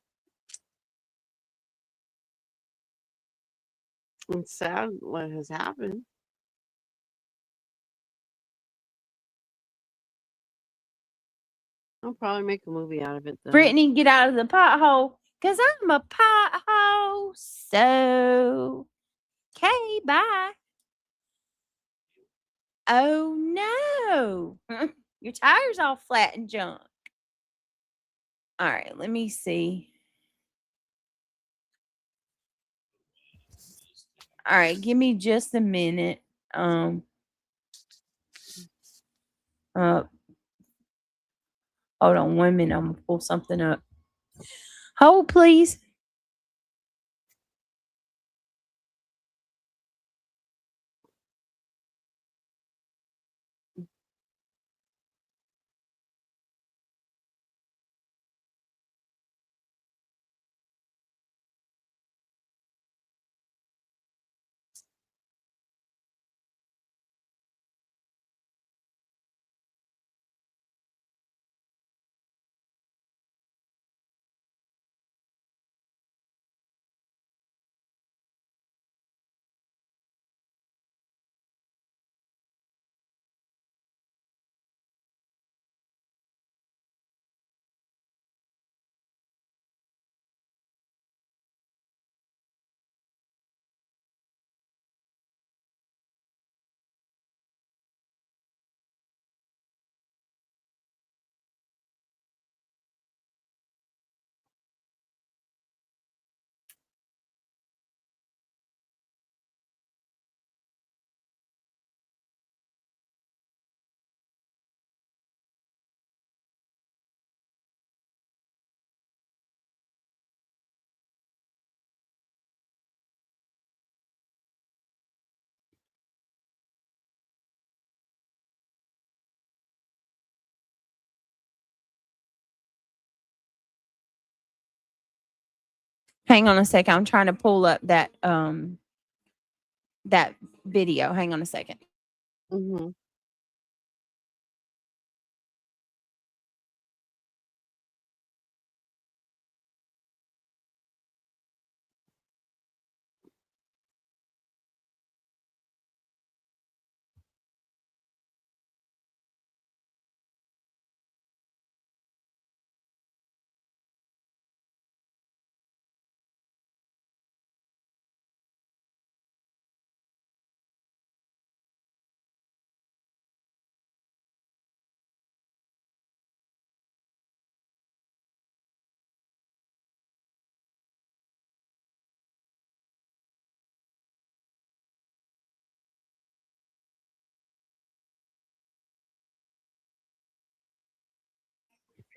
it's sad what has happened. I'll probably make a movie out of it though. Brittany, get out of the pothole, cause I'm a pothole. So, okay, bye. Oh no, your tire's all flat and junk. All right, let me see. All right, give me just a minute. Hold on 1 minute. I'm gonna pull something up. Hold, please. Hang on a second. I'm trying to pull up that that video. Hang on a second. Mm-hmm.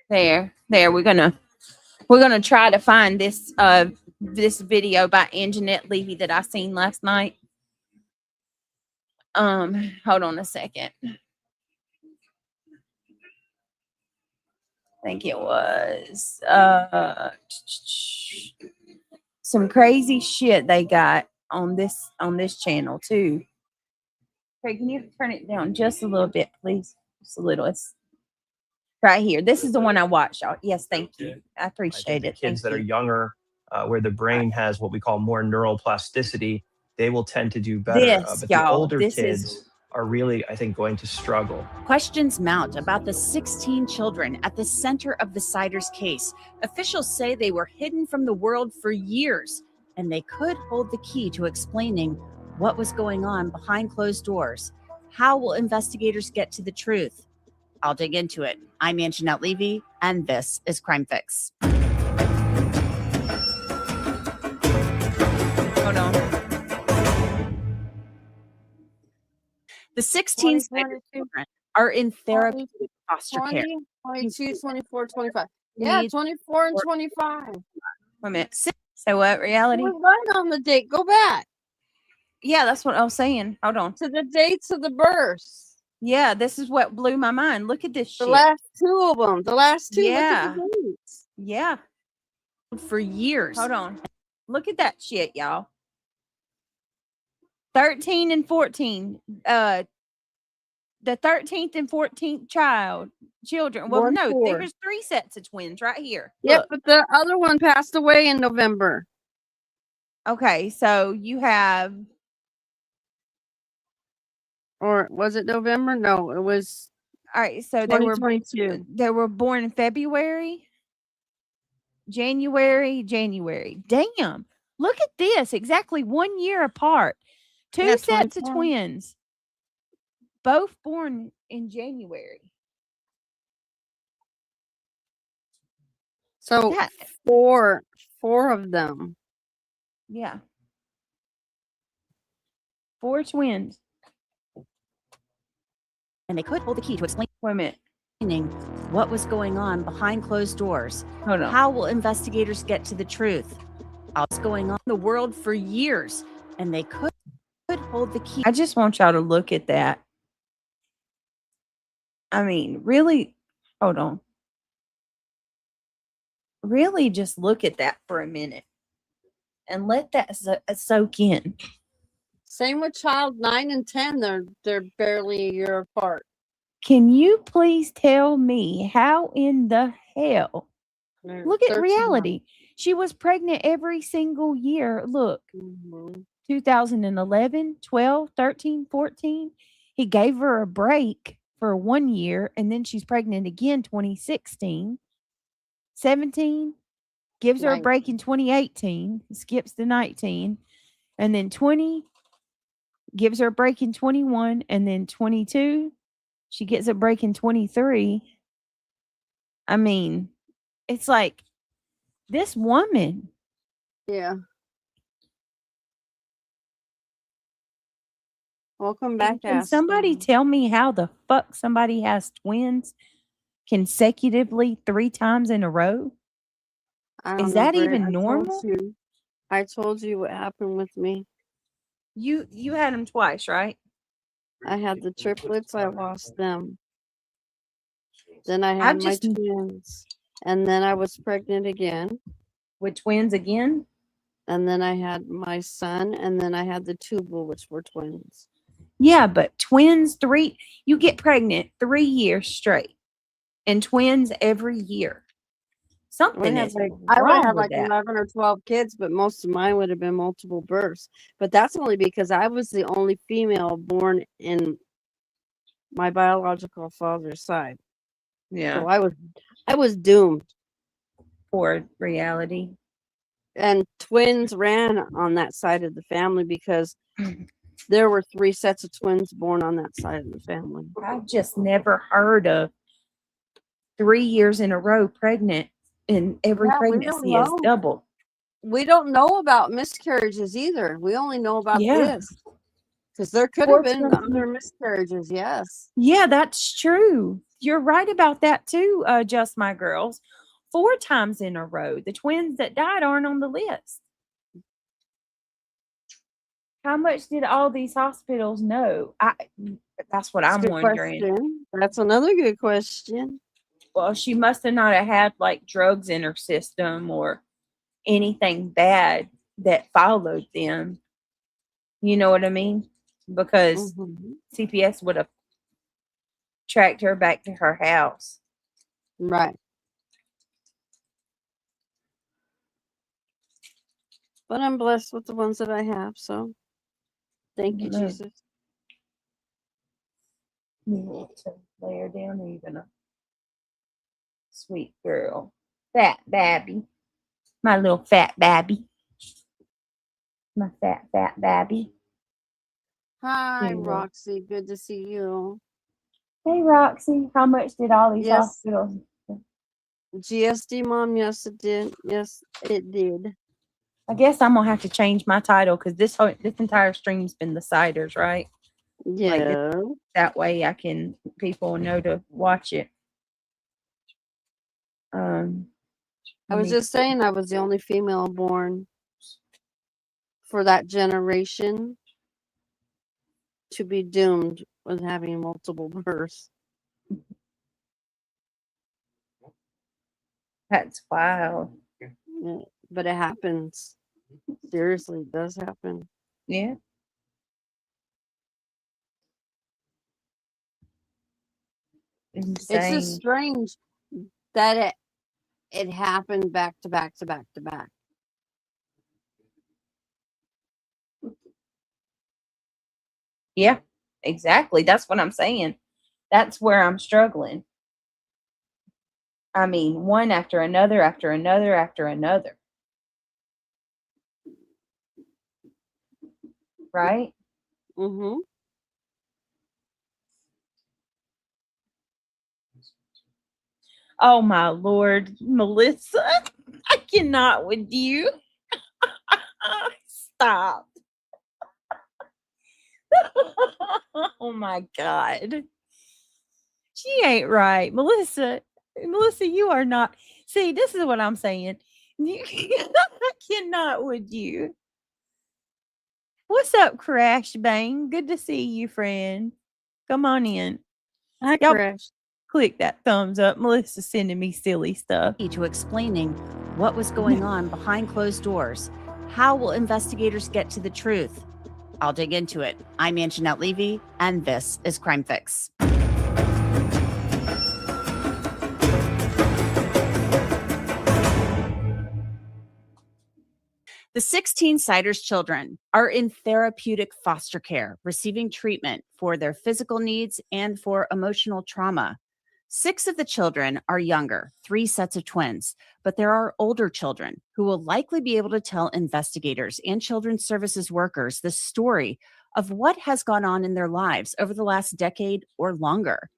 There. We're gonna try to find this this video by Anjanette Levy that I seen last night. Hold on a second. I think it was some crazy shit they got on this channel too. Okay, can you turn it down just a little bit, please? Just a little. It's right here. This is the one I watched, y'all. Yes, thank you. I appreciate it. Kids that are younger, where the brain has what we call more neural plasticity, they will tend to do better. This, But y'all, the older this kids is- are really, I think, going to struggle. Questions mount about the 16 children at the center of the Siders case. Officials say they were hidden from the world for years, and they could hold the key to explaining what was going on behind closed doors. How will investigators get to the truth? I'll dig into it. I'm Anjanette Levy, and this is Crime Fix. Hold on. The 16 Siders children are in therapeutic foster care. 20, 22, 24, 25. Yeah, 24 and 25. Wait a minute. So what, reality? We're right on the date. Go back. Yeah, that's what I was saying. Hold on. To the dates of the births. Yeah, this is what blew my mind. Look at this shit. The last two of them. The last two. Yeah. Look at the dates. Yeah. For years. Hold on. Look at that shit, y'all. 13 and 14. The 13th and 14th children. Well, One, no, four. there's 3 sets of twins right here. Yep, Look. but the other one passed away in November. Okay, so you have, Or was it November? No, it was all right, so 2022. they were born in February, January. Damn. Look at this. Exactly 1 year apart. 2 Yeah, sets of 24. twins. Both born in January. So That- four of them. Yeah. 4 twins. And they could hold the key to explain Wait a minute. what was going on behind closed doors. Hold on. How will investigators get to the truth? What's going on in the world for years, and they could hold the key. I just want y'all to look at that. I mean, really, hold on. Really just look at that for a minute and let that soak in. Same with child 9 and 10. They're barely a year apart. Can you please tell me how in the hell? They're Look at 13 reality. She was pregnant every single year. Look, months. 2011, 12, 13, 14. He gave her a break for 1 year, and then she's pregnant again 2016. 17, gives her a break in 2018, skips to 19, and then 20, gives her a break in 21, and then 22, she gets a break in 23. I mean, it's like this woman. Yeah. Welcome back. Can somebody tell me how the fuck somebody has twins consecutively 3 times in a row? Is that even normal? I told you what happened with me. You had them twice, right? I had the triplets. I lost them. Then I I've had my just- twins, and then I was pregnant again. With twins again? And then I had my son, and then I had the Tubal, which were twins. Yeah, but twins, you get pregnant 3 years straight, and twins every year. Something is I would wrong have had with like that. 11 or 12 kids, but most of mine would have been multiple births. But that's only because I was the only female born in my biological father's side. Yeah. So I was doomed. For reality. And twins ran on that side of the family because there were 3 sets of twins born on that side of the family. I've just never heard of 3 years in a row pregnant, and every Yeah, we don't pregnancy is know. double. We don't know about miscarriages either. We only know about this. Because there could have been other miscarriages, yes. Yeah, that's true. You're right about that too, Just My Girls. 4 times in a row. The twins that died aren't on the list. How much did all these hospitals know? That's what I'm wondering. Question. That's another good question. Well, she must have not have had like drugs in her system or anything bad that followed them. You know what I mean? Because CPS would have tracked her back to her house. Right. But I'm blessed with the ones that I have, so thank you, Amen. Jesus. You need to lay her down even. Sweet girl. Fat babby. My little fat babby. My fat babby. Hi, Yeah. Roxy. Good to see you. Hey, Roxy. How much did all these Yes. hospitals? GSD Mom, yes, it did. Yes, it did. I guess I'm gonna have to change my title because this entire stream's been the Ciders, right? Yeah. That way people know to watch it. I was just saying I was the only female born for that generation to be doomed with having multiple births. That's wild. Yeah, but it happens. Seriously, it does happen. Yeah. It's Insane. just strange that it happened back to back to back to back. Yeah, exactly. That's what I'm saying. That's where I'm struggling. I mean, one after another, after another, after another. Right? Mm-hmm. Oh my Lord, Melissa, I cannot with you. Stop. Oh my God. She ain't right. Melissa, you are not. See, this is what I'm saying. I cannot with you. What's up, Crash Bang? Good to see you, friend. Come on in. Hi, Y'all Crash. click that thumbs up. Melissa's sending me silly stuff. To explaining what was going on behind closed doors. How will investigators get to the truth? I'll dig into it. I'm Anjanette Levy, and this is Crime Fix. The 16 Ciders children are in therapeutic foster care, receiving treatment for their physical needs and for emotional trauma. 6 of the children are younger, 3 sets of twins, but there are older children who will likely be able to tell investigators and children's services workers the story of what has gone on in their lives over the last decade or longer.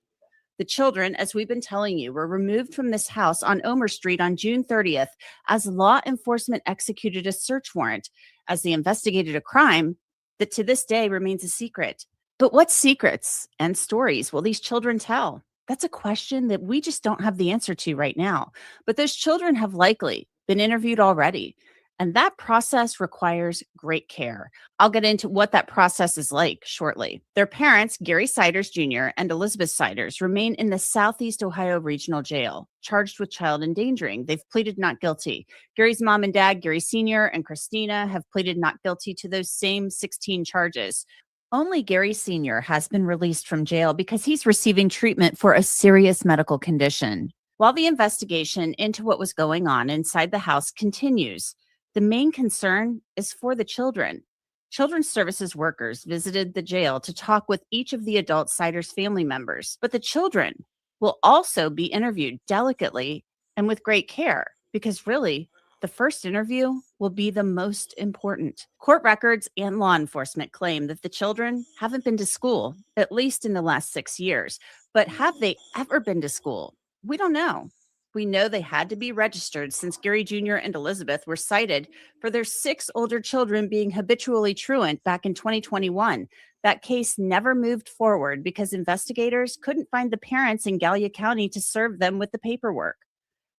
The children, as we've been telling you, were removed from this house on Omer Street on June 30th as law enforcement executed a search warrant as they investigated a crime that to this day remains a secret. But what secrets and stories will these children tell? That's a question that we just don't have the answer to right now. But those children have likely been interviewed already. And that process requires great care. I'll get into what that process is like shortly. Their parents, Gary Siders Jr. and Elizabeth Siders, remain in the Southeast Ohio Regional Jail, charged with child endangering. They've pleaded not guilty. Gary's mom and dad, Gary Sr. and Christina, have pleaded not guilty to those same 16 charges. Only Gary Sr. has been released from jail because he's receiving treatment for a serious medical condition. While the investigation into what was going on inside the house continues, the main concern is for the children. Children's services workers visited the jail to talk with each of the adult Siders family members, but the children will also be interviewed delicately and with great care, because really, the first interview will be the most important. Court records and law enforcement claim that the children haven't been to school, at least in the last 6 years. But have they ever been to school? We don't know. We know they had to be registered since Gary Jr. and Elizabeth were cited for their 6 older children being habitually truant back in 2021. That case never moved forward because investigators couldn't find the parents in Gallia County to serve them with the paperwork.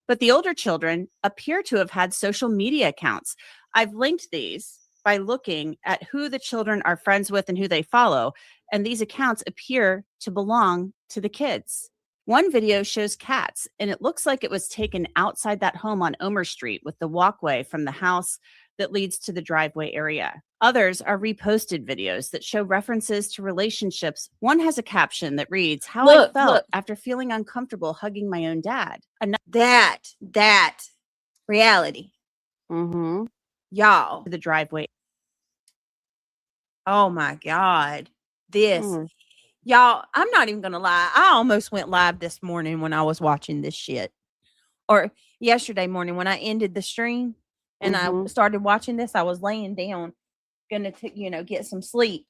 But the older children appear to have had social media accounts. I've linked these by looking at who the children are friends with and who they follow, and these accounts appear to belong to the kids. One video shows cats, and it looks like it was taken outside that home on Omer Street with the walkway from the house that leads to the driveway area. Others are reposted videos that show references to relationships. One has a caption that reads, "How I felt after feeling uncomfortable hugging my own dad." That reality. Mm-hmm. Y'all. The driveway. Oh my God. This. Y'all, I'm not even going to lie. I almost went live this morning when I was watching this shit. Or yesterday morning when I ended the stream and I started watching this, I was laying down, going to, get some sleep.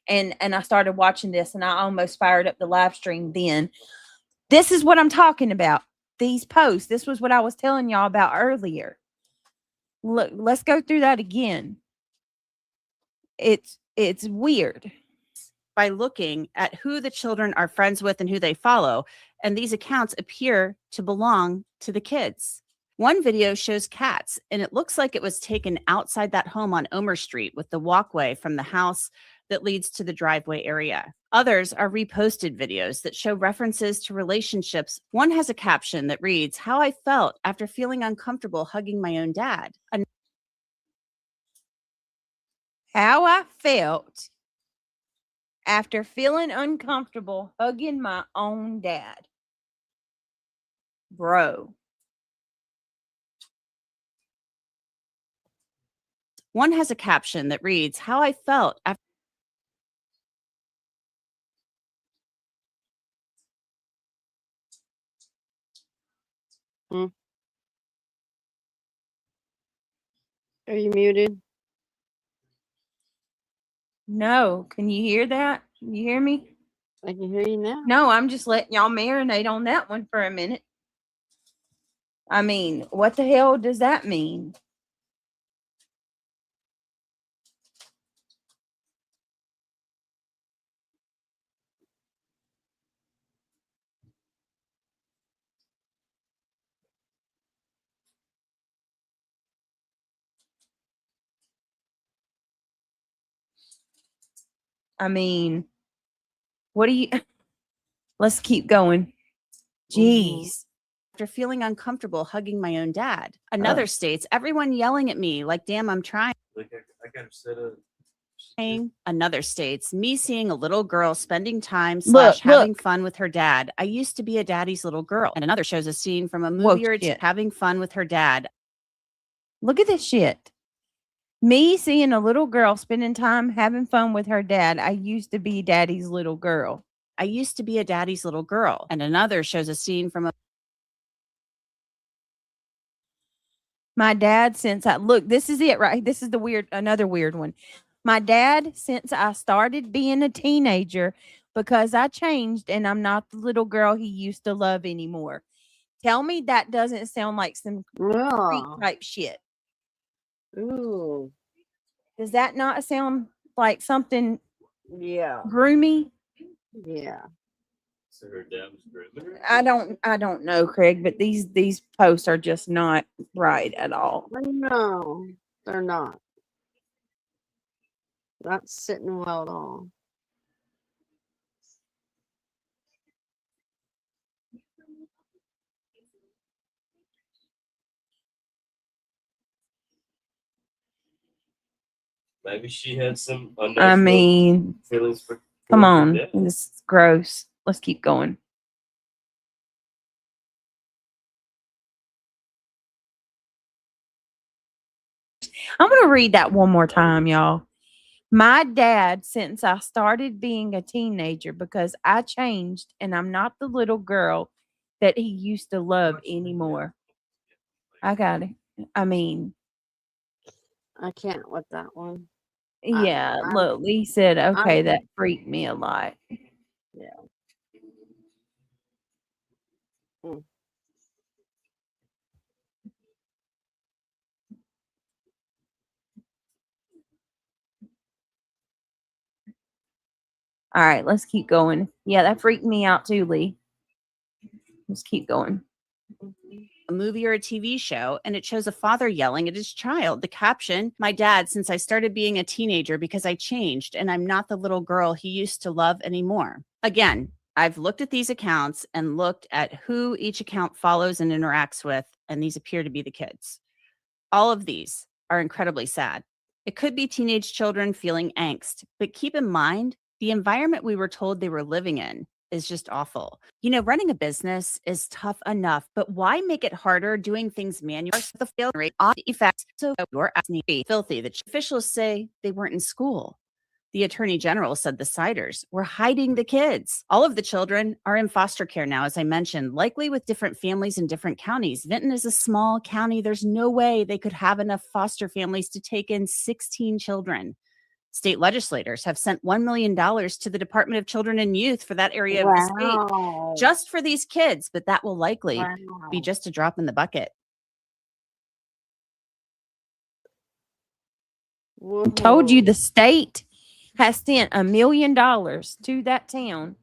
And I started watching this and I almost fired up the live stream then. This is what I'm talking about. These posts. This was what I was telling y'all about earlier. Look, let's go through that again. It's weird. By looking at who the children are friends with and who they follow, and these accounts appear to belong to the kids. One video shows cats, and it looks like it was taken outside that home on Omer Street with the walkway from the house that leads to the driveway area. Others are reposted videos that show references to relationships. One has a caption that reads, "How I felt after feeling uncomfortable hugging my own dad." How I felt after feeling uncomfortable hugging my own dad. Bro. One has a caption that reads, "How I felt after." Are you muted? No. Can you hear that? Can you hear me? I can hear you now. No, I'm just letting y'all marinate on that one for a minute. I mean, what the hell does that mean? I mean, what do you... Let's keep going. Jeez. After feeling uncomfortable hugging my own dad. Another states, "Everyone yelling at me like, damn, I'm trying." Like I got to set up. Another states, "Me seeing a little girl spending time Look, / having fun with her dad. I used to be a daddy's little girl." And another shows a scene from a movie where it's shit. having fun with her dad. Look at this shit. Me seeing a little girl spending time having fun with her dad. I used to be daddy's little girl. I used to be a daddy's little girl. And another shows a scene from a... My dad, since I... Look, this is it, right? This is another weird one. My dad, since I started being a teenager, because I changed and I'm not the little girl he used to love anymore. Tell me that doesn't sound like some creep type shit. Ooh. Does that not sound like something Yeah. groomy? Yeah. So her dad was grooming her? I don't know, Craig, but these posts are just not right at all. No. They're not. Not sitting well at all. Maybe she had some I unnatural mean, feelings for come towards her on. dad. This is gross. Let's keep going. I'm going to read that one more time, y'all. My dad, since I started being a teenager, because I changed and I'm not the little girl that he used to love anymore. I got it. I mean, I can't with that one. yeah, I'm- look, Lee said, okay, I'm- that freaked me a lot. Yeah. Mm. All right, let's keep going. Yeah, that freaked me out too, Lee. Let's keep going. A movie or a TV show, and it shows a father yelling at his child. The caption, "My dad, since I started being a teenager because I changed and I'm not the little girl he used to love anymore." Again, I've looked at these accounts and looked at who each account follows and interacts with, and these appear to be the kids. All of these are incredibly sad. It could be teenage children feeling angst, but keep in mind the environment we were told they were living in is just awful. You know, running a business is tough enough, but why make it harder doing things manually? The failure rate on effects. So your ass need be filthy. The officials say they weren't in school. The attorney general said the Siders were hiding the kids. All of the children are in foster care now, as I mentioned, likely with different families in different counties. Vinton is a small county. There's no way they could have enough foster families to take in 16 children. State legislators have sent $1 million to the Department of Children and Youth for that area of the state, just for these kids, but that will likely be just a drop in the bucket. Told you the state has sent $1 million to that town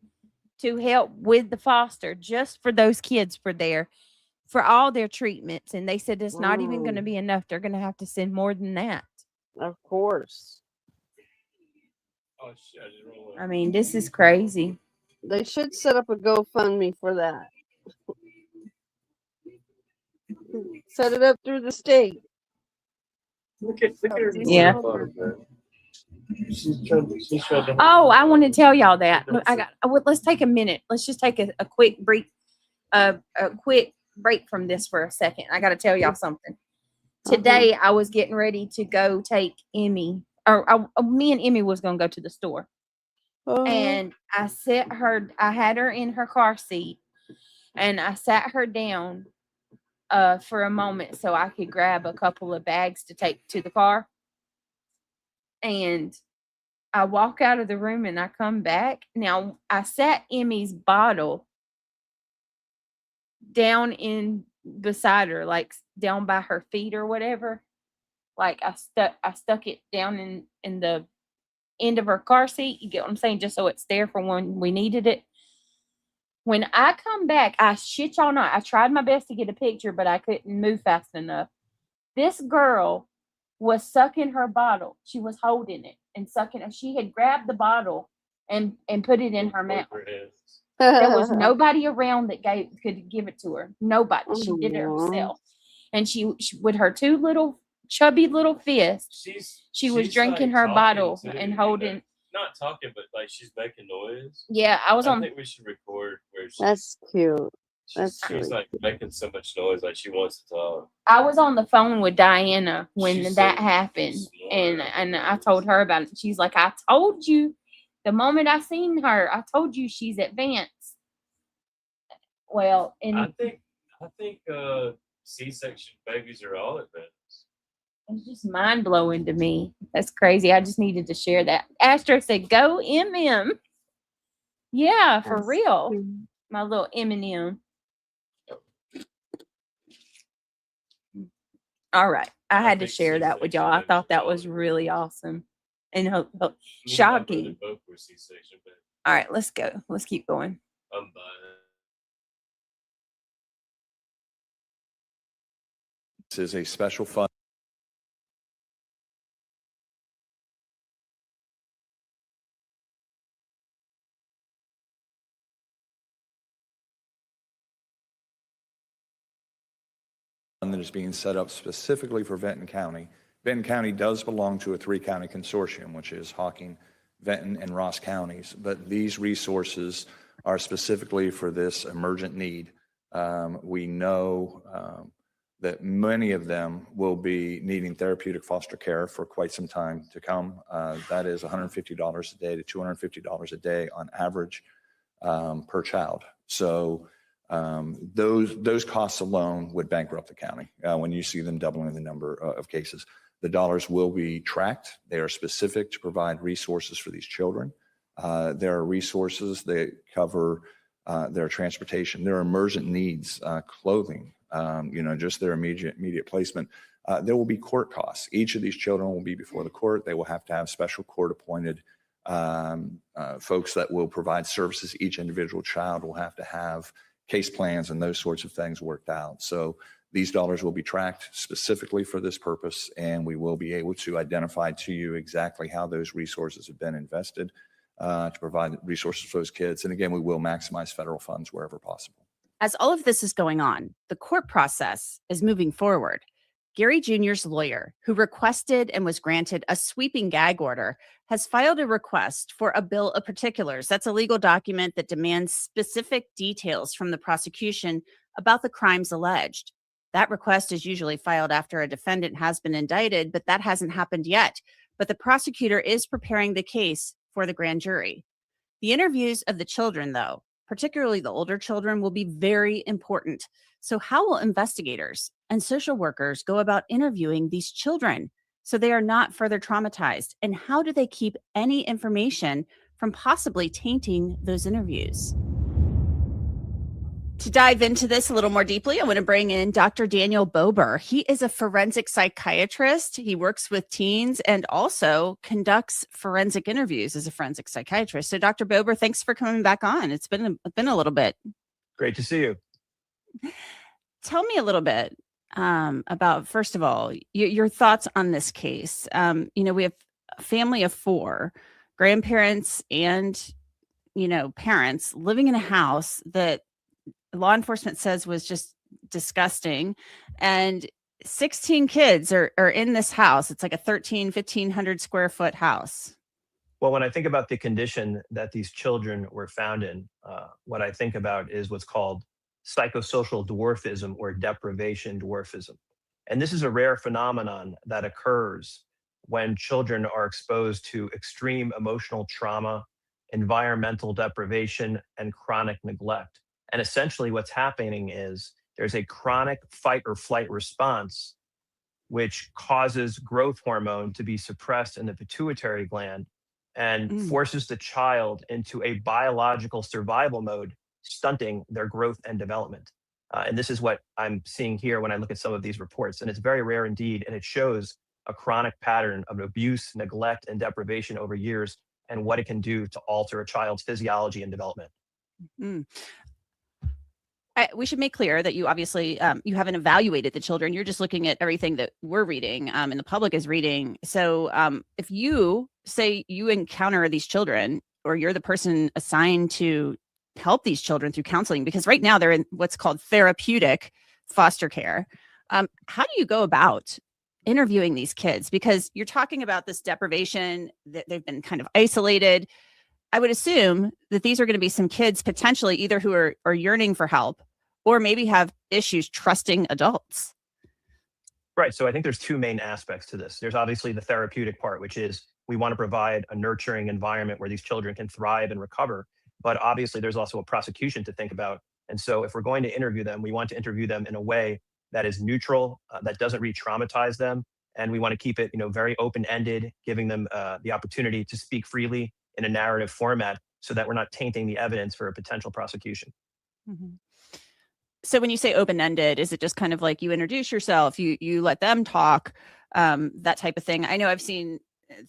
to help with the foster just for those kids for all their treatments. And they said it's not even going to be enough. They're going to have to send more than that. Of course. Oh, shit, I didn't roll it. I mean, this is crazy. They should set up a GoFundMe for that. Set it up through the state. Look at her. Yeah. She's trying to Oh, I want to tell y'all that. Look, let's take a minute. Let's just take a quick break, a quick break from this for a second. I got to tell y'all something. Today, I was getting ready to go take Emmy, me and Emmy was going to go to the store. And I had her in her car seat, and I sat her down for a moment so I could grab a couple of bags to take to the car. And I walk out of the room and I come back. Now, I sat Emmy's bottle down in beside her, like down by her feet or whatever. Like I stuck it down in the end of her car seat. You get what I'm saying? Just so it's there for when we needed it. When I come back, I shit y'all not, I tried my best to get a picture, but I couldn't move fast enough. This girl was sucking her bottle. She was holding it and sucking it. She had grabbed the bottle and put it in her mouth. There was nobody around that could give it to her. Nobody. She did it herself. And she with her two little chubby little fists, she was drinking like her bottle too, and holding. Not talking, but like she's making noise. Yeah, I think we should record where That's cute. That's she's like making so much noise, like she wants to talk. I was on the phone with Diana when She's that so happened, smart. and I told her about it. She's like, I told you the moment I seen her, I told you she's advanced. Well, and I think C-section babies are all advanced. it's just mind blowing to me. That's crazy. I just needed to share that. Astro said, "Go MM." Yeah, for real. My little Eminem. All right. I had to share that with y'all. I thought that was really awesome and shocking. Both were C-section, but All right, let's go. Let's keep going. I'm buying. This is a special fund. that is being set up specifically for Benton County. Benton County does belong to a 3-county consortium, which is Hawking, Benton, and Ross counties, but these resources are specifically for this emergent need. We know that many of them will be needing therapeutic foster care for quite some time to come. That is $150 a day to $250 a day on average per child. So those costs alone would bankrupt the county when you see them doubling the number of cases. The dollars will be tracked. They are specific to provide resources for these children. There are resources that cover their transportation, their emergent needs, clothing, just their immediate placement. There will be court costs. Each of these children will be before the court. They will have to have special court appointed folks that will provide services. Each individual child will have to have case plans and those sorts of things worked out. So these dollars will be tracked specifically for this purpose, and we will be able to identify to you exactly how those resources have been invested to provide resources for those kids. And again, we will maximize federal funds wherever possible. As all of this is going on, the court process is moving forward. Gary Jr.'s lawyer, who requested and was granted a sweeping gag order, has filed a request for a bill of particulars. That's a legal document that demands specific details from the prosecution about the crimes alleged. That request is usually filed after a defendant has been indicted, but that hasn't happened yet. But the prosecutor is preparing the case for the grand jury. The interviews of the children, though, particularly the older children, will be very important. So how will investigators and social workers go about interviewing these children so they are not further traumatized? And how do they keep any information from possibly tainting those interviews? To dive into this a little more deeply, I want to bring in Dr. Daniel Bober. He is a forensic psychiatrist. He works with teens and also conducts forensic interviews as a forensic psychiatrist. So, Dr. Bober, thanks for coming back on. It's been a little bit. Great to see you. Tell me a little bit about, first of all, your thoughts on this case. We have a family of 4, grandparents and, parents living in a house that law enforcement says was just disgusting. And 16 kids are in this house. It's like a 1,500 square foot house. Well, when I think about the condition that these children were found in, what I think about is what's called psychosocial dwarfism or deprivation dwarfism. And this is a rare phenomenon that occurs when children are exposed to extreme emotional trauma, environmental deprivation, and chronic neglect. And essentially what's happening is there's a chronic fight or flight response, which causes growth hormone to be suppressed in the pituitary gland and forces the child into a biological survival mode, stunting their growth and development. And this is what I'm seeing here when I look at some of these reports. And it's very rare indeed. And it shows a chronic pattern of abuse, neglect, and deprivation over years and what it can do to alter a child's physiology and development. We should make clear that you obviously, you haven't evaluated the children. You're just looking at everything that we're reading and the public is reading. So if you say you encounter these children or you're the person assigned to help these children through counseling, because right now they're in what's called therapeutic foster care, how do you go about interviewing these kids? Because you're talking about this deprivation, that they've been kind of isolated. I would assume that these are going to be some kids potentially either who are yearning for help or maybe have issues trusting adults. Right. So I think there's 2 main aspects to this. There's obviously the therapeutic part, which is we want to provide a nurturing environment where these children can thrive and recover. But obviously there's also a prosecution to think about. And so if we're going to interview them, we want to interview them in a way that is neutral, that doesn't re-traumatize them. And we want to keep it, very open-ended, giving them the opportunity to speak freely in a narrative format so that we're not tainting the evidence for a potential prosecution. So when you say open-ended, is it just kind of like you introduce yourself, you let them talk, that type of thing? I know I've seen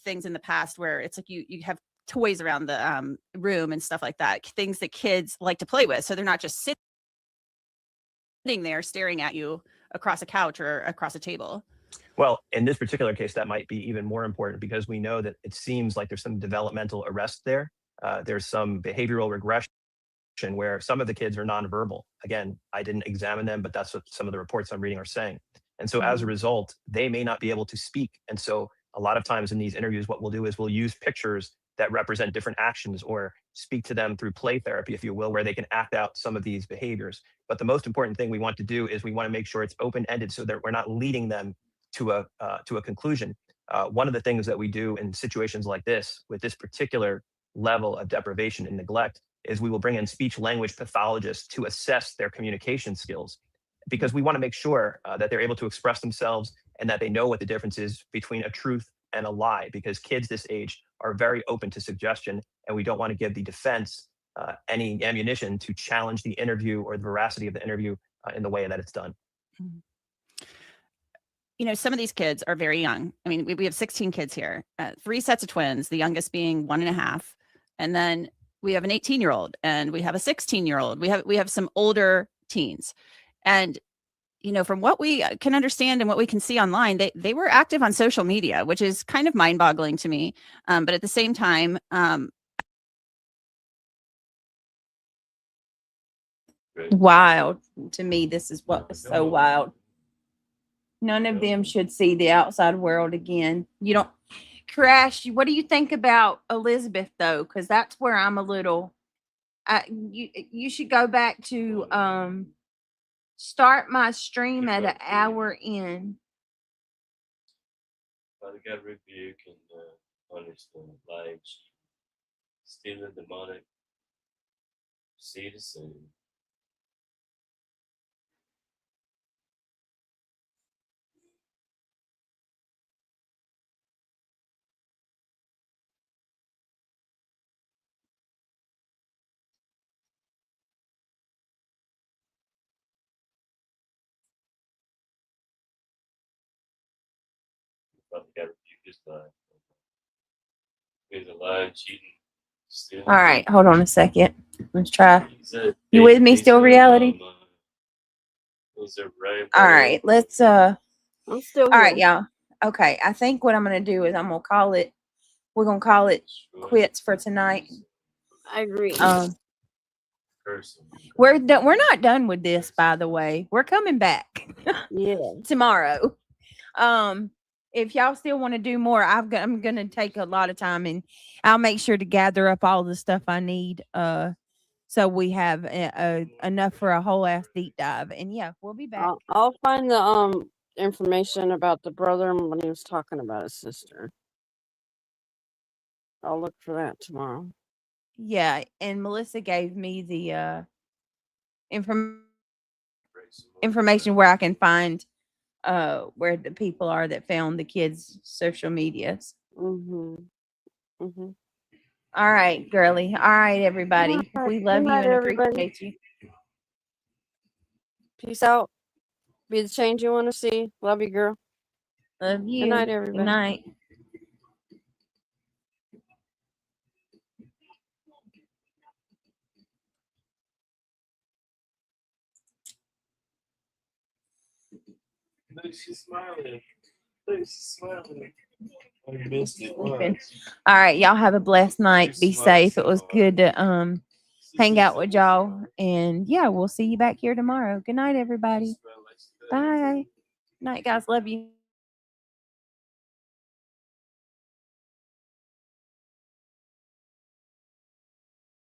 things in the past where it's like you have toys around the room and stuff like that, things that kids like to play with. So they're not just sitting there staring at you across a couch or across a table. Well, in this particular case, that might be even more important because we know that it seems like there's some developmental arrest there. There's some behavioral regression where some of the kids are nonverbal. Again, I didn't examine them, but that's what some of the reports I'm reading are saying. And so as a result, they may not be able to speak. And so a lot of times in these interviews, what we'll do is we'll use pictures that represent different actions or speak to them through play therapy, if you will, where they can act out some of these behaviors. But the most important thing we want to do is we want to make sure it's open-ended so that we're not leading them to a conclusion. One of the things that we do in situations like this, with this particular level of deprivation and neglect, is we will bring in speech language pathologists to assess their communication skills, because we want to make sure that they're able to express themselves and that they know what the difference is between a truth and a lie, because kids this age are very open to suggestion, and we don't want to give the defense any ammunition to challenge the interview or the veracity of the interview in the way that it's done. You know, some of these kids are very young. I mean, we have 16 kids here, 3 sets of twins, the youngest being 1.5. And then we have an 18-year-old and we have a 16-year-old. We have some older teens. And, you know, from what we can understand and what we can see online, they were active on social media, which is kind of mind-boggling to me. But at the same time, wild to me. This is what was so wild. None of them should see the outside world again. You don't, Crash, what do you think about Elizabeth though? Because that's where I'm a little, you should go back to start my stream at an hour in. Father God, rebuke and punish the lives, stealing demonic, seed of sin. Father God, rebuke his lie. He's a lying, cheating, stealing. All right, hold on a second. Let's try. You with me still, reality? All right, let's I'm still all right, here. y'all. Okay, I think what I'm gonna do is we're gonna call it quits for tonight. I agree. We're not done with this, by the way. We're coming back Yeah. tomorrow. If y'all still want to do more, I'm gonna take a lot of time, and I'll make sure to gather up all the stuff I need so we have enough for a whole ass deep dive. And yeah, we'll be back. I'll find the information about the brother when he was talking about his sister. I'll look for that tomorrow. Yeah, and Melissa gave me the information where I can find where the people are that found the kids' social medias. Mm-hmm. All right, girly. All right, everybody. All right. We love Good you night, and everybody. appreciate you. Peace out. Be the change you want to see. Love you, girl. Love you. Good night, everybody. Good night. Look, she's smiling. Look, she's smiling. Oh, you missed it. All right, y'all have a blessed night. Be safe. It was good to hang out with y'all. And yeah, we'll see you back here tomorrow. Good night, everybody. Bye. Night, guys. Love you.